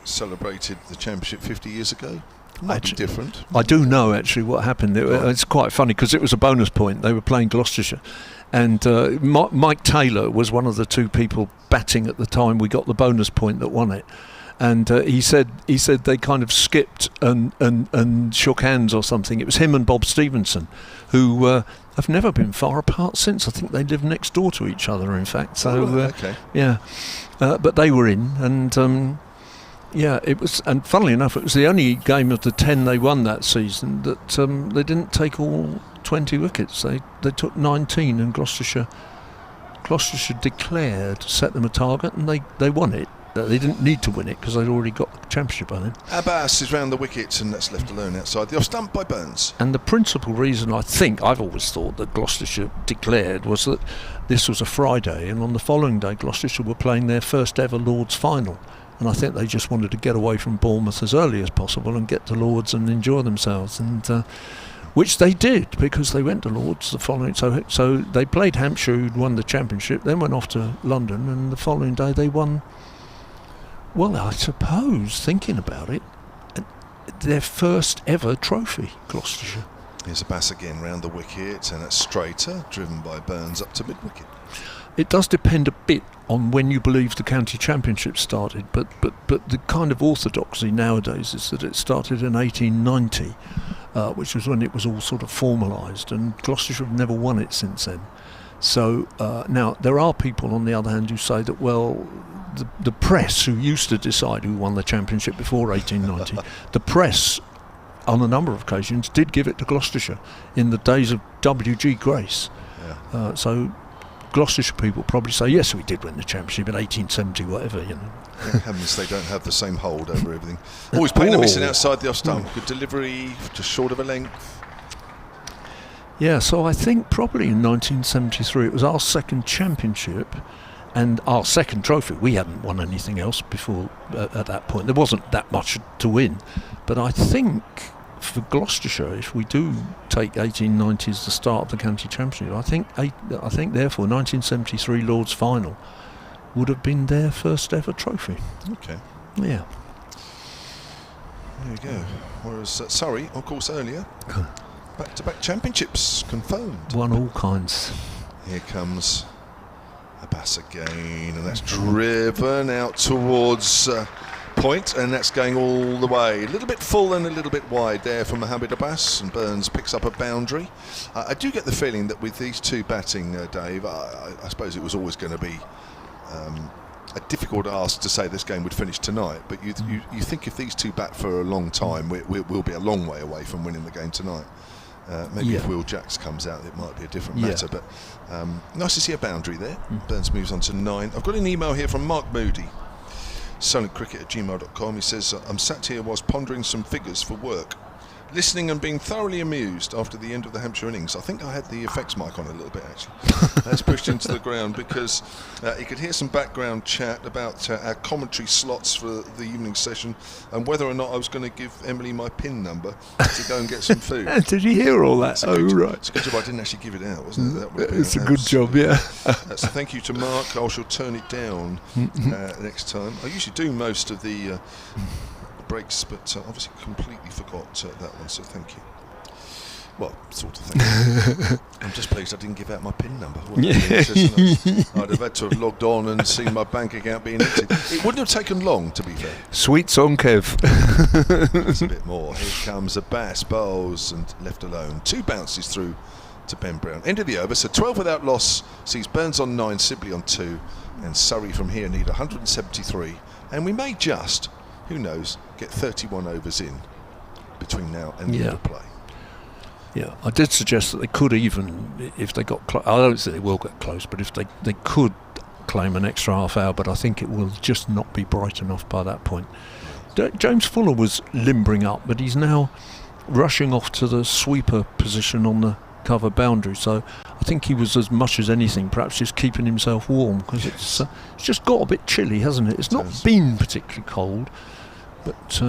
celebrated the championship 50 years ago might be different. I do know actually what happened. It's quite funny because it was a bonus point. They were playing Gloucestershire, and Mike Taylor was one of the 2 people batting at the time we got the bonus point that won it. And he said they kind of skipped and shook hands or something. It was him and Bob Stevenson, who have never been far apart since. I think they live next door to each other, in fact. So okay. Yeah, but they were in, and it was. And funnily enough, it was the only game of the 10 they won that season that they didn't take all 20 wickets. They took 19, and Gloucestershire declared, set them a target, and they won it. They didn't need to win it because they'd already got the championship by then. Abbas is round the wickets, and that's left alone outside the off stump by Burns. And the principal reason I've always thought that Gloucestershire declared was that this was a Friday, and on the following day Gloucestershire were playing their first ever Lord's final, and I think they just wanted to get away from Bournemouth as early as possible and get to Lord's and enjoy themselves, and which they did, because they went to Lord's the following. So they played Hampshire, who'd won the championship, then went off to London, and the following day they won. Well, I suppose, thinking about it, their first ever trophy, Gloucestershire. Here's Abbas again round the wicket, and that's straighter, driven by Burns up to mid-wicket. It does depend a bit on when you believe the county championship started, but the kind of orthodoxy nowadays is that it started in 1890, which was when it was all sort of formalised, and Gloucestershire have never won it since then. So now there are people on the other hand who say that, well, the press, who used to decide who won the championship before 1890, the press on a number of occasions did give it to Gloucestershire in the days of W.G. Grace. Yeah. So Gloucestershire people probably say, yes, we did win the championship in 1870, whatever, you know. Thank heavens they don't have the same hold over everything. Always playing a missing outside the off stump. Good delivery, just short of a length. Yeah, so I think probably in 1973 it was our second championship and our second trophy. We hadn't won anything else before at that point. There wasn't that much to win. But I think for Gloucestershire, if we do take 1890 as the start of the county championship, I think therefore 1973 Lord's final would have been their first ever trophy. Okay. Yeah. There you go. Whereas Surrey, of course, earlier, back-to-back championships confirmed. Won all kinds. Here comes Abbas again, and that's driven out towards point, and that's going all the way. A little bit full and a little bit wide there from Mohammed Abbas, and Burns picks up a boundary. I do get the feeling that with these two batting, Dave, I suppose it was always going to be a difficult ask to say this game would finish tonight, but you think if these two bat for a long time, we'll be a long way away from winning the game tonight. Maybe if Will Jacks comes out, it might be a different matter, but nice to see a boundary there. Burns moves on to 9. I've got an email here from Mark Moody, silentcricket@gmail.com. He says, I'm sat here whilst pondering some figures for work, listening and being thoroughly amused after the end of the Hampshire innings. I think I had the effects mic on a little bit, actually. That's pushed into the ground because you could hear some background chat about our commentary slots for the evening session and whether or not I was going to give Emily my PIN number to go and get some food. Did you hear all that? Right. It's a good job I didn't actually give it out, wasn't it? It's a good job, yeah. So thank you to Mark. I shall turn it down next time. I usually do most of the breaks, but obviously completely forgot that one, so thank you. Well, sort of thing. I'm just pleased I didn't give out my PIN number. I'd have had to have logged on and seen my bank account being empty. It wouldn't have taken long, to be fair. Sweet song, Kev. There's a bit more. Here comes Abbas, bowls and left alone. 2 bounces through to Ben Brown. End of the over, so 12 without loss sees Burns on 9, Sibley on 2, and Surrey from here need 173, and we may just, who knows, get 31 overs in between now and the end of play. Yeah, I did suggest that they could even, if they got close, I don't think they will get close, but if they could claim an extra half hour, but I think it will just not be bright enough by that point. James Fuller was limbering up, but he's now rushing off to the sweeper position on the cover boundary, so I think he was, as much as anything, perhaps just keeping himself warm, because it's just got a bit chilly, hasn't it? It's not been particularly cold, but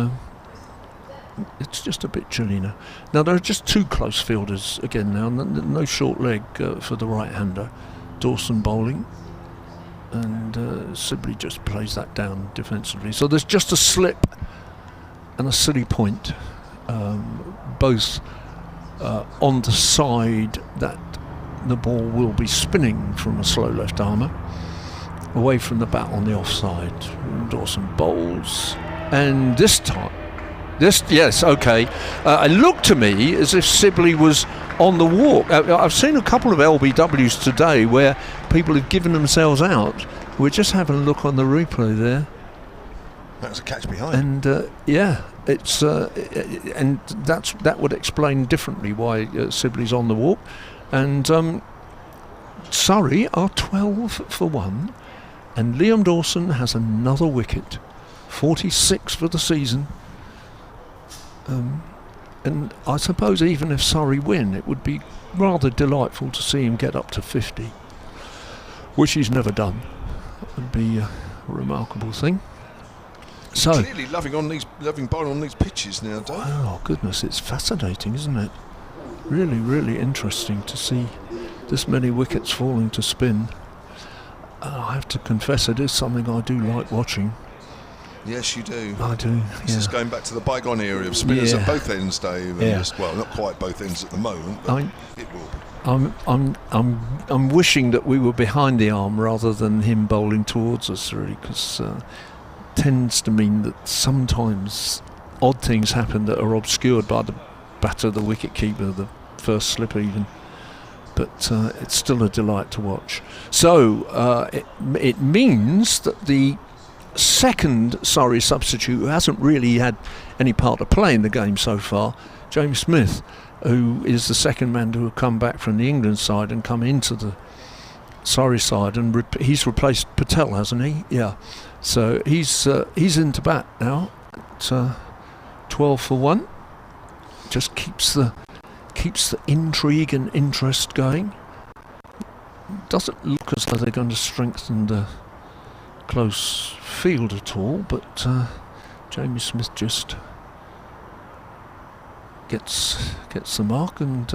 it's just a bit chilly now. Now there are just 2 close fielders again now, no short leg for the right-hander. Dawson bowling, and Sibley just plays that down defensively. So there's just a slip and a silly point, both on the side that the ball will be spinning from a slow left armour, away from the bat on the offside. Dawson bowls, and this time, it looked to me as if Sibley was on the walk. I've seen a couple of LBWs today where people have given themselves out. We're just having a look on the replay there. That was a catch behind. And it's and that would explain differently why Sibley's on the walk. And Surrey are 12 for 1, and Liam Dawson has another wicket, 46 for the season. And I suppose even if Surrey win, it would be rather delightful to see him get up to 50, which he's never done. That would be a remarkable thing. So clearly loving bowling on these pitches now, Dave. Oh goodness, it's fascinating, isn't it? Really, really interesting to see this many wickets falling to spin. I have to confess, it is something I do like watching. Yes, you do. I do. This is going back to the bygone era of spinners at both ends, Dave. Yeah. Well, not quite both ends at the moment, but it will be. I'm wishing that we were behind the arm rather than him bowling towards us, really, because tends to mean that sometimes odd things happen that are obscured by the batter, the wicket keeper, the first slip even. But it's still a delight to watch. So it means that the second Surrey substitute, who hasn't really had any part to play in the game so far, James Smith, who is the second man to have come back from the England side and come into the Surrey side, and he's replaced Patel, hasn't he? Yeah. So he's into bat now at 12 for 1. Just keeps the intrigue and interest going. Doesn't look as though they're going to strengthen the close field at all, but Jamie Smith just gets the mark, and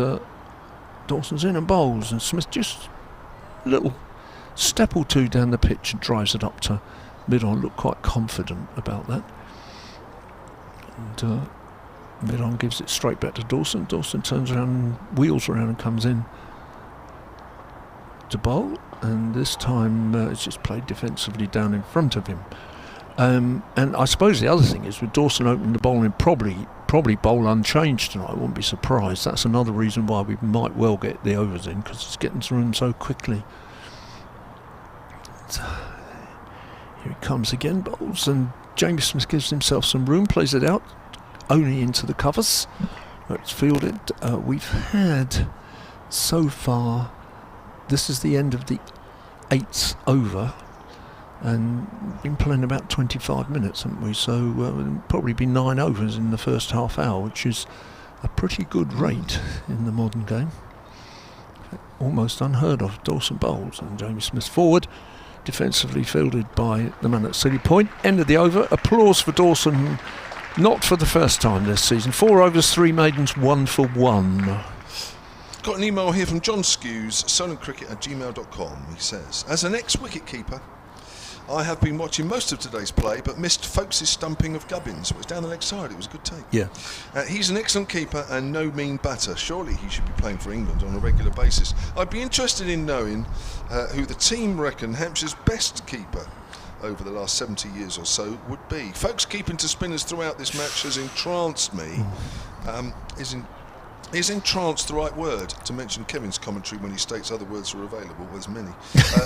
Dawson's in and bowls, and Smith just a little step or two down the pitch and drives it up to mid-on. Looked quite confident about that, and mid-on gives it straight back to Dawson. Dawson turns around, wheels around and comes in to bowl, and this time it's just played defensively down in front of him. And I suppose the other thing is, with Dawson opening the bowling, probably bowl unchanged tonight. I wouldn't be surprised. That's another reason why we might well get the overs in, because it's getting through them so quickly. So, here he comes again, bowls, and James Smith gives himself some room, plays it out only into the covers. It's fielded. We've had so far, this is the end of the 8th over, and been playing about 25 minutes, haven't we? So there'll probably be 9 overs in the first half hour, which is a pretty good rate in the modern game. Almost unheard of. Dawson bowls and James Smith forward, defensively fielded by the man at City Point. End of the over. Applause for Dawson, not for the first time this season. 4 overs, 3 maidens, 1 for 1. Got an email here from John Skews, solentcricket@gmail.com. He says, as an ex-wicket keeper, I have been watching most of today's play, but missed Folkes' stumping of Gubbins. It was down the leg side. It was a good take. Yeah. He's an excellent keeper and no mean batter. Surely he should be playing for England on a regular basis. I'd be interested in knowing who the team reckon Hampshire's best keeper over the last 70 years or so would be. Folkes keeping to spinners throughout this match has entranced me. Is entranced the right word to mention Kevin's commentary when he states other words are available? There's many.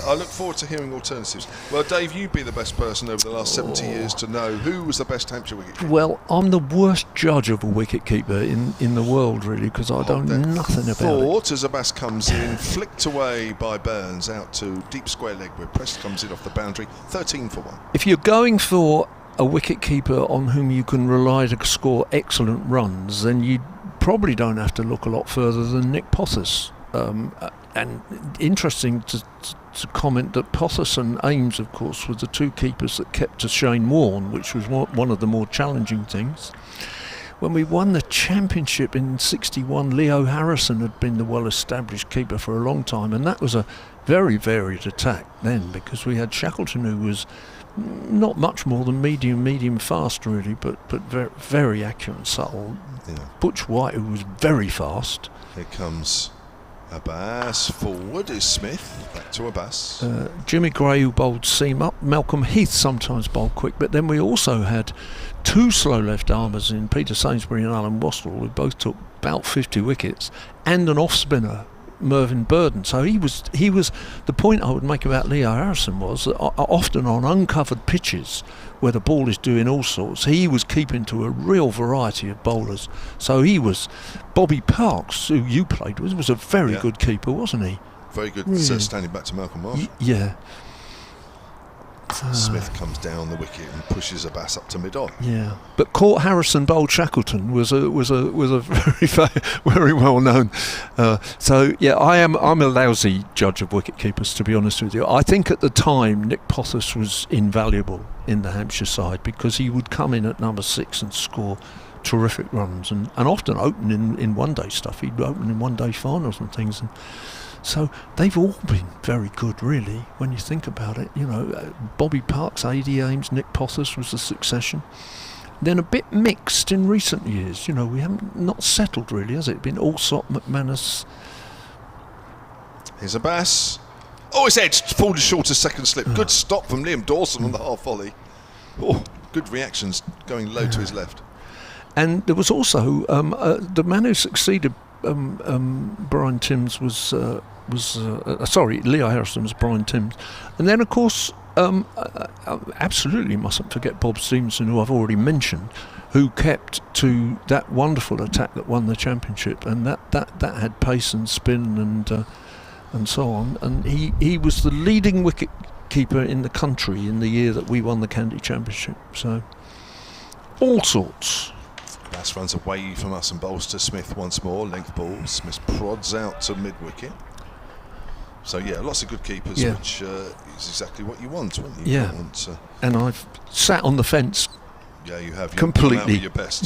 I look forward to hearing alternatives. Well, Dave, you'd be the best person over the last 70 years to know who was the best Hampshire wicketkeeper. Well, I'm the worst judge of a wicketkeeper in the world, really, because I don't know nothing about Thought as Abbas comes in, flicked away by Burns out to deep square leg where Prest comes in off the boundary. 13 for 1. If you're going for a wicketkeeper on whom you can rely to score excellent runs, then you probably don't have to look a lot further than Nick Pothas. And interesting to comment that Pothas and Ames, of course, were the 2 keepers that kept to Shane Warne, which was one of the more challenging things. When we won the championship in '61, Leo Harrison had been the well-established keeper for a long time, and that was a very varied attack then, because we had Shackleton, who was not much more than medium fast, really, but very, very accurate and subtle. Yeah. Butch White, who was very fast. Here comes Abbas. Forward is Smith. Back to Abbas. Jimmy Gray, who bowled seam up. Malcolm Heath sometimes bowled quick, but then we also had 2 slow left armers in Peter Sainsbury and Alan Wastrel, who both took about 50 wickets, and an off spinner, Mervyn Burden. So he was the point I would make about Leo Harrison was that often on uncovered pitches where the ball is doing all sorts, he was keeping to a real variety of bowlers. So he was Bobby Parks, who you played with, was a very good keeper, wasn't he? Very good. Really? Standing back to Malcolm Marsh. Yeah. Smith comes down the wicket and pushes Abbas up to mid-on. Yeah, but Court Harrison bowled Shackleton was a very well known. So yeah, I'm a lousy judge of wicket keepers, to be honest with you. I think at the time Nick Pothas was invaluable in the Hampshire side, because he would come in at number 6 and score terrific runs, and often open in one-day stuff. He'd open in one-day finals and things. And So they've all been very good, really, when you think about it. Bobby Parks, A.D. Ames, Nick Pothers was the succession. Then a bit mixed in recent years. We haven't not settled really, has it? Been Allsop, McManus. Here's Abbas. Oh, it's edged. Falling short of second slip. Good stop from Liam Dawson on the half volley. Oh, good reactions going low to his left. And there was also the man who succeeded Brian Timms was Leo Harrison was Brian Timms, and then of course absolutely mustn't forget Bob Stevenson, who I've already mentioned, who kept to that wonderful attack that won the championship, and that had pace and spin and so on, and he was the leading wicket keeper in the country in the year that we won the Candy Championship. So all sorts. Bass runs away from us and bowls to Smith once more. Length ball. Smith prods out to mid-wicket. So yeah, lots of good keepers, which is exactly what you want, wouldn't you? Yeah. And I've sat on the fence. Yeah, you have. Completely. Come out with your best.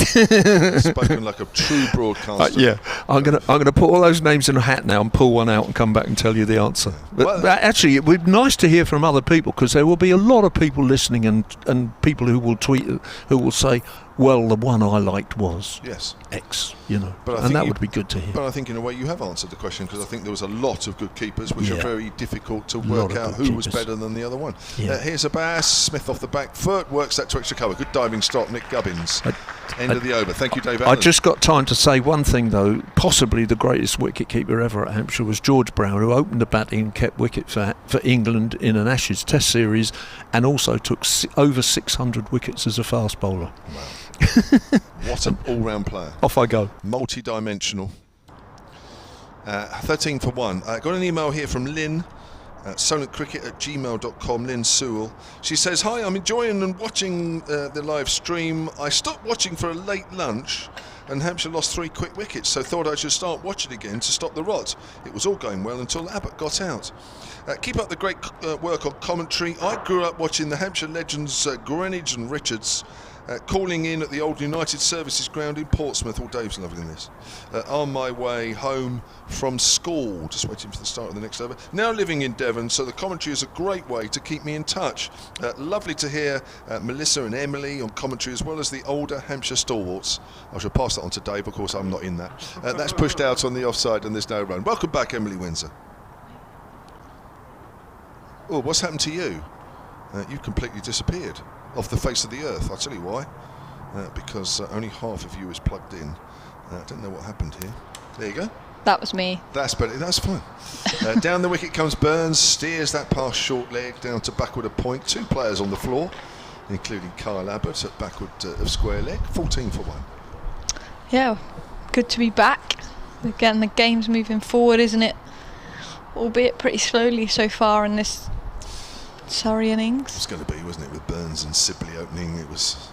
Spoken like a true broadcaster. I'm gonna put all those names in a hat now and pull one out and come back and tell you the answer. But actually, it would be nice to hear from other people, because there will be a lot of people listening and people who will tweet, who will say, well, the one I liked was X, and that would be good to hear. But I think in a way you have answered the question, because I think there was a lot of good keepers, which are very difficult to work out who was better than the other one. Here's Abbas. Smith off the back foot, works that to extra cover. Good diving stop, Nick Gubbins. End of the over. Thank you, Dave Allen. I just got time to say one thing, though. Possibly the greatest wicket keeper ever at Hampshire was George Brown, who opened the batting and kept wicket for England in an Ashes Test series, and also took over 600 wickets as a fast bowler. Wow. What an all-round player. Off I go. Multi-dimensional. 13 for 1. Got an email here from Lynn, solentcricket@gmail.com, Lynn Sewell. She says, hi, I'm enjoying and watching the live stream. I stopped watching for a late lunch, and Hampshire lost 3 quick wickets, so thought I should start watching again to stop the rot. It was all going well until Abbott got out. Keep up the great work on commentary. I grew up watching the Hampshire legends Greenwich and Richards calling in at the old United Services ground in Portsmouth. Oh, Dave's loving this. On my way home from school, just waiting for the start of the next over. Now living in Devon, so the commentary is a great way to keep me in touch. Lovely to hear Melissa and Emily on commentary, as well as the older Hampshire stalwarts. I shall pass that on to Dave. Of course, I'm not in that. That's pushed out on the offside, and there's no run. Welcome back, Emily Windsor. Oh, what's happened to you? You've completely disappeared off the face of the earth. I'll tell you why. Because only half of you is plugged in. I don't know what happened here. There you go. That was me. That's better. That's fine. Down the wicket comes Burns, steers that past short leg down to backward of point. 2 players on the floor, including Kyle Abbott at backward of square leg. 14 for 1. Yeah, good to be back. Again, the game's moving forward, isn't it? Albeit pretty slowly so far in this Surrey innings. It was going to be, wasn't it, with Burns and Sibley opening? It was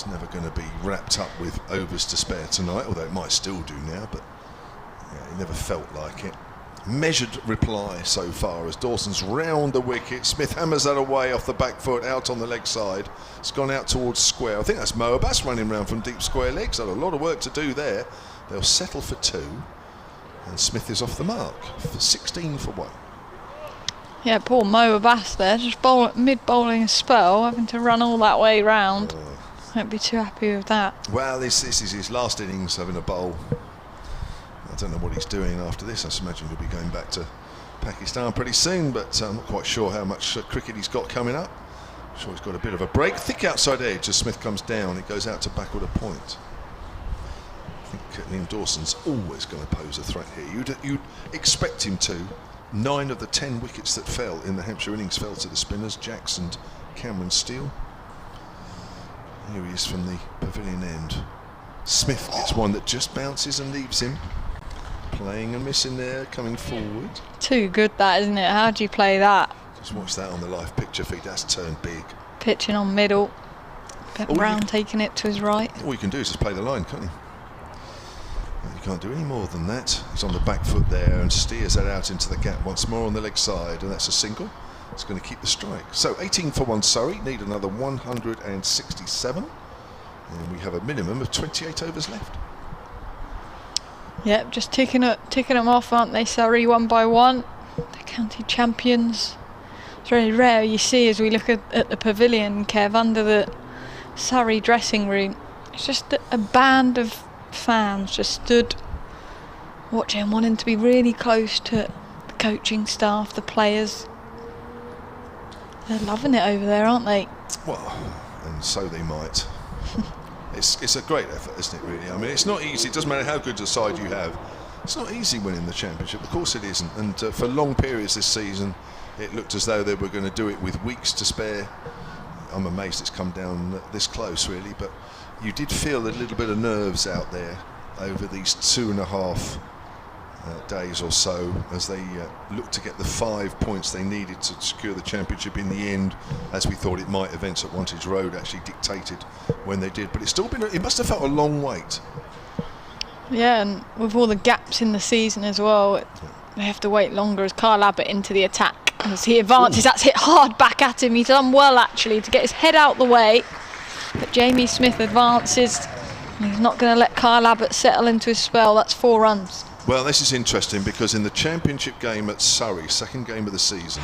never going to be wrapped up with overs to spare tonight, although it might still do now, but it never felt like it. Measured reply so far as Dawson's round the wicket. Smith hammers that away off the back foot, out on the leg side. It's gone out towards square. I think that's Mo Abbas running round from deep square legs. So a lot of work to do there. They'll settle for 2, and Smith is off the mark for 16 for 1. Yeah, poor Mo Abbas there, just mid-bowling a spell, having to run all that way round. Won't be too happy with that. Well, this is his last innings having a bowl. I don't know what he's doing after this. I imagine he'll be going back to Pakistan pretty soon, but I'm not quite sure how much cricket he's got coming up. I'm sure he's got a bit of a break. Thick outside edge as Smith comes down. It goes out to backward a point. I think Liam Dawson's always going to pose a threat here. You'd expect him to. 9 of the 10 wickets that fell in the Hampshire innings fell to the spinners, Jacks and Cameron Steele. Here he is from the pavilion end. Smith gets one that just bounces and leaves him. Playing and missing there, coming forward. Too good that, isn't it? How do you play that? Just watch that on the live picture feed. That's turned big. Pitching on middle. Brown taking it to his right. All you can do is just play the line, can't you? You can't do any more than that. He's on the back foot there and steers that out into the gap once more on the leg side, and that's a single. It's going to keep the strike. So 18 for 1 Surrey, need another 167, and we have a minimum of 28 overs left. Yep, just ticking them off, aren't they? Surrey one by one. The county champions. It's very rare you see as we look at the pavilion, Kev, under the Surrey dressing room. It's just a band of fans just stood watching, wanting to be really close to the coaching staff, the players. They're loving it over there, aren't they? Well, and so they might. It's a great effort, isn't it, really? I mean, it's not easy. It doesn't matter how good a side you have. It's not easy winning the championship. Of course it isn't. And for long periods this season, it looked as though they were going to do it with weeks to spare. I'm amazed it's come down this close, really. But you did feel a little bit of nerves out there over these 2.5 days or so as they looked to get the 5 points they needed to secure the championship. In the end, as we thought it might, events at Wantage Road actually dictated when they did. But it's still been, it must have felt a long wait. Yeah, and with all the gaps in the season as well, they have to wait longer as Kyle Abbott into the attack. As he advances, that's hit hard back at him. He's done well actually to get his head out the way. But Jamie Smith advances. He's not going to let Kyle Abbott settle into his spell. That's 4 runs. Well, this is interesting because in the championship game at Surrey, second game of the season,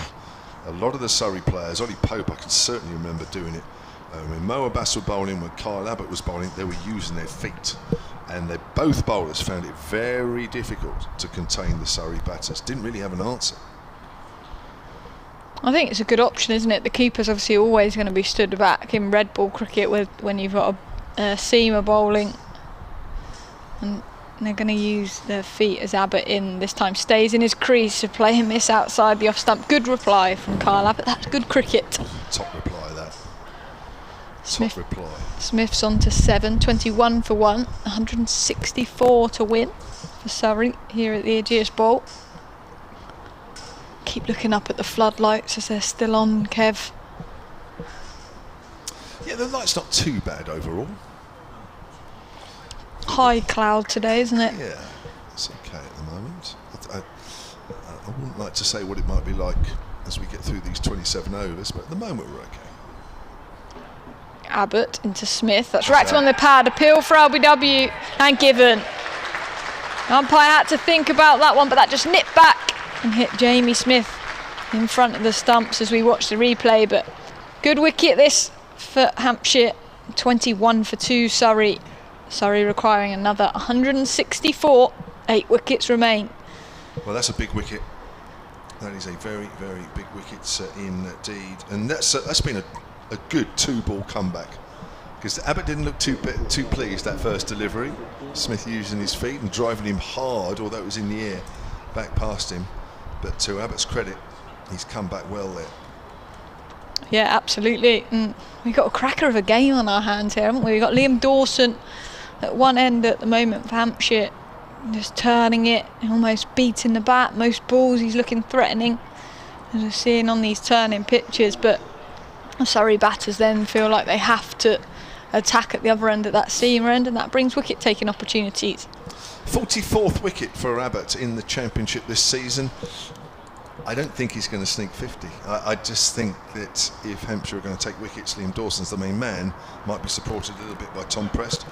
a lot of the Surrey players, Ollie Pope, I can certainly remember doing it. When Mo Abbas were bowling, when Kyle Abbott was bowling, they were using their feet. And both bowlers found it very difficult to contain the Surrey batters. Didn't really have an answer. I think it's a good option, isn't it? The keeper's obviously always going to be stood back in red ball cricket when you've got a seamer bowling. And they're going to use their feet as Abbott this time stays in his crease to play him this outside the off stump. Good reply from Kyle Abbott. That's good cricket. Top reply, that. Smith, Top reply. Smith's on to 7, 21 for 1, 164 to win for Surrey here at the Ageas Bowl. Keep looking up at the floodlights as they're still on, Kev. Yeah, the light's not too bad overall. High cloud today, isn't it? Yeah, it's okay at the moment. I wouldn't like to say what it might be like as we get through these 27 overs, but at the moment we're okay. Abbott into Smith. That's racked on the pad. Appeal for LBW and given. Umpire had to think about that one, but that just nipped back and hit Jamie Smith in front of the stumps as we watch the replay. But good wicket this for Hampshire. 21 for 2 Surrey. Surrey requiring another 164. 8 wickets remain. Well, that's a big wicket. That is a very, very big wicket indeed. And that's been a good 2-ball comeback. Because Abbott didn't look too pleased that first delivery. Smith using his feet and driving him hard, although it was in the air, back past him. But to Abbott's credit, he's come back well there. Yeah, absolutely. And we've got a cracker of a game on our hands here, haven't we? We've got Liam Dawson at one end at the moment for Hampshire, just turning it, almost beating the bat. Most balls he's looking threatening, as we're seeing on these turning pitches. But the Surrey batters then feel like they have to attack at the other end at that seamer end, and that brings wicket taking opportunities. 44th wicket for Abbott in the championship this season. I don't think he's going to sneak 50. I just think that if Hampshire are going to take wickets, Liam Dawson's the main man, might be supported a little bit by Tom Prest.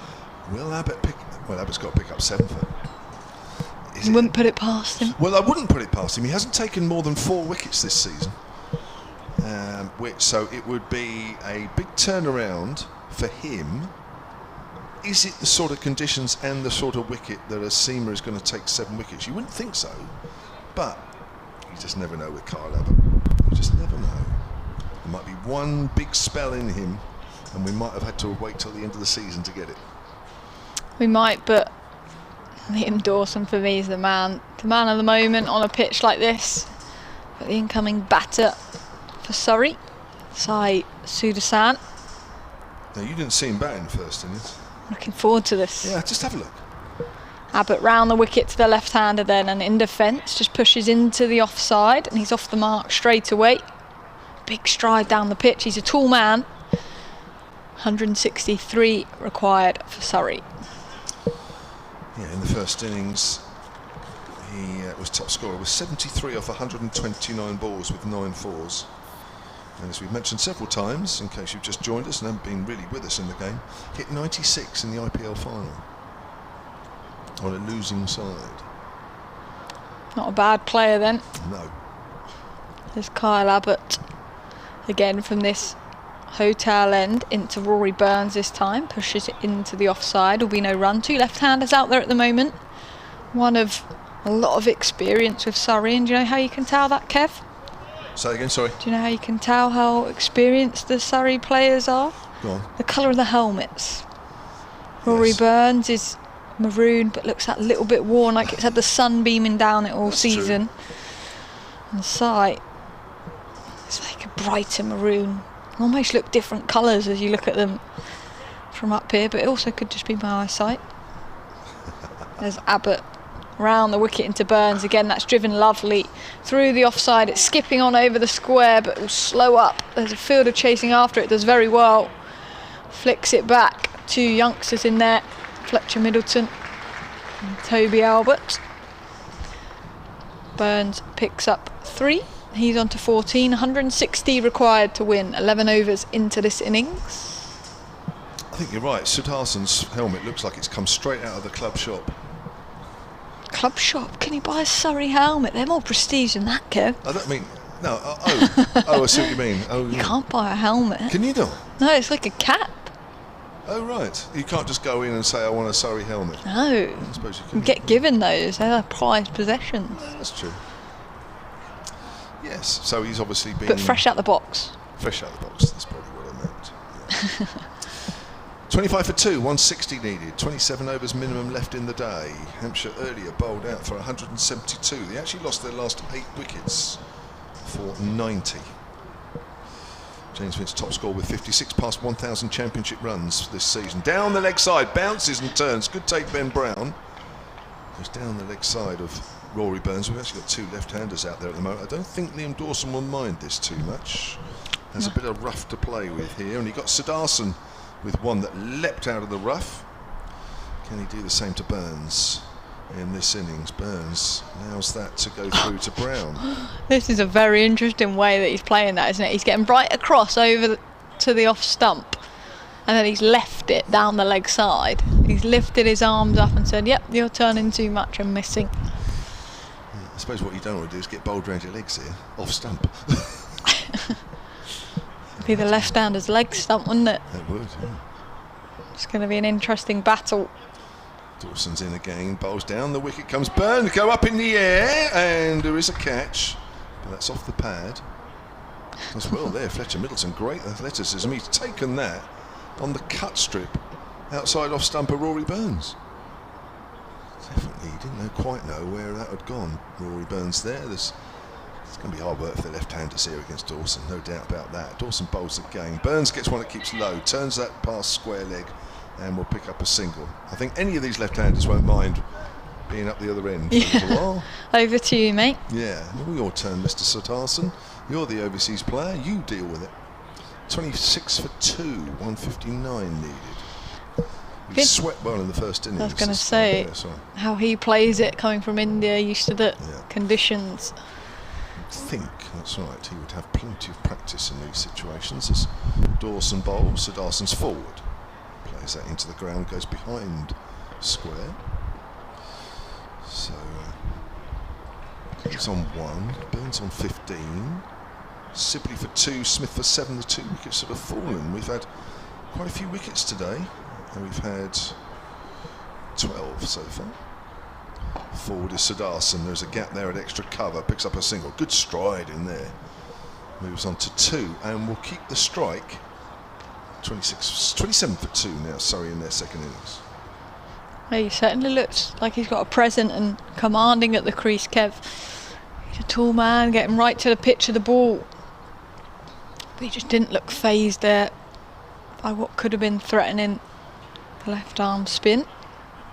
Will Abbott pick? Well, Abbott's got to pick up 7 for. You wouldn't put it past him? Well, I wouldn't put it past him. He hasn't taken more than 4 wickets this season. So it would be a big turnaround for him. Is it the sort of conditions and the sort of wicket that a seamer is going to take 7 wickets? You wouldn't think so, but you just never know with Kyle Abbott. You just never know. There might be one big spell in him, and we might have had to wait till the end of the season to get it. We might, but Liam Dawson for me is the man of the moment on a pitch like this. But the incoming batter for Surrey, Sai Sudasan. Now, you didn't see him bat in the first innings. Looking forward to this. Yeah, just have a look. Abbott round the wicket to the left-hander then, and in defence just pushes into the offside, and he's off the mark straight away. Big stride down the pitch. He's a tall man. 163 required for Surrey. Yeah, in the first innings, he was top scorer with 73 off 129 balls with 9 fours. And as we've mentioned several times, in case you've just joined us and haven't been really with us in the game, hit 96 in the IPL final. on a losing side. Not a bad player then. No. There's Kyle Abbott again from this hotel end into Rory Burns this time. Pushes it into the offside. Will be no run. 2 left-handers out there at the moment. One of a lot of experience with Surrey. And do you know how you can tell that, Kev? Say again, sorry. Do you know how you can tell how experienced the Surrey players are? Go on. The colour of the helmets. Rory Yes. Burns is maroon but looks that little bit worn, like it's had the sun beaming down it all That's season. true. And Sai, it's like a brighter maroon. Almost look different colours as you look at them from up here, but it also could just be my eyesight. There's Abbott round the wicket into Burns again. That's driven lovely through the offside. It's skipping on over the square, but will slow up. There's a fielder chasing after it. Does very well. Flicks it back. 2 youngsters in there. Fletcher Middleton and Toby Albert. Burns picks up 3. He's on to 14. 160 required to win. 11 overs into this innings. I think you're right. Sudharsan's helmet looks like it's come straight out of the club shop. Club shop. Can you buy a Surrey helmet? They're more prestige than that, Kev. I don't mean... No, I see what you mean. Oh, You yeah. can't buy a helmet. Can you not? No, it's like a cap. Oh, right. You can't just go in and say, I want a Surrey helmet. No. I suppose you You can. get given those. They're prized possessions. That's true. Yes, so he's obviously been... But fresh out the box. Fresh out of the box, that's probably what I meant. Yeah. 25 for 2, 160 needed, 27 overs minimum left in the day. Hampshire earlier bowled out for 172. They actually lost their last 8 wickets for 90. James Smith's top score with 56 past 1,000 championship runs this season. Down the leg side, bounces and turns. Good take, Ben Brown. Goes down the leg side of Rory Burns. We've actually got 2 left-handers out there at the moment. I don't think Liam Dawson will mind this too much. Has a bit of rough to play with here, and he got Sudharsan with one that leapt out of the rough. Can he do the same to Burns in this innings? Burns allows that to go through to Brown. This is a very interesting way that he's playing that, isn't it? He's getting right across over to the off stump, and then he's left it down the leg side. He's lifted his arms up and said, yep, you're turning too much and missing. Yeah, I suppose what you don't want to do is get bowled round your legs here, off stump. Be the left-hander's leg stump, wouldn't it? It would, yeah. It's going to be an interesting battle. Dawson's in again, bowls down, the wicket comes, Burns go up in the air, and there is a catch, but that's off the pad. As well there, Fletcher Middleton, great athleticism. He's taken that on the cut strip outside off stumper Rory Burns. Definitely, he didn't quite know where that had gone. Rory Burns there. It's going to be hard work for the left-handers here against Dawson, no doubt about that. Dawson bowls again. Burns gets one that keeps low, turns that past square leg, and will pick up a single. I think any of these left-handers won't mind being up the other end for a little while. Over to you, mate. Yeah, your turn, Mr. Sudharsan. You're the overseas player, you deal with it. 26 for 2, 159 needed. He Good. swept well in the first innings. I was going to this say, time, yeah, sorry. how he plays it coming from India, used to the Yeah. conditions. I think that's right. He would have plenty of practice in these situations. As Dawson bowls, Sudharsan's forward. Plays that into the ground, goes behind square. So he's on 1, Burns on 15, Sibley for 2, Smith for 7. The 2 wickets that have fallen. We've had quite a few wickets today, and we've had 12 so far. Forward is Sudharsan. There's a gap there at extra cover. Picks up a single. Good stride in there. Moves on to 2 and will keep the strike. 27 for 2 now. Surrey in their second innings. He certainly looks like he's got a present and commanding at the crease, Kev. He's a tall man, getting right to the pitch of the ball. But he just didn't look phased there by what could have been threatening the left arm spin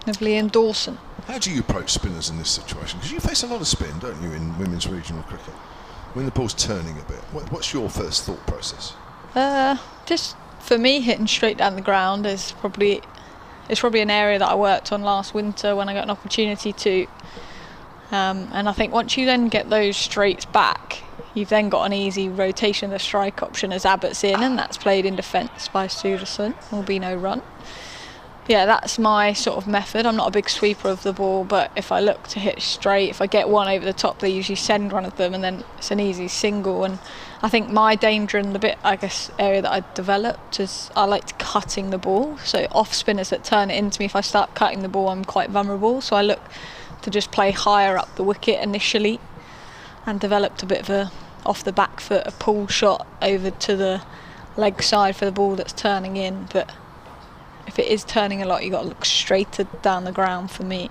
of Liam Dawson. How do you approach spinners in this situation? Because you face a lot of spin, don't you, in women's regional cricket? When the ball's turning a bit, what's your first thought process? Just for me, hitting straight down the ground is probably an area that I worked on last winter when I got an opportunity to. And I think once you then get those straights back, you've then got an easy rotation of the strike option as Abbott's in, and that's played in defence by Sudharsan. Will be no run. Yeah, that's my sort of method. I'm not a big sweeper of the ball, but if I look to hit straight, if I get one over the top, they usually send one of them, and then it's an easy single. And I think my danger and the bit, I guess, area that I developed is I liked cutting the ball. So off spinners that turn it into me, if I start cutting the ball, I'm quite vulnerable. So I look to just play higher up the wicket initially, and developed a bit of a off the back foot, a pull shot over to the leg side for the ball that's turning in. But if it is turning a lot, you've got to look straighter down the ground for me.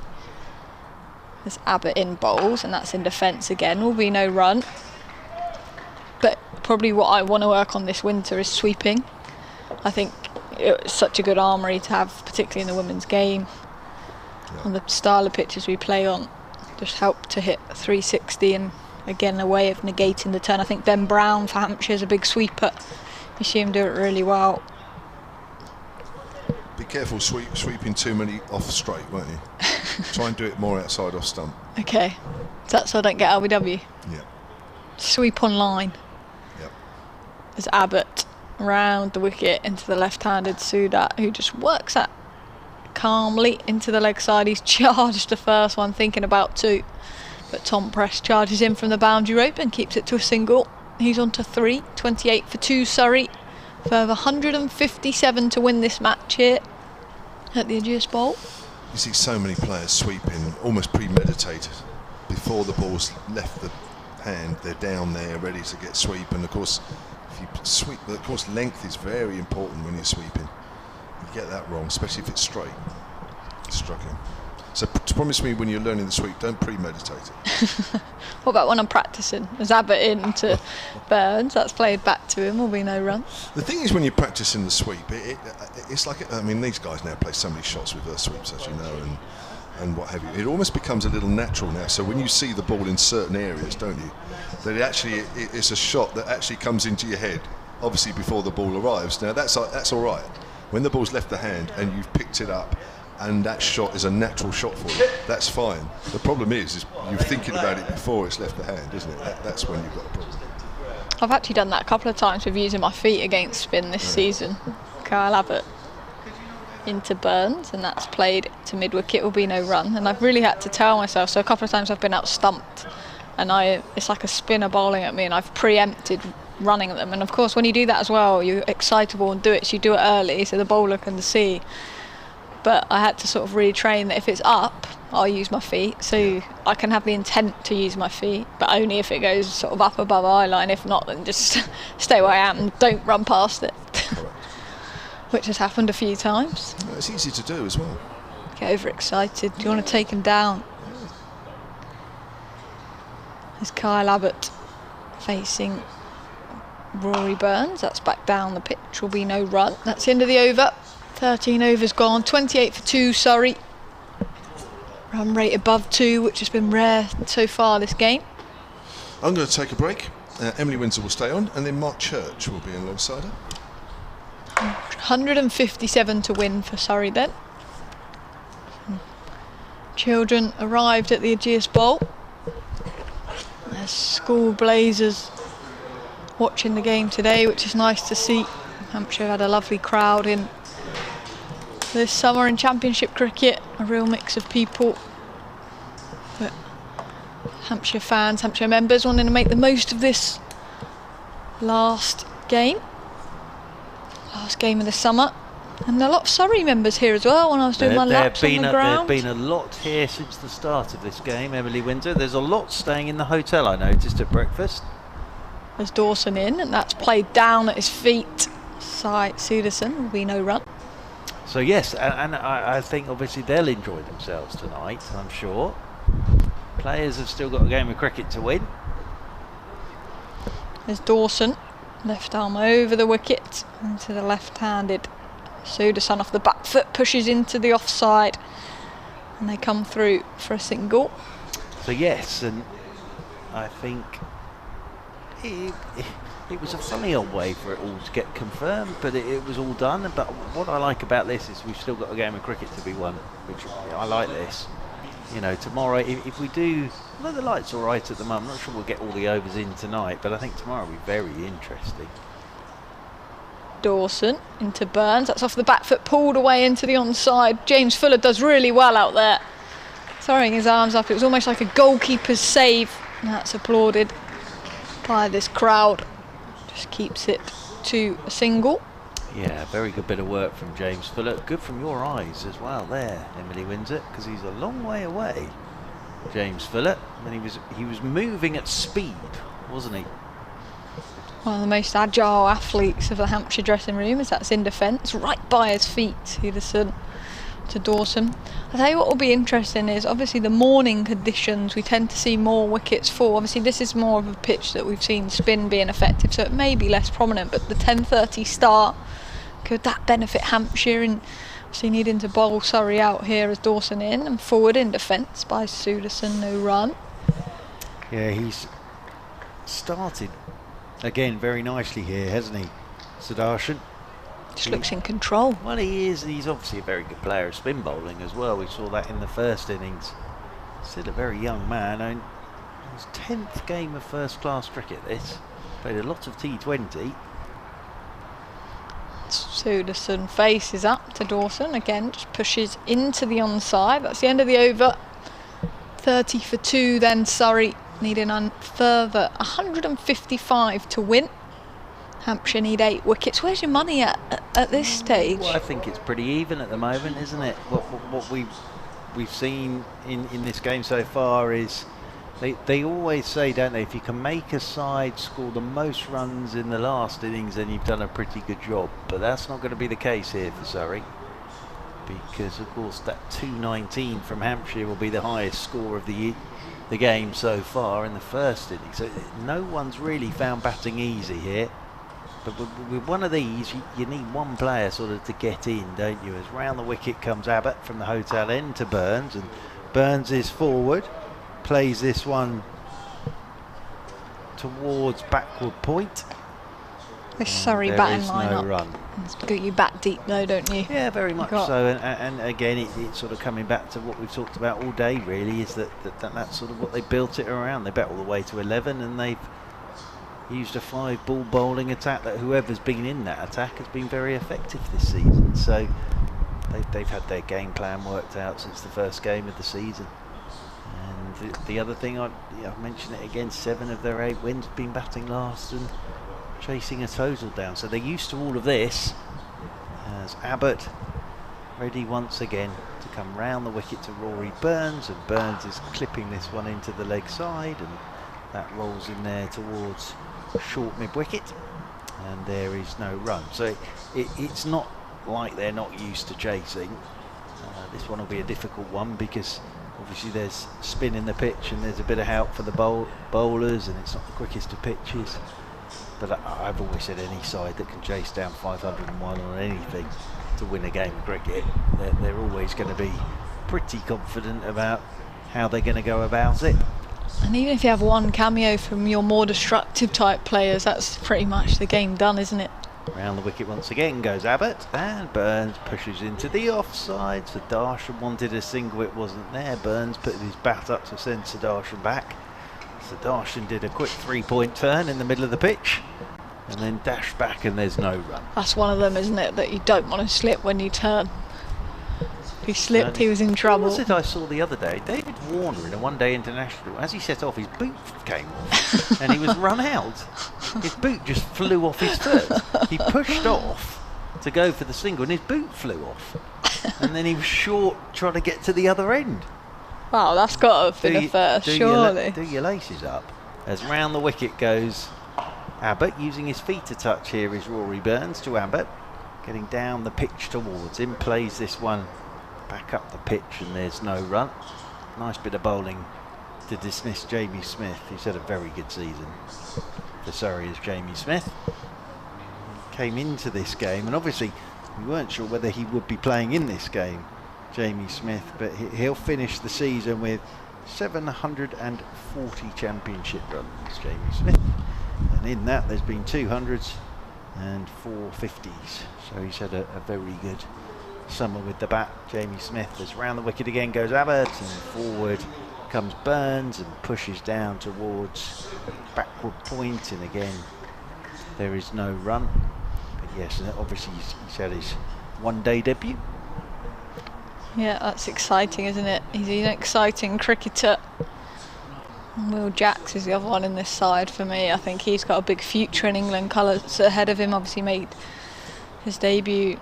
There's Abbott in bowls, and that's in defence again. Will be no run. But probably what I want to work on this winter is sweeping. I think it's such a good armoury to have, particularly in the women's game. Yeah. On the style of pitches we play on, just help to hit 360, and again a way of negating the turn. I think Ben Brown for Hampshire is a big sweeper. You see him do it really well. Be careful sweeping too many off straight, won't you? Try and do it more outside off stump. Okay, that's so I don't get LBW. Yeah. Sweep on line. Yep. There's Abbott round the wicket into the left-handed Sudat, who just works that calmly into the leg side. He's charged the first one, thinking about two, but Tom Press charges in from the boundary rope and keeps it to a single. He's on to 3, 28 for 2 Surrey. Further 157 to win this match here at the Ageas Bowl. You see so many players sweeping almost premeditated. Before the ball's left the hand, they're down there ready to get sweep. And of course, if you sweep, of course, length is very important when you're sweeping. You get that wrong, especially if it's straight. It's struggling. So promise me when you're learning the sweep, don't premeditate it. What about when I'm practicing? There's Abbott in to Burns. That's played back to him. Will be no run. The thing is, when you're practicing the sweep, it's like, I mean, these guys now play so many shots with their sweeps, as you know, and what have you. It almost becomes a little natural now. So when you see the ball in certain areas, don't you, that it's a shot that actually comes into your head, obviously before the ball arrives. Now that's all right. When the ball's left the hand and you've picked it up, and that shot is a natural shot for you, that's fine. The problem is you're thinking about it before it's left the hand, isn't it? That's when you've got a problem. I've actually done that a couple of times with using my feet against spin this season. Kyle Abbott into Burns, and that's played to mid-wicket. Will be no run. And I've really had to tell myself, so a couple of times I've been out stumped, and it's like a spinner bowling at me, and I've preempted running at them. And of course, when you do that as well, you're excitable and do it, so you do it early so the bowler can see. But I had to sort of retrain that if it's up, I'll use my feet, so I can have the intent to use my feet, but only if it goes sort of up above eye line. If not, then just stay where I am and don't run past it. Which has happened a few times. Well, it's easy to do as well. Get overexcited. Do you want to take him down? There's Kyle Abbott facing Rory Burns. That's back down the pitch. Will be no run. That's the end of the over. 13 overs gone, 28 for 2 Surrey. Run rate above 2, which has been rare so far this game. I'm going to take a break. Emily Windsor will stay on, and then Mark Church will be alongside her. 157 to win for Surrey then. Children arrived at the Ageas Bowl. There's school blazers watching the game today, which is nice to see. Hampshire had a lovely crowd in this summer in Championship cricket, a real mix of people. But Hampshire fans, Hampshire members wanting to make the most of this last game of the summer. And a lot of Surrey members here as well when I was doing my laps on the ground. There have been a lot here since the start of this game, Emily Windsor. There's a lot staying in the hotel, I noticed, at breakfast. There's Dawson in, and that's played down at his feet. Suderson will be no run. So yes, and I think obviously they'll enjoy themselves tonight, I'm sure. Players have still got a game of cricket to win. There's Dawson, left arm over the wicket, into the left-handed Suderson off the back foot, pushes into the offside, and they come through for a single. So yes, and I think it was a funny old way for it all to get confirmed, but it was all done. But what I like about this is we've still got a game of cricket to be won, which I like this. You know, tomorrow, if we do, although the light's all right at the moment, I'm not sure we'll get all the overs in tonight, but I think tomorrow will be very interesting. Dawson into Burns. That's off the back foot, pulled away into the onside. James Fuller does really well out there, throwing his arms up. It was almost like a goalkeeper's save, and that's applauded by this crowd. Just keeps it to a single. Yeah, very good bit of work from James Fuller. Good from your eyes as well there, Emily Windsor, because he's a long way away, James Fuller. And he was moving at speed, wasn't he? One of the most agile athletes of the Hampshire dressing room, as that's in defence, right by his feet, Hewderson to Dawson. I'll tell you what will be interesting is obviously the morning conditions. We tend to see more wickets fall. Obviously this is more of a pitch that we've seen spin being effective, so it may be less prominent, but the 10:30 start, could that benefit Hampshire in obviously needing to bowl Surrey out here as Dawson in and forward in defence by Suderson, no run. Yeah, he's started again very nicely here, hasn't he, Sudarshan? Just looks in control. Well, he is. He's obviously a very good player of spin bowling as well. We saw that in the first innings. Still a very young man. I mean, his 10th game of first-class cricket, this. Played a lot of T20. Suderson faces up to Dawson. Again, just pushes into the onside. That's the end of the over. 30 for 2 then Surrey needing a further 155 to win. Hampshire need 8 wickets. Where's your money at this stage? Well, I think it's pretty even at the moment, isn't it? What we've seen in this game so far is they always say, don't they, if you can make a side score the most runs in the last innings, then you've done a pretty good job. But that's not going to be the case here for Surrey, because of course that 219 from Hampshire will be the highest score of the game so far in the first innings. So no one's really found batting easy here. But with one of these, you need one player sort of to get in, don't you? As round the wicket comes Abbott from the hotel end to Burns, and Burns is forward, plays this one towards backward point. This Surrey batting no line-up. Run. You bat deep though, don't you? Yeah, very much so. And again, it's sort of coming back to what we've talked about all day, really, is that's sort of what they built it around. They bat all the way to 11, and they've used a 5-ball bowling attack that whoever's been in that attack has been very effective this season. So they've had their game plan worked out since the first game of the season. And the other thing, I mentioned it again, 7 of their 8 wins have been batting last and chasing a total down. So they're used to all of this. As Abbott ready once again to come round the wicket to Rory Burns, and Burns is clipping this one into the leg side, and that rolls in there towards short mid-wicket, and there is no run. So it's not like they're not used to chasing. This one will be a difficult one because obviously there's spin in the pitch and there's a bit of help for the bowlers, and it's not the quickest of pitches. But I've always said any side that can chase down 501 on anything to win a game of cricket, they're always going to be pretty confident about how they're going to go about it. And even if you have one cameo from your more destructive type players, that's pretty much the game done, isn't it? Round the wicket once again goes Abbott, and Burns pushes into the offside. Sudarshan wanted a single, it wasn't there. Burns put his bat up to send Sudarshan back. Sudarshan did a quick 3-point turn in the middle of the pitch and then dashed back, and there's no run. That's one of them, isn't it, that you don't want to slip when you turn. If he slipped, he was in trouble. What was it I saw the other day? David Warner in a one-day international, as he set off, his boot came off and he was run out. His boot just flew off his foot. He pushed off to go for the single and his boot flew off. And then he was short trying to get to the other end. Wow, that's got to have been a first, surely. Do your laces up. As round the wicket goes Abbott, using his feet to touch here is Rory Burns to Abbott. Getting down the pitch towards him, plays this one back up the pitch, and there's no run. Nice bit of bowling to dismiss Jamie Smith. He's had a very good season for Surrey as Jamie Smith. He came into this game, and obviously we weren't sure whether he would be playing in this game, Jamie Smith, but he'll finish the season with 740 championship runs, Jamie Smith. And in that there's been 200s and 4 50s. So he's had a very good summer with the bat, Jamie Smith. As round the wicket again goes Abbott, and forward comes Burns and pushes down towards backward point, and again there is no run. Yes, and obviously he's had his one-day debut. Yeah, that's exciting, isn't it? He's an exciting cricketer. And Will Jacks is the other one in this side for me. I think he's got a big future in England colours ahead of him. Obviously made his debut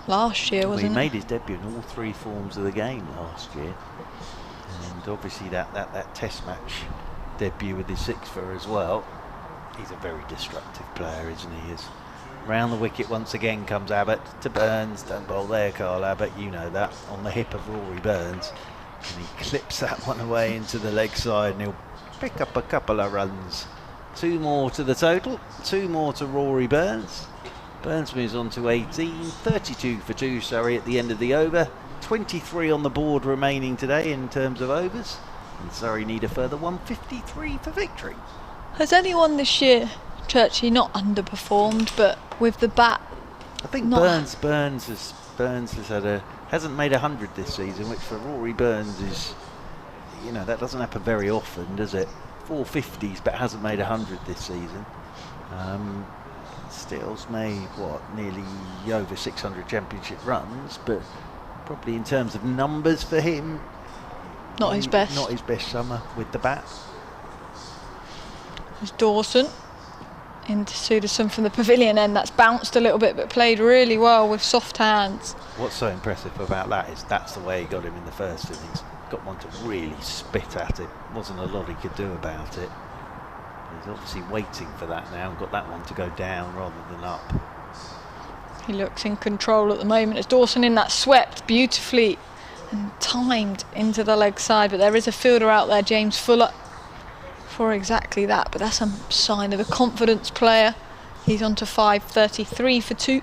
last year, wasn't he it? made his debut in all 3 forms of the game last year. And obviously that test match debut with his 6-for as well. He's a very destructive player, isn't he? Round the wicket once again comes Abbott to Burns. Don't bowl there, Carl Abbott, you know that. On the hip of Rory Burns. And he clips that one away into the leg side and he'll pick up a couple of runs. 2 more to the total, 2 more to Rory Burns. Burns moves on to 18, 32 for 2 Surrey at the end of the over. 23 on the board remaining today in terms of overs. And Surrey need a further 153 for victory. Has anyone this year, Churchy, not underperformed, but with the bat? I think Burns hasn't made 100 this season, which for Rory Burns is, that doesn't happen very often, does it? 450s, but hasn't made 100 this season. Still's made nearly over 600 championship runs, but probably in terms of numbers for him, not his best summer with the bat. There's Dawson into Suderson from the pavilion end. That's bounced a little bit but played really well with soft hands. What's so impressive about that is that's the way he got him in the first innings. Got one to really spit at it. Wasn't a lot he could do about it. He's obviously waiting for that now and got that one to go down rather than up. He looks in control at the moment as Dawson in that swept beautifully and timed into the leg side, but there is a fielder out there, James Fuller, for exactly that, but that's a sign of a confidence player. He's on to 533 for 2.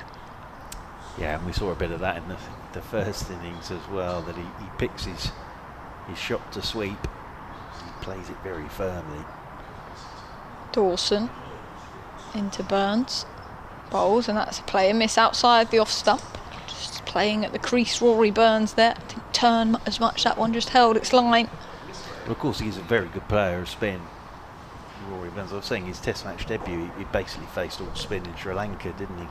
Yeah, and we saw a bit of that in the first innings as well, that he picks his shot to sweep. He plays it very firmly. Dawson into Burns, bowls, and that's a player miss outside the off stump. Just playing at the crease, Rory Burns there. Didn't turn as much, that one just held its line. Well, of course, he's a very good player of spin. Rory Burns, I was saying his test match debut, he basically faced all spin in Sri Lanka, didn't he?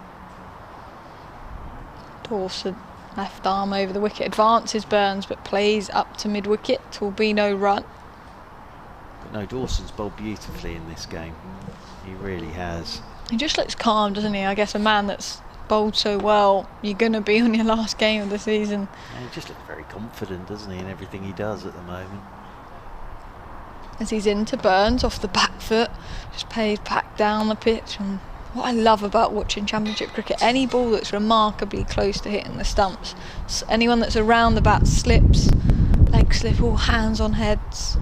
Dawson, left arm over the wicket, advances Burns, but plays up to mid-wicket. Will be no run. But no, Dawson's bowled beautifully in this game. He really has. He just looks calm, doesn't he? I guess a man that's bowled so well, you're going to be on your last game of the season. Yeah, he just looks very confident, doesn't he, in everything he does at the moment. As he's into Burns off the back foot, just plays back down the pitch. And what I love about watching Championship cricket, any ball that's remarkably close to hitting the stumps, anyone that's around the bat slips, leg slip, all hands on heads.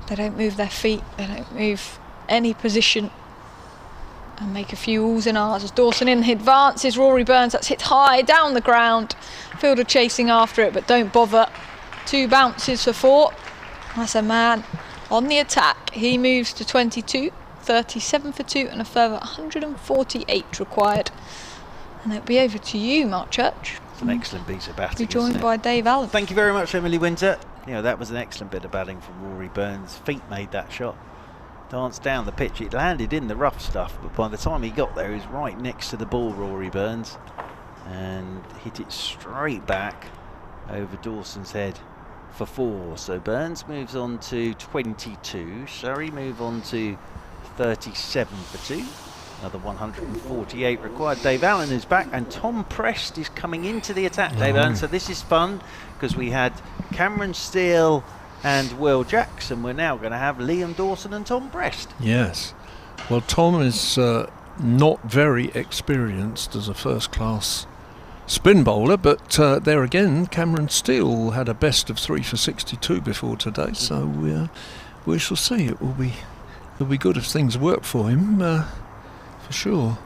They don't move their feet, they don't move any position, and make a few alls and ahs. As Dawson in, he advances Rory Burns, that's hit high down the ground. Fielder chasing after it, but don't bother. 2 bounces for 4. That's a man on the attack. He moves to 22, 37 for 2, and a further 148 required. And it'll be over to you, Mark Church. It's an excellent piece of batting. Be joined by Dave Allen. Thank you very much, Emily Winter. That was an excellent bit of batting from Rory Burns. Feet made that shot. Danced down the pitch. It landed in the rough stuff, but by the time he got there, he was right next to the ball, Rory Burns, and hit it straight back over Dawson's head for 4. So Burns moves on to 22. Surrey move on to 37 for 2. Another 148 required. Dave Allen is back, and Tom Prest is coming into the attack. Dave Allen. So this is fun because we had Cameron Steele and Will Jackson. We're now going to have Liam Dawson and Tom Prest. Yes. Well, Tom is not very experienced as a first-class spin bowler, but there again, Cameron Steele had a best of 3 for 62 before today, so we shall see. It'll be good if things work for him, for sure.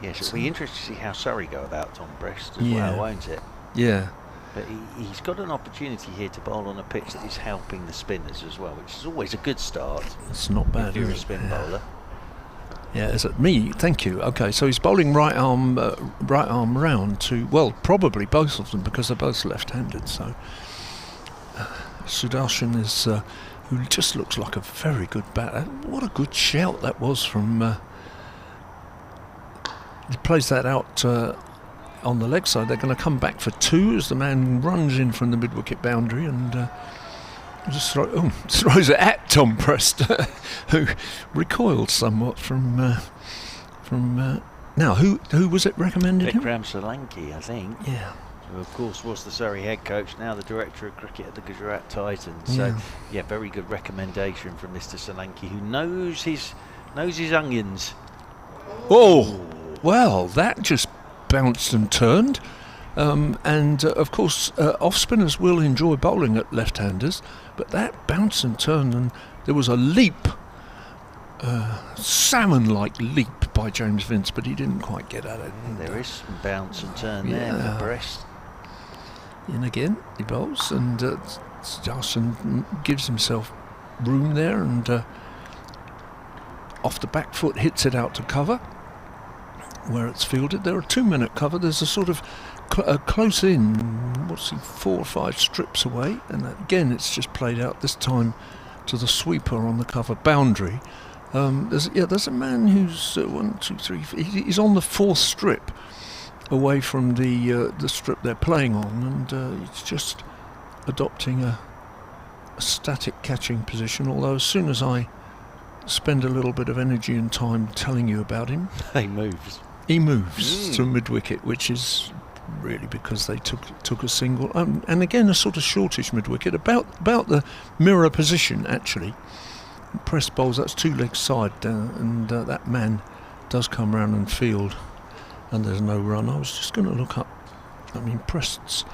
Yes, it'll be interesting to see how Surrey go about Tom Prest as well, won't it? Yeah. But he's got an opportunity here to bowl on a pitch that is helping the spinners as well, which is always a good start. It's not bad, if you're is a it? spin bowler. Yeah, is it me? Thank you. Okay, so he's bowling right arm round to, well, probably both of them because they're both left-handed. So Sudarshan is, who just looks like a very good batter. What a good shout that was from he plays that out on the leg side. They're going to come back for 2 as the man runs in from the mid-wicket boundary and just throws it at Tom Prest, who recoiled somewhat from now. Who was it recommended him? Vikram Solanki, I think. Yeah. Who of course was the Surrey head coach, now the director of cricket at the Gujarat Titans. So yeah, very good recommendation from Mr. Solanki, who knows his onions. Oh, well, that just bounced and turned. Of course, off spinners will enjoy bowling at left-handers, but that bounced and turned, and there was a leap, salmon-like leap by James Vince, but he didn't quite get at it. There is some bounce and turn there for Prest. In again, he bowls, and Starson gives himself room there, and off the back foot hits it out to cover, where it's fielded. There are 2-men at cover. There's a sort of close in, 4 or 5 strips away, and again it's just played out this time to the sweeper on the cover boundary. There's a man who's 1, 2, 3. He's on the 4th strip away from the strip they're playing on, and he's just adopting a static catching position. Although as soon as I spend a little bit of energy and time telling you about him, he moves to mid-wicket, which is really because they took a single, and again a sort of shortish mid-wicket, about the mirror position actually. Prest bowls, that's 2 legs side, and that man does come round and field, and there's no run. I was just going to look up, I mean, Prest's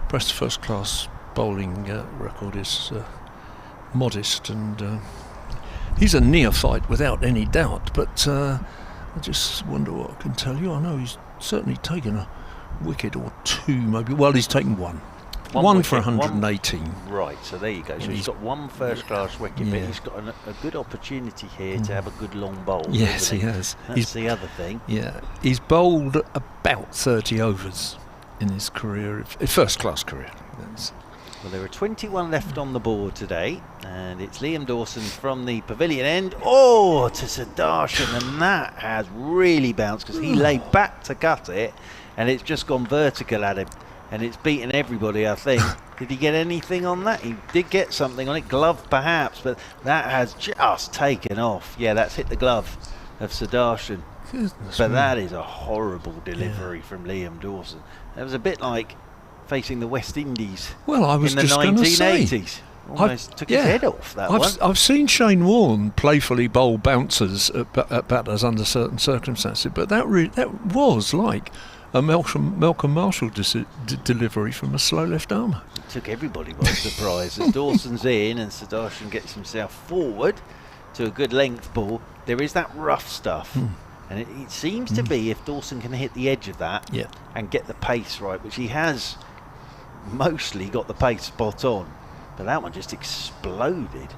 first class bowling record is modest, and he's a neophyte without any doubt, but I just wonder what I can tell you. I know he's certainly taken a wicket or 2, maybe. Well, he's taken one for 118. Right, so there you go. So he's got 1 first-class wicket, but he's got a good opportunity here to have a good long bowl. Yes, he has. That's the other thing. Yeah, he's bowled about 30 overs in his career, first-class career. Well, there are 21 left on the board today, and it's Liam Dawson from the pavilion end. To Sudarshan, and that has really bounced because he lay back to cut it, and it's just gone vertical at him, and it's beaten everybody, I think. Did he get anything on that? He did get something on it, glove perhaps, but that has just taken off. Yeah, that's hit the glove of Sudarshan. But that is a horrible delivery from Liam Dawson. That was a bit like facing the West Indies in the 1980s. Almost took his head off that one. I've seen Shane Warne playfully bowl bouncers at batters under certain circumstances, but that was like a Malcolm Marshall delivery from a slow left armour. It took everybody by surprise as Dawson's in and Sudarshan gets himself forward to a good length ball. There is that rough stuff, and it seems to be if Dawson can hit the edge of that and get the pace right, which he has mostly got the pace spot on, but that one just exploded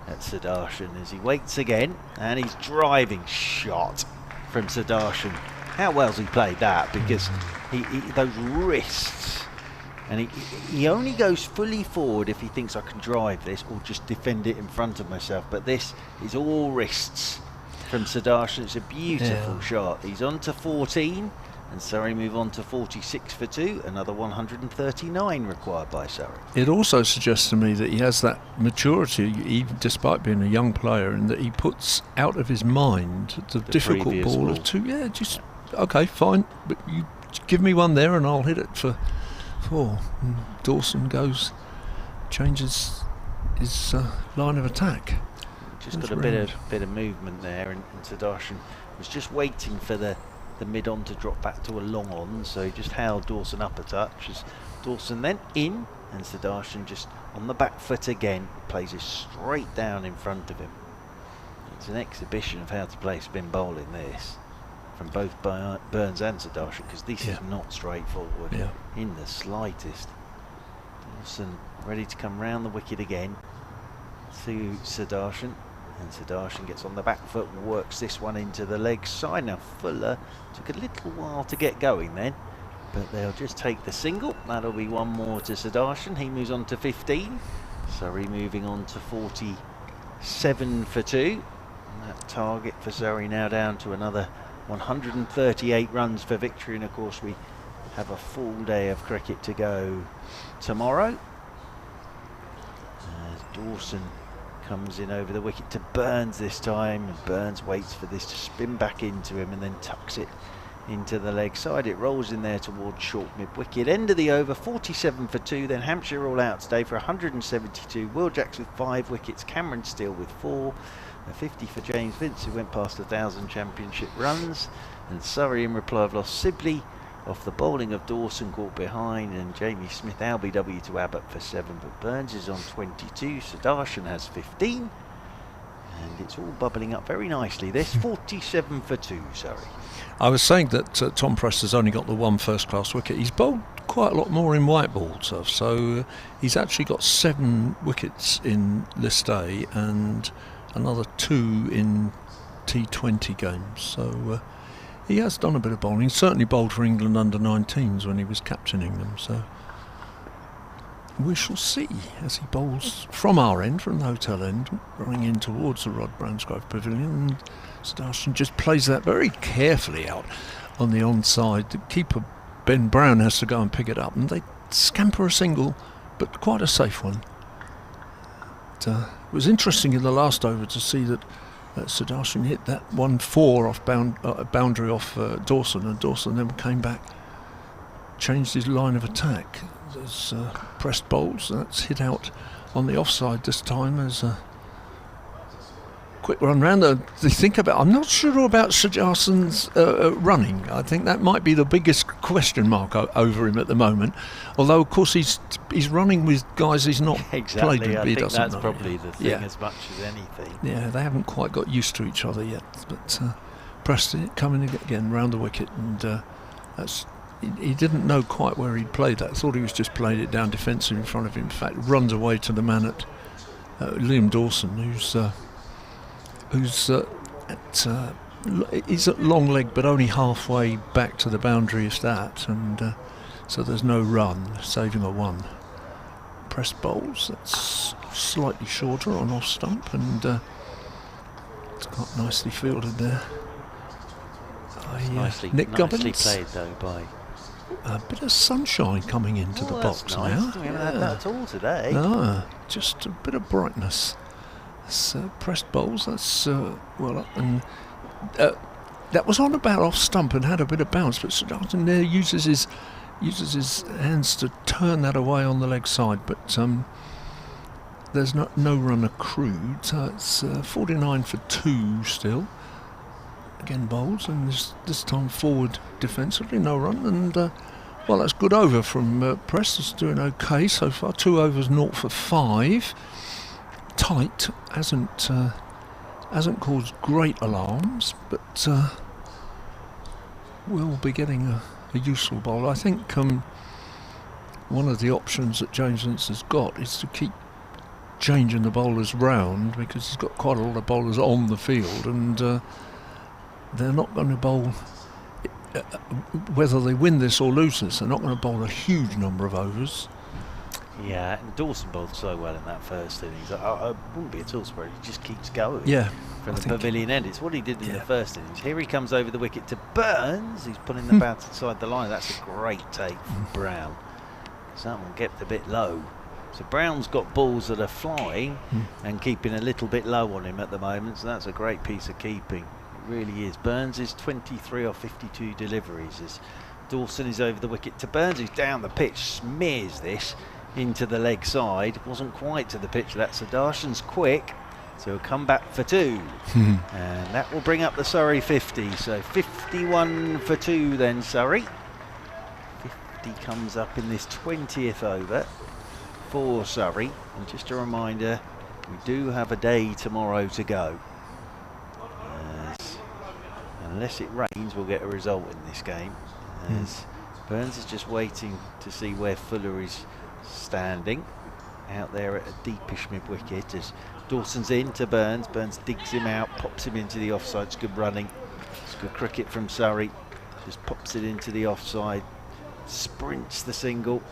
at Sudarshan as he waits again, and he's driving shot from Sudarshan. How well's he played that, because he those wrists, and he only goes fully forward if he thinks I can drive this or just defend it in front of myself, but this is all wrists from Sudarshan. It's a beautiful shot. He's on to 14, and Surrey move on to 46 for 2, another 139 required by Surrey. It also suggests to me that he has that maturity, even despite being a young player, and that he puts out of his mind the difficult ball of 2. Just okay, fine, but you give me one there and I'll hit it for 4. And Dawson changes his line of attack. Just got a bit of movement there, and Sudarshan was just waiting for the mid-on to drop back to a long on, so he just held Dawson up a touch as Dawson then in, and Sudarshan just on the back foot again, plays it straight down in front of him. It's an exhibition of how to play spin bowling, this, from both Burns and Sudarshan, because this is not straightforward in the slightest. Dawson ready to come round the wicket again to Sudarshan, and Sudarshan gets on the back foot, works this one into the leg side. Now Fuller took a little while to get going then, but they'll just take the single. That'll be one more to Sudarshan. He moves on to 15. Surrey moving on to 47 for 2. And that target for Surrey now down to another 138 runs for victory, and of course we have a full day of cricket to go tomorrow. As Dawson comes in over the wicket to Burns this time, and Burns waits for this to spin back into him and then tucks it into the leg side. It rolls in there towards short mid-wicket. End of the over, 47 for 2. Then Hampshire all out today for 172. Will Jacks with 5 wickets. Cameron Steele with 4. A 50 for James Vince, who went past 1,000 championship runs. And Surrey in reply have lost Sibley off the bowling of Dawson, caught behind, and Jamie Smith LBW to Abbott for 7. But Burns is on 22. Sudarshan has 15. And it's all bubbling up very nicely. This 47 for 2, Surrey. I was saying that Tom Prester's only got the 1 first-class wicket. He's bowled quite a lot more in white ball stuff, so he's actually got 7 wickets in list A and another 2 in T20 games. So he has done a bit of bowling. He certainly bowled for England under-19s when he was captaining them. So we shall see as he bowls from our end, from the hotel end, running in towards the Rod Bransgrove Pavilion. And Sudarshan just plays that very carefully out on the onside. The keeper, Ben Brown, has to go and pick it up, and they scamper a single, but quite a safe one. It was interesting in the last over to see that Sudarshan hit that 1-4 off boundary off Dawson, and Dawson then came back, changed his line of attack. There's pressed bowls, that's hit out on the offside this time as a quick run round. I'm not sure about Sudarshan's running. I think that might be the biggest question mark over him at the moment. Although, of course, he's running with guys he's not exactly. played with. I he think doesn't that's know. probably the thing, as much as anything. Yeah, they haven't quite got used to each other yet. But Preston coming again round the wicket, and he didn't know quite where he'd played that. Thought he was just playing it down defensive in front of him. In fact, runs away to the man at Liam Dawson, who's he's at long leg, but only halfway back to the boundary, if that, and so there's no run, saving a 1. Pressed bowls, that's slightly shorter on off stump, and it's quite nicely fielded there. Nick Gubbins. Nicely played though by. A bit of sunshine coming into the box That's nice. now. We haven't had that at all today. No, just a bit of brightness. It's, pressed bowls, that's well up, and that was on about off stump and had a bit of bounce, but Sudarshan there uses his hands to turn that away on the leg side, but there's no run accrued, so it's 49 for 2 still. Again bowls, and this time forward defensively, no run, and well, that's good over from Preston's doing okay so far. 2 overs, 0 for 5. Tight, hasn't caused great alarms, but we'll be getting a useful bowler. I think one of the options that James Vince has got is to keep changing the bowlers round, because he's got quite a lot of bowlers on the field, and they're not going to bowl, whether they win this or lose this, they're not going to bowl a huge number of overs. Yeah, and Dawson bowled so well in that first innings. I wouldn't be at all surprised. He just keeps going. Yeah, from the pavilion end. It's what he did in the first innings. Here he comes over the wicket to Burns. He's pulling the bat inside the line. That's a great take from Brown. Someone kept a bit low. So Brown's got balls that are flying and keeping a little bit low on him at the moment. So that's a great piece of keeping. It really is. Burns is 23 or 52 deliveries as Dawson is over the wicket to Burns, who's down the pitch, smears this into the leg side. Wasn't quite to the pitch. That Sudarshan's quick, so he'll come back for 2. And that will bring up the Surrey 50. So 51 for 2 then, Surrey. 50 comes up in this 20th over for Surrey. And just a reminder, we do have a day tomorrow to go. Unless it rains, we'll get a result in this game. As Burns is just waiting to see where Fuller is standing out there at a deepish mid-wicket as Dawson's in to Burns. Burns digs him out, pops him into the offside. It's good running. It's good cricket from Surrey. Just pops it into the offside, sprints the single,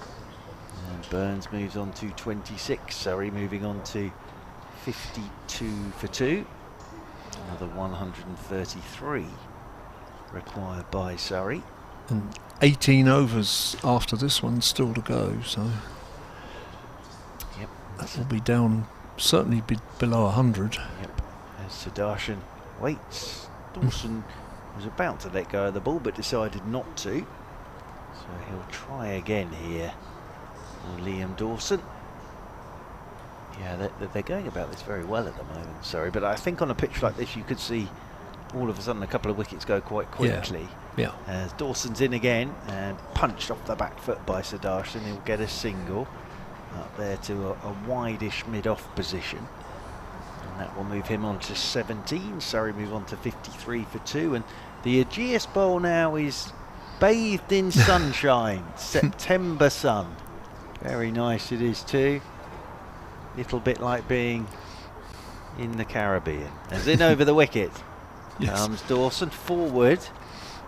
and Burns moves on to 26. Surrey moving on to 52 for 2. Another 133 required by Surrey. And 18 overs after this one still to go, so Yep. that will be down, certainly below 100. Yep. As Sudarshan waits, Dawson was about to let go of the ball but decided not to. So he'll try again here. Liam Dawson. Yeah, they're going about this very well at the moment, sorry, but I think on a pitch like this you could see all of a sudden a couple of wickets go quite quickly. Yeah. As Dawson's in again and punched off the back foot by Sudarshan, he'll get a single up there to a wide-ish mid-off position. And that will move him on to 17. Surrey move on to 53 for 2. And the Ageas Bowl now is bathed in sunshine. September sun. Very nice it is too. Little bit like being in the Caribbean. As in over the wicket comes Dawson. Forward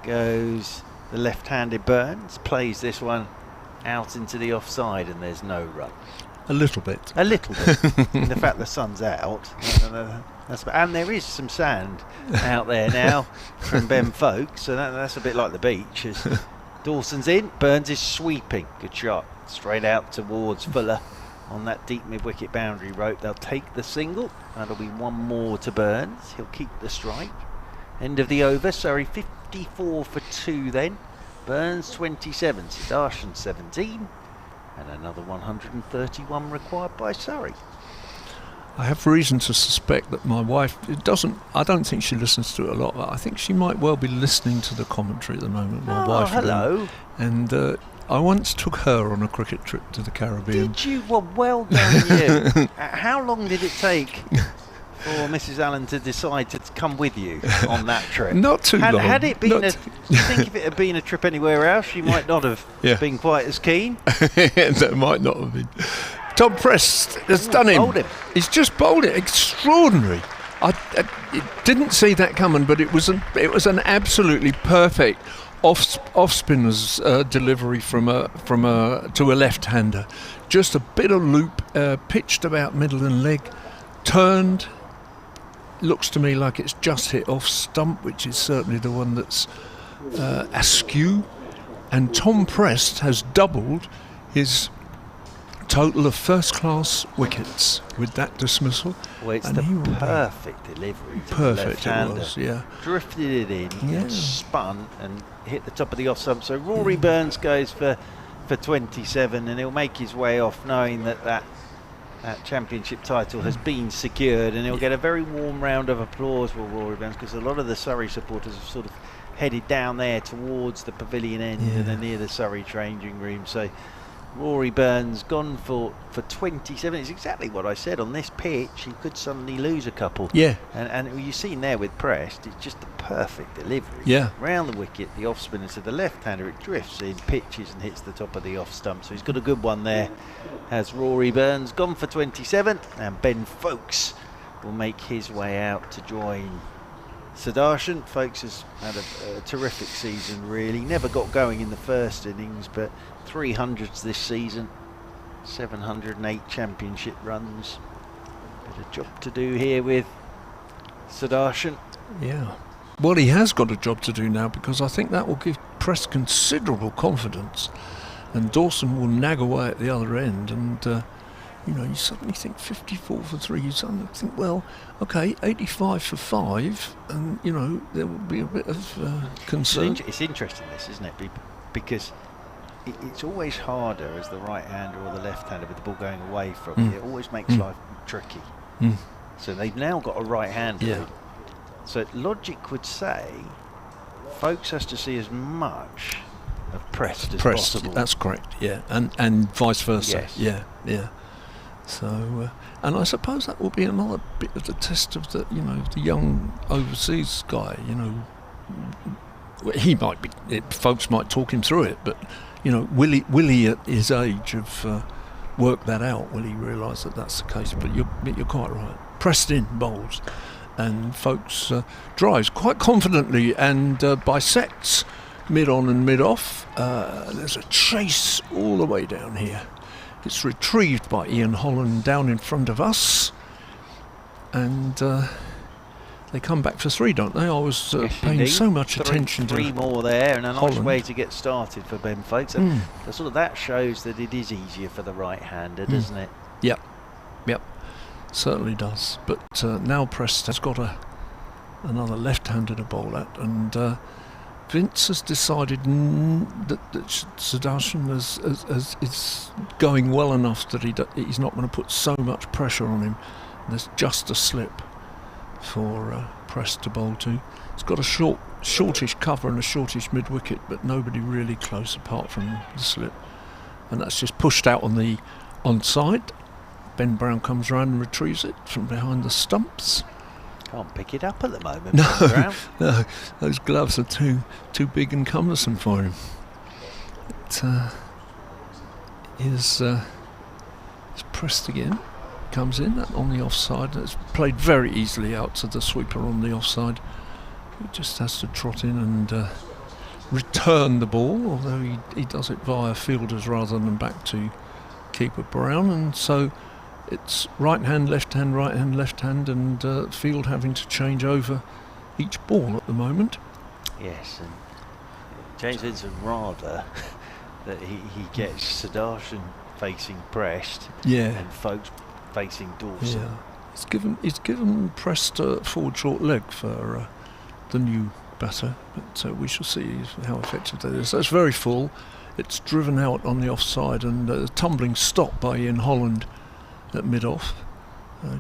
goes the left-handed Burns. Plays this one out into the offside and there's no run. A little bit. A little bit. And the fact the sun's out. And there is some sand out there now from Ben Folkes, so that's a bit like the beach. As Dawson's in, Burns is sweeping. Good shot. Straight out towards Fuller on that deep mid-wicket boundary rope. They'll take the single. That'll be one more to Burns. He'll keep the strike. End of the over. Surrey 54 for 2 then. Burns 27. Sudarshan 17. And another 131 required by Surrey. I have reason to suspect that my wife, I don't think she listens to it a lot, but I think she might well be listening to the commentary at the moment, my wife. Hello. And I once took her on a cricket trip to the Caribbean. Did you? Well done you. How long did it take for Mrs. Allen to decide to come with you on that trip? Not too long. Had it been do you think if it had been a trip anywhere else, she might not have been quite as keen? That might not have been. Tom Prest has done him. Bowled him. He's just bowled it. Extraordinary. I didn't see that coming, but it was an absolutely perfect off spinner's delivery from a to a left-hander. Just a bit of loop, pitched about middle and leg, turned. Looks to me like it's just hit off stump, which is certainly the one that's askew. And Tom Prest has doubled his total of first-class wickets with that dismissal. Well, it's the perfect delivery to perfect the left-hander. It was, yeah. Drifted it in, spun and hit the top of the off stump. So Rory Burns goes for 27, and he'll make his way off knowing that championship title has been secured, and he'll get a very warm round of applause for Rory Burns, because a lot of the Surrey supporters have sort of headed down there towards the pavilion end and they're near the Surrey changing room. So Rory Burns gone for 27. It's exactly what I said. On this pitch, he could suddenly lose a couple. Yeah. And you've seen there with Prest, it's just the perfect delivery. Yeah. Round the wicket, the off spinner to the left-hander, it drifts in, pitches and hits the top of the off stump. So he's got a good one there. Has Rory Burns gone for 27, and Ben Folkes will make his way out to join Sudarshan. Folkes has had a terrific season, really. Never got going in the first innings, but 300s this season, 708 championship runs. Bit of job to do here with Sudarshan. Yeah. Well, he has got a job to do now, because I think that will give Prest considerable confidence, and Dawson will nag away at the other end, and you suddenly think 54 for 3, you suddenly think, well, okay, 85 for 5, and there will be a bit of concern. It's interesting this, isn't it? Because it's always harder as the right hander or the left hander with the ball going away from you. It always makes life tricky. So they've now got a right hander. Yeah. So logic would say Folkes has to see as much of Prest as possible. That's correct, yeah, and vice versa. Yes. Yeah. So, and I suppose that will be another bit of the test of the young overseas guy. He might be. Folks might talk him through it, but will he at his age have worked that out? Will he realise that that's the case? But you're quite right. Pressed in bowls, and Folkes drives quite confidently and by sets, mid on and mid off. There's a chase all the way down here. It's retrieved by Ian Holland down in front of us, and they come back for 3, don't they? I was Yes, paying indeed. so much attention to three more there, and a nice Holland. way to get started for Ben Folkes. And sort of that shows that it is easier for the right-hander, doesn't it? Yep, certainly does. But now Prest has got another left-hander to bowl at, and Vince has decided that Sudarshan is going well enough that he's not going to put so much pressure on him. There's just a slip for Prest to bowl to. It's got a shortish cover and a shortish mid-wicket, but nobody really close apart from the slip. And that's just pushed out on the onside. Ben Brown comes round and retrieves it from behind the stumps. Can't pick it up at the moment. Ben Brown. No, those gloves are too big and cumbersome for him. It is Prest again. Comes in on the offside. It's played very easily out to the sweeper on the offside. He just has to trot in and return the ball, although he does it via fielders rather than back to keeper Brown, and so it's right hand, left hand, right hand, left hand, and field having to change over each ball at the moment. Yes, and James Vincent rather that he gets Sudarshan facing Prest and Folkes facing Dawson. Yeah, he's given Prest a forward short leg for the new batter, but we shall see how effective that is. That's very full. It's driven out on the offside, and a tumbling stop by Ian Holland at mid-off.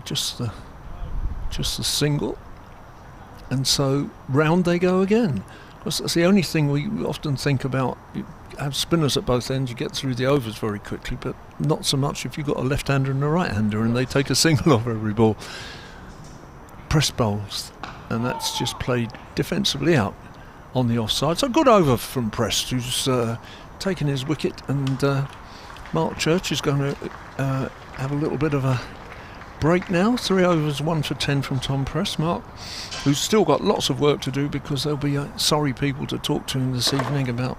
Just the single, and so round they go again. Because that's the only thing we often think about. You have spinners at both ends, you get through the overs very quickly, but not so much if you've got a left-hander and a right-hander, and they take a single off every ball. Prest bowls, and that's just played defensively out on the offside. So good over from Prest, who's taken his wicket, and Mark Church is going to have a little bit of a break now. 3 overs, 1 for 10 from Tom Prest. Mark, who's still got lots of work to do, because there'll be Surrey people to talk to him this evening about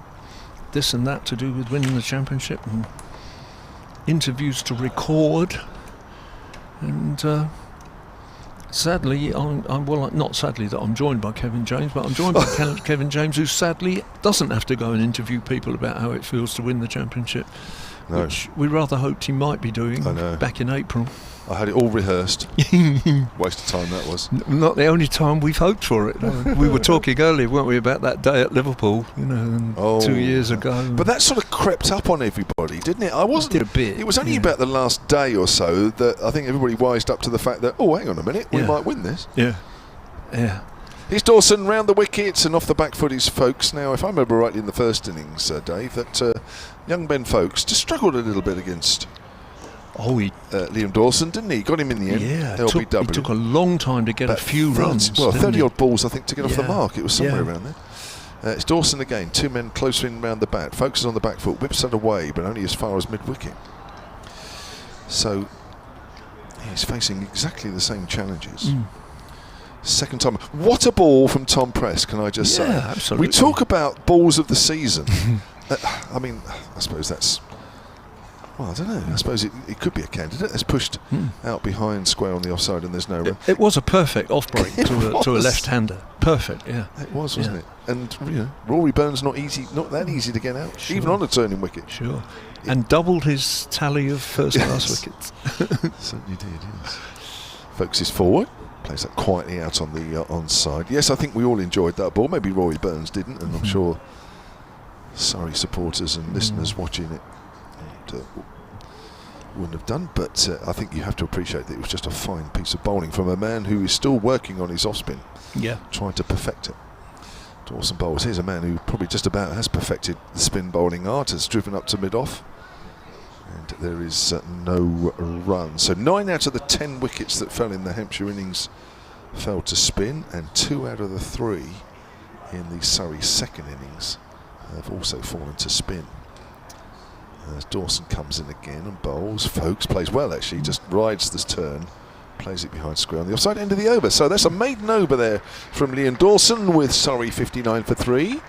this and that to do with winning the championship, and interviews to record, and sadly, not sadly that I'm joined by Kevin James, but I'm joined by Kevin James, who sadly doesn't have to go and interview people about how it feels to win the championship, which we rather hoped he might be doing back in April. I had it all rehearsed. Waste of time that was. Not the only time we've hoped for it. We were talking earlier, weren't we, about that day at Liverpool, 2 years ago. But that sort of crept up on everybody, didn't it? It did a bit. It was only about the last day or so that I think everybody wised up to the fact that, hang on a minute, we might win this. Yeah. Here's Dawson round the wickets and off the back foot is Folkes. Now, if I remember rightly in the first innings, Dave, that young Ben Folkes just struggled a little bit against Liam Dawson, didn't he? Got him in the end. Yeah, LBW. It took a long time to get a few runs. Well, 30-odd balls, I think, to get off the mark. It was somewhere around there. It's Dawson again, 2 men close in round the bat. Folkes is on the back foot, whips that away, but only as far as mid-wicket. So he's facing exactly the same challenges. Second time. What a ball from Tom Prest, can I just say? Absolutely. We talk about balls of the season. I mean, I suppose that's... Well, I don't know. I suppose it could be a candidate. It's pushed out behind square on the offside, and there's no run. It was a perfect off-break to a left-hander. Perfect, yeah. It was, wasn't it? And Rory Burns not that easy to get out, even on a turning wicket. Sure. And doubled his tally of first-class wickets. Certainly did, yes. Folkes is forward. Plays that quietly out on the onside. Yes, I think we all enjoyed that ball. Maybe Rory Burns didn't, and I'm sure Surrey supporters and listeners watching it wouldn't have done, but I think you have to appreciate that it was just a fine piece of bowling from a man who is still working on his off-spin, trying to perfect it. Dawson bowls. Here's a man who probably just about has perfected the spin bowling art, has driven up to mid-off, and there is no run. So 9 out of the 10 wickets that fell in the Hampshire innings fell to spin, and 2 out of the 3 in the Surrey second innings have also fallen to spin. As Dawson comes in again and bowls, Folkes plays well actually, just rides this turn, plays it behind square on the offside end of the over. So that's a maiden over there from Liam Dawson with Surrey 59 for 3.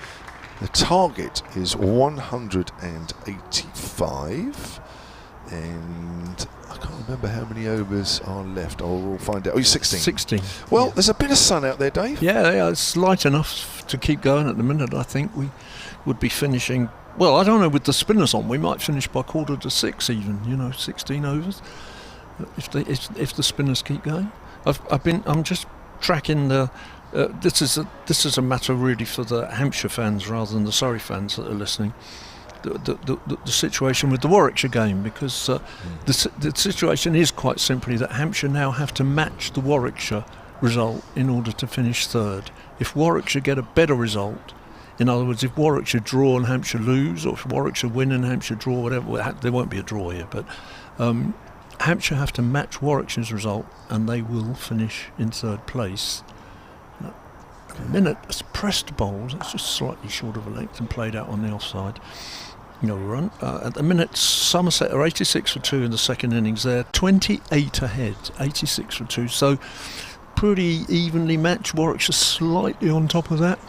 The target is 185. And I can't remember how many overs are left. I'll find out. Oh, 16. 16. Well, Yeah. there's a bit of sun out there, Dave. Yeah, it's light enough to keep going at the minute. I think we would be finishing. Well, I don't know. With the spinners on, we might finish by 5:45 even. 16 overs if the spinners keep going. I'm just tracking the. This is a matter really for the Hampshire fans rather than the Surrey fans that are listening. The situation with the Warwickshire game, because the situation is quite simply that Hampshire now have to match the Warwickshire result in order to finish third. If Warwickshire get a better result, in other words, if Warwickshire draw and Hampshire lose, or if Warwickshire win and Hampshire draw, whatever, there won't be a draw here, but Hampshire have to match Warwickshire's result and they will finish in third place. At the minute, it's pressed bowls, it's just slightly short of a length and played out on the offside. No run. At the minute, Somerset are 86 for 2 in the second innings. They're 28 ahead, 86 for 2. So pretty evenly matched. Warwickshire slightly on top of that.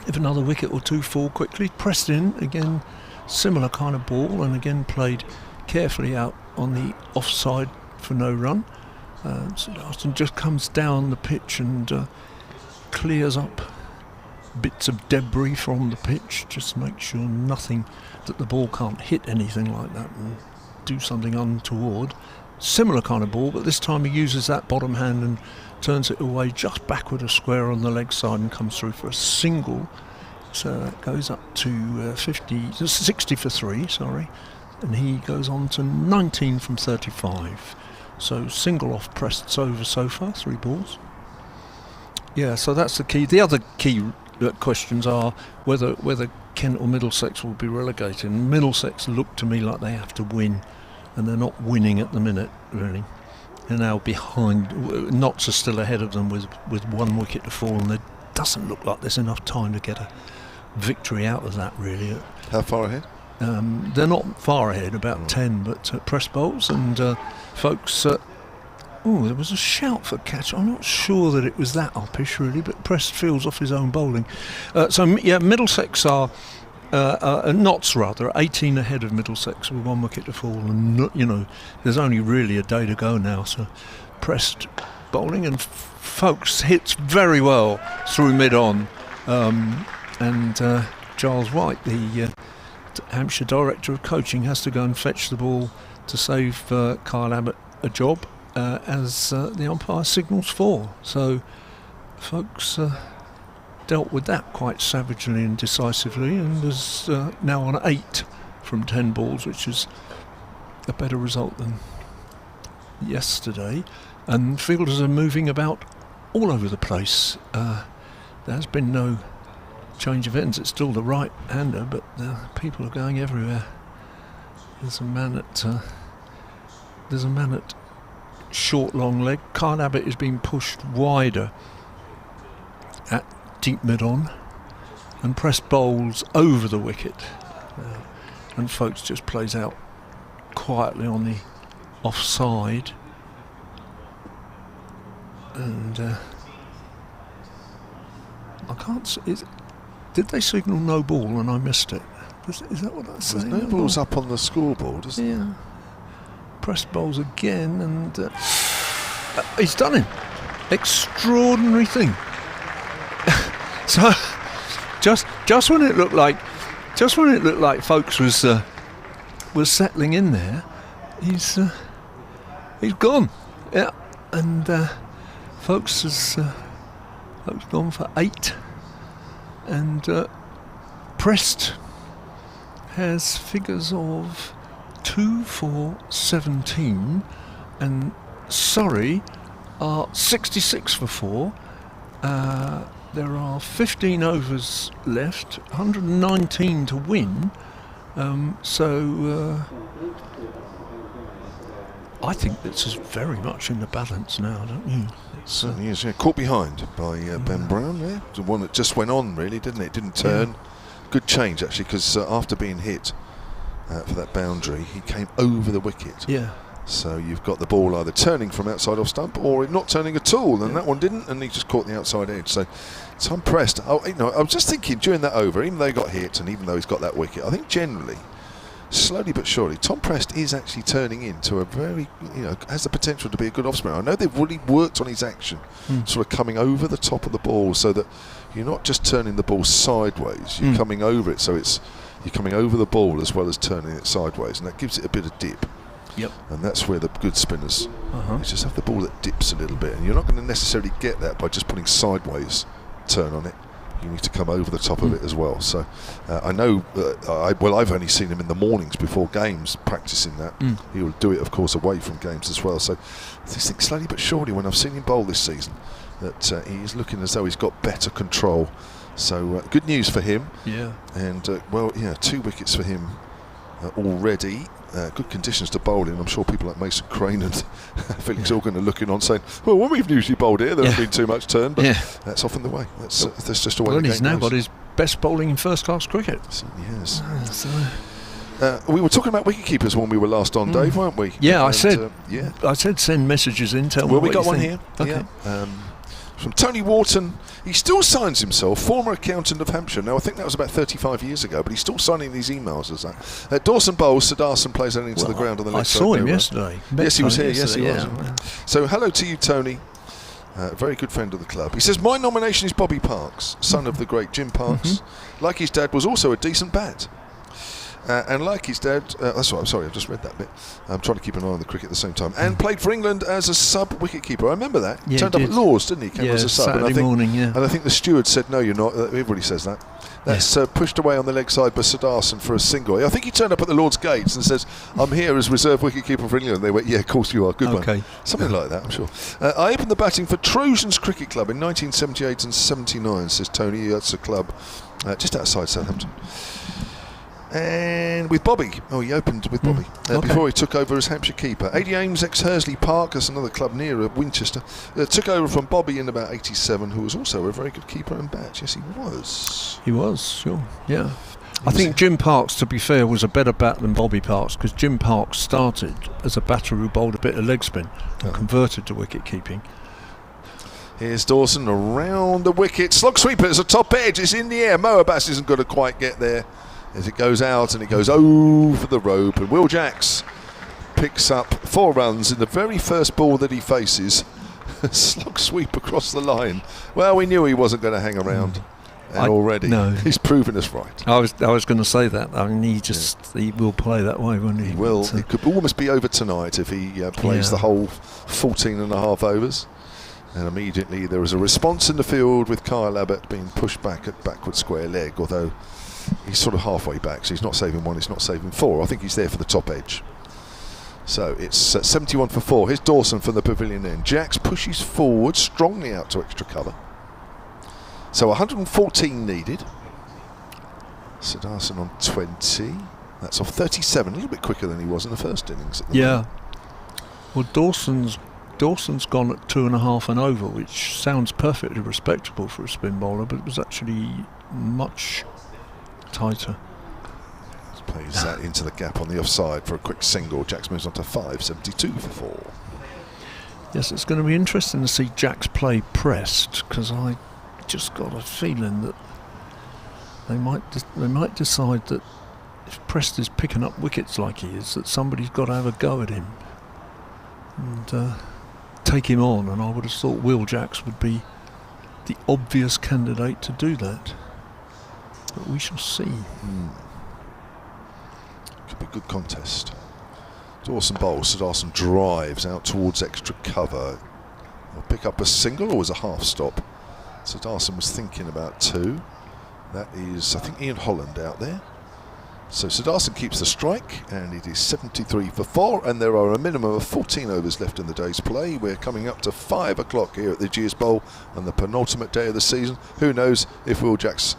If another wicket or two fall quickly, pressed in again, similar kind of ball, and again played carefully out on the offside for no run. So Austin just comes down the pitch and clears up bits of debris from the pitch, just make sure nothing, that the ball can't hit anything like that and do something untoward. Similar kind of ball, but this time he uses that bottom hand and turns it away just backward a square on the leg side and comes through for a single. So that goes up to 60 for 3, and he goes on to 19 from 35. So single off pressed over so far, 3 balls. Yeah, so that's the key. The other key questions are whether Kent or Middlesex will be relegated. And Middlesex look to me like they have to win, and they're not winning at the minute, really. They're now behind. Notts are still ahead of them with 1 wicket to fall, and it doesn't look like there's enough time to get a victory out of that, really. How far ahead? They're not far ahead, about 10, but press bowls and folks. There was a shout for catch. I'm not sure that it was that uppish, really, but Prest fields off his own bowling. Middlesex are Notts rather, 18 ahead of Middlesex with 1 wicket to fall, and there's only really a day to go now. So Prest bowling and folks hits very well through mid-on, and Giles White, the Hampshire Director of Coaching, has to go and fetch the ball to save Kyle Abbott a job. As the umpire signals 4. So folks dealt with that quite savagely and decisively, and was now on 8 from 10 balls, which is a better result than yesterday. And fielders are moving about all over the place. There has been no change of ends. It's still the right-hander, but people are going everywhere. There's a man at short long leg. Kyle Abbott is being pushed wider at deep mid-on and Prest bowls over the wicket, and folks just plays out quietly on the offside, and I can't see, did they signal no ball and I missed it? Is that what that's saying? There's no balls up on the scoreboard, isn't there? Yeah. Press bowls again, and he's done him. Extraordinary thing. So just when it looked like folks was settling in there, he's gone. Yeah, and folks has gone for 8, and Prest has figures of 2 for 17, and Surrey are 66 for 4. There are 15 overs left, 119 to win. I think this is very much in the balance now, don't you? Certainly is, yeah. Caught behind by Ben Brown there. The one that just went on, really, didn't it? Didn't turn. Yeah. Good change, actually, because after being hit for that boundary, he came over the wicket. Yeah. So you've got the ball either turning from outside off stump or not turning at all, and that one didn't, and he just caught the outside edge. So I'm pressed. I was just thinking during that over, even though he got hit and even though he's got that wicket, I think generally slowly but surely, Tom Prest is actually turning into a very, has the potential to be a good off spinner. I know they've really worked on his action, sort of coming over the top of the ball so that you're not just turning the ball sideways, you're coming over it, so you're coming over the ball as well as turning it sideways, and that gives it a bit of dip. Yep. And that's where the good spinners, you just have the ball that dips a little bit, and you're not going to necessarily get that by just putting sideways turn on it. You need to come over the top of it as well. So I know, I've only seen him in the mornings before games practicing that. He will do it, of course, away from games as well. So I just think slowly but surely, when I've seen him bowl this season, that he's looking as though he's got better control. So good news for him. Yeah. And 2 wickets for him already. Good conditions to bowl in. I'm sure people like Mason Crane and Felix Organ are looking on saying, well, when we've usually bowled here, there hasn't been too much turn, but that's often the way. That's just the way the game he's now goes. got his best bowling in first-class cricket. Yes. We were talking about wicket keepers when we were last on, Dave, weren't we? Yeah, and, I said send messages in. Tell me we what got you one think. here. Okay. From Tony Wharton. He still signs himself former accountant of Hampshire. Now I think that was about 35 years ago, but he's still signing these emails as that. Dawson bowls, Sir Darson plays that into the ground on the left side. I saw him yesterday. Yes, he was here. Yes, he was. Yeah. So hello to you, Tony. Very good friend of the club. He says, my nomination is Bobby Parks, son of the great Jim Parks. Like his dad, was also a decent bat. And like his dad, that's what I'm sorry, I've just read that bit. I'm trying to keep an eye on the cricket at the same time. And played for England as a sub wicket keeper. I remember that. Yeah, turned up at Lord's, didn't he? Came as a sub. Saturday morning, yeah. And I think the steward said, no, you're not. Everybody says that. That's pushed away on the leg side by Sir Darson for a single. I think he turned up at the Lord's gates and says, I'm here as reserve wicket keeper for England. And they went, yeah, of course you are. Good one. Something like that, I'm sure. I opened the batting for Trojans Cricket Club in 1978 and 79, says Tony. That's a club just outside Southampton. And with Bobby, he opened with Bobby before he took over as Hampshire keeper. 80 Ames, ex-Hursley Park, that's another club near Winchester, took over from Bobby in about 87, who was also a very good keeper and bat. Yes, he was. He was, sure, yeah. I think Jim Parks, to be fair, was a better bat than Bobby Parks, because Jim Parks started as a batter who bowled a bit of leg spin and converted to wicket keeping. Here's Dawson around the wicket. Slog sweeper is a top edge. It's in the air. Mo Abbas isn't going to quite get there. As it goes out and it goes over the rope, and Will Jacks picks up 4 runs in the very first ball that he faces. Slog sweep across the line. Well, we knew he wasn't going to hang around, and already he's proven us right. I was going to say that. I mean, he will play that way, won't he? He will. It could almost be over tonight if he plays the whole 14 and a half overs. And immediately there was a response in the field with Kyle Abbott being pushed back at backward square leg, although he's sort of halfway back, so he's not saving 1, he's not saving 4. I think he's there for the top edge. So it's 71 for 4. Here's Dawson from the pavilion end. Jacks pushes forward strongly out to extra cover. So 114 needed. Sir Darson on 20. That's off 37, a little bit quicker than he was in the first innings. Well, Dawson's gone at 2.5 and over, which sounds perfectly respectable for a spin bowler, but it was actually much tighter. Plays that into the gap on the offside for a quick single. Jacks moves on to 5, 72 for 4. Yes, it's going to be interesting to see Jacks play Prest, because I just got a feeling that they might decide that if Prest is picking up wickets like he is, that somebody's got to have a go at him and take him on, and I would have thought Will Jacks would be the obvious candidate to do that. But we shall see. Could be a good contest. Dawson bowls, Sir Darson drives out towards extra cover. He'll pick up a single, or was a half stop. Sir Darson was thinking about 2. That is, I think, Ian Holland out there. So Sir Darson keeps the strike, and it is 73 for 4, and there are a minimum of 14 overs left in the day's play. We're coming up to 5 o'clock here at the Ageas Bowl on the penultimate day of the season. Who knows if Will Jacks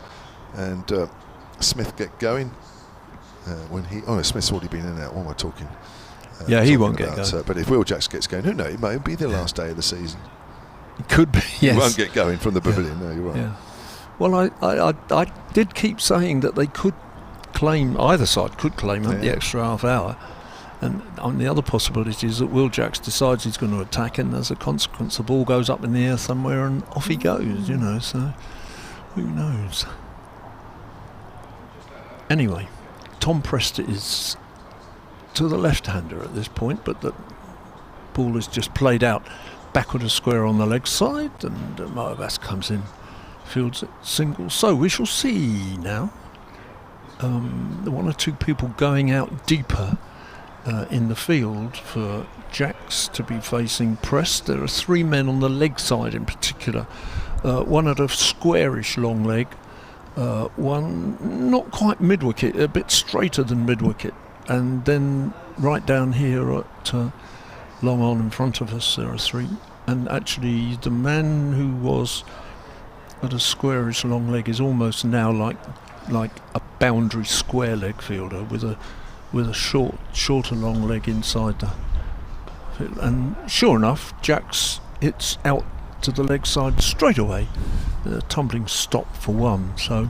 and Smith get going Smith's already been in and out. What am I talking? He won't get going. But if Will Jacks gets going, who knows? It may be the last day of the season. It could be. Yes. He won't get going from the pavilion. No, you're right. Yeah. Well, I did keep saying that they could claim, either side could claim the extra half hour, and on the other possibility is that Will Jacks decides he's going to attack, and as a consequence the ball goes up in the air somewhere and off he goes, so who knows. Anyway, Tom Prest is to the left-hander at this point, but the ball is just played out backward and square on the leg side, and Moabas comes in, fields it single. So we shall see now. One or two people going out deeper in the field for Jacks to be facing Prest. There are 3 men on the leg side in particular. One at a squarish long leg, one not quite mid-wicket, a bit straighter than mid-wicket, and then right down here at long on in front of us there are 3. And actually the man who was at a squarish long leg is almost now like a boundary square leg fielder with a shorter long leg inside the field. And sure enough, Jacks hits out to the leg side straight away, tumbling stop for 1. So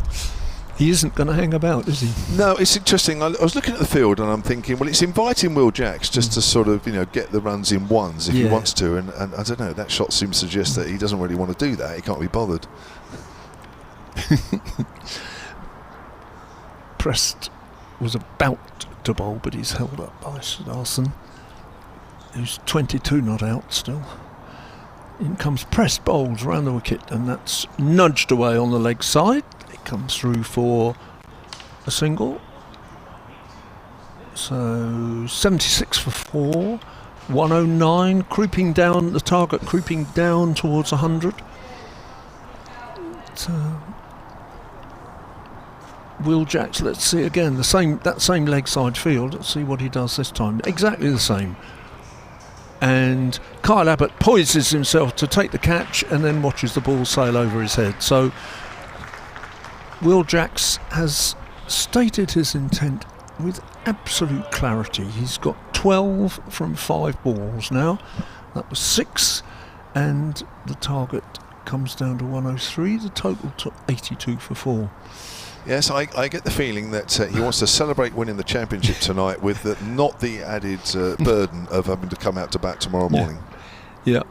he isn't going to hang about, is he? No, it's interesting. I was looking at the field and I'm thinking, well, it's inviting Will Jacks just to sort of, get the runs in ones if he wants to, and I don't know, that shot seems to suggest that he doesn't really want to do that. He can't be bothered. Prest was about to bowl, but he's held up by Siddharthan, who's 22 not out still. In comes Prest, bowls round the wicket, and that's nudged away on the leg side. It comes through for a single. So 76 for 4, 109, creeping down, the target creeping down towards 100. Will Jacks, let's see again, that same leg side field. Let's see what he does this time. Exactly the same. And Kyle Abbott poises himself to take the catch and then watches the ball sail over his head. So Will Jacks has stated his intent with absolute clarity. He's got 12 from 5 balls now. That was 6, and the target comes down to 103. The total to 82 for 4. Yes, I get the feeling that he wants to celebrate winning the championship tonight with not the added burden of having to come out to bat tomorrow morning. Yeah.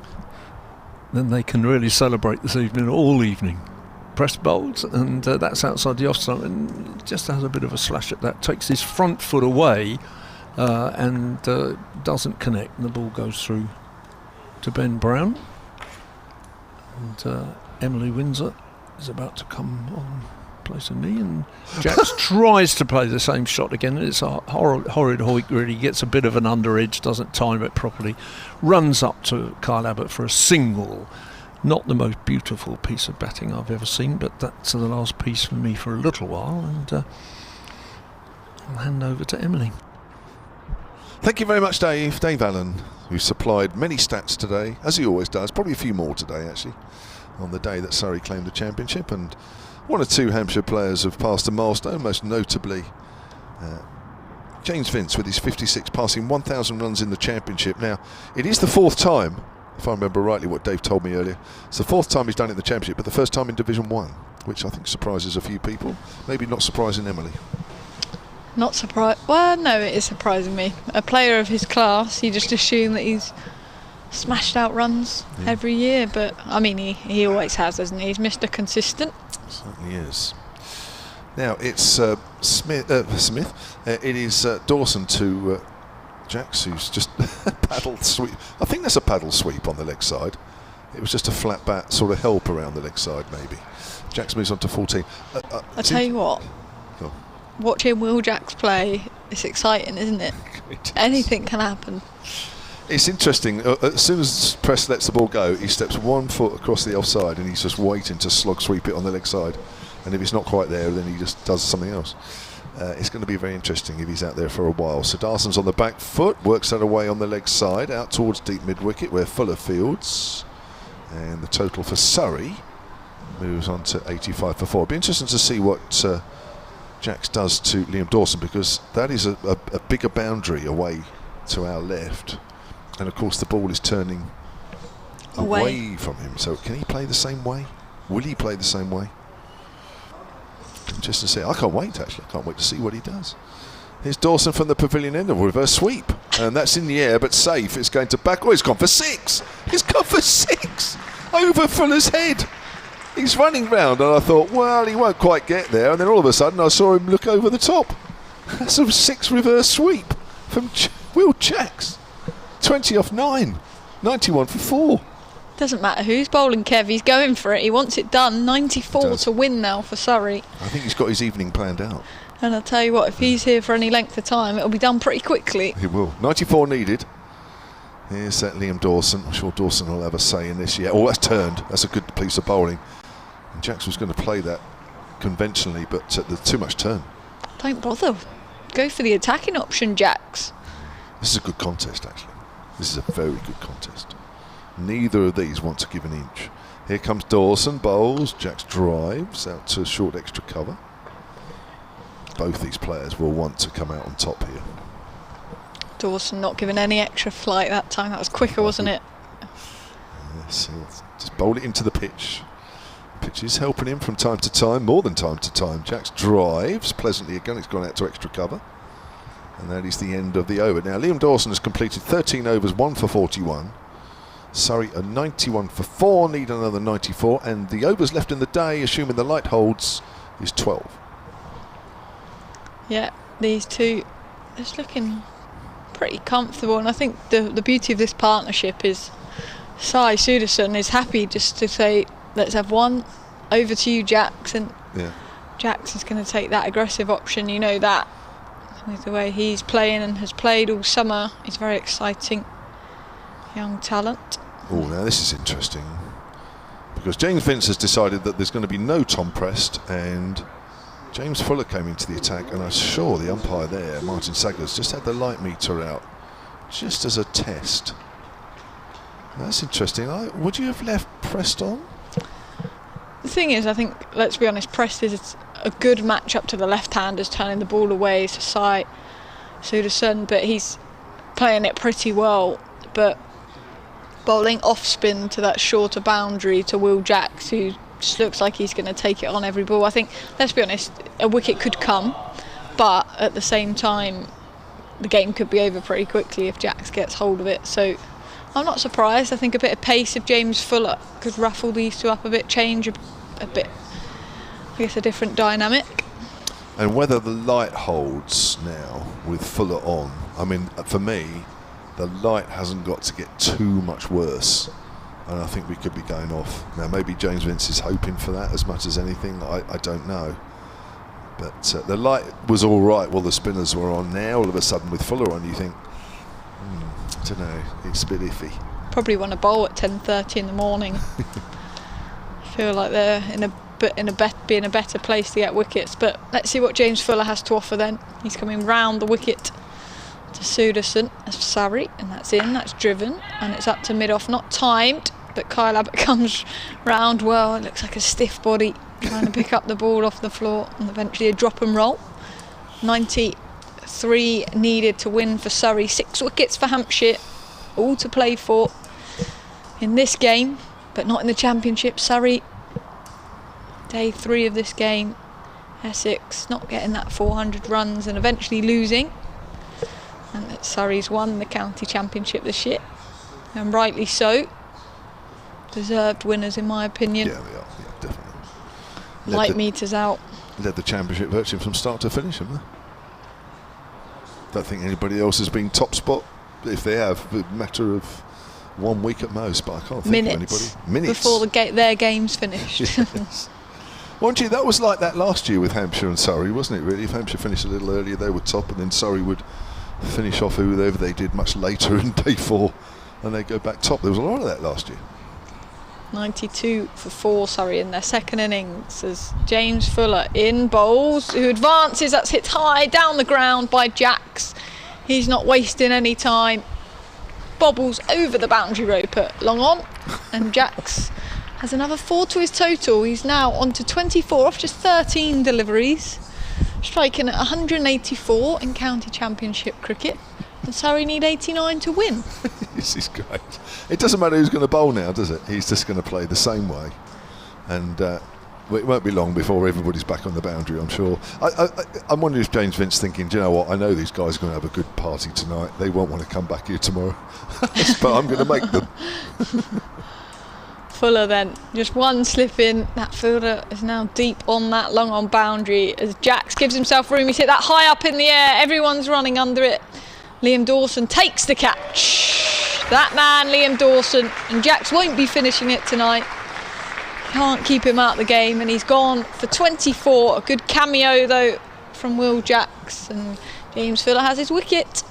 Then they can really celebrate this evening, all evening. Prest bowls, and that's outside the off-stump, and just has a bit of a slash at that. Takes his front foot away and doesn't connect, and the ball goes through to Ben Brown. And Emily Windsor is about to come on. Place a knee, and Jacks tries to play the same shot again. It's a horrid hoik, really. Gets a bit of an under edge, doesn't time it properly, runs up to Kyle Abbott for a single. Not the most beautiful piece of batting I've ever seen, but that's the last piece for me for a little while, and I'll hand over to Emily. Thank you very much, Dave Allen, who supplied many stats today, as he always does, probably a few more today actually, on the day that Surrey claimed the championship. And 1 or 2 Hampshire players have passed a milestone, most notably James Vince with his 56, passing 1,000 runs in the championship. Now, it is the 4th time, if I remember rightly what Dave told me earlier, it's the 4th time he's done it in the championship, but the first time in Division 1, which I think surprises a few people. Maybe not surprising Emily. Not surprised. Well, no, it is surprising me. A player of his class, you just assume that he's smashed out runs every year, but I mean he always has, hasn't he? He's Mr. Consistent. Certainly is. Now it's Smith. It is Dawson to Jacks, who's just paddle sweep. I think that's a paddle sweep on the leg side. It was just a flat bat sort of help around the leg side, maybe. Jacks moves on to 14. I tell you what. Cool. Watching Will Jacks play, it's exciting, isn't it? Anything can happen. It's interesting. As soon as Prest lets the ball go, he steps 1 foot across the offside and he's just waiting to slog sweep it on the leg side. And if it's not quite there, then he just does something else. It's going to be very interesting if he's out there for a while. So Darson's on the back foot, works that away on the leg side, out towards deep mid-wicket where Fuller fields. And the total for Surrey moves on to 85 for 4. It'll be interesting to see what Jacks does to Liam Dawson, because that is a bigger boundary away to our left. And of course the ball is turning away from him. So can he play the same way? Will he play the same way? Just to see. I can't wait actually. I can't wait to see what he does. Here's Dawson from the pavilion end, a reverse sweep. And that's in the air but safe. It's going to back. Oh, he's gone for 6. He's gone for 6 over Fuller's head. He's running round and I thought, well, he won't quite get there. And then all of a sudden I saw him look over the top. That's a 6 reverse sweep from Will Jacks. 20 off 9. 91 for 4. Doesn't matter who's bowling, Kev. He's going for it. He wants it done. 94 to win now for Surrey. I think he's got his evening planned out. And I'll tell you what, if he's here for any length of time, it'll be done pretty quickly. He will. 94 needed. Here's that Liam Dawson. I'm sure Dawson will have a say in this. Yeah. Oh, that's turned. That's a good piece of bowling. And Jacks was going to play that conventionally, but there's too much turn. Don't bother. Go for the attacking option, Jacks. This is a good contest, actually. This is a very good contest. Neither of these want to give an inch. Here comes Dawson, bowls. Jacks drives out to short extra cover. Both these players will want to come out on top here. Dawson not giving any extra flight that time. That was quicker, wasn't it? Yes, just bowl it into the pitch. Pitch is helping him from time to time, more than time to time. Jacks drives pleasantly again. It's gone out to extra cover. And that is the end of the over. Now, Liam Dawson has completed 13 overs, 1 for 41. Surrey are 91 for 4, need another 94. And the overs left in the day, assuming the light holds, is 12. Yeah, these two just looking pretty comfortable. And I think the beauty of this partnership is Sai Suderson is happy just to say, let's have one, over to you, Jacks. And yeah. Jacks is going to take that aggressive option, you know that. With the way he's playing and has played all summer, he's very exciting young talent. Oh, now this is interesting, because James Vince has decided that there's going to be no Tom Prest, and James Fuller came into the attack, and I'm sure the umpire there, Martin Saggers, just had the light meter out just as a test. That's interesting. Would you have left Prest on? The thing is, I think, let's be honest, Prest is a good match-up to the left-handers, turning the ball away to Sai Suderson, but he's playing it pretty well. But bowling off-spin to that shorter boundary to Will Jacks, who just looks like he's going to take it on every ball. I think, let's be honest, a wicket could come, but at the same time, the game could be over pretty quickly if Jacks gets hold of it. So I'm not surprised. I think a bit of pace of James Fuller could ruffle these two up a bit, change a bit, I guess, a different dynamic. And whether the light holds now with Fuller on, I mean, for me, the light hasn't got to get too much worse, and I think we could be going off. Now, maybe James Vince is hoping for that as much as anything, I don't know. But the light was all right while the spinners were on. Now, all of a sudden, with Fuller on, you think, I don't know, it's a bit iffy. Probably want to bowl at 10:30 in the morning. Feel like they're be in a better place to get wickets. But let's see what James Fuller has to offer then. He's coming round the wicket to Suderson as Surrey, and that's in, that's driven, and it's up to mid-off, not timed, but Kyle Abbott comes round well. It looks like a stiff body trying to pick up the ball off the floor, and eventually a drop and roll. 93 needed to win for Surrey, 6 wickets for Hampshire, all to play for in this game, but not in the championship. Surrey, day 3 of this game, Essex not getting that 400 runs and eventually losing, and that Surrey's won the county championship this year, and rightly so. Deserved winners in my opinion. Yeah, they are, yeah, definitely. Light meters out. Led the championship virtually from start to finish, haven't they? Don't think anybody else has been top spot. If they have, a matter of 1 week at most, but I can't think of anybody. Minutes before their game's finished. Yes. Well, gee, that was like that last year with Hampshire and Surrey, wasn't it, really? If Hampshire finished a little earlier, they were top, and then Surrey would finish off whoever they did much later in day 4, and they go back top. There was a lot of that last year. 92 for 4 Surrey in their second innings as James Fuller in bowls, who advances. That's hit high down the ground by Jacks. He's not wasting any time. Bobbles over the boundary rope at long on, and Jacks has another 4 to his total. He's now on to 24 off just 13 deliveries, striking at 184 in county championship cricket, and Surrey need 89 to win. This is great. It doesn't matter who's going to bowl now, does it? He's just going to play the same way, and it won't be long before everybody's back on the boundary, I'm sure. I'm wondering if James Vince thinking, do you know what, I know these guys are going to have a good party tonight, they won't want to come back here tomorrow, but I'm going to make them. Fuller then. Just one slip in. That fielder is now deep on that long on boundary as Jacks gives himself room. He's hit that high up in the air. Everyone's running under it. Liam Dawson takes the catch. That man, Liam Dawson, and Jacks won't be finishing it tonight. Can't keep him out of the game, and he's gone for 24. A good cameo though from Will Jacks, and James Fuller has his wicket.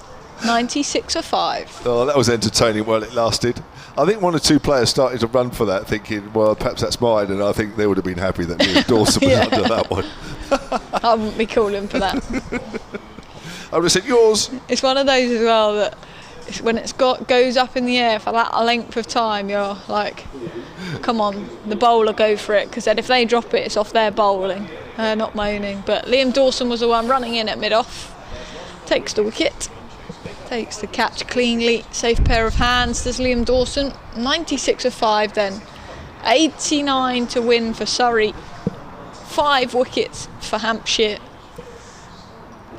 96 for 5. Oh, that was entertaining while it lasted. I think one or two players started to run for that, thinking, well, perhaps that's mine, and I think they would have been happy that Liam Dawson was under that one. I wouldn't be calling for that. I would have said yours. It's one of those as well that when it's goes up in the air for that length of time, you're like, come on, the bowler go for it, because then if they drop it, it's off their bowling, not moaning. But Liam Dawson was the one running in at mid-off, takes the wicket, takes the catch cleanly, safe pair of hands does Liam Dawson. 96 for 5 then, 89 to win for Surrey, 5 wickets for Hampshire.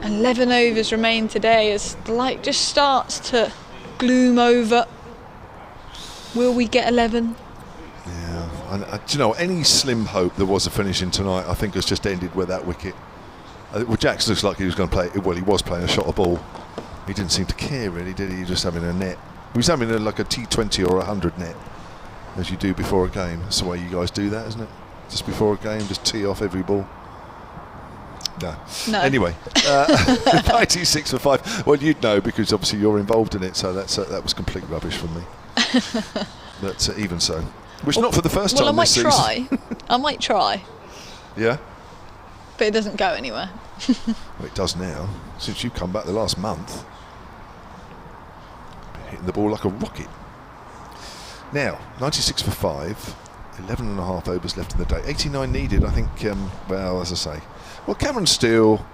11 overs remain today as the light just starts to gloom over. Will we get 11? Yeah, and do you know, any slim hope there was of finishing tonight, I think has just ended with that wicket. Well, Jacks looks like he was going to play, well, he was playing a shot of ball. He didn't seem to care really, did he? He was just having a net. He was having like a T20 or a 100 net, as you do before a game. That's the way you guys do that, isn't it? Just before a game, just tee off every ball. No. Anyway, 96 for 5. Well, you'd know because obviously you're involved in it, so that was complete rubbish from me. But even so, which not for the first time this season. I might try. Yeah. But it doesn't go anywhere. Well, it does now. Since you've come back the last month, hitting the ball like a rocket. Now, 96 for 5. 11 and a half overs left in the day. 89 needed, I think. Well, as I say. Well, Cameron Steele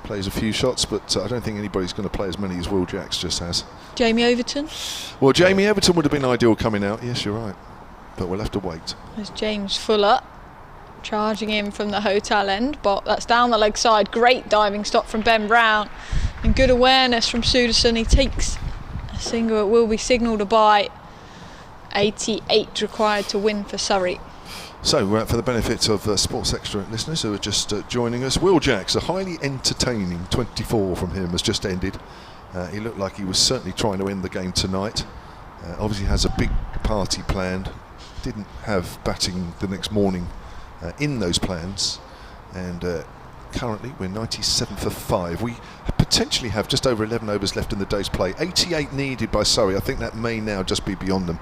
plays a few shots, but I don't think anybody's going to play as many as Will Jacks just has. Jamie Overton? Well, Jamie Overton would have been ideal coming out. Yes, you're right. But we'll have to wait. There's James Fuller charging in from the hotel end, but that's down the leg side. Great diving stop from Ben Brown and good awareness from Suderson. He takes a single. It will be signalled a bye. 88 required to win for Surrey. So, for the benefit of Sports Extra listeners who are just joining us, Will Jacks, a highly entertaining 24 from him has just ended. He looked like he was certainly trying to end the game tonight. Obviously has a big party planned. Didn't have batting the next morning in those plans. And currently we're 97 for 5. We potentially have just over 11 overs left in the day's play. 88 needed by Surrey. I think that may now just be beyond them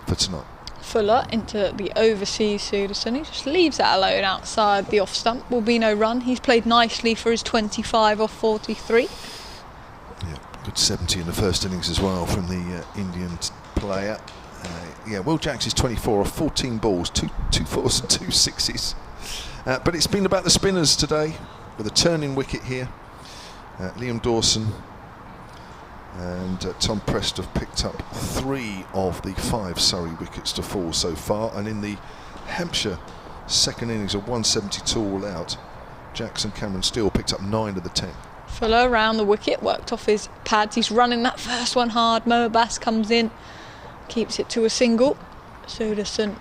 for tonight. Fuller into the overseas Suderson. He just leaves that alone outside the off stump. Will be no run. He's played nicely for his 25 off 43. Yeah, good 70 in the first innings as well from the Indian player. Will Jacks is 24 off 14 balls, two fours and 2 sixes. But it's been about the spinners today with a turning wicket here. Liam Dawson and Tom Prest have picked up 3 of the 5 Surrey wickets to fall so far, and in the Hampshire second innings of 172 all out, Jackson Cameron Steele picked up 9 of the 10. Fuller around the wicket, worked off his pads. He's running that first one hard. Moa Bass comes in, keeps it to a single. Suderson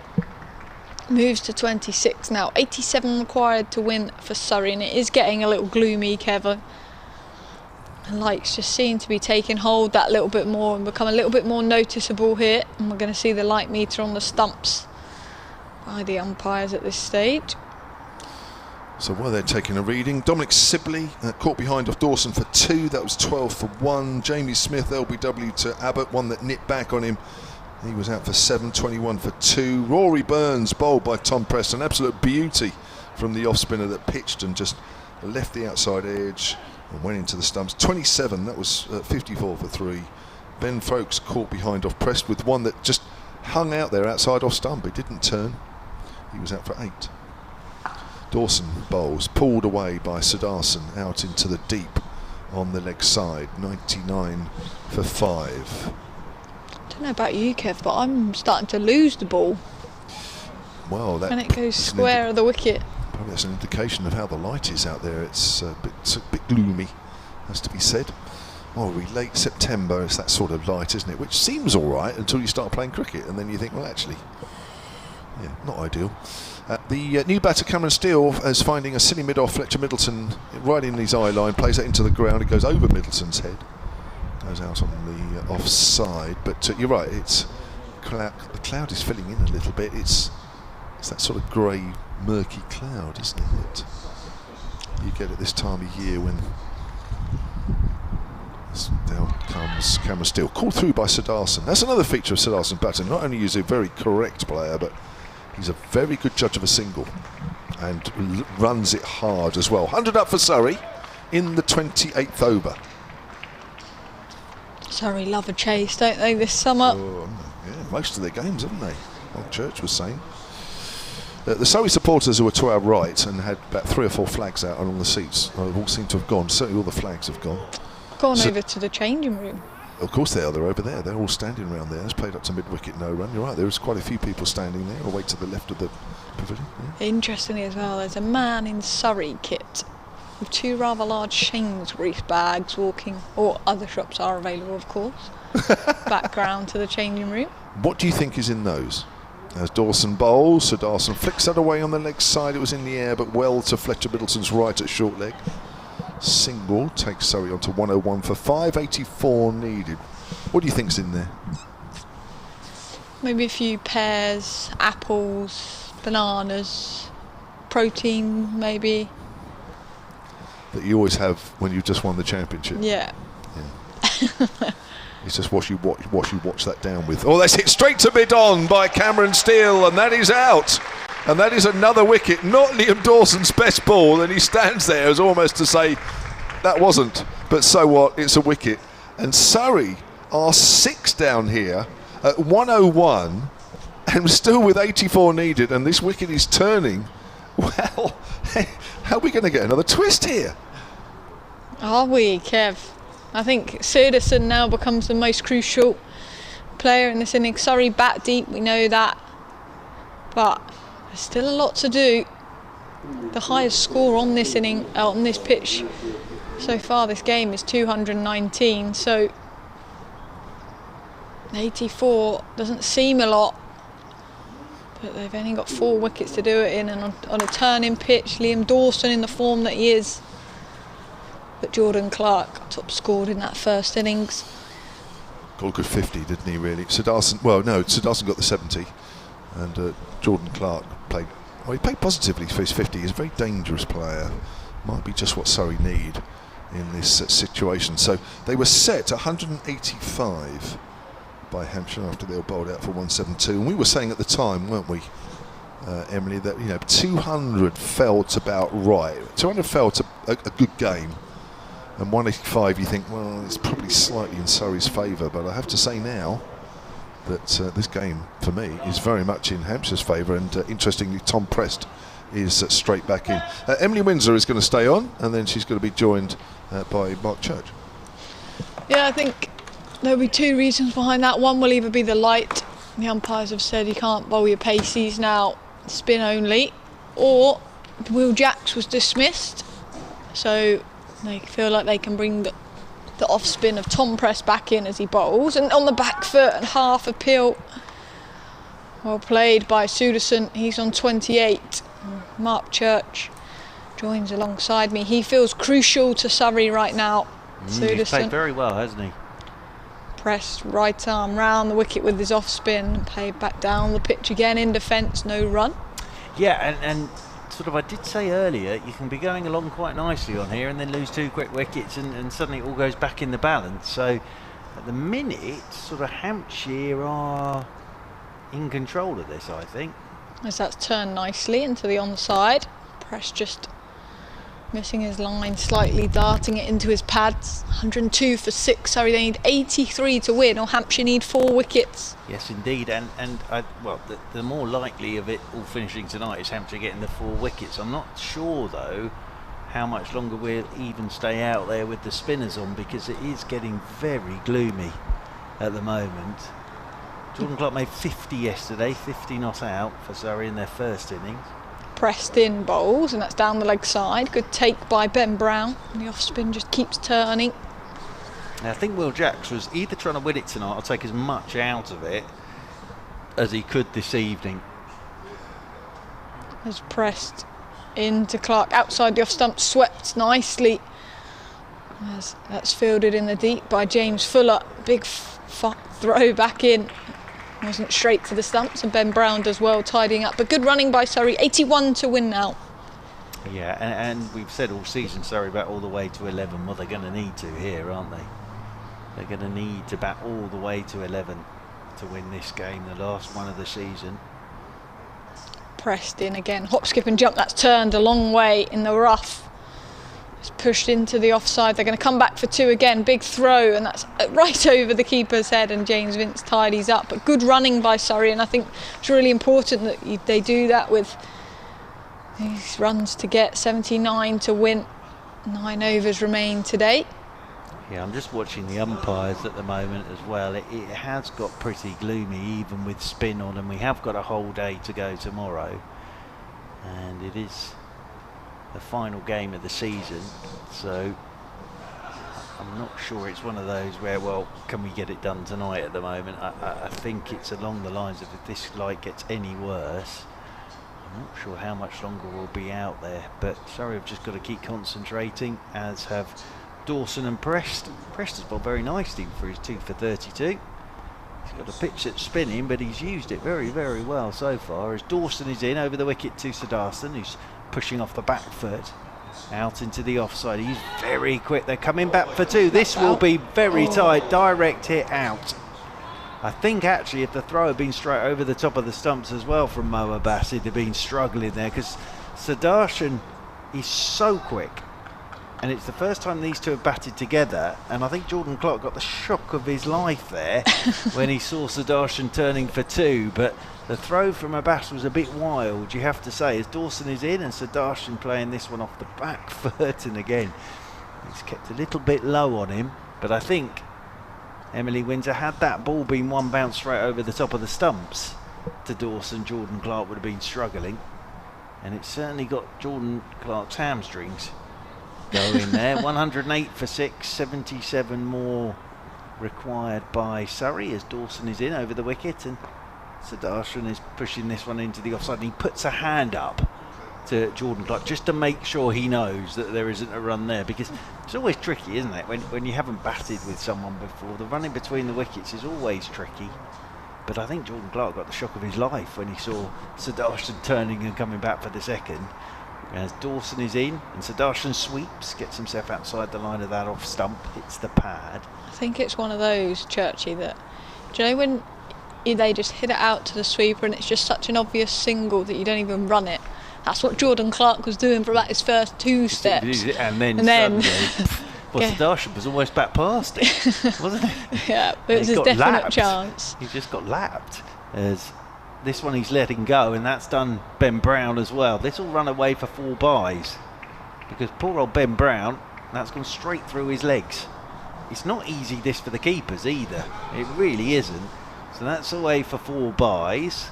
moves to 26 now. 87 required to win for Surrey, and it is getting a little gloomy, Kevin. The lights just seem to be taking hold that little bit more and become a little bit more noticeable here. And we're going to see the light meter on the stumps by the umpires at this stage. So while they're taking a reading, Dominic Sibley caught behind off Dawson for 2. That was 12 for 1. Jamie Smith, LBW to Abbott, one that nipped back on him. He was out for 7, 21 for 2. Rory Burns bowled by Tom Prest, an absolute beauty from the off spinner that pitched and just left the outside edge and went into the stumps. 27, that was 54 for 3. Ben Folkes caught behind off Prest with one that just hung out there outside off stump. It didn't turn. He was out for 8. Dawson bowls, pulled away by Sudarsan out into the deep on the leg side. 99 for 5. I don't know about you, Kev, but I'm starting to lose the ball. Well, that when it goes square of the wicket. Probably that's an indication of how the light is out there. It's a bit gloomy, has to be said. Well, we're late September, it's that sort of light, isn't it? Which seems all right until you start playing cricket, and then you think, well, actually, Yeah, not ideal. The new batter Cameron Steele is finding a silly mid-off. Fletcher Middleton right in his eye line, plays that into the ground. It goes over Middleton's head, goes out on the offside. But you're right, it's the cloud is filling in a little bit. It's that sort of grey, murky cloud, isn't it? That you get at this time of year when down comes Cameron Steele, called through by Siddharthan. That's another feature of Siddharthan's batting. Not only is he a very correct player, but he's a very good judge of a single and runs it hard as well. 100 up for Surrey in the 28th over. Surrey love a chase, don't they, this summer? Oh, yeah, most of their games, haven't they? Old Church was saying. The Surrey supporters who were to our right and had about 3 or 4 flags out along the seats all seem to have gone. Certainly all the flags have gone. Gone over to the changing room. Of course they are. They're over there. They're all standing around there. It's played up to mid-wicket, no run. You're right. There's quite a few people standing there, away to the left of the pavilion. Yeah. Interestingly as well, there's a man in Surrey kit with 2 rather large Sainsbury's bags walking, or other shops are available, of course, background to the changing room. What do you think is in those? As Dawson bowls, so Dawson flicks that away on the leg side. It was in the air, but well to Fletcher Middleton's right at short leg. Single takes Surrey on to 101 for 584 needed. What do you think's in there? Maybe a few pears, apples, bananas, protein maybe. That you always have when you've just won the championship. Yeah. It's just what you watch that down with. Oh, that's hit straight to mid-on by Cameron Steele, and that is out. And that is another wicket, not Liam Dawson's best ball, and he stands there as almost to say, that wasn't, but so what, it's a wicket. And Surrey are 6 down here at 101, and still with 84 needed, and this wicket is turning. Well, how are we going to get another twist here? Are we, Kev? I think Surrey now becomes the most crucial player in this inning. Surrey bat deep, we know that, but there's still a lot to do. The highest score on this inning, on this pitch so far this game is 219, so 84 doesn't seem a lot, but they've only got 4 wickets to do it in, and on a turning pitch, Liam Dawson in the form that he is. But Jordan Clark top scored in that first innings. Got a good 50, didn't he, really? Siddharthan got the 70, and Jordan Clark played positively for his 50. He's a very dangerous player. Might be just what Surrey need in this situation. So they were set 185 by Hampshire after they were bowled out for 172. And we were saying at the time, weren't we, Emily, that 200 felt about right. 200 felt a good game. And 185, you think, well, it's probably slightly in Surrey's favour, but I have to say now that this game, for me, is very much in Hampshire's favour, and interestingly, Tom Prest is straight back in. Emily Windsor is going to stay on, and then she's going to be joined by Mark Church. Yeah, I think there'll be 2 reasons behind that. One will either be the light. The umpires have said you can't bowl your paces now, spin only, or Will Jacks was dismissed, so they feel like they can bring the off spin of Tom Press back in as he bowls, and on the back foot and half appeal. Well played by Suderson. He's on 28. Mark Church joins alongside me. He feels crucial to Surrey right now. Suderson. He's played very well, hasn't he? Pressed right arm round the wicket with his off spin and played back down the pitch again in defence, no run. Yeah, and sort of, I did say earlier, you can be going along quite nicely on here and then lose 2 quick wickets and suddenly it all goes back in the balance. So at the minute, sort of Hampshire are in control of this, I think. As that's turned nicely into the onside. Press just missing his line slightly, darting it into his pads. 102 for 6, sorry, they need 83 to win, or Hampshire need 4 wickets. Yes, indeed, and the more likely of it all finishing tonight is Hampshire getting the 4 wickets. I'm not sure, though, how much longer we'll even stay out there with the spinners on, because it is getting very gloomy at the moment. Jordan Clark made 50 yesterday, 50 not out for Surrey in their first innings. Pressed in bowls, and that's down the leg side. Good take by Ben Brown. And the off spin just keeps turning. Now, I think Will Jacks was either trying to win it tonight or take as much out of it as he could this evening. has pressed into Clark outside the off stump, swept nicely. That's fielded in the deep by James Fuller. Big throw back in. Wasn't straight to the stumps, and Ben Brown does well tidying up. But good running by Surrey. 81 to win now. Yeah, and we've said all season Surrey bat all the way to 11. Well, they're going to need to here, aren't they? They're going to need to bat all the way to 11 to win this game, the last one of the season. Pressed in again. Hop, skip and jump. That's turned a long way in the rough. It's pushed into the offside. They're going to come back for 2 again. Big throw, and that's right over the keeper's head, and James Vince tidies up. But good running by Surrey, and I think it's really important that they do that with these runs to get 79 to win. 9 overs remain today. Yeah, I'm just watching the umpires at the moment as well. It has got pretty gloomy, even with spin on, and we have got a whole day to go tomorrow. And it is the final game of the season, so I'm not sure it's one of those where, well, can we get it done tonight at the moment. I think it's along the lines of, if this light gets any worse, I'm not sure how much longer we'll be out there. But Surrey have just got to keep concentrating, as have Dawson and Prest. Prest has bowled very nicely for his 2 for 32. He's got a pitch that's spinning, but he's used it very, very well so far, as Dawson is in over the wicket to Siddharthan, who's pushing off the back foot out into the offside. He's very quick. They're coming back for 2. This will be very tight. Direct hit out. I think actually if the throw had been straight over the top of the stumps as well from Mo Abbas, he'd have been struggling there, because Siddharthan is so quick, and it's the first time these two have batted together, and I think Jordan Clark got the shock of his life there when he saw Siddharthan turning for 2. But the throw from Abbas was a bit wild, you have to say, as Dawson is in and Siddharthan playing this one off the back foot, and again he's kept a little bit low on him. But I think Emily Windsor, had that ball been one bounce straight over the top of the stumps to Dawson, Jordan Clark would have been struggling, and it's certainly got Jordan Clark's hamstrings going there. 108 for 6, 77 more required by Surrey, as Dawson is in over the wicket, and Siddharthan is pushing this one into the offside, and he puts a hand up to Jordan Clark just to make sure he knows that there isn't a run there, because it's always tricky, isn't it, when you haven't batted with someone before. The running between the wickets is always tricky. But I think Jordan Clark got the shock of his life when he saw Siddharthan turning and coming back for the second. As Dawson is in, and Siddharthan sweeps, gets himself outside the line of that off stump, hits the pad. I think it's one of those, Churchy, that, do you know when they just hit it out to the sweeper and it's just such an obvious single that you don't even run it? That's what Jordan Clark was doing for about his first 2 steps. And then well, yeah. Siddharthan was almost back past it, wasn't it? Yeah, but it was a definite lapped. Chance. He just got lapped. As this one he's letting go, and that's done Ben Brown as well. This will run away for 4 byes, because poor old Ben Brown, that's gone straight through his legs. It's not easy this for the keepers either. It really isn't. So that's away for 4 byes,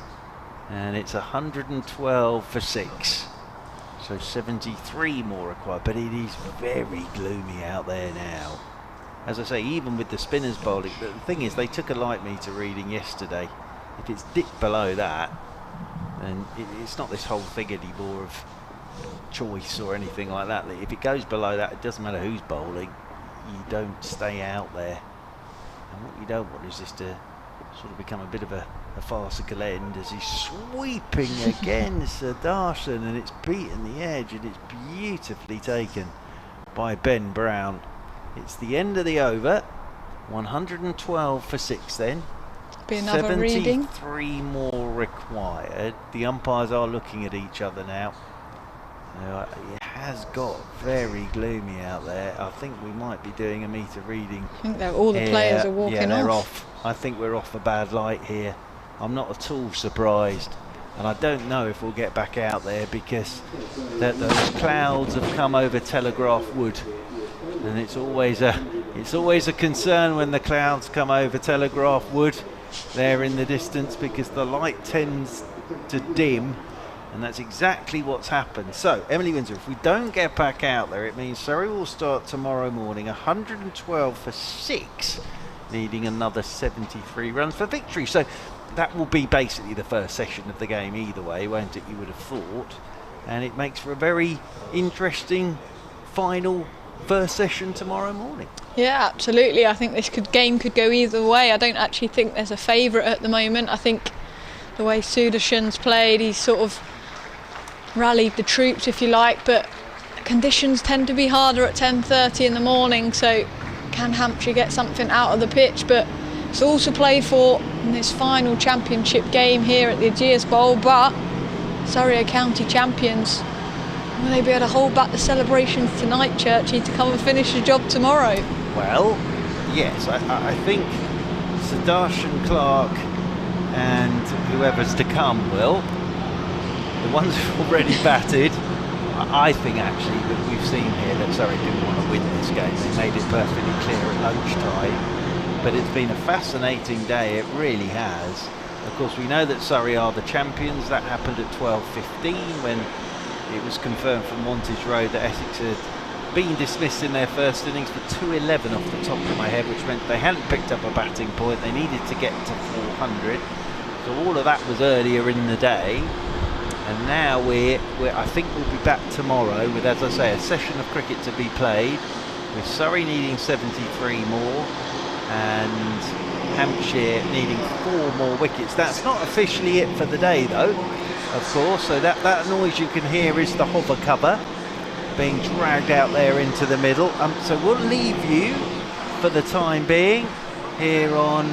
and it's 112 for 6. So 73 more required, but it is very gloomy out there now. As I say, even with the spinners bowling, the thing is, they took a light meter reading yesterday. If it's dipped below that, then it's not this whole thing anymore of choice or anything like that. If it goes below that, it doesn't matter who's bowling, you don't stay out there. And what you don't want is this to sort of become a bit of a farcical end, as he's sweeping against Siddharthan, and it's beaten the edge, and it's beautifully taken by Ben Brown. It's the end of the over. 112 for 6 then. Be another 73 reading. more required. The umpires are looking at each other now. It has got very gloomy out there. I think we might be doing a meter reading. I think all the players are walking yeah, they're off. I think we're off a bad light here. I'm not at all surprised, and I don't know if we'll get back out there, because those clouds have come over Telegraph Wood, and it's always a concern when the clouds come over Telegraph Wood there in the distance, because the light tends to dim, and that's exactly what's happened. So Emily Windsor, if we don't get back out there, it means Surrey will start tomorrow morning 112 for 6 needing another 73 runs for victory. So that will be basically the first session of the game either way, won't it, you would have thought. And it makes for a very interesting final first session tomorrow morning. Yeah, absolutely. I think this game could go either way. I don't actually think there's a favourite at the moment. I think the way Sudarshan's played, he's sort of rallied the troops, if you like, but conditions tend to be harder at 10:30 in the morning, so can Hampshire get something out of the pitch? But it's also played for in this final championship game here at the Ageas Bowl, but Surrey are county champions. Will they be able to hold back the celebrations tonight, Churchy, to come and finish the job tomorrow? Well, yes, I think Sudarshan, Clark and whoever's to come will. The ones who've already batted, I think actually that we've seen here that Surrey didn't want to win this game. They made it perfectly clear at lunchtime. But it's been a fascinating day, it really has. Of course, we know that Surrey are the champions. That happened at 12:15 when it was confirmed from Wantage Road that Essex had been dismissed in their first innings for 211 off the top of my head, which meant they hadn't picked up a batting point. They needed to get to 400. So all of that was earlier in the day. And now I think we'll be back tomorrow with, as I say, a session of cricket to be played, with Surrey needing 73 more and Hampshire needing 4 more wickets. That's not officially it for the day though, of course, so that noise you can hear is the hover cover being dragged out there into the middle. So we'll leave you for the time being here on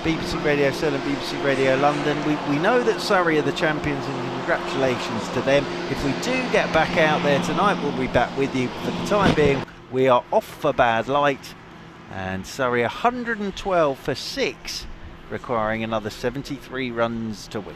BBC Radio Surrey and BBC Radio London. We know that Surrey are the champions, and congratulations to them. If we do get back out there tonight, we'll be back with you. For the time being, we are off for bad light, and Surrey 112 for 6, requiring another 73 runs to win.